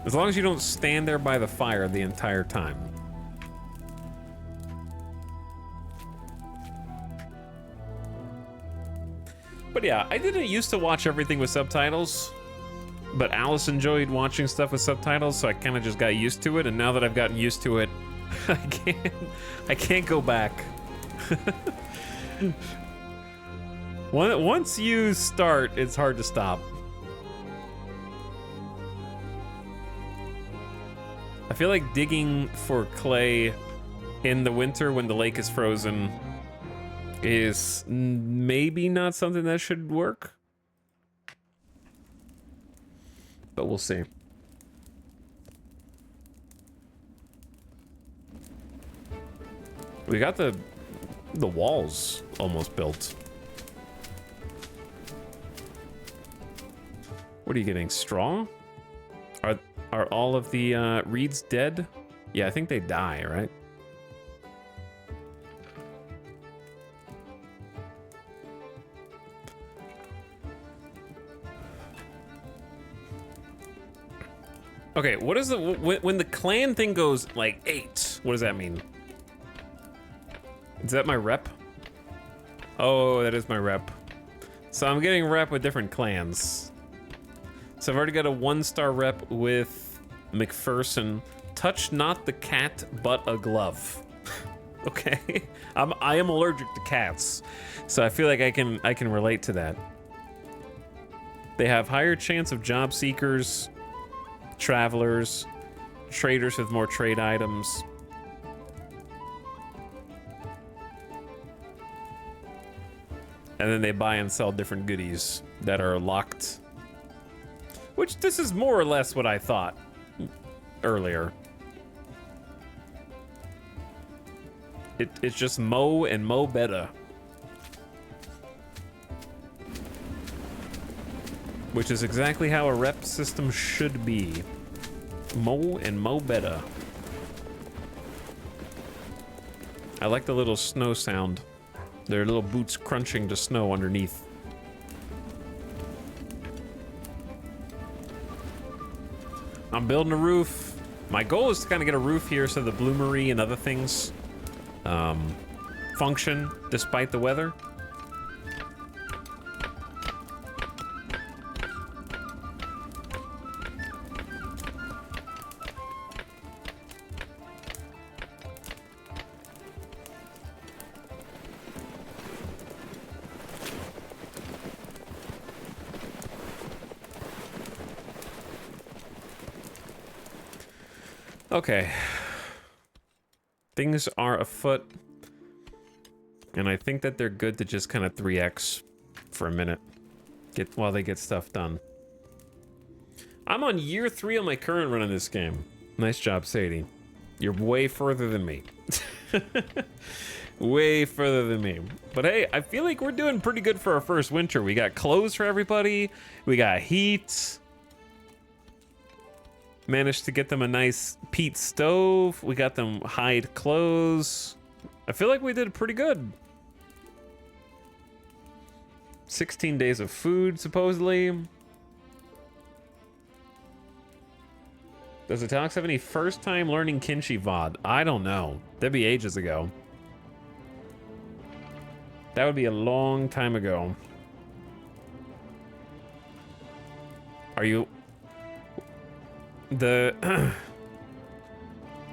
As long as you don't stand there by the fire the entire time. But yeah, I didn't used to watch everything with subtitles, but Alice enjoyed watching stuff with subtitles, so I kind of just got used to it, and now that I've gotten used to it, I can't go back. Once you start, it's hard to stop. I feel like digging for clay in the winter when the lake is frozen is maybe not something that should work. But we'll see. We got the walls almost built. What are you getting? Straw? Are all of the reeds dead? Yeah, I think they die, right? Okay, what is the when the clan thing goes like 8? What does that mean? Is that my rep? Oh, that is my rep. So I'm getting rep with different clans. So I've already got a 1-star rep with McPherson. Touch not the cat, but a glove. Okay, I am allergic to cats, so I feel like I can relate to that. They have higher chance of job seekers, travelers, traders with more trade items. And then they buy and sell different goodies that are locked. Which this is more or less what I thought earlier. It's just Mo and Mo better. Which is exactly how a rep system should be. Mo and Mo better. I like the little snow sound. Their little boots crunching to snow underneath. I'm building a roof. My goal is to kind of get a roof here so the bloomery and other things function despite the weather. Okay. Things are afoot. And I think that they're good to just kind of 3x for a minute. While they get stuff done. I'm on year 3 on my current run in this game. Nice job, Sadie. You're way further than me. Way further than me. But hey, I feel like we're doing pretty good for our first winter. We got clothes for everybody. We got heat. Managed to get them a nice peat stove. We got them hide clothes. I feel like we did pretty good. 16 days of food, supposedly. Does Alex have any first time learning Kinshi VOD? I don't know. That'd be ages ago. That would be a long time ago. Are you... The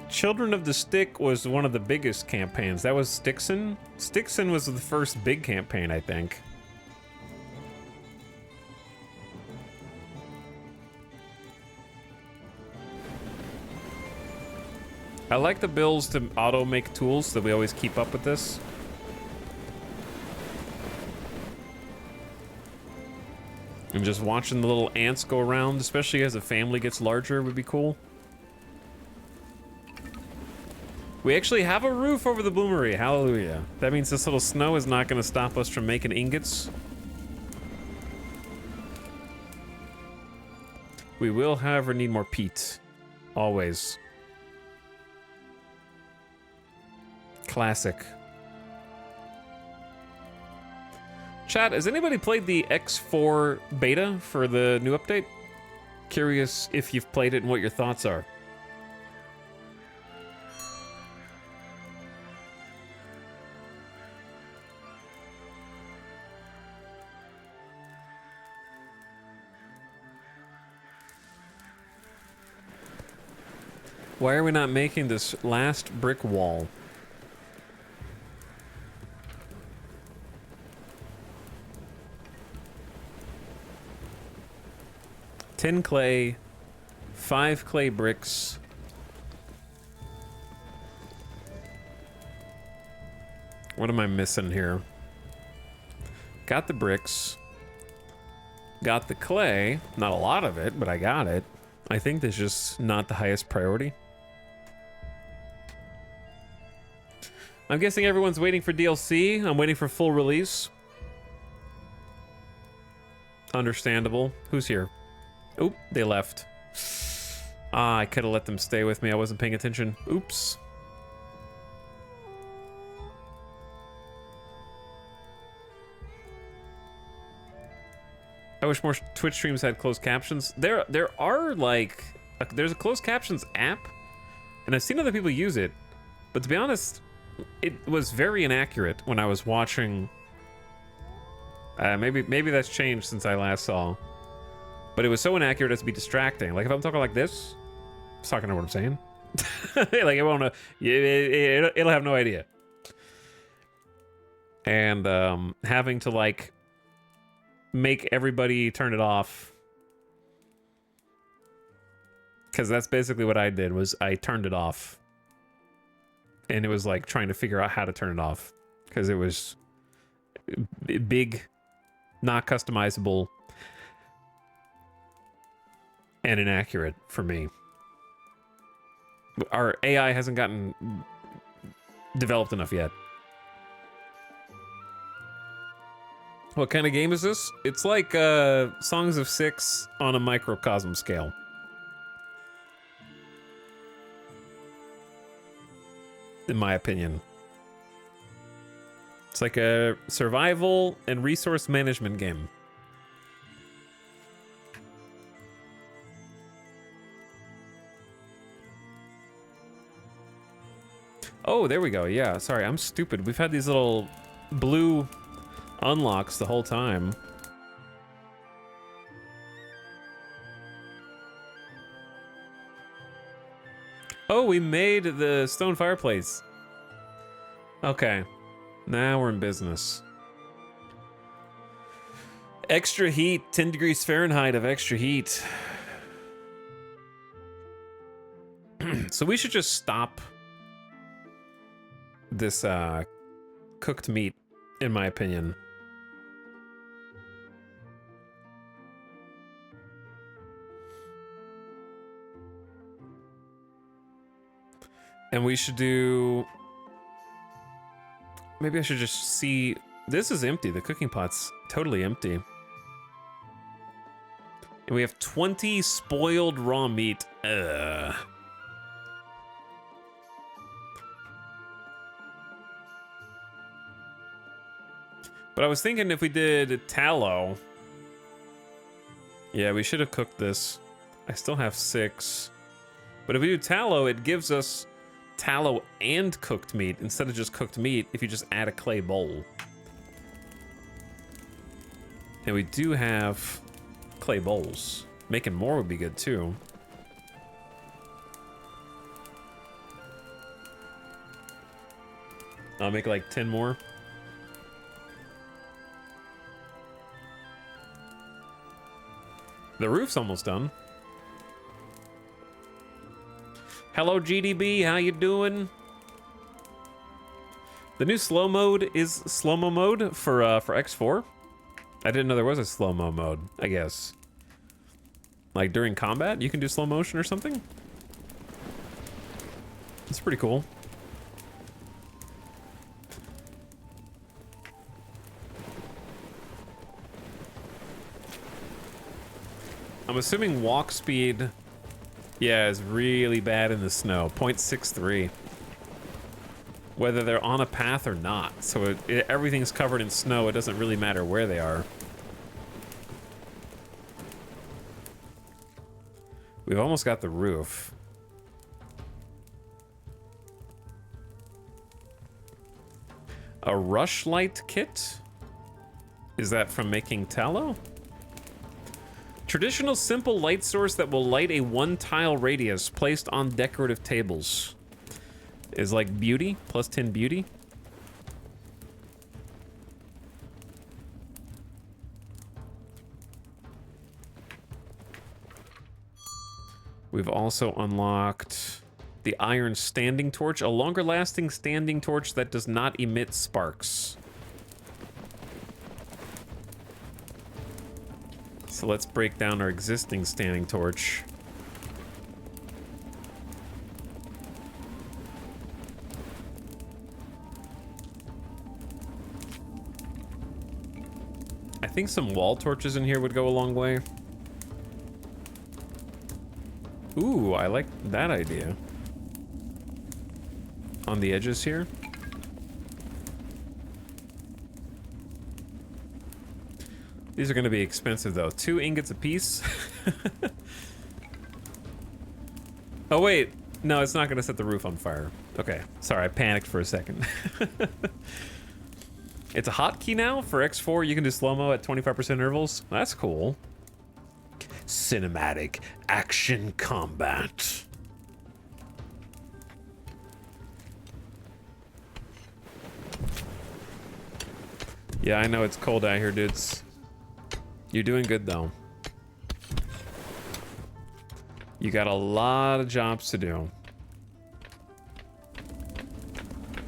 Children of the Stick was one of the biggest campaigns. That was Stixon. Stixon was the first big campaign, I think. I like the builds to auto make tools so that we always keep up with this. And just watching the little ants go around, especially as the family gets larger, would be cool. We actually have a roof over the bloomery. Hallelujah. That means this little snow is not going to stop us from making ingots. We will, however, need more peat. Always. Classic. Chat, has anybody played the X4 beta for the new update? Curious if you've played it and what your thoughts are. Why are we not making this last brick wall? Ten clay, 5 clay bricks. What am I missing here? Got the bricks. Got the clay. Not a lot of it, but I got it. I think that's just not the highest priority. I'm guessing everyone's waiting for DLC. I'm waiting for full release. Understandable. Who's here? Oop, they left. Ah, I could have let them stay with me. I wasn't paying attention. Oops. I wish more Twitch streams had closed captions. There are like there's a closed captions app, and I've seen other people use it, but to be honest, it was very inaccurate when I was watching. Maybe that's changed since I last saw, but it was so inaccurate as to be distracting. Like if I'm talking like this, it's not gonna know what I'm saying. Like it won't. It'll have no idea. And having to like make everybody turn it off, because that's basically what I did. Was I turned it off, and it was like trying to figure out how to turn it off because it was big, not customizable, and inaccurate for me. Our AI hasn't gotten developed enough yet. What kind of game is this? It's like Songs of Six on a microcosm scale. In my opinion. It's like a survival and resource management game. Oh, there we go. Yeah, sorry, I'm stupid. We've had these little blue unlocks the whole time. Oh, we made the stone fireplace. Okay. Now we're in business. Extra heat, 10 degrees Fahrenheit of extra heat. So we should just stop this cooked meat, in my opinion. And we should do... Maybe I should just see... This is empty. The cooking pot's totally empty. And we have 20 spoiled raw meat. Ugh. But I was thinking if we did tallow... Yeah, we should have cooked this. I still have 6. But if we do tallow, it gives us tallow and cooked meat instead of just cooked meat if you just add a clay bowl. And we do have clay bowls. Making more would be good too. I'll make like 10 more. The roof's almost done. Hello, GDB. How you doing? The new slow mode is slow-mo mode for X4. I didn't know there was a slow-mo mode, I guess. Like during combat, you can do slow motion or something? It's pretty cool. I'm assuming walk speed, yeah, is really bad in the snow. 0.63. Whether they're on a path or not. So everything's covered in snow. It doesn't really matter where they are. We've almost got the roof. A rush light kit? Is that from making tallow? Traditional simple light source that will light a 1-tile radius placed on decorative tables. Is like beauty, plus 10 beauty. We've also unlocked the iron standing torch, a longer lasting standing torch that does not emit sparks. So let's break down our existing standing torch. I think some wall torches in here would go a long way. Ooh, I like that idea. On the edges here. These are going to be expensive though. 2 ingots apiece. Oh, wait. No, it's not going to set the roof on fire. Okay. Sorry, I panicked for a second. It's a hotkey now for X4. You can do slow-mo at 25% intervals. That's cool. Cinematic action combat. Yeah, I know it's cold out here, dudes. You're doing good, though. You got a lot of jobs to do.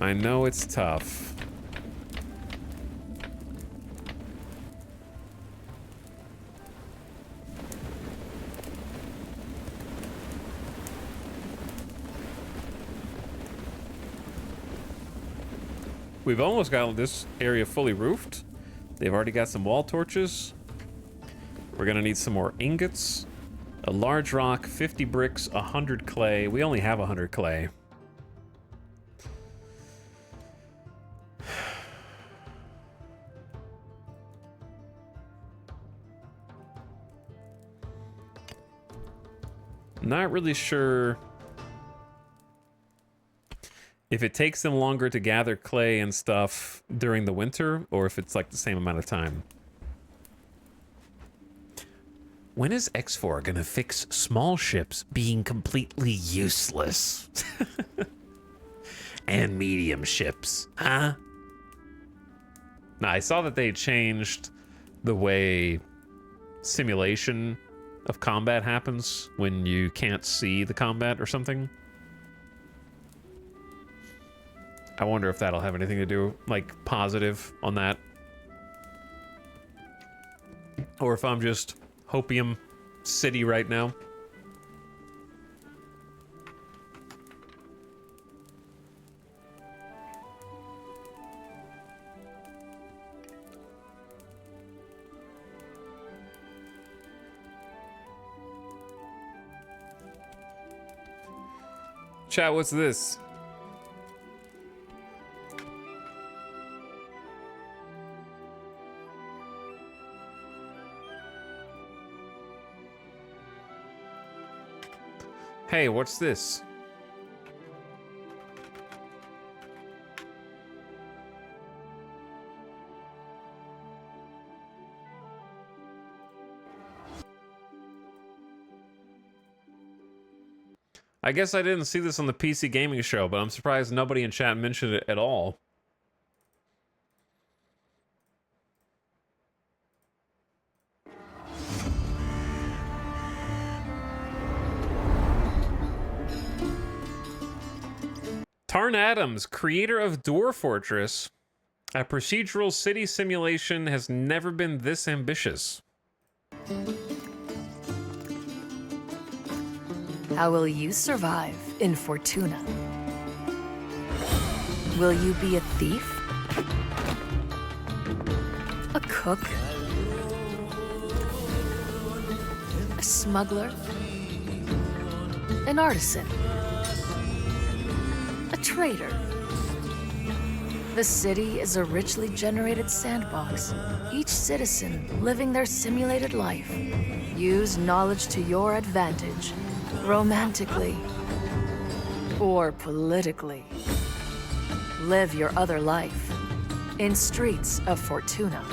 I know it's tough. We've almost got this area fully roofed. They've already got some wall torches. We're gonna need some more ingots. A large rock, 50 bricks, 100 clay. We only have 100 clay. Not really sure if it takes them longer to gather clay and stuff during the winter, or if it's like the same amount of time. When is X4 gonna fix small ships being completely useless? And medium ships, huh? Now, I saw that they changed the way simulation of combat happens when you can't see the combat or something. I wonder if that'll have anything to do, like, positive on that. Or if I'm just Hopium City right now. Chat, what's this? Hey, what's this? I guess I didn't see this on the PC gaming show, but I'm surprised nobody in chat mentioned it at all. Tarn Adams, creator of Dwarf Fortress, a procedural city simulation, has never been this ambitious. How will you survive in Fortuna? Will you be a thief? A cook? A smuggler? An artisan? A traitor? The city is a richly generated sandbox. Each citizen living their simulated life. Use knowledge to your advantage. Romantically or politically. Live your other life in streets of Fortuna.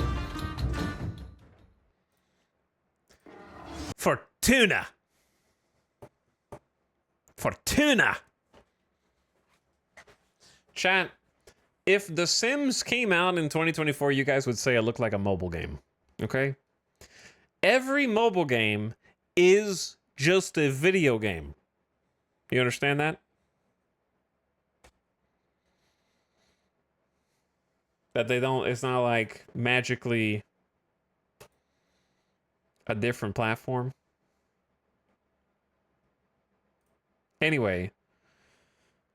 Fortuna! Fortuna! Chat, if The Sims came out in 2024, you guys would say it looked like a mobile game, okay? Every mobile game is just a video game. You understand that? That they don't, it's not like magically a different platform. Anyway,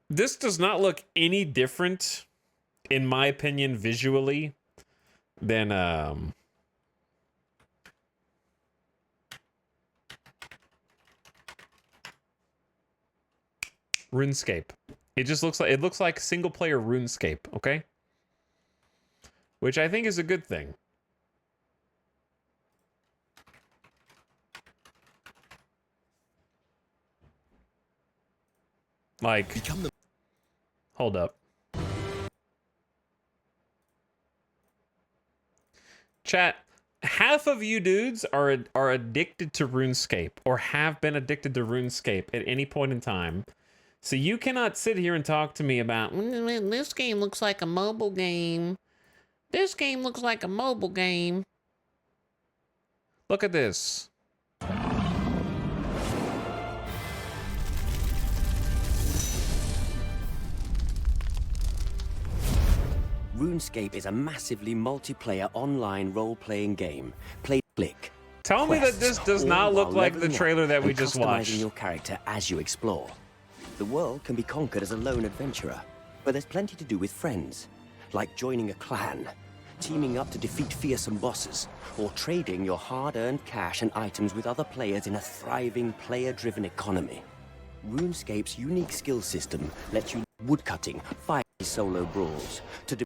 this does not look any different, in my opinion, visually, than RuneScape. It just looks like single player RuneScape, okay? Which I think is a good thing. Like, hold up. Chat, half of you dudes are addicted to RuneScape or have been addicted to RuneScape at any point in time. So you cannot sit here and talk to me about, this game looks like a mobile game. This game looks like a mobile game. Look at this. RuneScape is a massively multiplayer online role-playing game. Play click. Tell me that this does not look like the trailer that we just watched. Customizing your character as you explore. The world can be conquered as a lone adventurer, but there's plenty to do with friends, like joining a clan, teaming up to defeat fearsome bosses, or trading your hard-earned cash and items with other players in a thriving, player-driven economy. RuneScape's unique skill system lets you woodcutting, fire solo brawls, to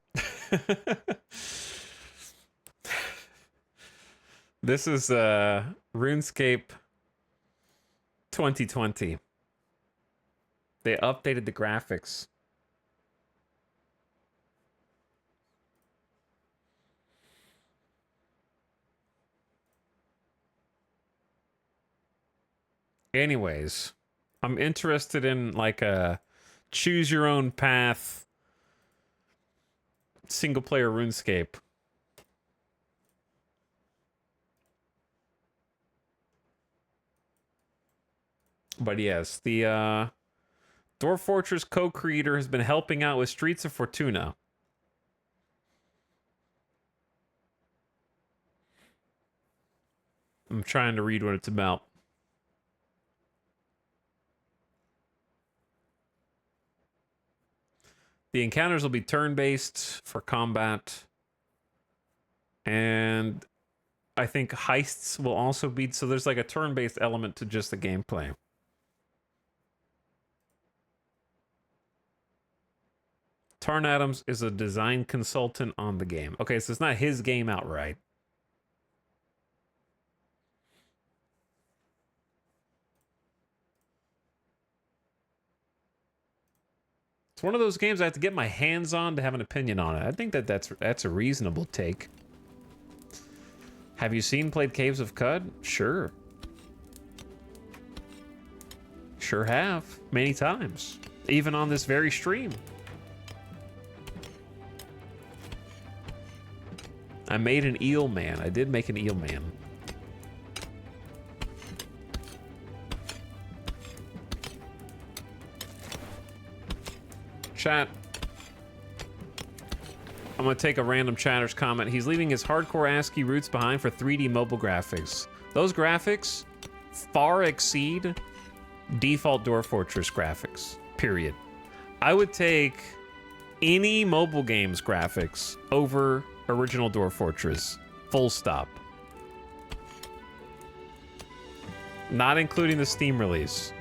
This is RuneScape 2020. They updated the graphics. Anyways, I'm interested in like a choose your own path single player RuneScape. But yes, the Dwarf Fortress co-creator has been helping out with Streets of Fortuna. I'm trying to read what it's about. The encounters will be turn-based for combat. And I think heists will also be... So there's like a turn-based element to just the gameplay. Tarn Adams is a design consultant on the game. Okay, so it's not his game outright. It's one of those games I have to get my hands on to have an opinion on it. I think that's a reasonable take. Have you played Caves of Cud? Sure. Sure have. Many times. Even on this very stream. I made an eel man. I did make an eel man. Chat. I'm going to take a random chatter's comment. He's leaving his hardcore ASCII roots behind for 3D mobile graphics. Those graphics far exceed default Dwarf Fortress graphics. Period. I would take any mobile game's graphics over original Dwarf Fortress. Full stop. Not including the Steam release.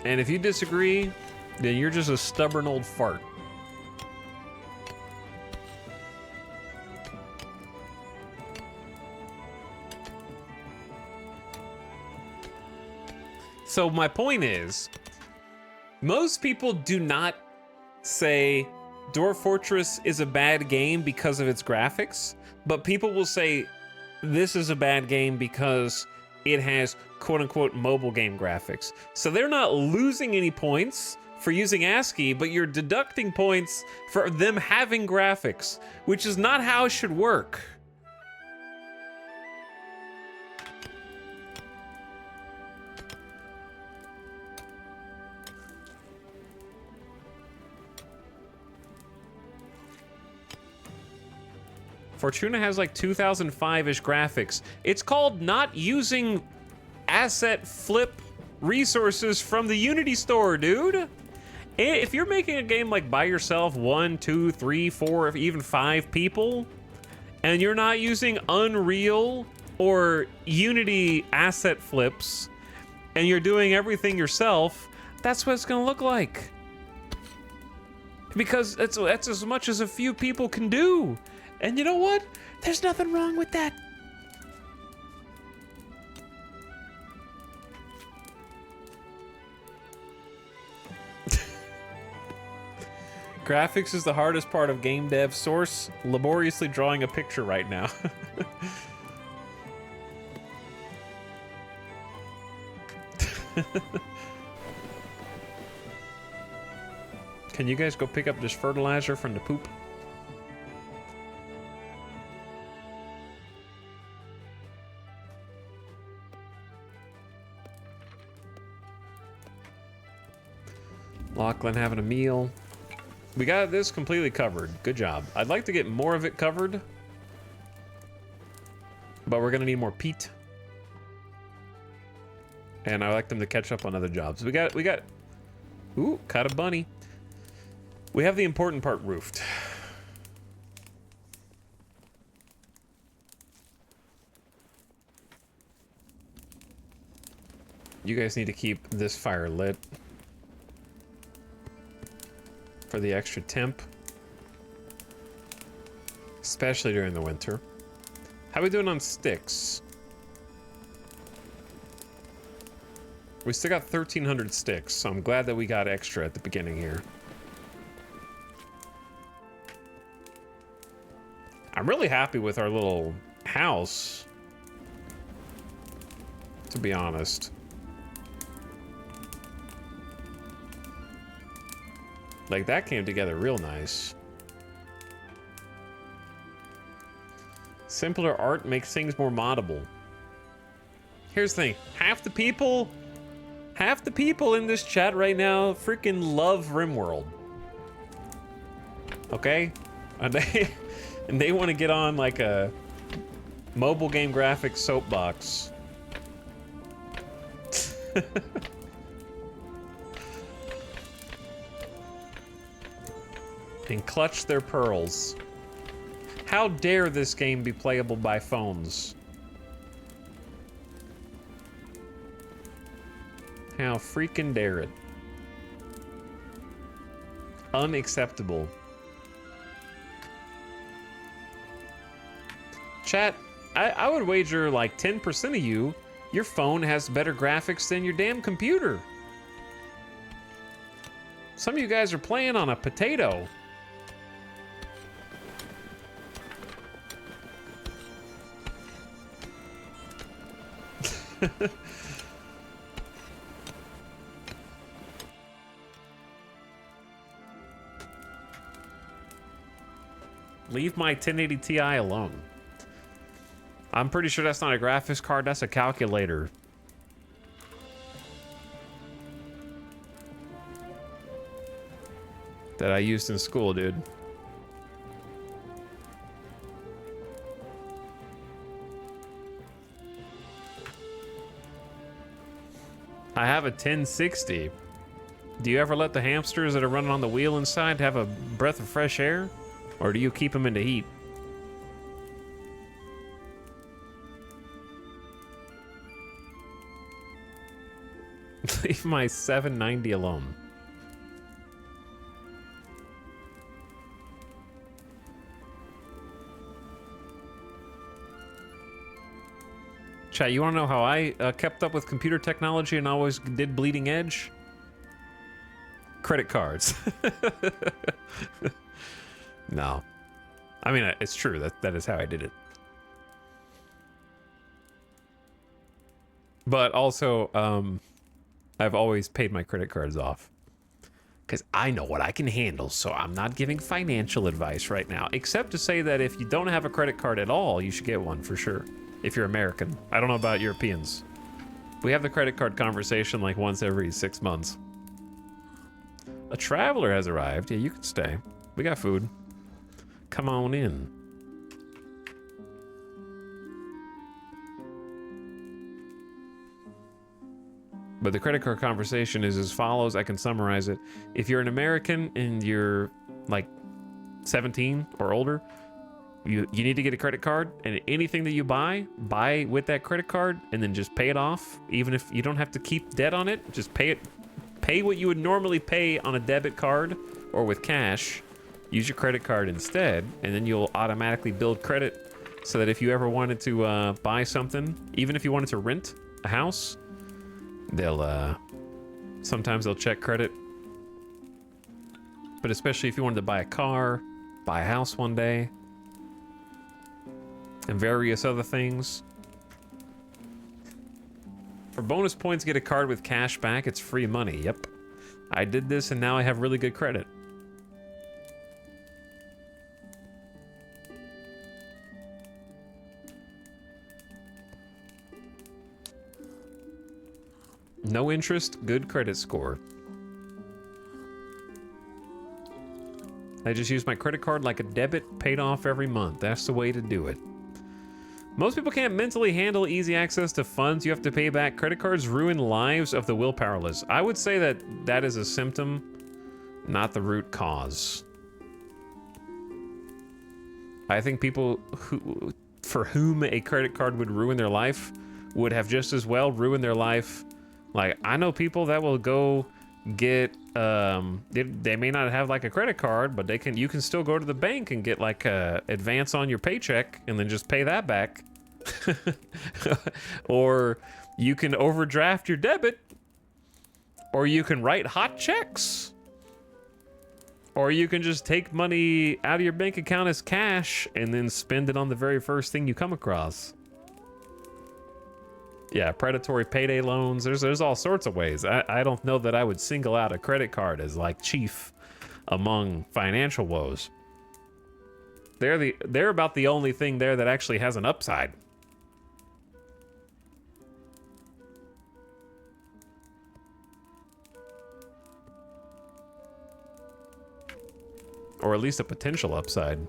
And if you disagree, then you're just a stubborn old fart. So my point is, most people do not say Dwarf Fortress is a bad game because of its graphics, but people will say this is a bad game because it has quote-unquote mobile game graphics. So they're not losing any points for using ASCII, but you're deducting points for them having graphics, which is not how it should work. Fortuna has like 2005-ish graphics. It's called not using asset flip resources from the Unity store, dude. If you're making a game like by yourself, 1, 2, 3, 4, even 5 people, and you're not using Unreal or Unity asset flips, and you're doing everything yourself, that's what it's gonna look like. Because that's as much as a few people can do. And you know what? There's nothing wrong with that. Graphics is the hardest part of game dev. Source laboriously drawing a picture right now. Can you guys go pick up this fertilizer from the poop? Lachlan having a meal. We got this completely covered. Good job. I'd like to get more of it covered, but we're gonna need more peat. And I like them to catch up on other jobs. We got, ooh, caught a bunny. We have the important part roofed. You guys need to keep this fire lit for the extra temp, especially during the winter. How we doing on sticks? We still got 1,300 sticks, so I'm glad that we got extra at the beginning here. I'm really happy with our little house, to be honest. Like, that came together real nice. Simpler art makes things more moddable. Here's the thing, half the people in this chat right now freaking love RimWorld. Okay? And they want to get on like a mobile game graphics soapbox. And clutch their pearls. How dare this game be playable by phones? How freaking dare it? Unacceptable. Chat, I would wager like 10% of you, your phone has better graphics than your damn computer. Some of you guys are playing on a potato. Leave my 1080 Ti alone. I'm pretty sure that's not a graphics card, that's a calculator. That I used in school, dude. I have a 1060. Do you ever let the hamsters that are running on the wheel inside have a breath of fresh air? Or do you keep them in the heat? Leave my 790 alone. Chat, you wanna know how I kept up with computer technology and always did bleeding edge? Credit cards. No. I mean, it's true. That is how I did it. But also, I've always paid my credit cards off. Because I know what I can handle, so I'm not giving financial advice right now. Except to say that if you don't have a credit card at all, you should get one for sure. If you're American. I don't know about Europeans. We have the credit card conversation like once every 6 months. A traveler has arrived. Yeah, you can stay. We got food. Come on in. But the credit card conversation is as follows. I can summarize it. If you're an American and you're like 17 or older, you need to get a credit card, and anything that you buy with that credit card and then just pay it off. Even if you don't have to keep debt on it, just pay it. Pay what you would normally pay on a debit card or with cash. Use your credit card instead, and then you'll automatically build credit so that if you ever wanted to buy something, even if you wanted to rent a house, sometimes they'll check credit. but especially if you wanted to buy a car, buy a house one day, and various other things. For bonus points, get a card with cash back. It's free money. Yep. I did this and now I have really good credit. No interest, good credit score. I just use my credit card like a debit, paid off every month. That's the way to do it. Most people can't mentally handle easy access to funds you have to pay back. Credit cards ruin lives of the willpowerless. I would say that that is a symptom, not the root cause. I think people for whom a credit card would ruin their life would have just as well ruined their life. Like, I know people that will go get, they may not have like a credit card, but you can still go to the bank and get like a advance on your paycheck and then just pay that back. Or you can overdraft your debit, or you can write hot checks, or you can just take money out of your bank account as cash and then spend it on the very first thing you come across. Yeah, predatory payday loans. There's all sorts of ways. I don't know that I would single out a credit card as like chief among financial woes. They're about the only thing there that actually has an upside. Or at least a potential upside,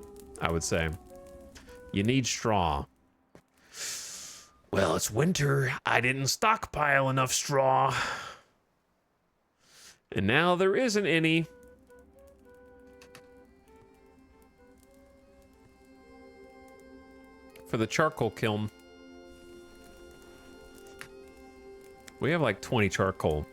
I would say. You need straw. Well, it's winter. I didn't stockpile enough straw. And now there isn't any. For the charcoal kiln. We have like 20 charcoal.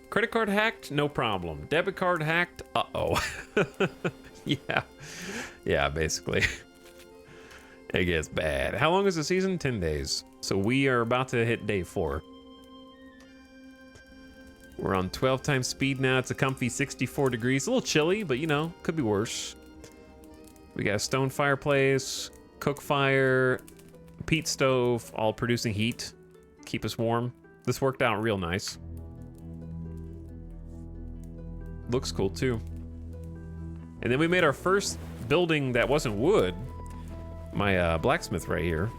Credit card hacked? No problem. Debit card hacked? Uh-oh. Yeah, basically. It gets bad. How long is the season? 10 days. So we are about to hit day 4. We're on 12 times speed now. It's a comfy 64 degrees. A little chilly, but you know, could be worse. We got a stone fireplace, cook fire, peat stove, all producing heat. Keep us warm. This worked out real nice. Looks cool too. And then we made our first building that wasn't wood. My blacksmith right here.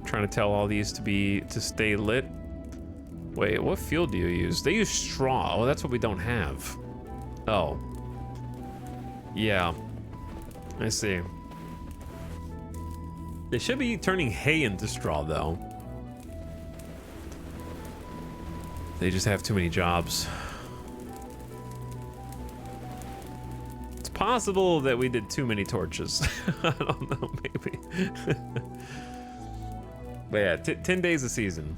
Trying to tell all these to stay lit. Wait, what fuel do you use? They use straw. Oh, that's what we don't have. Oh. Yeah. I see. They should be turning hay into straw, though. They just have too many jobs. It's possible that we did too many torches. I don't know, maybe. But yeah, 10 days a season.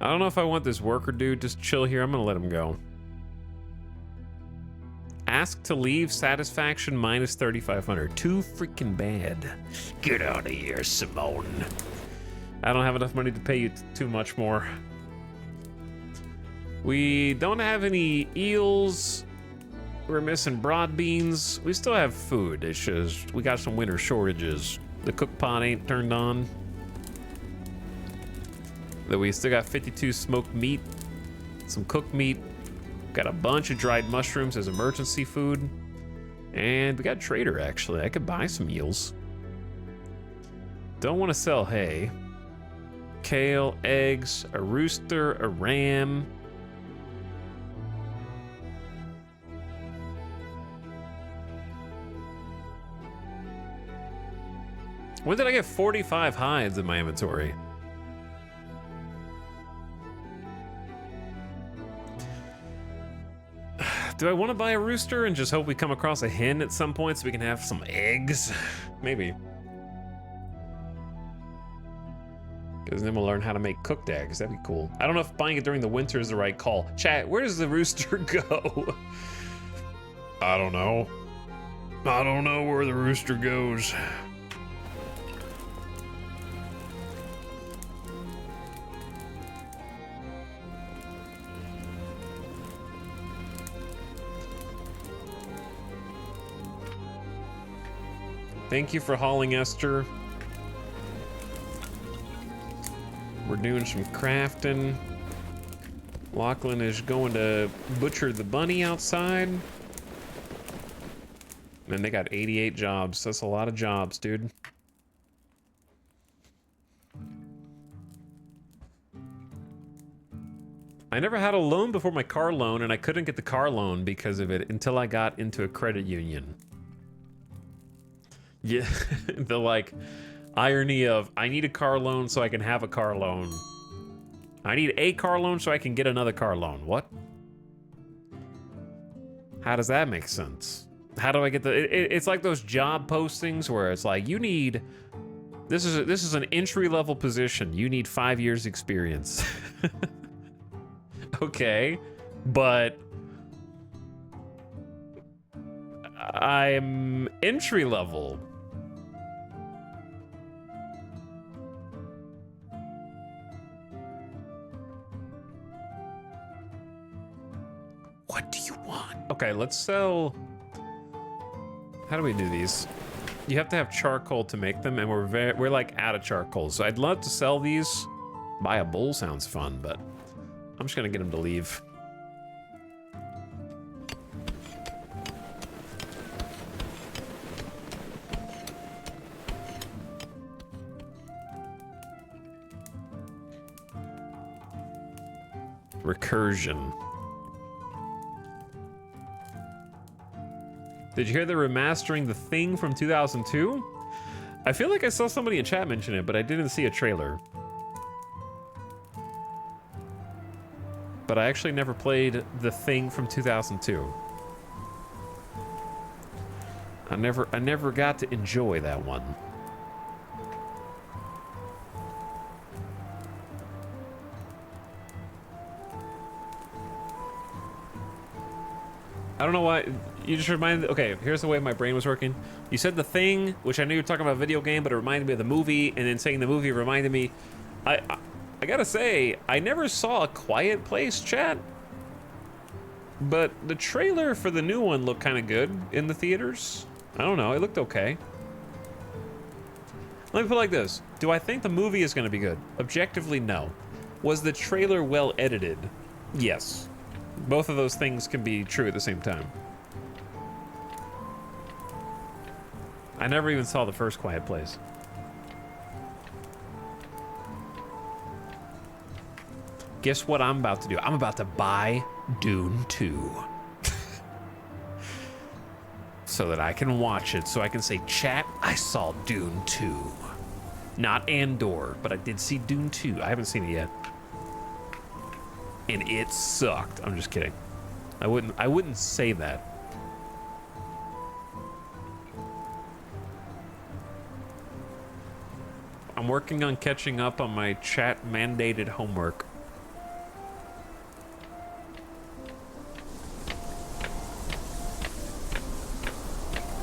I don't know if I want this worker dude just chill here. I'm gonna let him go. Ask to leave, satisfaction minus 3,500. Too freaking bad. Get out of here, Simone. I don't have enough money to pay you too much more. We don't have any eels. We're missing broad beans. We still have food. It's just we got some winter shortages. The cook pot ain't turned on. Though we still got 52 smoked meat, some cooked meat. Got a bunch of dried mushrooms as emergency food. And we got a trader, actually. I could buy some eels. Don't want to sell hay. Kale, eggs, a rooster, a ram. When did I get 45 hides in my inventory? Do I want to buy a rooster and just hope we come across a hen at some point so we can have some eggs? Maybe. Because then we'll learn how to make cooked eggs. That'd be cool. I don't know if buying it during the winter is the right call. Chat, where does the rooster go? I don't know. I don't know where the rooster goes. Thank you for hauling, Esther. We're doing some crafting. Lachlan is going to butcher the bunny outside. Man, they got 88 jobs. That's a lot of jobs, dude. I never had a loan before my car loan, and I couldn't get the car loan because of it until I got into a credit union. Yeah, the like irony of I need a car loan so I can have a car loan. I need a car loan so I can get another car loan. What? How does that make sense? How do I get the? It's like those job postings where it's like you need. This is an entry level position. You need 5 years experience. Okay, but I'm entry level. What do you want? Okay, let's sell. How do we do these? You have to have charcoal to make them, and we're like out of charcoal. So I'd love to sell these. Buy a bull sounds fun, but I'm just gonna get him to leave. Recursion. Did you hear they're remastering The Thing from 2002? I feel like I saw somebody in chat mention it, but I didn't see a trailer. But I actually never played The Thing from 2002. I never got to enjoy that one. I don't know why. You just reminded. Okay, here's the way my brain was working. You said The Thing, which I knew you were talking about a video game, but it reminded me of the movie, and then saying the movie reminded me. I gotta say, I never saw A Quiet Place, chat. But the trailer for the new one looked kind of good in the theaters. I don't know, it looked okay. Let me put it like this. Do I think the movie is gonna be good? Objectively, no. Was the trailer well edited? Yes. Both of those things can be true at the same time. I never even saw the first Quiet Place. Guess what I'm about to do? I'm about to buy Dune 2. So that I can watch it, so I can say, chat, I saw Dune 2. Not Andor, but I did see Dune 2. I haven't seen it yet. And it sucked. I'm just kidding. I wouldn't say that. I'm working on catching up on my chat mandated homework.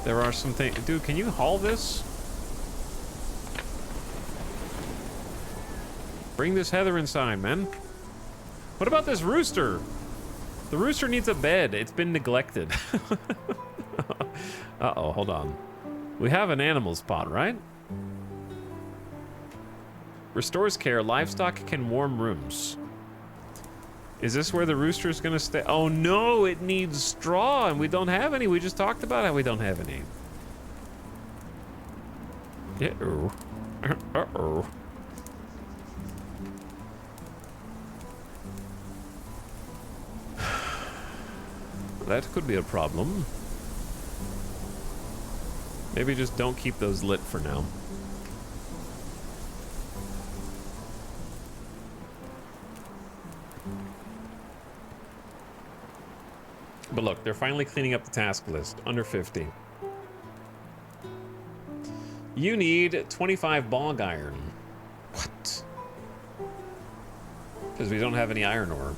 There are some things. Dude, can you haul this? Bring this heather inside, man. What about this rooster? The rooster needs a bed. It's been neglected. Uh-oh, hold on. We have an animal spot, right? Restores care. Livestock can warm rooms. Is this where the rooster is gonna stay? Oh no, it needs straw and we don't have any. We just talked about how we don't have any. Uh-oh. Uh-oh. That could be a problem. Maybe just don't keep those lit for now. But look, they're finally cleaning up the task list. Under 50. You need 25 bog iron. What? Because we don't have any iron ore.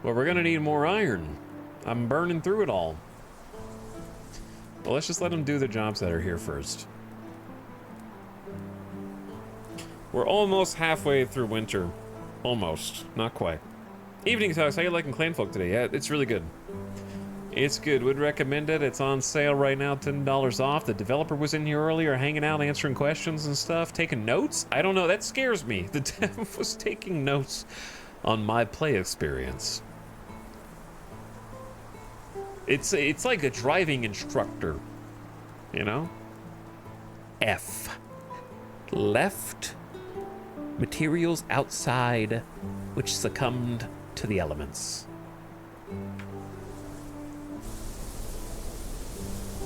Well, we're gonna need more iron. I'm burning through it all. Well, let's just let them do the jobs that are here first. We're almost halfway through winter. Almost. Not quite. Evening Talks, how you liking Clanfolk today? Yeah, it's really good. It's good. Would recommend it. It's on sale right now, $10 off. The developer was in here earlier, hanging out, answering questions and stuff, taking notes. I don't know. That scares me. The dev was taking notes on my play experience. It's like a driving instructor, you know? F. Left. Materials outside which succumbed to the elements.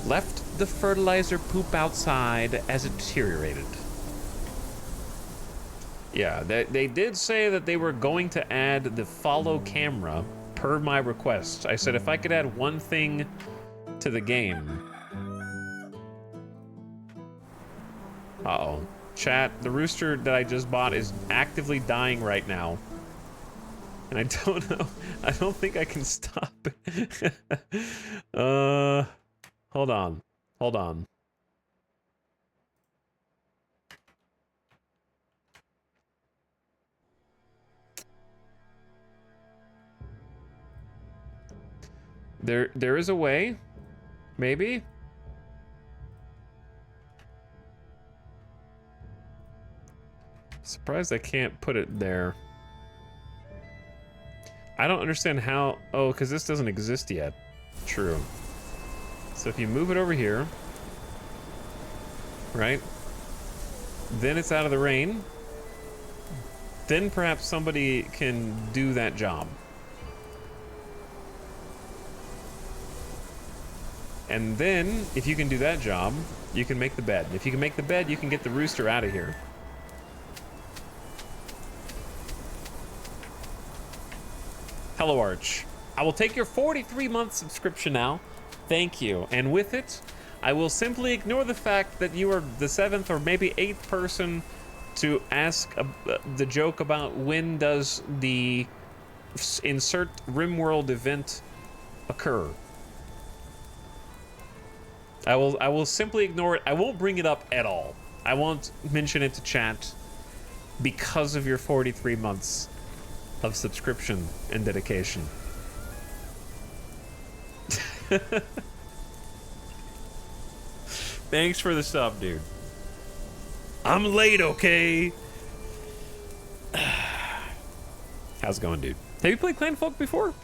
Left the fertilizer poop outside as it deteriorated. Yeah, they did say that they were going to add the follow camera per my request. I said if I could add one thing to the game. Uh-oh. Chat, the rooster that I just bought is actively dying right now. And I don't know. I don't think I can stop it. Hold on. Hold on. There is a way. Maybe. Surprised I can't put it there. I don't understand how... Oh, because this doesn't exist yet. True. So if you move it over here... Right? Then it's out of the rain. Then perhaps somebody can do that job. And then, if you can do that job, you can make the bed. If you can make the bed, you can get the rooster out of here. Hello, Arch. I will take your 43-month subscription now. Thank you. And with it, I will simply ignore the fact that you are the 7th or maybe 8th person to ask the joke about when does the insert RimWorld event occur. I will simply ignore it. I won't bring it up at all. I won't mention it to chat because of your 43 months of subscription and dedication. Thanks for the sub, dude. I'm late, okay? How's it going, dude? Have you played Clanfolk before?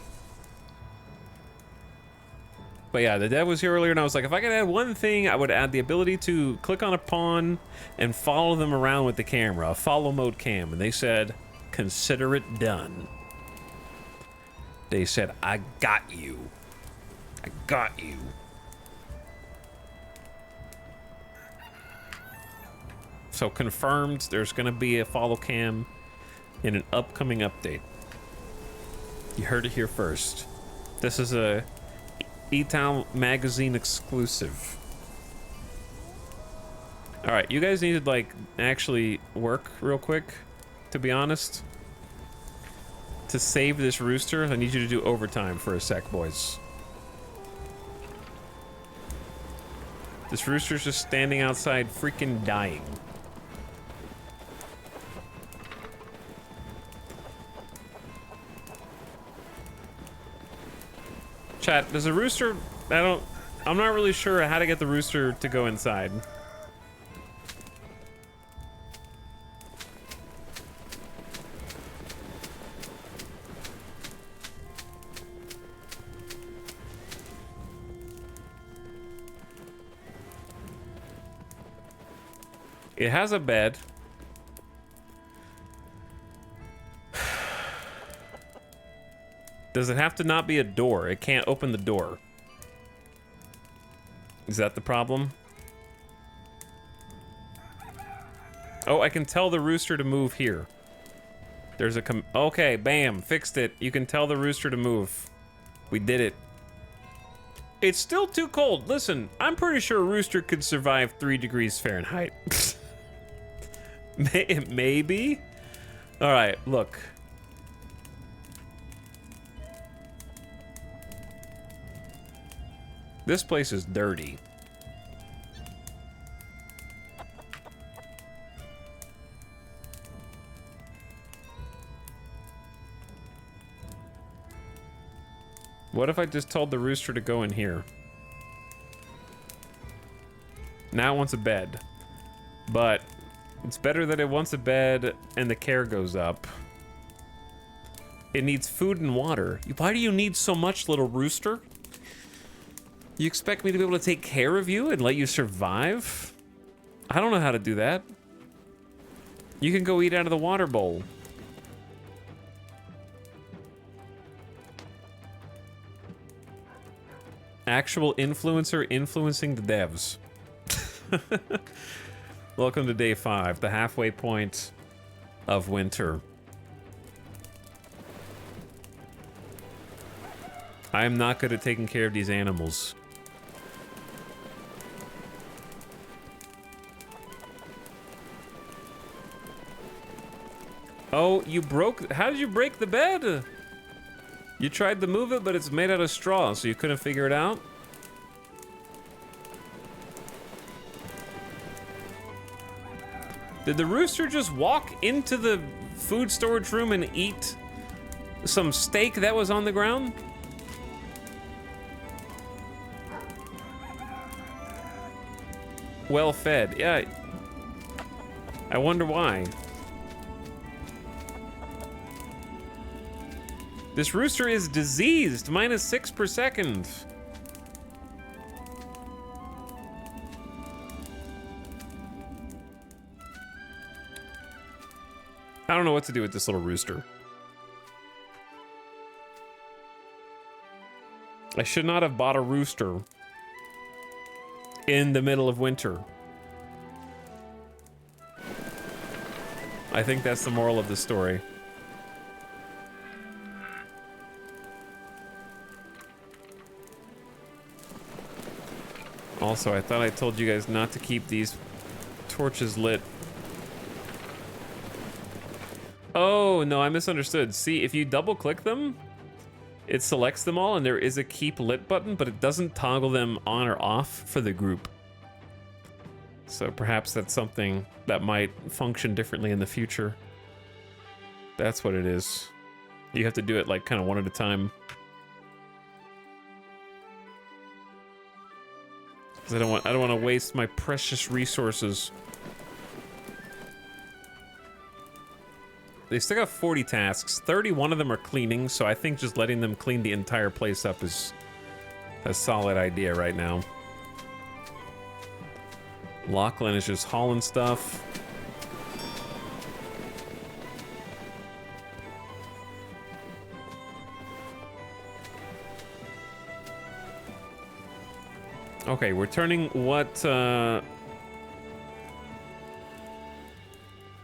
But yeah, the dev was here earlier, and I was like, if I could add one thing, I would add the ability to click on a pawn and follow them around with the camera, a follow mode cam. And they said, consider it done. They said, I got you. I got you. So confirmed, there's gonna be a follow cam in an upcoming update. You heard it here first. This is a E-Town magazine exclusive. All right, you guys need to like actually work real quick, to be honest. To save this rooster, I need you to do overtime for a sec, boys. This rooster's just standing outside freaking dying. Chat, does a rooster... I'm not really sure how to get the rooster to go inside. It has a bed. Does it have to not be a door? It can't open the door. Is that the problem? Oh, I can tell the rooster to move here. There's a okay, bam, fixed it. You can tell the rooster to move. We did it. It's still too cold. Listen, I'm pretty sure a rooster could survive 3 degrees Fahrenheit. Maybe? All right, look. This place is dirty. What if I just told the rooster to go in here? Now it wants a bed. But it's better that it wants a bed and the care goes up. It needs food and water. Why do you need so much, little rooster? You expect me to be able to take care of you and let you survive? I don't know how to do that. You can go eat out of the water bowl. Actual influencer influencing the devs. Welcome to day 5, the halfway point of winter. I am not good at taking care of these animals. Oh, you broke... How did you break the bed? You tried to move it, but it's made out of straw, so you couldn't figure it out? Did the rooster just walk into the food storage room and eat some steak that was on the ground? Well fed, yeah. I wonder why. This rooster is diseased, -6 per second. I don't know what to do with this little rooster. I should not have bought a rooster in the middle of winter. I think that's the moral of the story. Also, I thought I told you guys not to keep these torches lit. Oh, no, I misunderstood. See, if you double click them, it selects them all and there is a keep lit button, but it doesn't toggle them on or off for the group. So perhaps that's something that might function differently in the future. That's what it is. You have to do it like kind of one at a time. I don't want to waste my precious resources. They still got 40 tasks. 31 of them are cleaning, so I think just letting them clean the entire place up is a solid idea right now. Lachlan is just hauling stuff. Okay, we're turning what,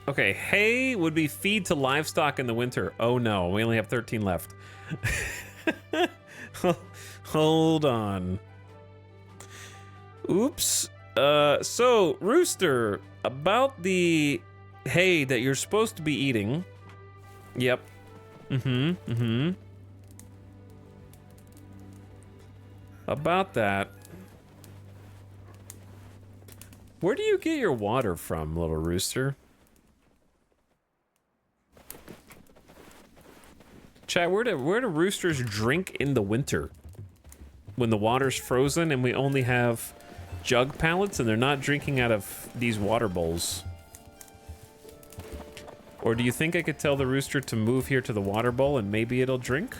okay, hay would be feed to livestock in the winter. Oh no, we only have 13 left. Hold on. Oops. So, Rooster, about the hay that you're supposed to be eating. Yep. About that. Where do you get your water from, little rooster? Chat, where do roosters drink in the winter? When the water's frozen and we only have jug pallets and they're not drinking out of these water bowls. Or do you think I could tell the rooster to move here to the water bowl and maybe it'll drink?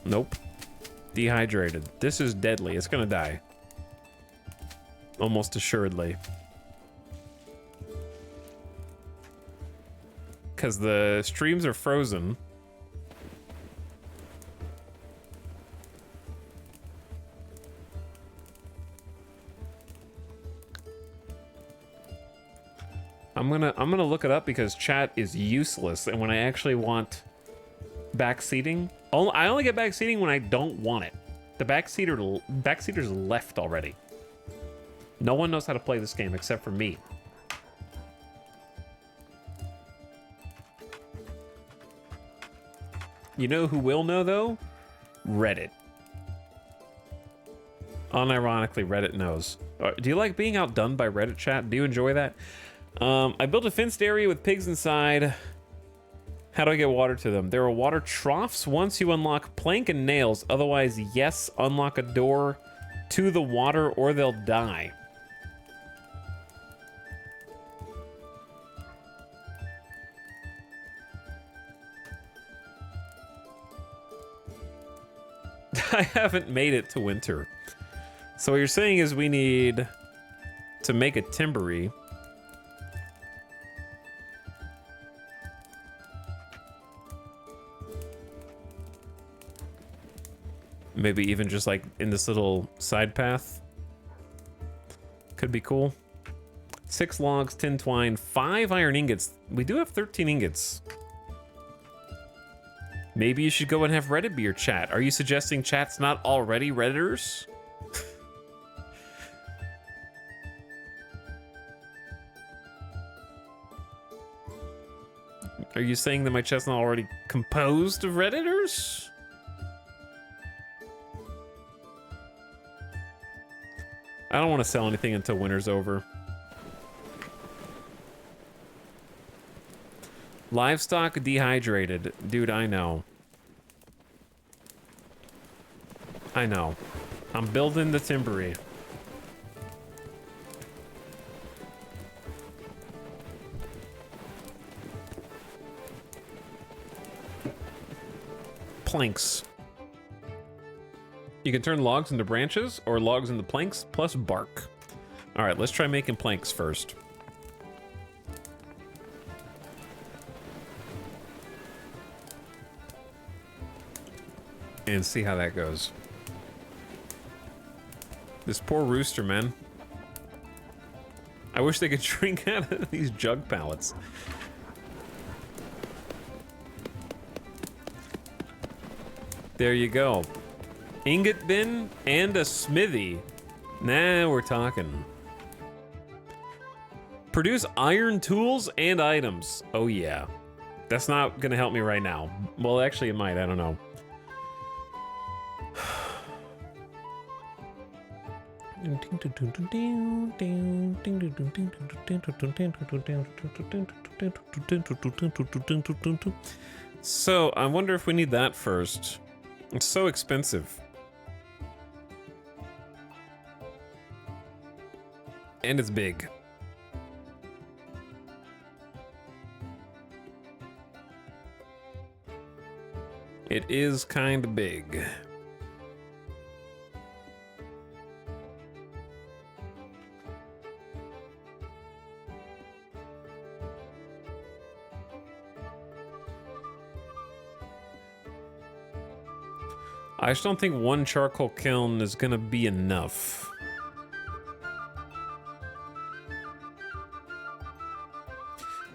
Nope. Dehydrated. This is deadly. It's gonna die. Almost assuredly. Because the streams are frozen. I'm gonna look it up because chat is useless, and when I actually want back seating, I only get back seating when I don't want it. The backseater's left already. No one knows how to play this game except for me. You know who will know though? Reddit. Unironically, Reddit knows. Do you like being outdone by Reddit chat? Do you enjoy that? I built a fenced area with pigs inside. How do I get water to them? There are water troughs once you unlock plank and nails. Otherwise, yes, unlock a door to the water or they'll die. I haven't made it to winter. So what you're saying is we need to make a timbery. Maybe even just like in this little side path. Could be cool. 6 logs, 10 twine, 5 iron ingots. We do have 13 ingots. Maybe you should go and have Reddit be your chat. Are you suggesting chat's not already Redditors? Are you saying that my chat's not already composed of Redditors? I don't want to sell anything until winter's over. Livestock dehydrated. Dude, I know. I know. I'm building the timbery. Planks. You can turn logs into branches or logs into planks plus bark. All right, let's try making planks first. And see how that goes. This poor rooster, man. I wish they could drink out of these jug pallets. There you go. Ingot bin and a smithy. Nah, we're talking. Produce iron tools and items. Oh yeah. That's not gonna help me right now. Well, actually it might, I don't know. So, I wonder if we need that first. It's so expensive. And it's big. It is kind of big. I just don't think one charcoal kiln is gonna be enough.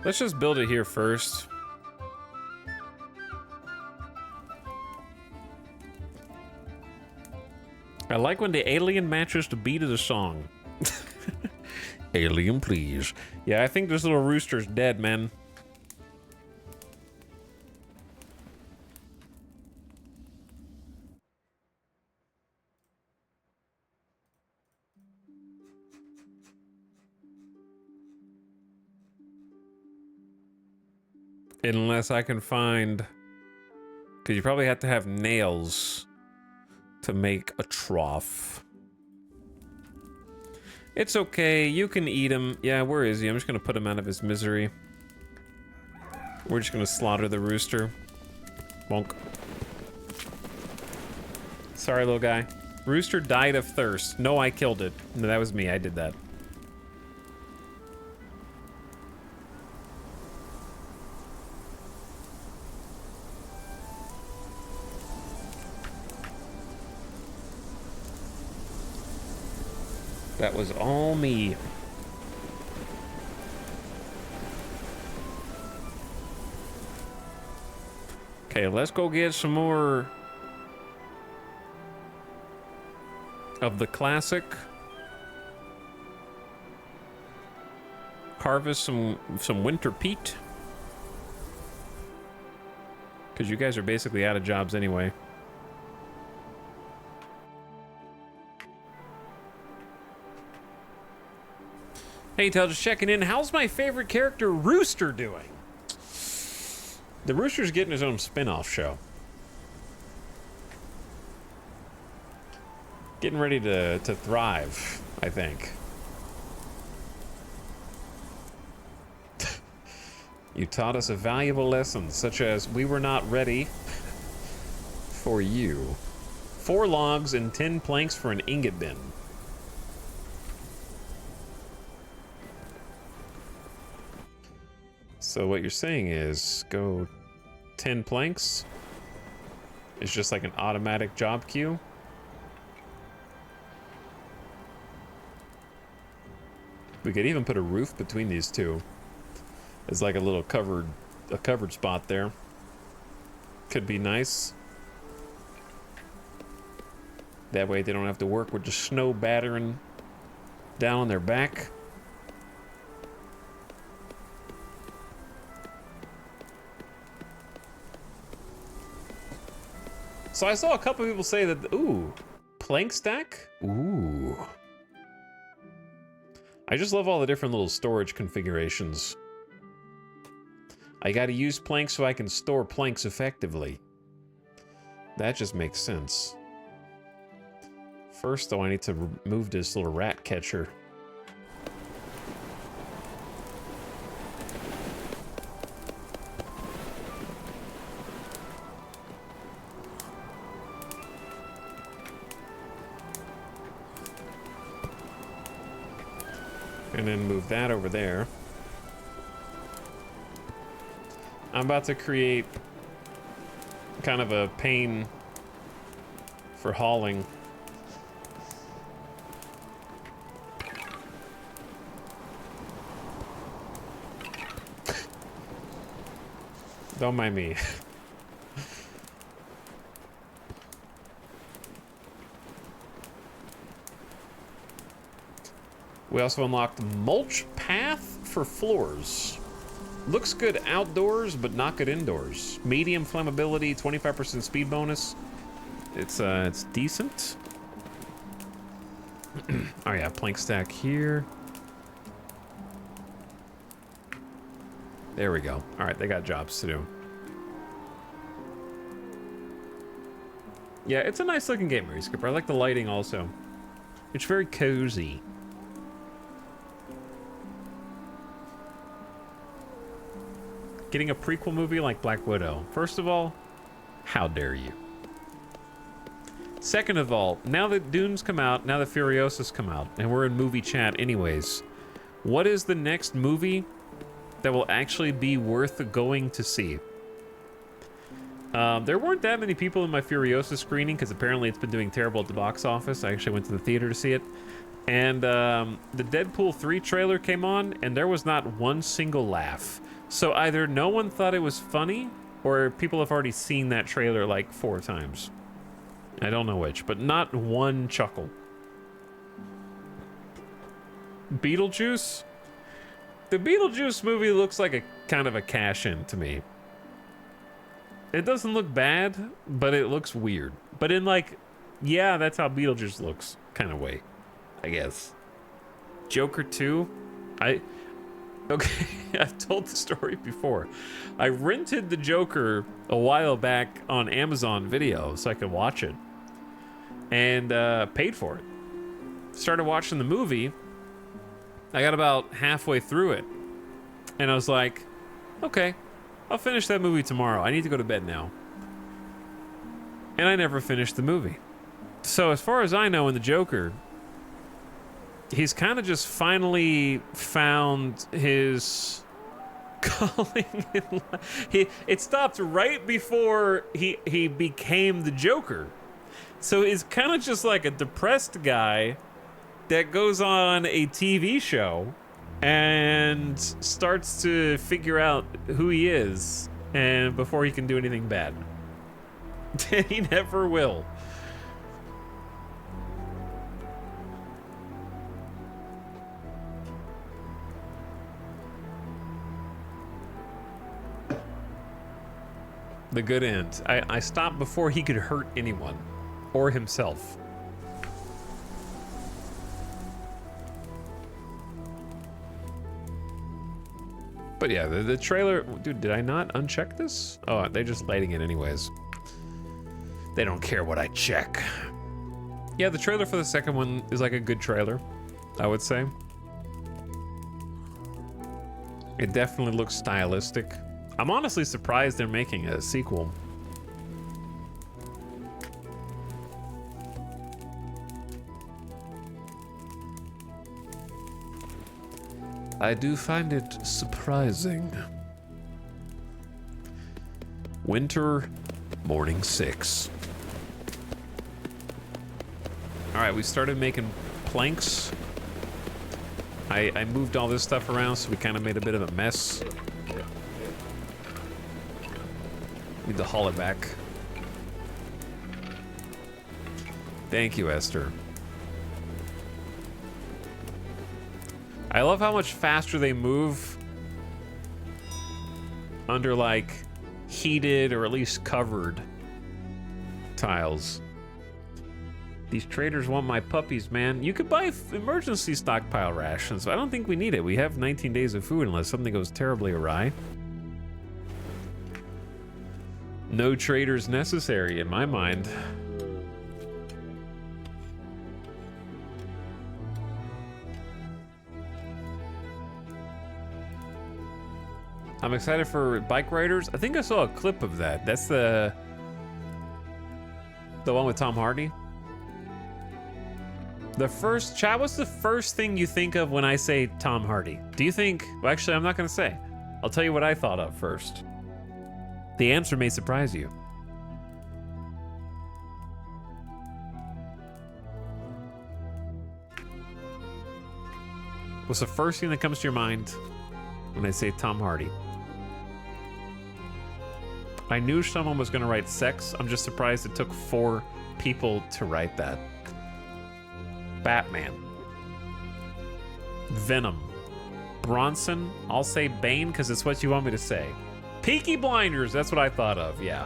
Let's just build it here first. I like when the alien matches the beat of the song. Alien, please. Yeah, I think this little rooster's dead, man. Unless I can find... Because you probably have to have nails to make a trough. It's okay, you can eat him. Yeah, where is he? I'm just gonna put him out of his misery. We're just gonna slaughter the rooster. Bonk. Sorry, little guy. Rooster died of thirst. No, I killed it. No, that was me, I did that. That was all me. Okay, let's go get some more of the classic. Harvest some winter peat. Because you guys are basically out of jobs anyway. Hey, Tel, just checking in. How's my favorite character, Rooster, doing? The Rooster's getting his own spin-off show. Getting ready to thrive, I think. You taught us a valuable lesson, such as we were not ready for you. 4 logs and 10 planks for an ingot bin. So what you're saying is go 10 planks. It's just like an automatic job queue. We could even put a roof between these two. It's like a little covered spot there. Could be nice. That way they don't have to work with just snow battering down on their back. So I saw a couple people say that, ooh, plank stack? Ooh. I just love all the different little storage configurations. I gotta use planks so I can store planks effectively. That just makes sense. First, though, I need to remove this little rat catcher. And then move that over there. I'm about to create kind of a pain for hauling. Don't mind me. We also unlocked mulch path for floors. Looks good outdoors, but not good indoors. Medium flammability, 25% speed bonus. It's decent. Oh yeah, plank stack here. There we go. All right, they got jobs to do. Yeah, it's a nice looking game, Mary Skipper. I like the lighting also. It's very cozy. Getting a prequel movie like Black Widow. First of all, how dare you? Second of all, now that Dune's come out, now that Furiosa's come out, and we're in movie chat anyways, what is the next movie that will actually be worth going to see? There weren't that many people in my Furiosa screening because apparently it's been doing terrible at the box office. I actually went to the theater to see it. And the Deadpool 3 trailer came on, and there was not one single laugh. So either no one thought it was funny, or people have already seen that trailer like 4 times. I don't know which, but not one chuckle. Beetlejuice? The Beetlejuice movie looks like a kind of a cash-in to me. It doesn't look bad, but it looks weird. But in like, yeah, that's how Beetlejuice looks kind of way, I guess. Joker 2? Okay, I've told the story before. I rented the Joker a while back on Amazon Video so I could watch it. And paid for it. Started watching the movie. I got about halfway through it. And I was like, okay, I'll finish that movie tomorrow. I need to go to bed now. And I never finished the movie. So as far as I know in the Joker, he's kind of just finally found his calling in life. It stopped right before he became the Joker. So he's kind of just like a depressed guy that goes on a TV show and starts to figure out who he is and before he can do anything bad. He never will. The good end. I stopped before he could hurt anyone or himself. But yeah, the trailer... Dude, did I not uncheck this? Oh, they're just lighting it anyways. They don't care what I check. Yeah, the trailer for the second one is like a good trailer, I would say. It definitely looks stylistic. I'm honestly surprised they're making a sequel. I do find it surprising. Winter, morning 6. All right, we started making planks. I moved all this stuff around, so we kind of made a bit of a mess. Need to haul it back. Thank you, Esther. I love how much faster they move under, like, heated or at least covered tiles. These traders want my puppies, man. You could buy emergency stockpile rations. I don't think we need it. We have 19 days of food unless something goes terribly awry. No traders necessary in my mind. I'm excited for bike riders. I think I saw a clip of that. That's the one with Tom Hardy. The first chat, what's the first thing you think of when I say Tom Hardy? Do you think, well, actually, I'm not gonna say. I'll tell you what I thought of first. The answer may surprise you. What's the first thing that comes to your mind when I say Tom Hardy? I knew someone was gonna write sex. I'm just surprised it took 4 people to write that. Batman. Venom. Bronson. I'll say Bane because it's what you want me to say. Peaky Blinders. That's what I thought of, yeah.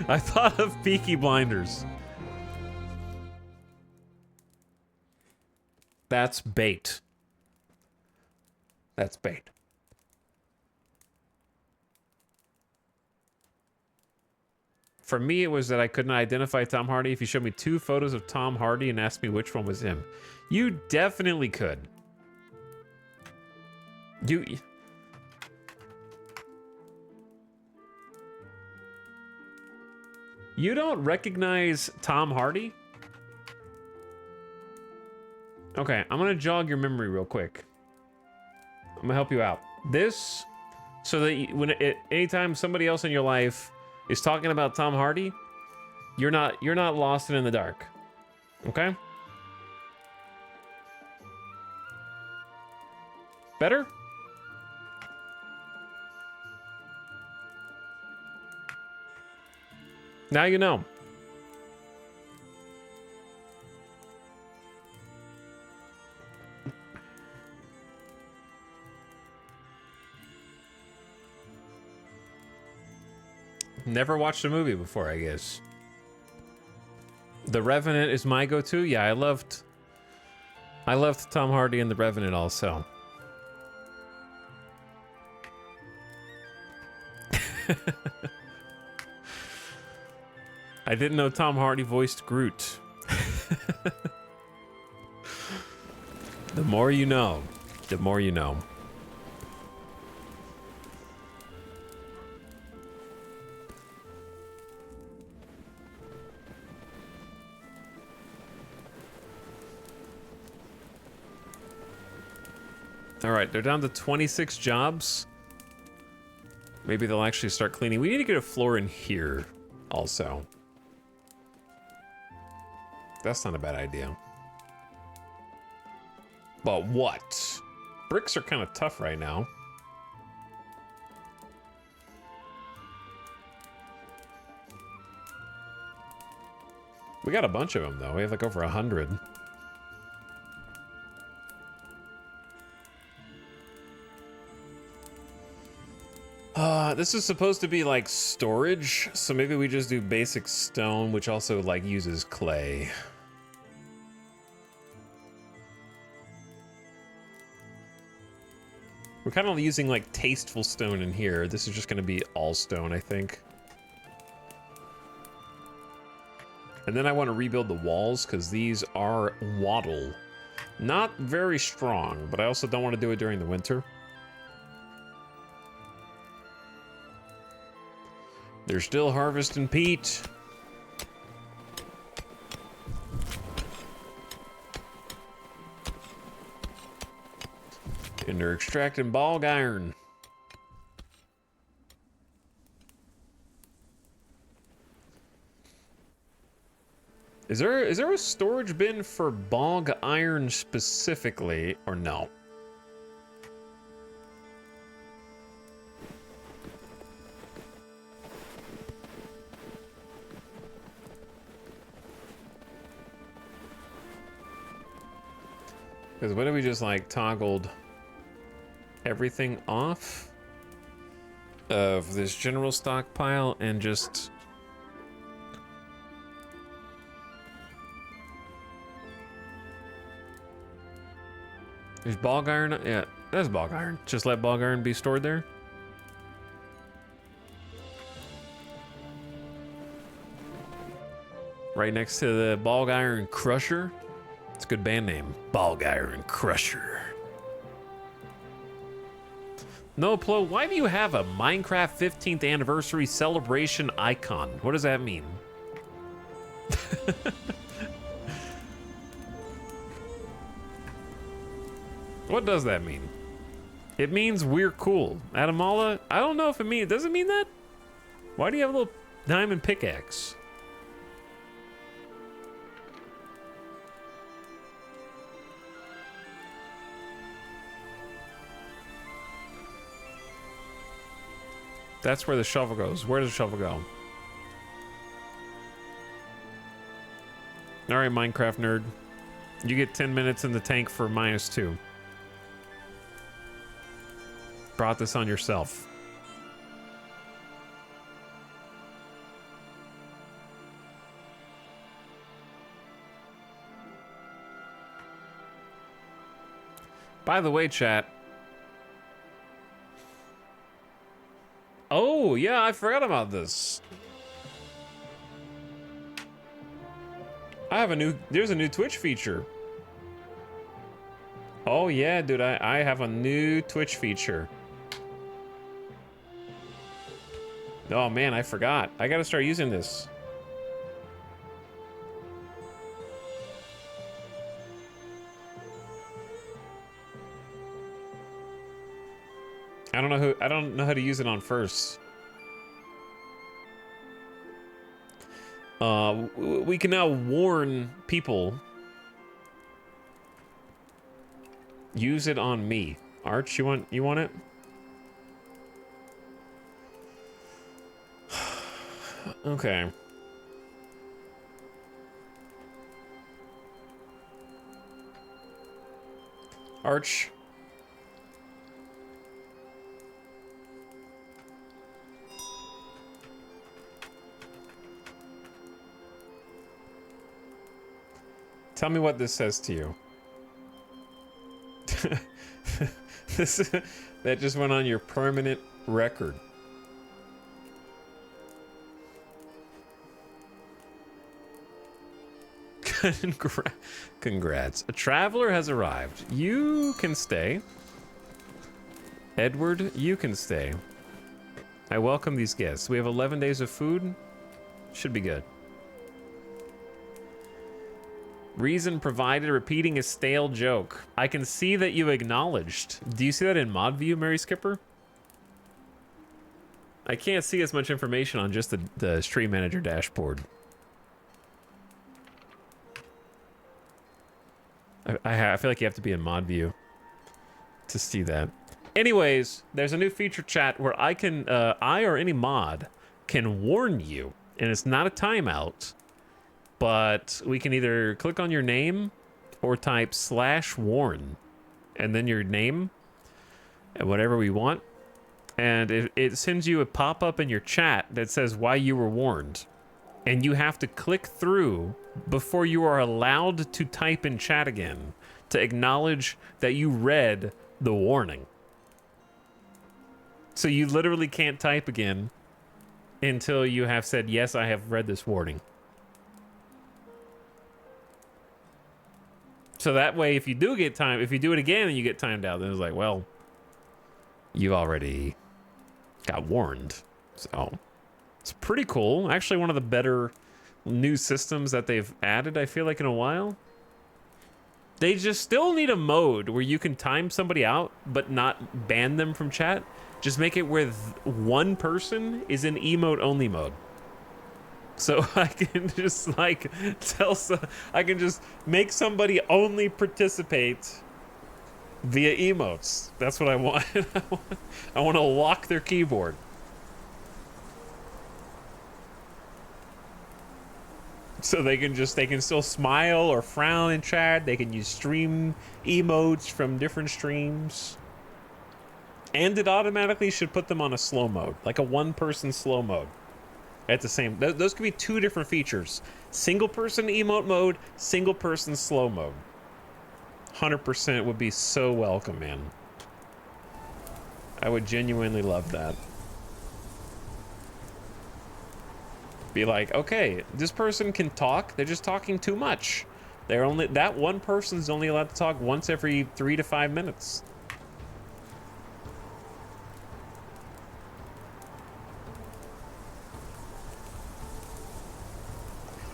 I thought of Peaky Blinders. That's bait. That's bait. For me, it was that I couldn't identify Tom Hardy if you showed me 2 photos of Tom Hardy and asked me which one was him. You definitely could. You don't recognize Tom Hardy? Okay, I'm gonna jog your memory real quick. I'm gonna help you out. This, so that anytime somebody else in your life is talking about Tom Hardy, you're not lost and in the dark. Okay? Better? Now you know. Never watched a movie before, I guess. The Revenant is my go-to. Yeah, I loved Tom Hardy in The Revenant also. I didn't know Tom Hardy voiced Groot. The more you know, the more you know. All right, they're down to 26 jobs. Maybe they'll actually start cleaning. We need to get a floor in here also. That's not a bad idea. But what? Bricks are kind of tough right now. We got a bunch of them, though. We have like over 100. This is supposed to be like storage, so maybe we just do basic stone, which also like uses clay. We're kind of using like tasteful stone in here. This is just going to be all stone, I think. And then I want to rebuild the walls because these are wattle. Not very strong, but I also don't want to do it during the winter. They're still harvesting peat. And they're extracting bog iron. Is there a storage bin for bog iron specifically, or no? Because what if we just like toggled everything off of this general stockpile and just is bog iron? Yeah, that's bog iron. Just let bog iron be stored there. Right next to the bog iron crusher. It's a good band name. Bog Iron Crusher. No, Plo, why do you have a Minecraft 15th anniversary celebration icon? What does that mean? What does that mean? It means we're cool. Adamala, I don't know if it means, does it mean that? Why do you have a little diamond pickaxe? That's where the shovel goes. Where does the shovel go? All right, Minecraft nerd. You get 10 minutes in the tank for -2. Brought this on yourself. By the way, chat. Oh, yeah, I forgot about this. There's a new Twitch feature. Oh, yeah, dude, I have a new Twitch feature. Oh, man, I forgot. I gotta start using this. I don't know how to use it on first. We can now warn people. Use it on me. Arch, you want it? Okay. Arch. Tell me what this says to you. That just went on your permanent record. Congrats. A traveler has arrived. You can stay. Edward, you can stay. I welcome these guests. We have 11 days of food. Should be good. Reason provided, repeating a stale joke. I can see that you acknowledged. Do you see that in mod view, Mary Skipper? I can't see as much information on just the stream manager dashboard. I feel like you have to be in mod view to see that. Anyways, there's a new feature, chat, where I or any mod can warn you, and it's not a timeout, but we can either click on your name or type /warn and then your name and whatever we want. And it sends you a pop-up in your chat that says why you were warned. And you have to click through before you are allowed to type in chat again to acknowledge that you read the warning. So you literally can't type again until you have said, yes, I have read this warning. So that way, if you do get time, if you do it again and you get timed out, then it's like, well, you already got warned. So it's pretty cool. Actually, one of the better new systems that they've added, I feel like, in a while. They just still need a mode where you can time somebody out, but not ban them from chat. Just make it where one person is in emote only mode. So I can just like I can just make somebody only participate via emotes. That's what I want. I want to lock their keyboard. So they can still smile or frown in chat. They can use stream emotes from different streams. And it automatically should put them on a slow mode, like a one-person slow mode. At the same, those could be two different features. Single-person emote mode, single-person slow mode. 100% would be so welcome, man. I would genuinely love that. Be like, okay, this person can talk. They're just talking too much. That one person's only allowed to talk once every 3 to 5 minutes.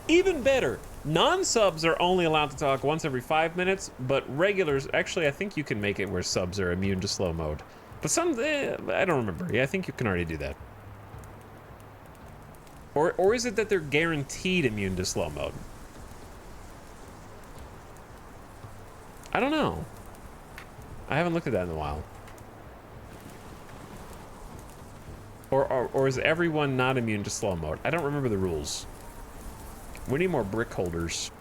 Even better, non-subs are only allowed to talk once every 5 minutes, but regulars, actually, I think you can make it where subs are immune to slow mode. But some, I don't remember. Yeah, I think you can already do that. Or is it that they're guaranteed immune to slow mode? I don't know. I haven't looked at that in a while. Or is everyone not immune to slow mode? I don't remember the rules. We need more brick holders.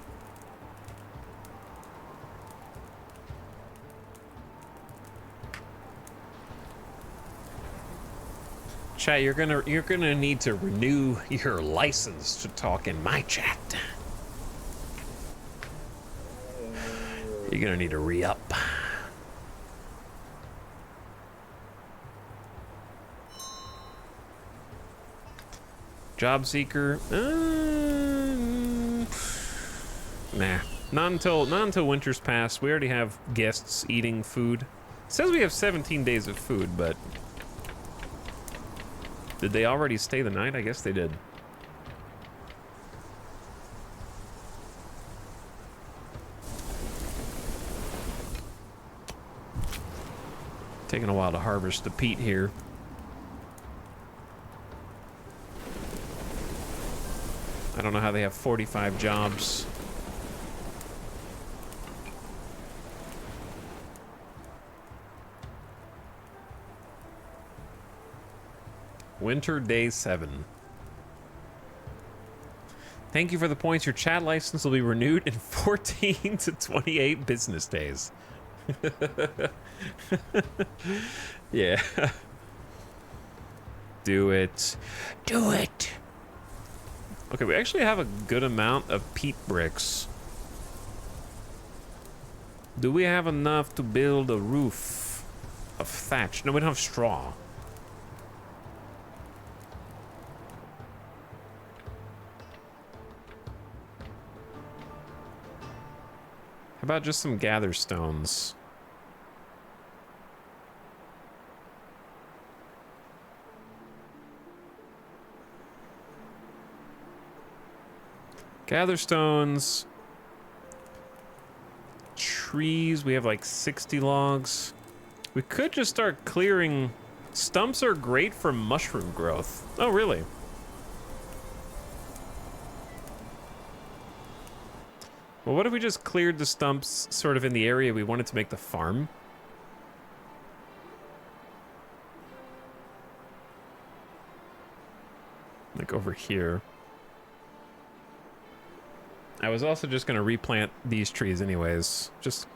Chat, you're gonna need to renew your license to talk in my chat. You're gonna need to re-up. Job seeker. Nah. Not until winter's passed. We already have guests eating food. It says we have 17 days of food, but did they already stay the night? I guess they did. Taking a while to harvest the peat here. I don't know how they have 45 jobs. Winter day 7. Thank you for the points. Your chat license will be renewed in 14 to 28 business days. Yeah. Do it. Do it. Okay, we actually have a good amount of peat bricks. Do we have enough to build a roof of thatch? No, we don't have straw. How about just some gather stones? Gather stones. Trees, we have like 60 logs. We could just start clearing. Stumps are great for mushroom growth. Oh, really? Well, what if we just cleared the stumps sort of in the area we wanted to make the farm? Like over here. I was also just going to replant these trees anyways. Just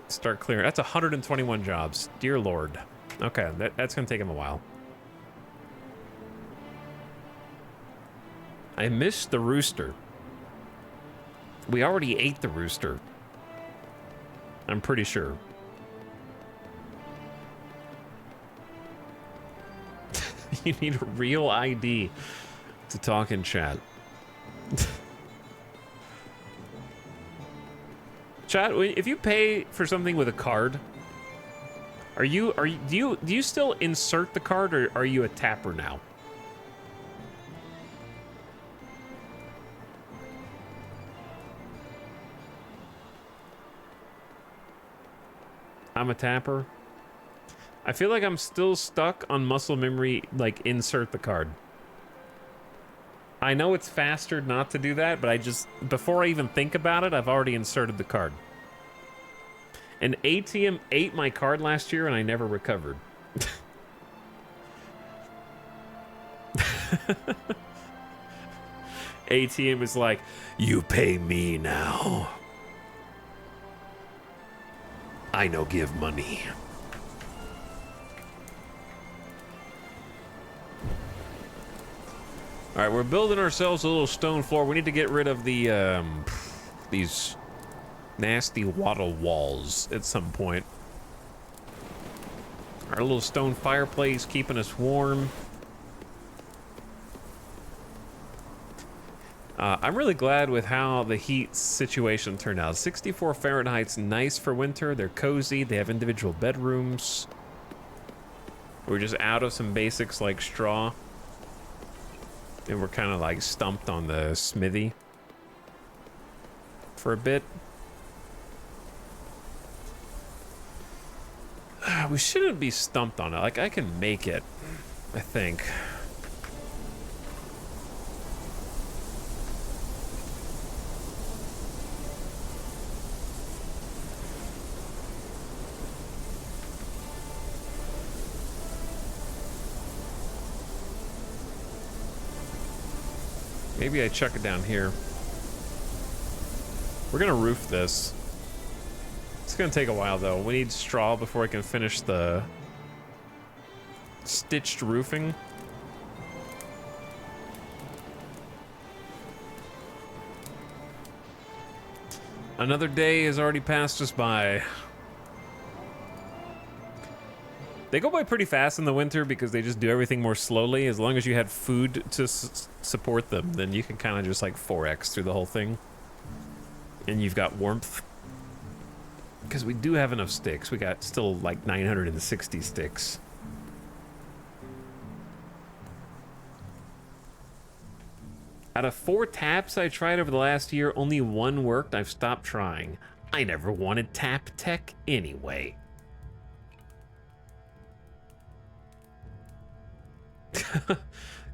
start clearing. That's 121 jobs. Dear Lord. Okay, that's going to take him a while. I missed the rooster. We already ate the rooster. I'm pretty sure. You need a real ID to talk in chat. Chat, if you pay for something with a card, do you still insert the card, or are you a tapper now? I'm a tapper. I feel like I'm still stuck on muscle memory, like insert the card. I know it's faster not to do that, but I just, before I even think about it, I've already inserted the card. An ATM ate my card last year and I never recovered. ATM is like, you pay me now. I no give money. All right, we're building ourselves a little stone floor. We need to get rid of the these nasty wattle walls at some point. Our little stone fireplace keeping us warm. I'm really glad with how the heat situation turned out. 64 Fahrenheit's nice for winter. They're cozy. They have individual bedrooms. We're just out of some basics like straw. And we're kind of like stumped on the smithy for a bit. We shouldn't be stumped on it. Like, I can make it, I think. Maybe I chuck it down here. We're gonna roof this. It's gonna take a while though. We need straw before I can finish the stitched roofing. Another day has already passed us by. They go by pretty fast in the winter because they just do everything more slowly. As long as you had food to support them, then you can kind of just like 4x through the whole thing. And you've got warmth. Because we do have enough sticks. We got still like 960 sticks. Out of 4 taps I tried over the last year, only 1 worked. I've stopped trying. I never wanted tap tech anyway.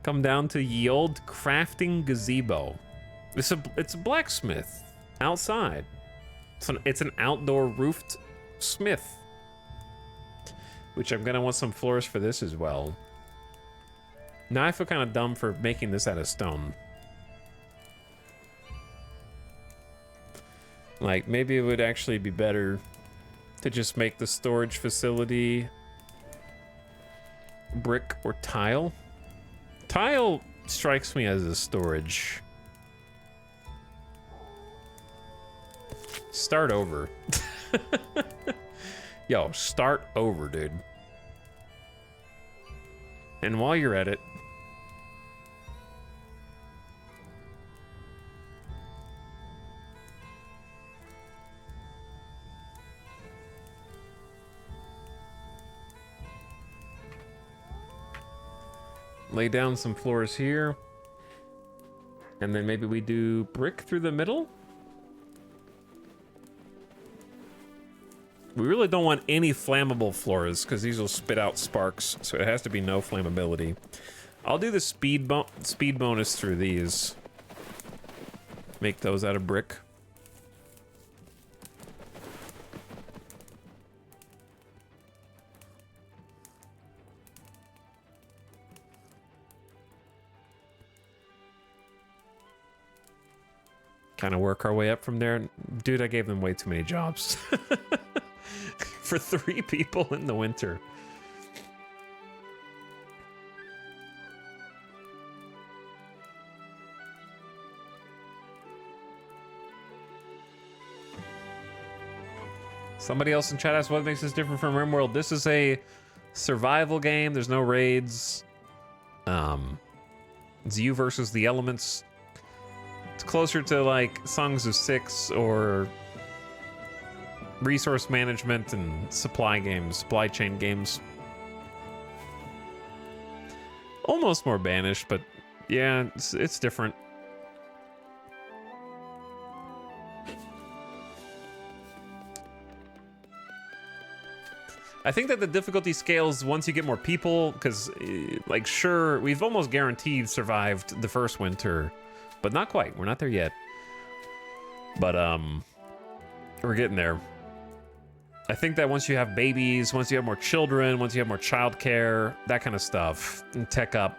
Come down to ye old crafting gazebo. It's a blacksmith outside. It's an outdoor roofed smith. Which I'm gonna want some floors for this as well. Now I feel kind of dumb for making this out of stone. Like, maybe it would actually be better to just make the storage facility brick or tile. Tile strikes me as a storage. Start over. Yo, start over, dude. And while you're at it, lay down some floors here. And then maybe we do brick through the middle. We really don't want any flammable floors because these will spit out sparks, so it has to be no flammability. I'll do the speed bonus through these. Make those out of brick. kind of work our way up from there. Dude, I gave them way too many jobs. For 3 people in the winter. Somebody else in chat asked what makes this different from RimWorld. This is a survival game. There's no raids. It's you versus the elements. It's closer to like Songs of Six or resource management and supply games, supply chain games. Almost more Banished, but yeah, it's different. I think that the difficulty scales once you get more people, because, like, sure, we've almost guaranteed survived the first winter, but not quite. We're not there yet. But, we're getting there. I think that once you have babies, once you have more children, once you have more childcare, that kind of stuff, and tech up,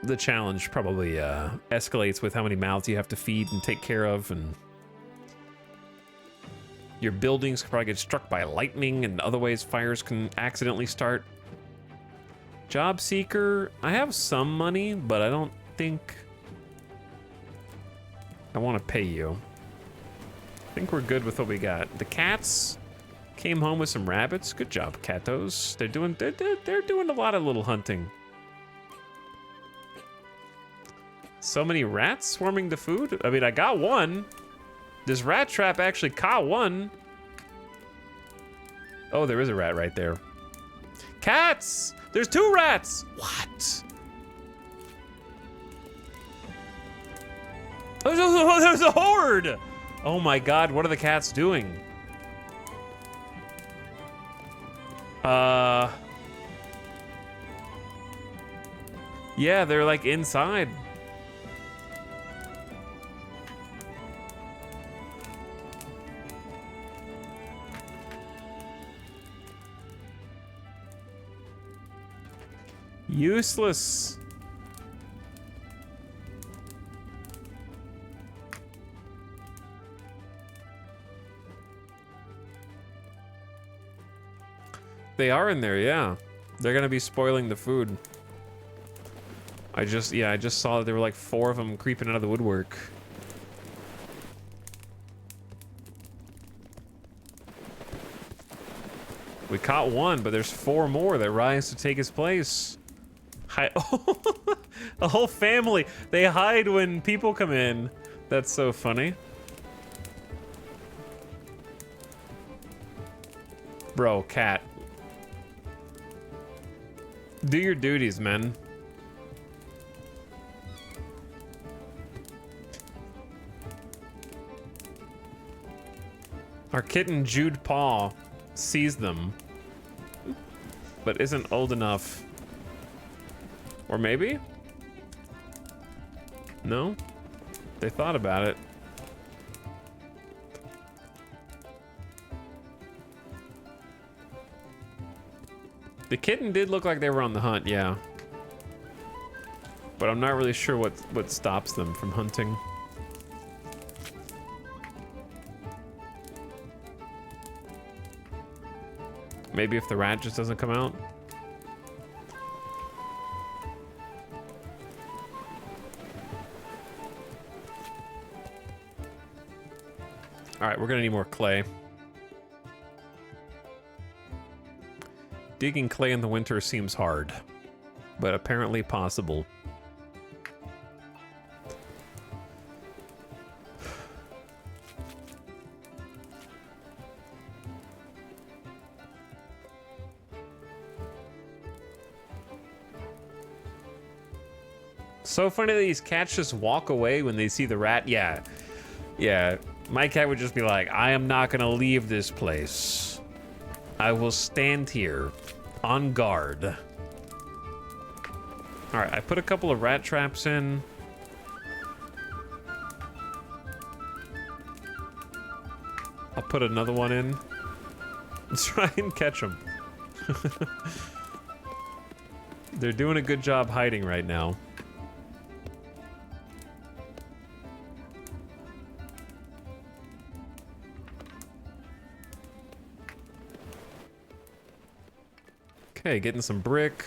the challenge probably escalates with how many mouths you have to feed and take care of, and your buildings can probably get struck by lightning, and other ways fires can accidentally start. Job seeker, I have some money, but I don't think I want to pay you. I think we're good with what we got. The cats came home with some rabbits. Good job, catos. They're doing a lot of little hunting. So many rats swarming the food. I mean, I got one. This rat trap actually caught one. Oh, there is a rat right there. Cats! There's 2 rats! What? Oh, there's a horde! Oh my god, what are the cats doing? Yeah, they're like inside. Useless. They are in there, yeah. They're gonna be spoiling the food. I just saw that there were like 4 of them creeping out of the woodwork. We caught one, but there's 4 more that rise to take his place. Hi oh, a whole family. They hide when people come in. That's so funny. Bro, cat. Do your duties, man. Our kitten Jude Paw sees them, but isn't old enough. Or maybe? No? They thought about it. The kitten did look like they were on the hunt, yeah. But I'm not really sure what stops them from hunting. Maybe if the rat just doesn't come out. All right, we're gonna need more clay. Digging clay in the winter seems hard, but apparently possible. So funny that these cats just walk away when they see the rat. Yeah. Yeah. My cat would just be like, I am not gonna leave this place. I will stand here on guard. All right, I put a couple of rat traps in. I'll put another one in. Let's try and catch them. They're doing a good job hiding right now. Okay, getting some brick.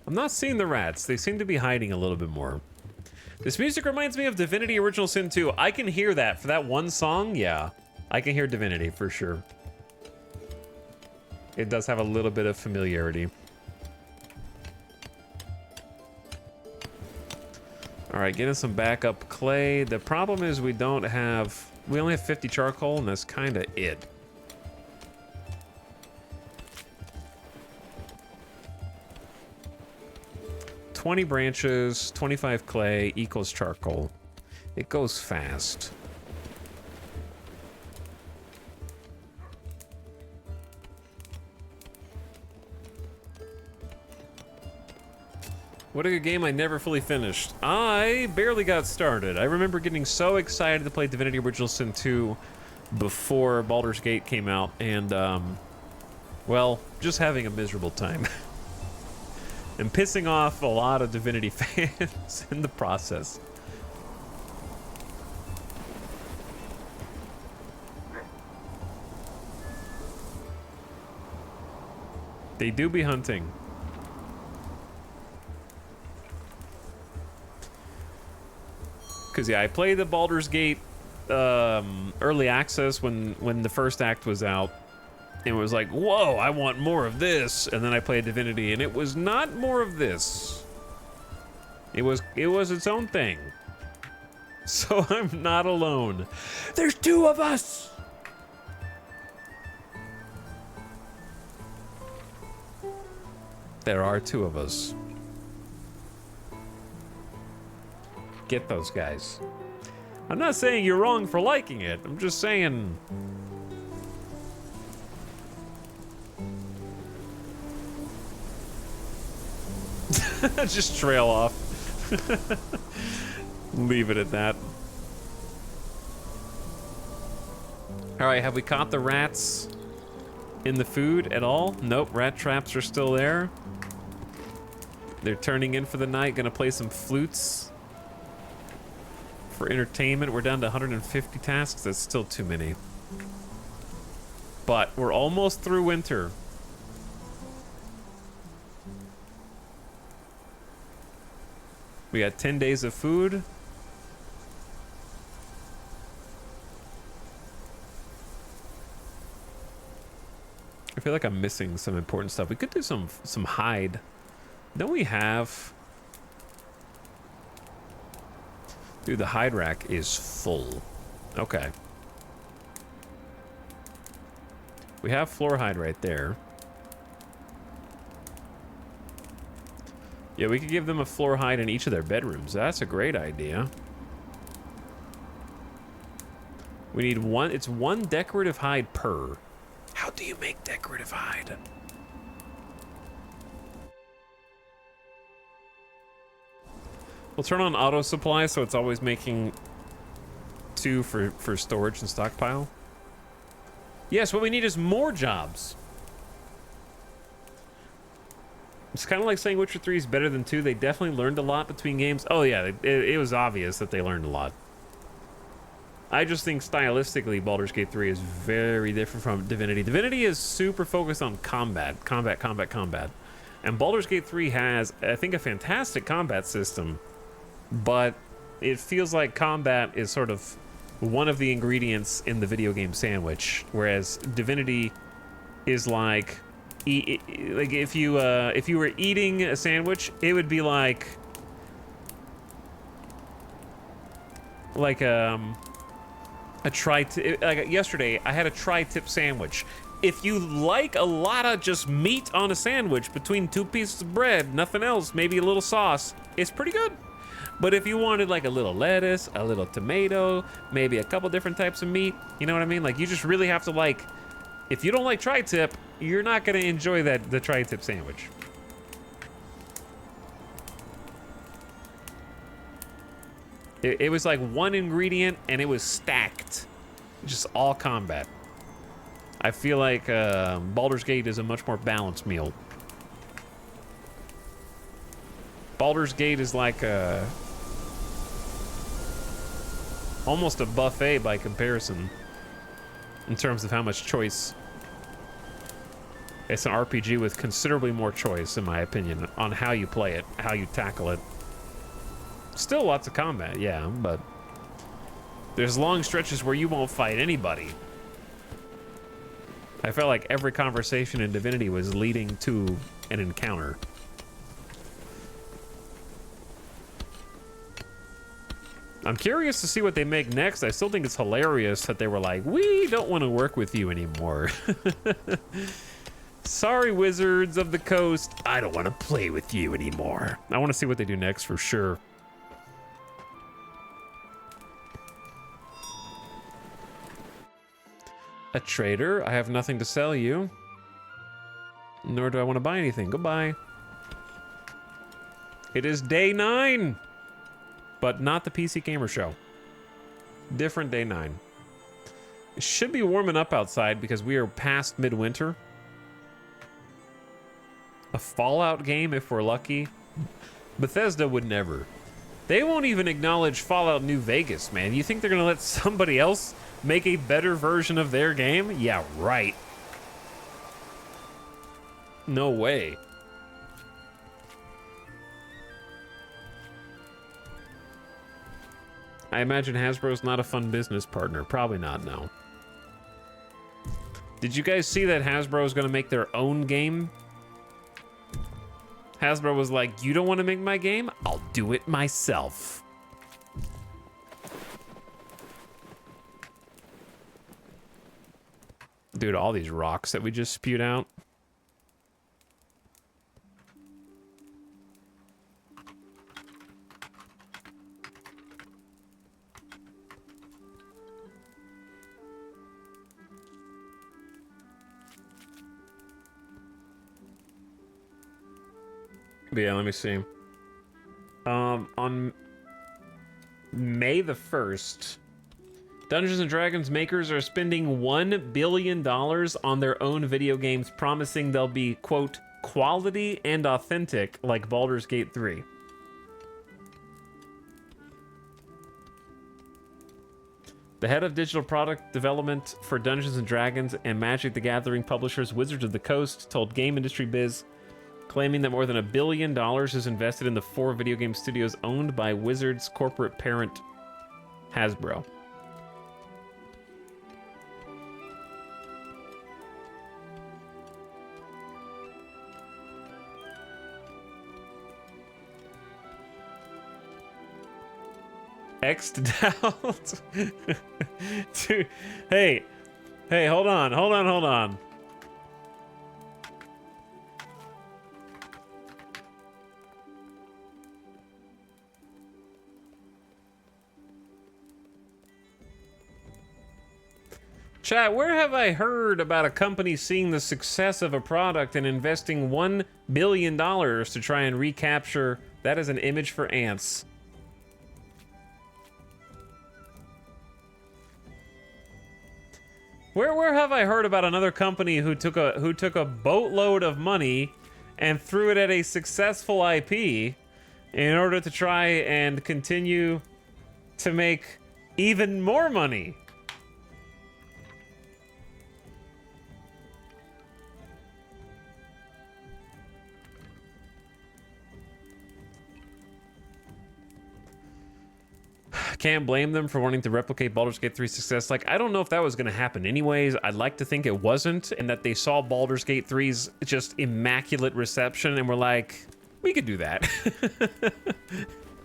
I'm not seeing the rats. They seem to be hiding a little bit more. This music reminds me of Divinity Original Sin 2. I can hear that. For that one song, yeah. I can hear Divinity for sure. It does have a little bit of familiarity. All right, getting some backup clay. The problem is we only have 50 charcoal, and that's kind of it. $20 branches, 25 clay equals charcoal. It goes fast. What a good game I never fully finished. I barely got started. I remember getting so excited to play Divinity Original Sin 2 before Baldur's Gate came out, and, well, just having a miserable time. And pissing off a lot of Divinity fans in the process. They do be hunting. Cause yeah, I played the Baldur's Gate early access when the first act was out. And it was like, whoa, I want more of this. And then I played Divinity, and it was not more of this. It was its own thing. So I'm not alone. There's two of us! There are two of us. Get those guys. I'm not saying you're wrong for liking it. I'm just saying... just trail off. Leave it at that. All right, have we caught the rats in the food at all? Nope, rat traps are still there. They're turning in for the night, gonna play some flutes for entertainment. We're down to 150 tasks. That's still too many. But we're almost through winter. We got 10 days of food. I feel like I'm missing some important stuff. We could do some hide. Don't we have... Dude, the hide rack is full. Okay. We have floor hide right there. Yeah, we could give them a floor hide in each of their bedrooms. That's a great idea. We need one. It's one decorative hide per. How do you make decorative hide? We'll turn on auto supply so it's always making 2 for storage and stockpile. Yes, what we need is more jobs. It's kind of like saying Witcher 3 is better than 2. They definitely learned a lot between games. Oh yeah, it was obvious that they learned a lot. I just think stylistically Baldur's Gate 3 is very different from Divinity. Divinity is super focused on combat. And Baldur's Gate 3 has, I think, a fantastic combat system. But it feels like combat is sort of one of the ingredients in the video game sandwich. Whereas Divinity is like... like if you were eating a sandwich, it would be like a tri-tip. Like yesterday, I had a tri-tip sandwich. If you like a lot of just meat on a sandwich between 2 pieces of bread, nothing else, maybe a little sauce, it's pretty good. But if you wanted like a little lettuce, a little tomato, maybe a couple different types of meat, you know what I mean? Like you just really have to like. If you don't like tri-tip, you're not going to enjoy the tri-tip sandwich. It was like one ingredient, and it was stacked. Just all combat. I feel like Baldur's Gate is a much more balanced meal. Baldur's Gate is like almost a buffet by comparison. In terms of how much choice. It's an RPG with considerably more choice, in my opinion, on how you play it, how you tackle it. Still lots of combat, yeah, but there's long stretches where you won't fight anybody. I felt like every conversation in Divinity was leading to an encounter. I'm curious to see what they make next. I still think it's hilarious that they were like, we don't want to work with you anymore. Sorry, Wizards of the Coast. I don't want to play with you anymore. I want to see what they do next for sure. A trader. I have nothing to sell you. Nor do I want to buy anything. Goodbye. It is day 9. But not the PC Gamer Show. Different day 9. It should be warming up outside because we are past midwinter. A Fallout game if we're lucky. Bethesda would never. They won't even acknowledge Fallout New Vegas, man. You think they're gonna let somebody else make a better version of their game? Yeah, right. No way. I imagine Hasbro's not a fun business partner. Probably not, no. Did you guys see that Hasbro is going to make their own game? Hasbro was like, you don't want to make my game? I'll do it myself. Dude, all these rocks that we just spewed out. But yeah, let me see. On May the 1st, Dungeons & Dragons makers are spending $1 billion on their own video games, promising they'll be, quote, quality and authentic like Baldur's Gate 3. The head of digital product development for Dungeons & Dragons and Magic the Gathering publishers Wizards of the Coast told Game Industry Biz, claiming that more than $1 billion is invested in the 4 video game studios owned by Wizards' corporate parent, Hasbro. X'd out. Dude, hey, hold on. Chat, where have I heard about a company seeing the success of a product and investing $1 billion to try and recapture? That is an image for ants. Where have I heard about another company who took a boatload of money and threw it at a successful IP in order to try and continue to make even more money? Can't blame them for wanting to replicate Baldur's Gate 3's success. Like, I don't know if that was going to happen anyways. I'd like to think it wasn't, and that they saw Baldur's Gate 3's just immaculate reception and were like, we could do that.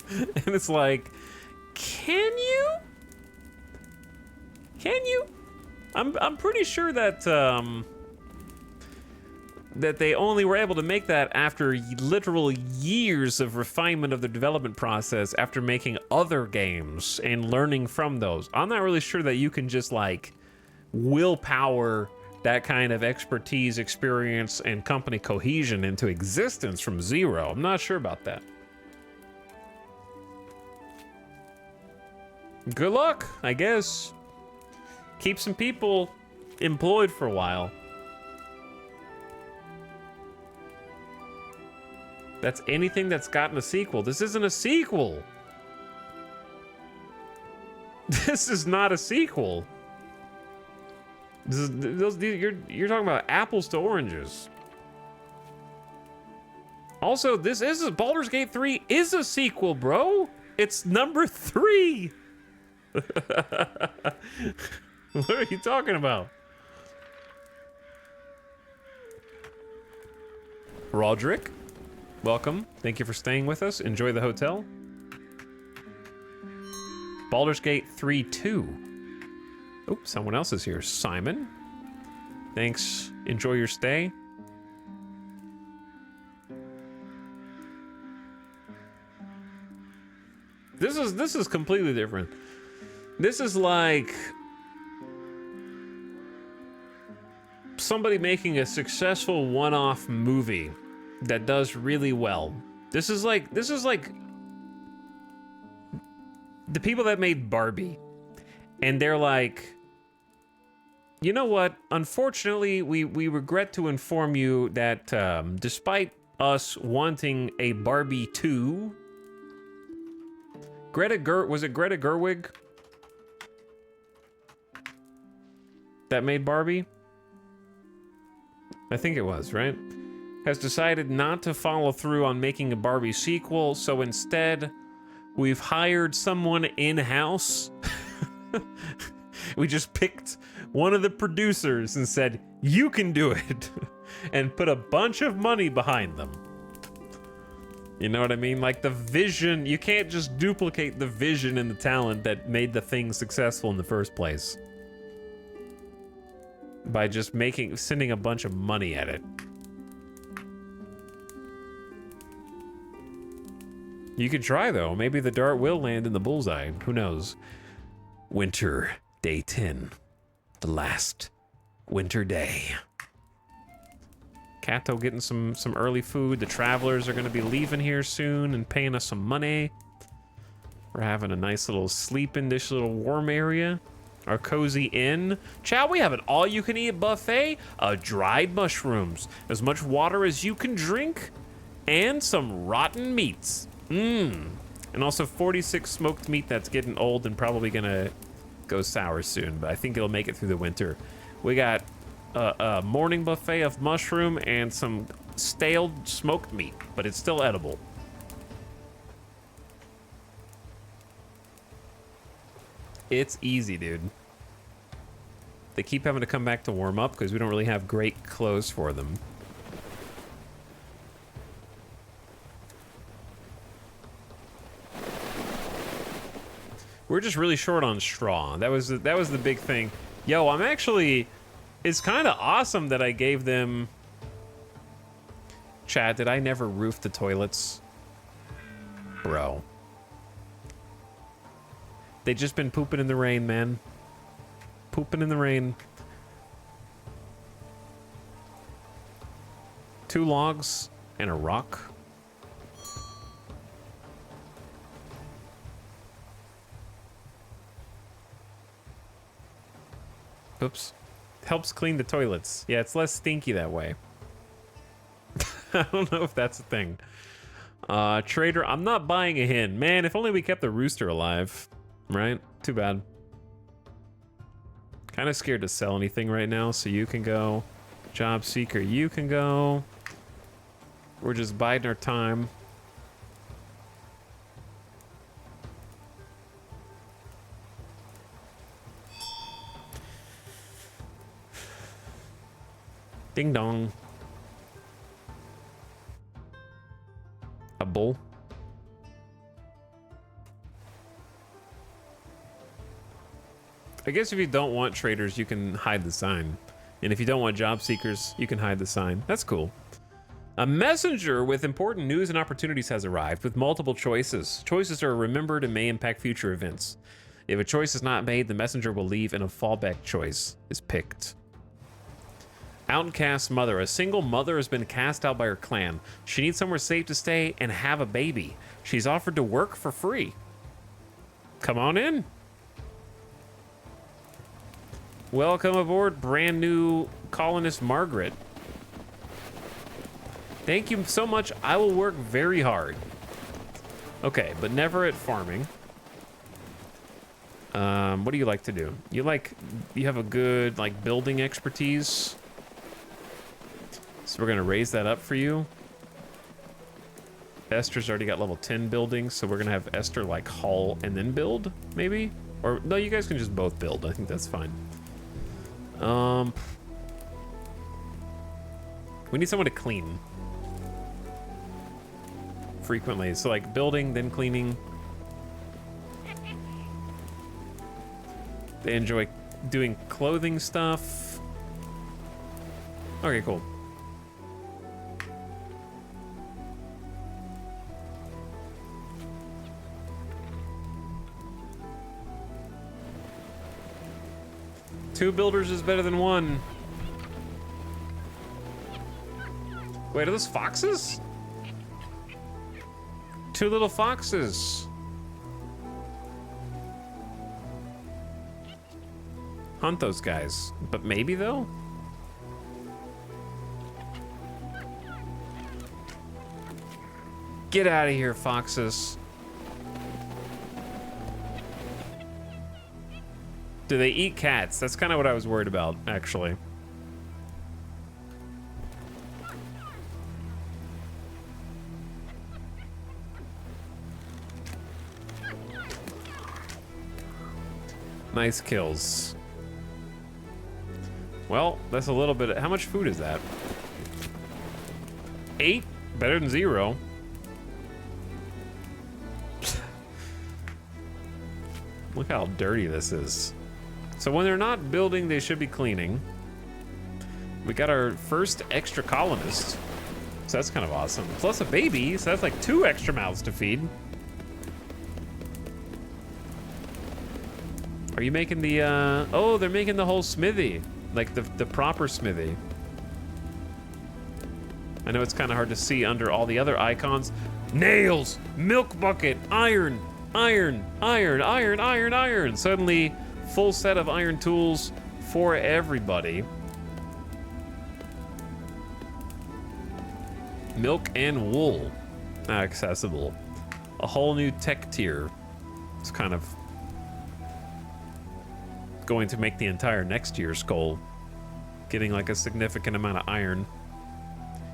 And it's like, can you? Can you? I'm pretty sure that that they only were able to make that after literal years of refinement of the development process, after making other games and learning from those. I'm not really sure that you can just like willpower that kind of expertise, experience, and company cohesion into existence from zero. I'm not sure about that. Good luck, I guess. Keep some people employed for a while. That's anything that's gotten a sequel. This isn't a sequel. This is not a sequel. You're talking about apples to oranges. Also, Baldur's Gate 3 is a sequel, bro. It's number 3. What are you talking about? Roderick, welcome. Thank you for staying with us. Enjoy the hotel. Baldur's Gate 3-2. Oh, someone else is here. Simon. Thanks. Enjoy your stay. This is completely different. This is like somebody making a successful one-off movie that does really well. This is like the people that made Barbie, and they're like, you know what? Unfortunately, we regret to inform you that despite us wanting a Barbie 2, was it Greta Gerwig that made Barbie? I think it was, right? Has decided not to follow through on making a Barbie sequel, so instead, we've hired someone in-house. We just picked one of the producers and said, you can do it, and put a bunch of money behind them. You know what I mean? Like the vision, you can't just duplicate the vision and the talent that made the thing successful in the first place by just sending a bunch of money at it. You could try though. Maybe the dart will land in the bullseye. Who knows? Winter, day 10. The last winter day. Kato getting some early food. The travelers are going to be leaving here soon and paying us some money. We're having a nice little sleep in this little warm area. Our cozy inn. Chow, we have an all-you-can-eat buffet of dried mushrooms, as much water as you can drink, and some rotten meats. And also 46 smoked meat that's getting old and probably going to go sour soon, but I think it'll make it through the winter. We got a morning buffet of mushroom and some stale smoked meat, but it's still edible. It's easy, dude. They keep having to come back to warm up because we don't really have great clothes for them. We're just really short on straw. That was the big thing. Yo, I'm actually... It's kind of awesome that I gave them... Chad, did I never roof the toilets? Bro. They just been pooping in the rain, man. Pooping in the rain. 2 logs and a rock. Oops. Helps clean the toilets. Yeah, it's less stinky that way. I don't know if that's a thing. Trader, I'm not buying a hen. Man, if only we kept the rooster alive. Right? Too bad. Kind of scared to sell anything right now, so you can go. Job seeker, you can go. We're just biding our time. Ding dong. A bull. I guess if you don't want traders, you can hide the sign. And if you don't want job seekers, you can hide the sign. That's cool. A messenger with important news and opportunities has arrived with multiple choices. Choices are remembered and may impact future events. If a choice is not made, the messenger will leave and a fallback choice is picked. Outcast mother. A single mother has been cast out by her clan. She needs somewhere safe to stay and have a baby. She's offered to work for free. Come on in. Welcome aboard, brand new colonist Margaret. Thank you so much. I will work very hard. Okay, but never at farming. What do you like to do? You have a good, like, building expertise. So we're gonna raise that up for you. Esther's already got level 10 building, so we're gonna have Esther, like, haul and then build, maybe? Or, no, you guys can just both build. I think that's fine. We need someone to clean. Frequently. So, like, building, then cleaning. They enjoy doing clothing stuff. Okay, cool. Two builders is better than one. Wait, are those foxes? Two little foxes. Hunt those guys. But maybe, though? Get out of here, foxes. Do they eat cats? That's kind of what I was worried about, actually. Nice kills. Well, that's a little bit. How much food is that? 8? Better than 0. Look how dirty this is. So when they're not building, they should be cleaning. We got our first extra colonist. So that's kind of awesome. Plus a baby, so that's like 2 extra mouths to feed. Are you making the, oh, they're making the whole smithy. Like the proper smithy. I know it's kind of hard to see under all the other icons. Nails, milk bucket, iron, iron, iron, iron, iron, iron. Suddenly, full set of iron tools for everybody. Milk and wool, accessible. A whole new tech tier. It's kind of going to make the entire next year's goal. Getting like a significant amount of iron.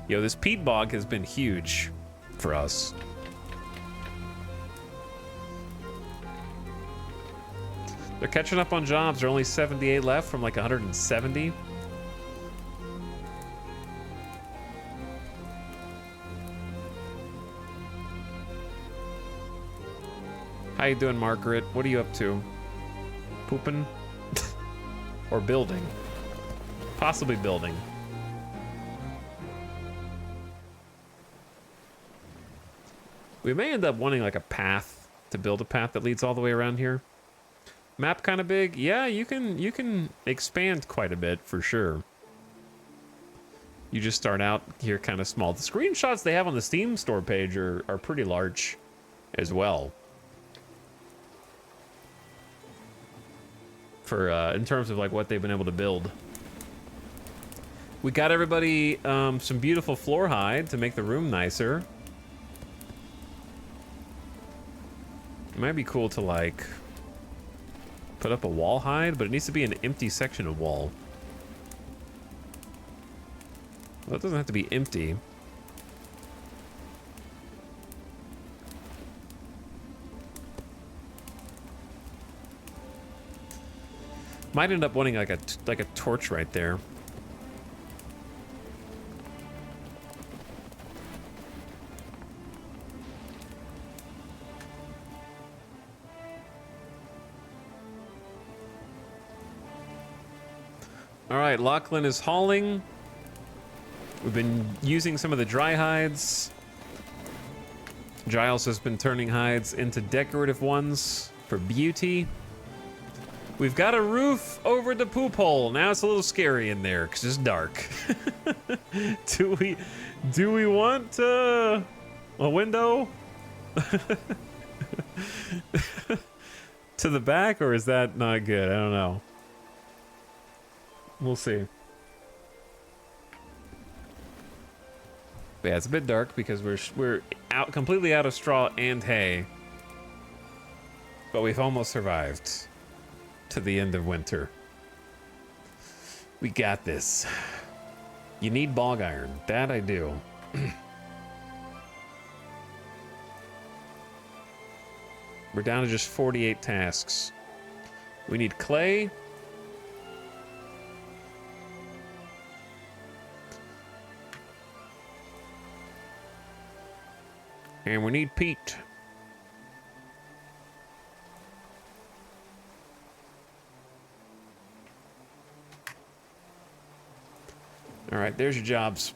Yo, this peat bog has been huge for us. They're catching up on jobs. There are only 78 left from like 170. How you doing, Margaret? What are you up to? Pooping? Or building? Possibly building. We may end up wanting like a path to build a path that leads all the way around here. Map kind of big. Yeah, you can expand quite a bit for sure. You just start out here kind of small. The screenshots they have on the Steam store page are pretty large as well. For in terms of like what they've been able to build. We got everybody some beautiful floor hide to make the room nicer. It might be cool to like put up a wall hide, but it needs to be an empty section of wall. Well, it doesn't have to be empty. Might end up wanting like a torch right there. All right, Lachlan is hauling. We've been using some of the dry hides. Giles has been turning hides into decorative ones for beauty. We've got a roof over the poop hole. Now it's a little scary in there because it's dark. Do we want a window to the back, or is that not good? I don't know. We'll see. But yeah, it's a bit dark because we're completely out of straw and hay. But we've almost survived. to the end of winter. We got this. You need bog iron. That I do. We're down to just 48 tasks. We need clay. And we need peat. All right, there's your jobs.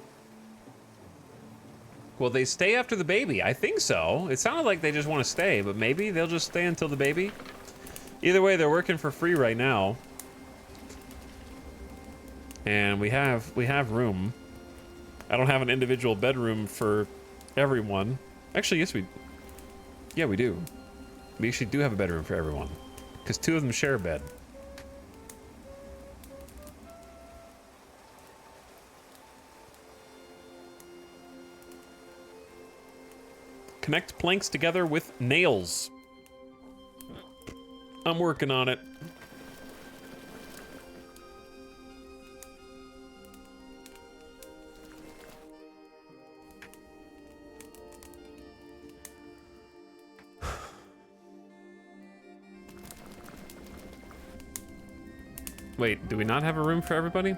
Will they stay after the baby? I think so. It sounded like they just want to stay, but maybe they'll just stay until the baby. Either way, they're working for free right now. And we have room. I don't have an individual bedroom for everyone. Actually, yes, yeah, we do. We actually do have a bedroom for everyone. Because 2 of them share a bed. Connect planks together with nails. I'm working on it. Wait, do we not have a room for everybody?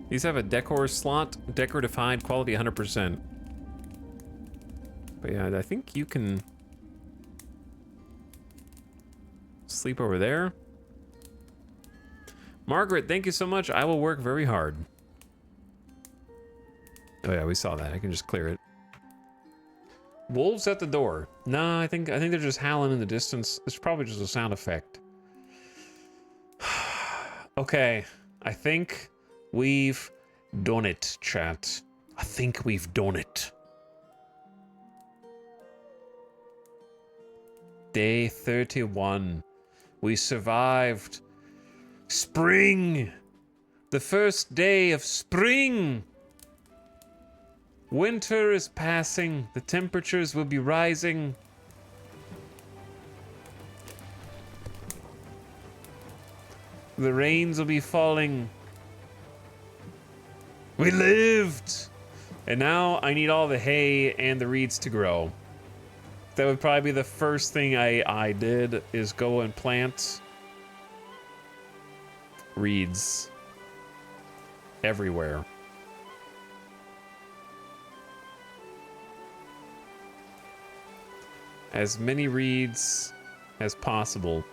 These have a decor slot, decor defined, quality 100%. But yeah, I think you can sleep over there. Margaret, thank you so much. I will work very hard. Oh yeah, we saw that. I can just clear it. Wolves at the door. No, I think they're just howling in the distance. It's probably just a sound effect. Okay, I think we've done it, chat. I think we've done it. Day 31. We survived spring. The first day of spring. Winter is passing. The temperatures will be rising. The rains will be falling. We lived! And now I need all the hay and the reeds to grow. That would probably be the first thing I did, is go and plant reeds everywhere. As many reeds as possible.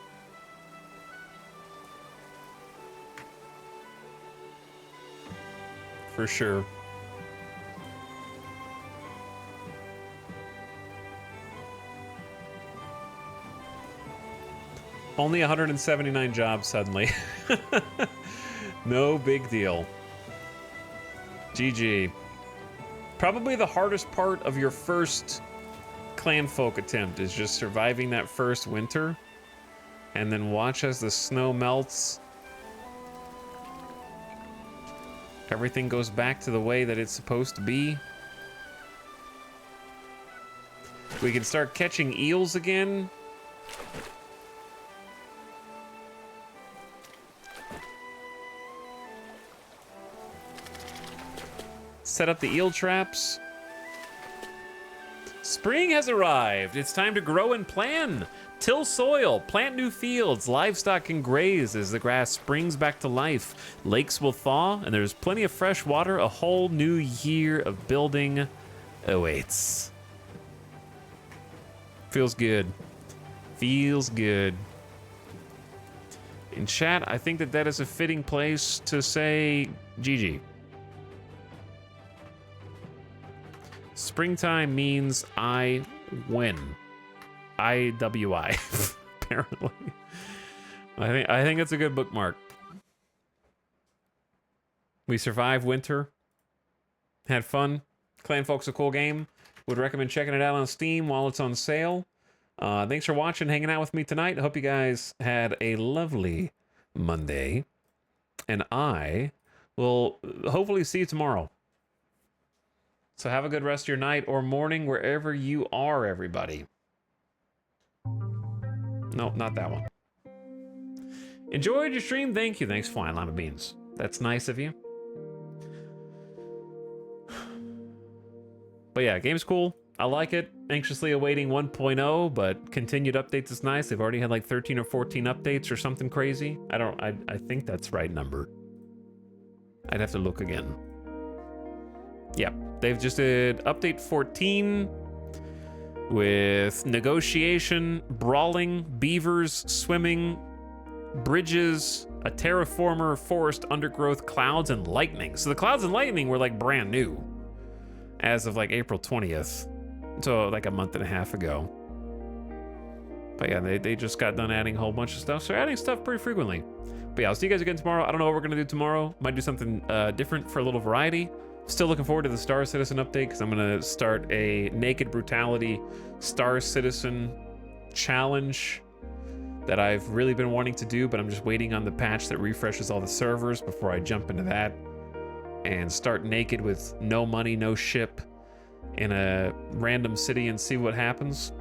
For sure. Only 179 jobs suddenly. No big deal. GG. Probably the hardest part of your first Clanfolk attempt is just surviving that first winter. And then watch as the snow melts. Everything goes back to the way that it's supposed to be. We can start catching eels again. Set up the eel traps. Spring has arrived. It's time to grow and plan. Till soil, plant new fields, livestock can graze as the grass springs back to life. Lakes will thaw, and there's plenty of fresh water. A whole new year of building awaits. Feels good. Feels good. In chat, I think that is a fitting place to say GG. Springtime means I win. IWI, apparently. I think it's a good bookmark. We survived winter. Had fun. Clanfolk's a cool game. Would recommend checking it out on Steam while it's on sale. Thanks for watching, hanging out with me tonight. Hope you guys had a lovely Monday. And I will hopefully see you tomorrow. So have a good rest of your night or morning wherever you are, everybody. No, not that one. Enjoyed your stream? Thank you. Thanks, Flying Lima Beans. That's nice of you. But yeah, game's cool. I like it. Anxiously awaiting 1.0, but continued updates is nice. They've already had like 13 or 14 updates or something crazy. I think that's right number. I'd have to look again. Yeah, they've just did update 14 with negotiation, brawling, beavers, swimming, bridges, a terraformer, forest, undergrowth, clouds, and lightning. So the clouds and lightning were like brand new as of like April 20th. So like a month and a half ago. But yeah, they just got done adding a whole bunch of stuff. So adding stuff pretty frequently. But yeah, I'll see you guys again tomorrow. I don't know what we're gonna do tomorrow. Might do something different for a little variety. Still looking forward to the Star Citizen update because I'm gonna start a Naked Brutality Star Citizen challenge that I've really been wanting to do, but I'm just waiting on the patch that refreshes all the servers before I jump into that and start naked with no money, no ship in a random city and see what happens.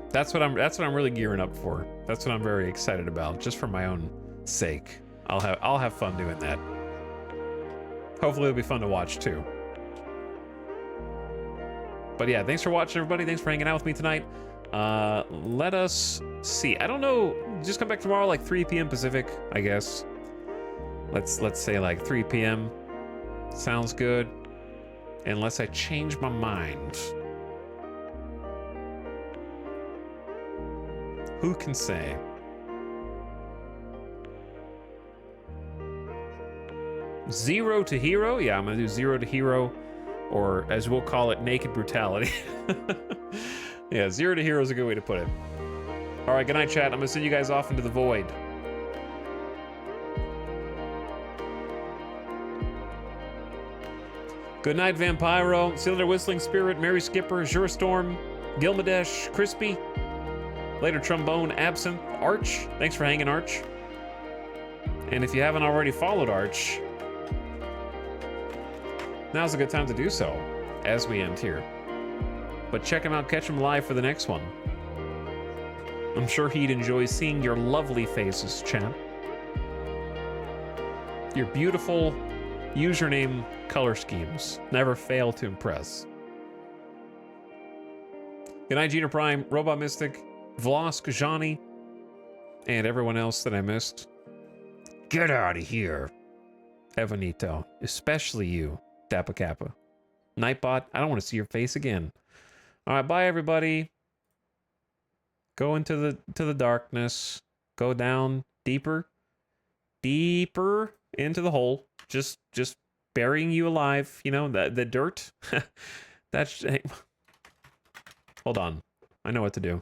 That's what I'm really gearing up for. That's what I'm very excited about, just for my own sake. I'll have fun doing that. Hopefully it'll be fun to watch too. But yeah, thanks for watching, everybody. Thanks for hanging out with me tonight. Let us see. I don't know. Just come back tomorrow, like 3 p.m. Pacific, I guess. Let's say like 3 p.m. Sounds good. Unless I change my mind. Who can say? Zero to hero? Yeah, I'm gonna do 0 to hero, or as we'll call it, naked brutality. Yeah, 0 to hero is a good way to put it. All right, good night, chat. I'm gonna send you guys off into the void. Good night, Vampiro, Cylinder Whistling Spirit, Mary Skipper, Jurestorm, Gilmadesh, Crispy, Later Trombone, Absinthe, Arch. Thanks for hanging, Arch. And if you haven't already followed Arch, now's a good time to do so as we end here. But check him out, catch him live for the next one. I'm sure he'd enjoy seeing your lovely faces, chat. Your beautiful username color schemes never fail to impress. Good night, Gina Prime, Robot Mystic, Vlosk, Johnny, and everyone else that I missed. Get out of here, Evanito, especially you, Dappa Kappa. Nightbot, I don't want to see your face again. All right, bye everybody. Go into the darkness. Go down deeper into the hole. Just burying you alive. You know, the dirt. That's. Hold on, I know what to do.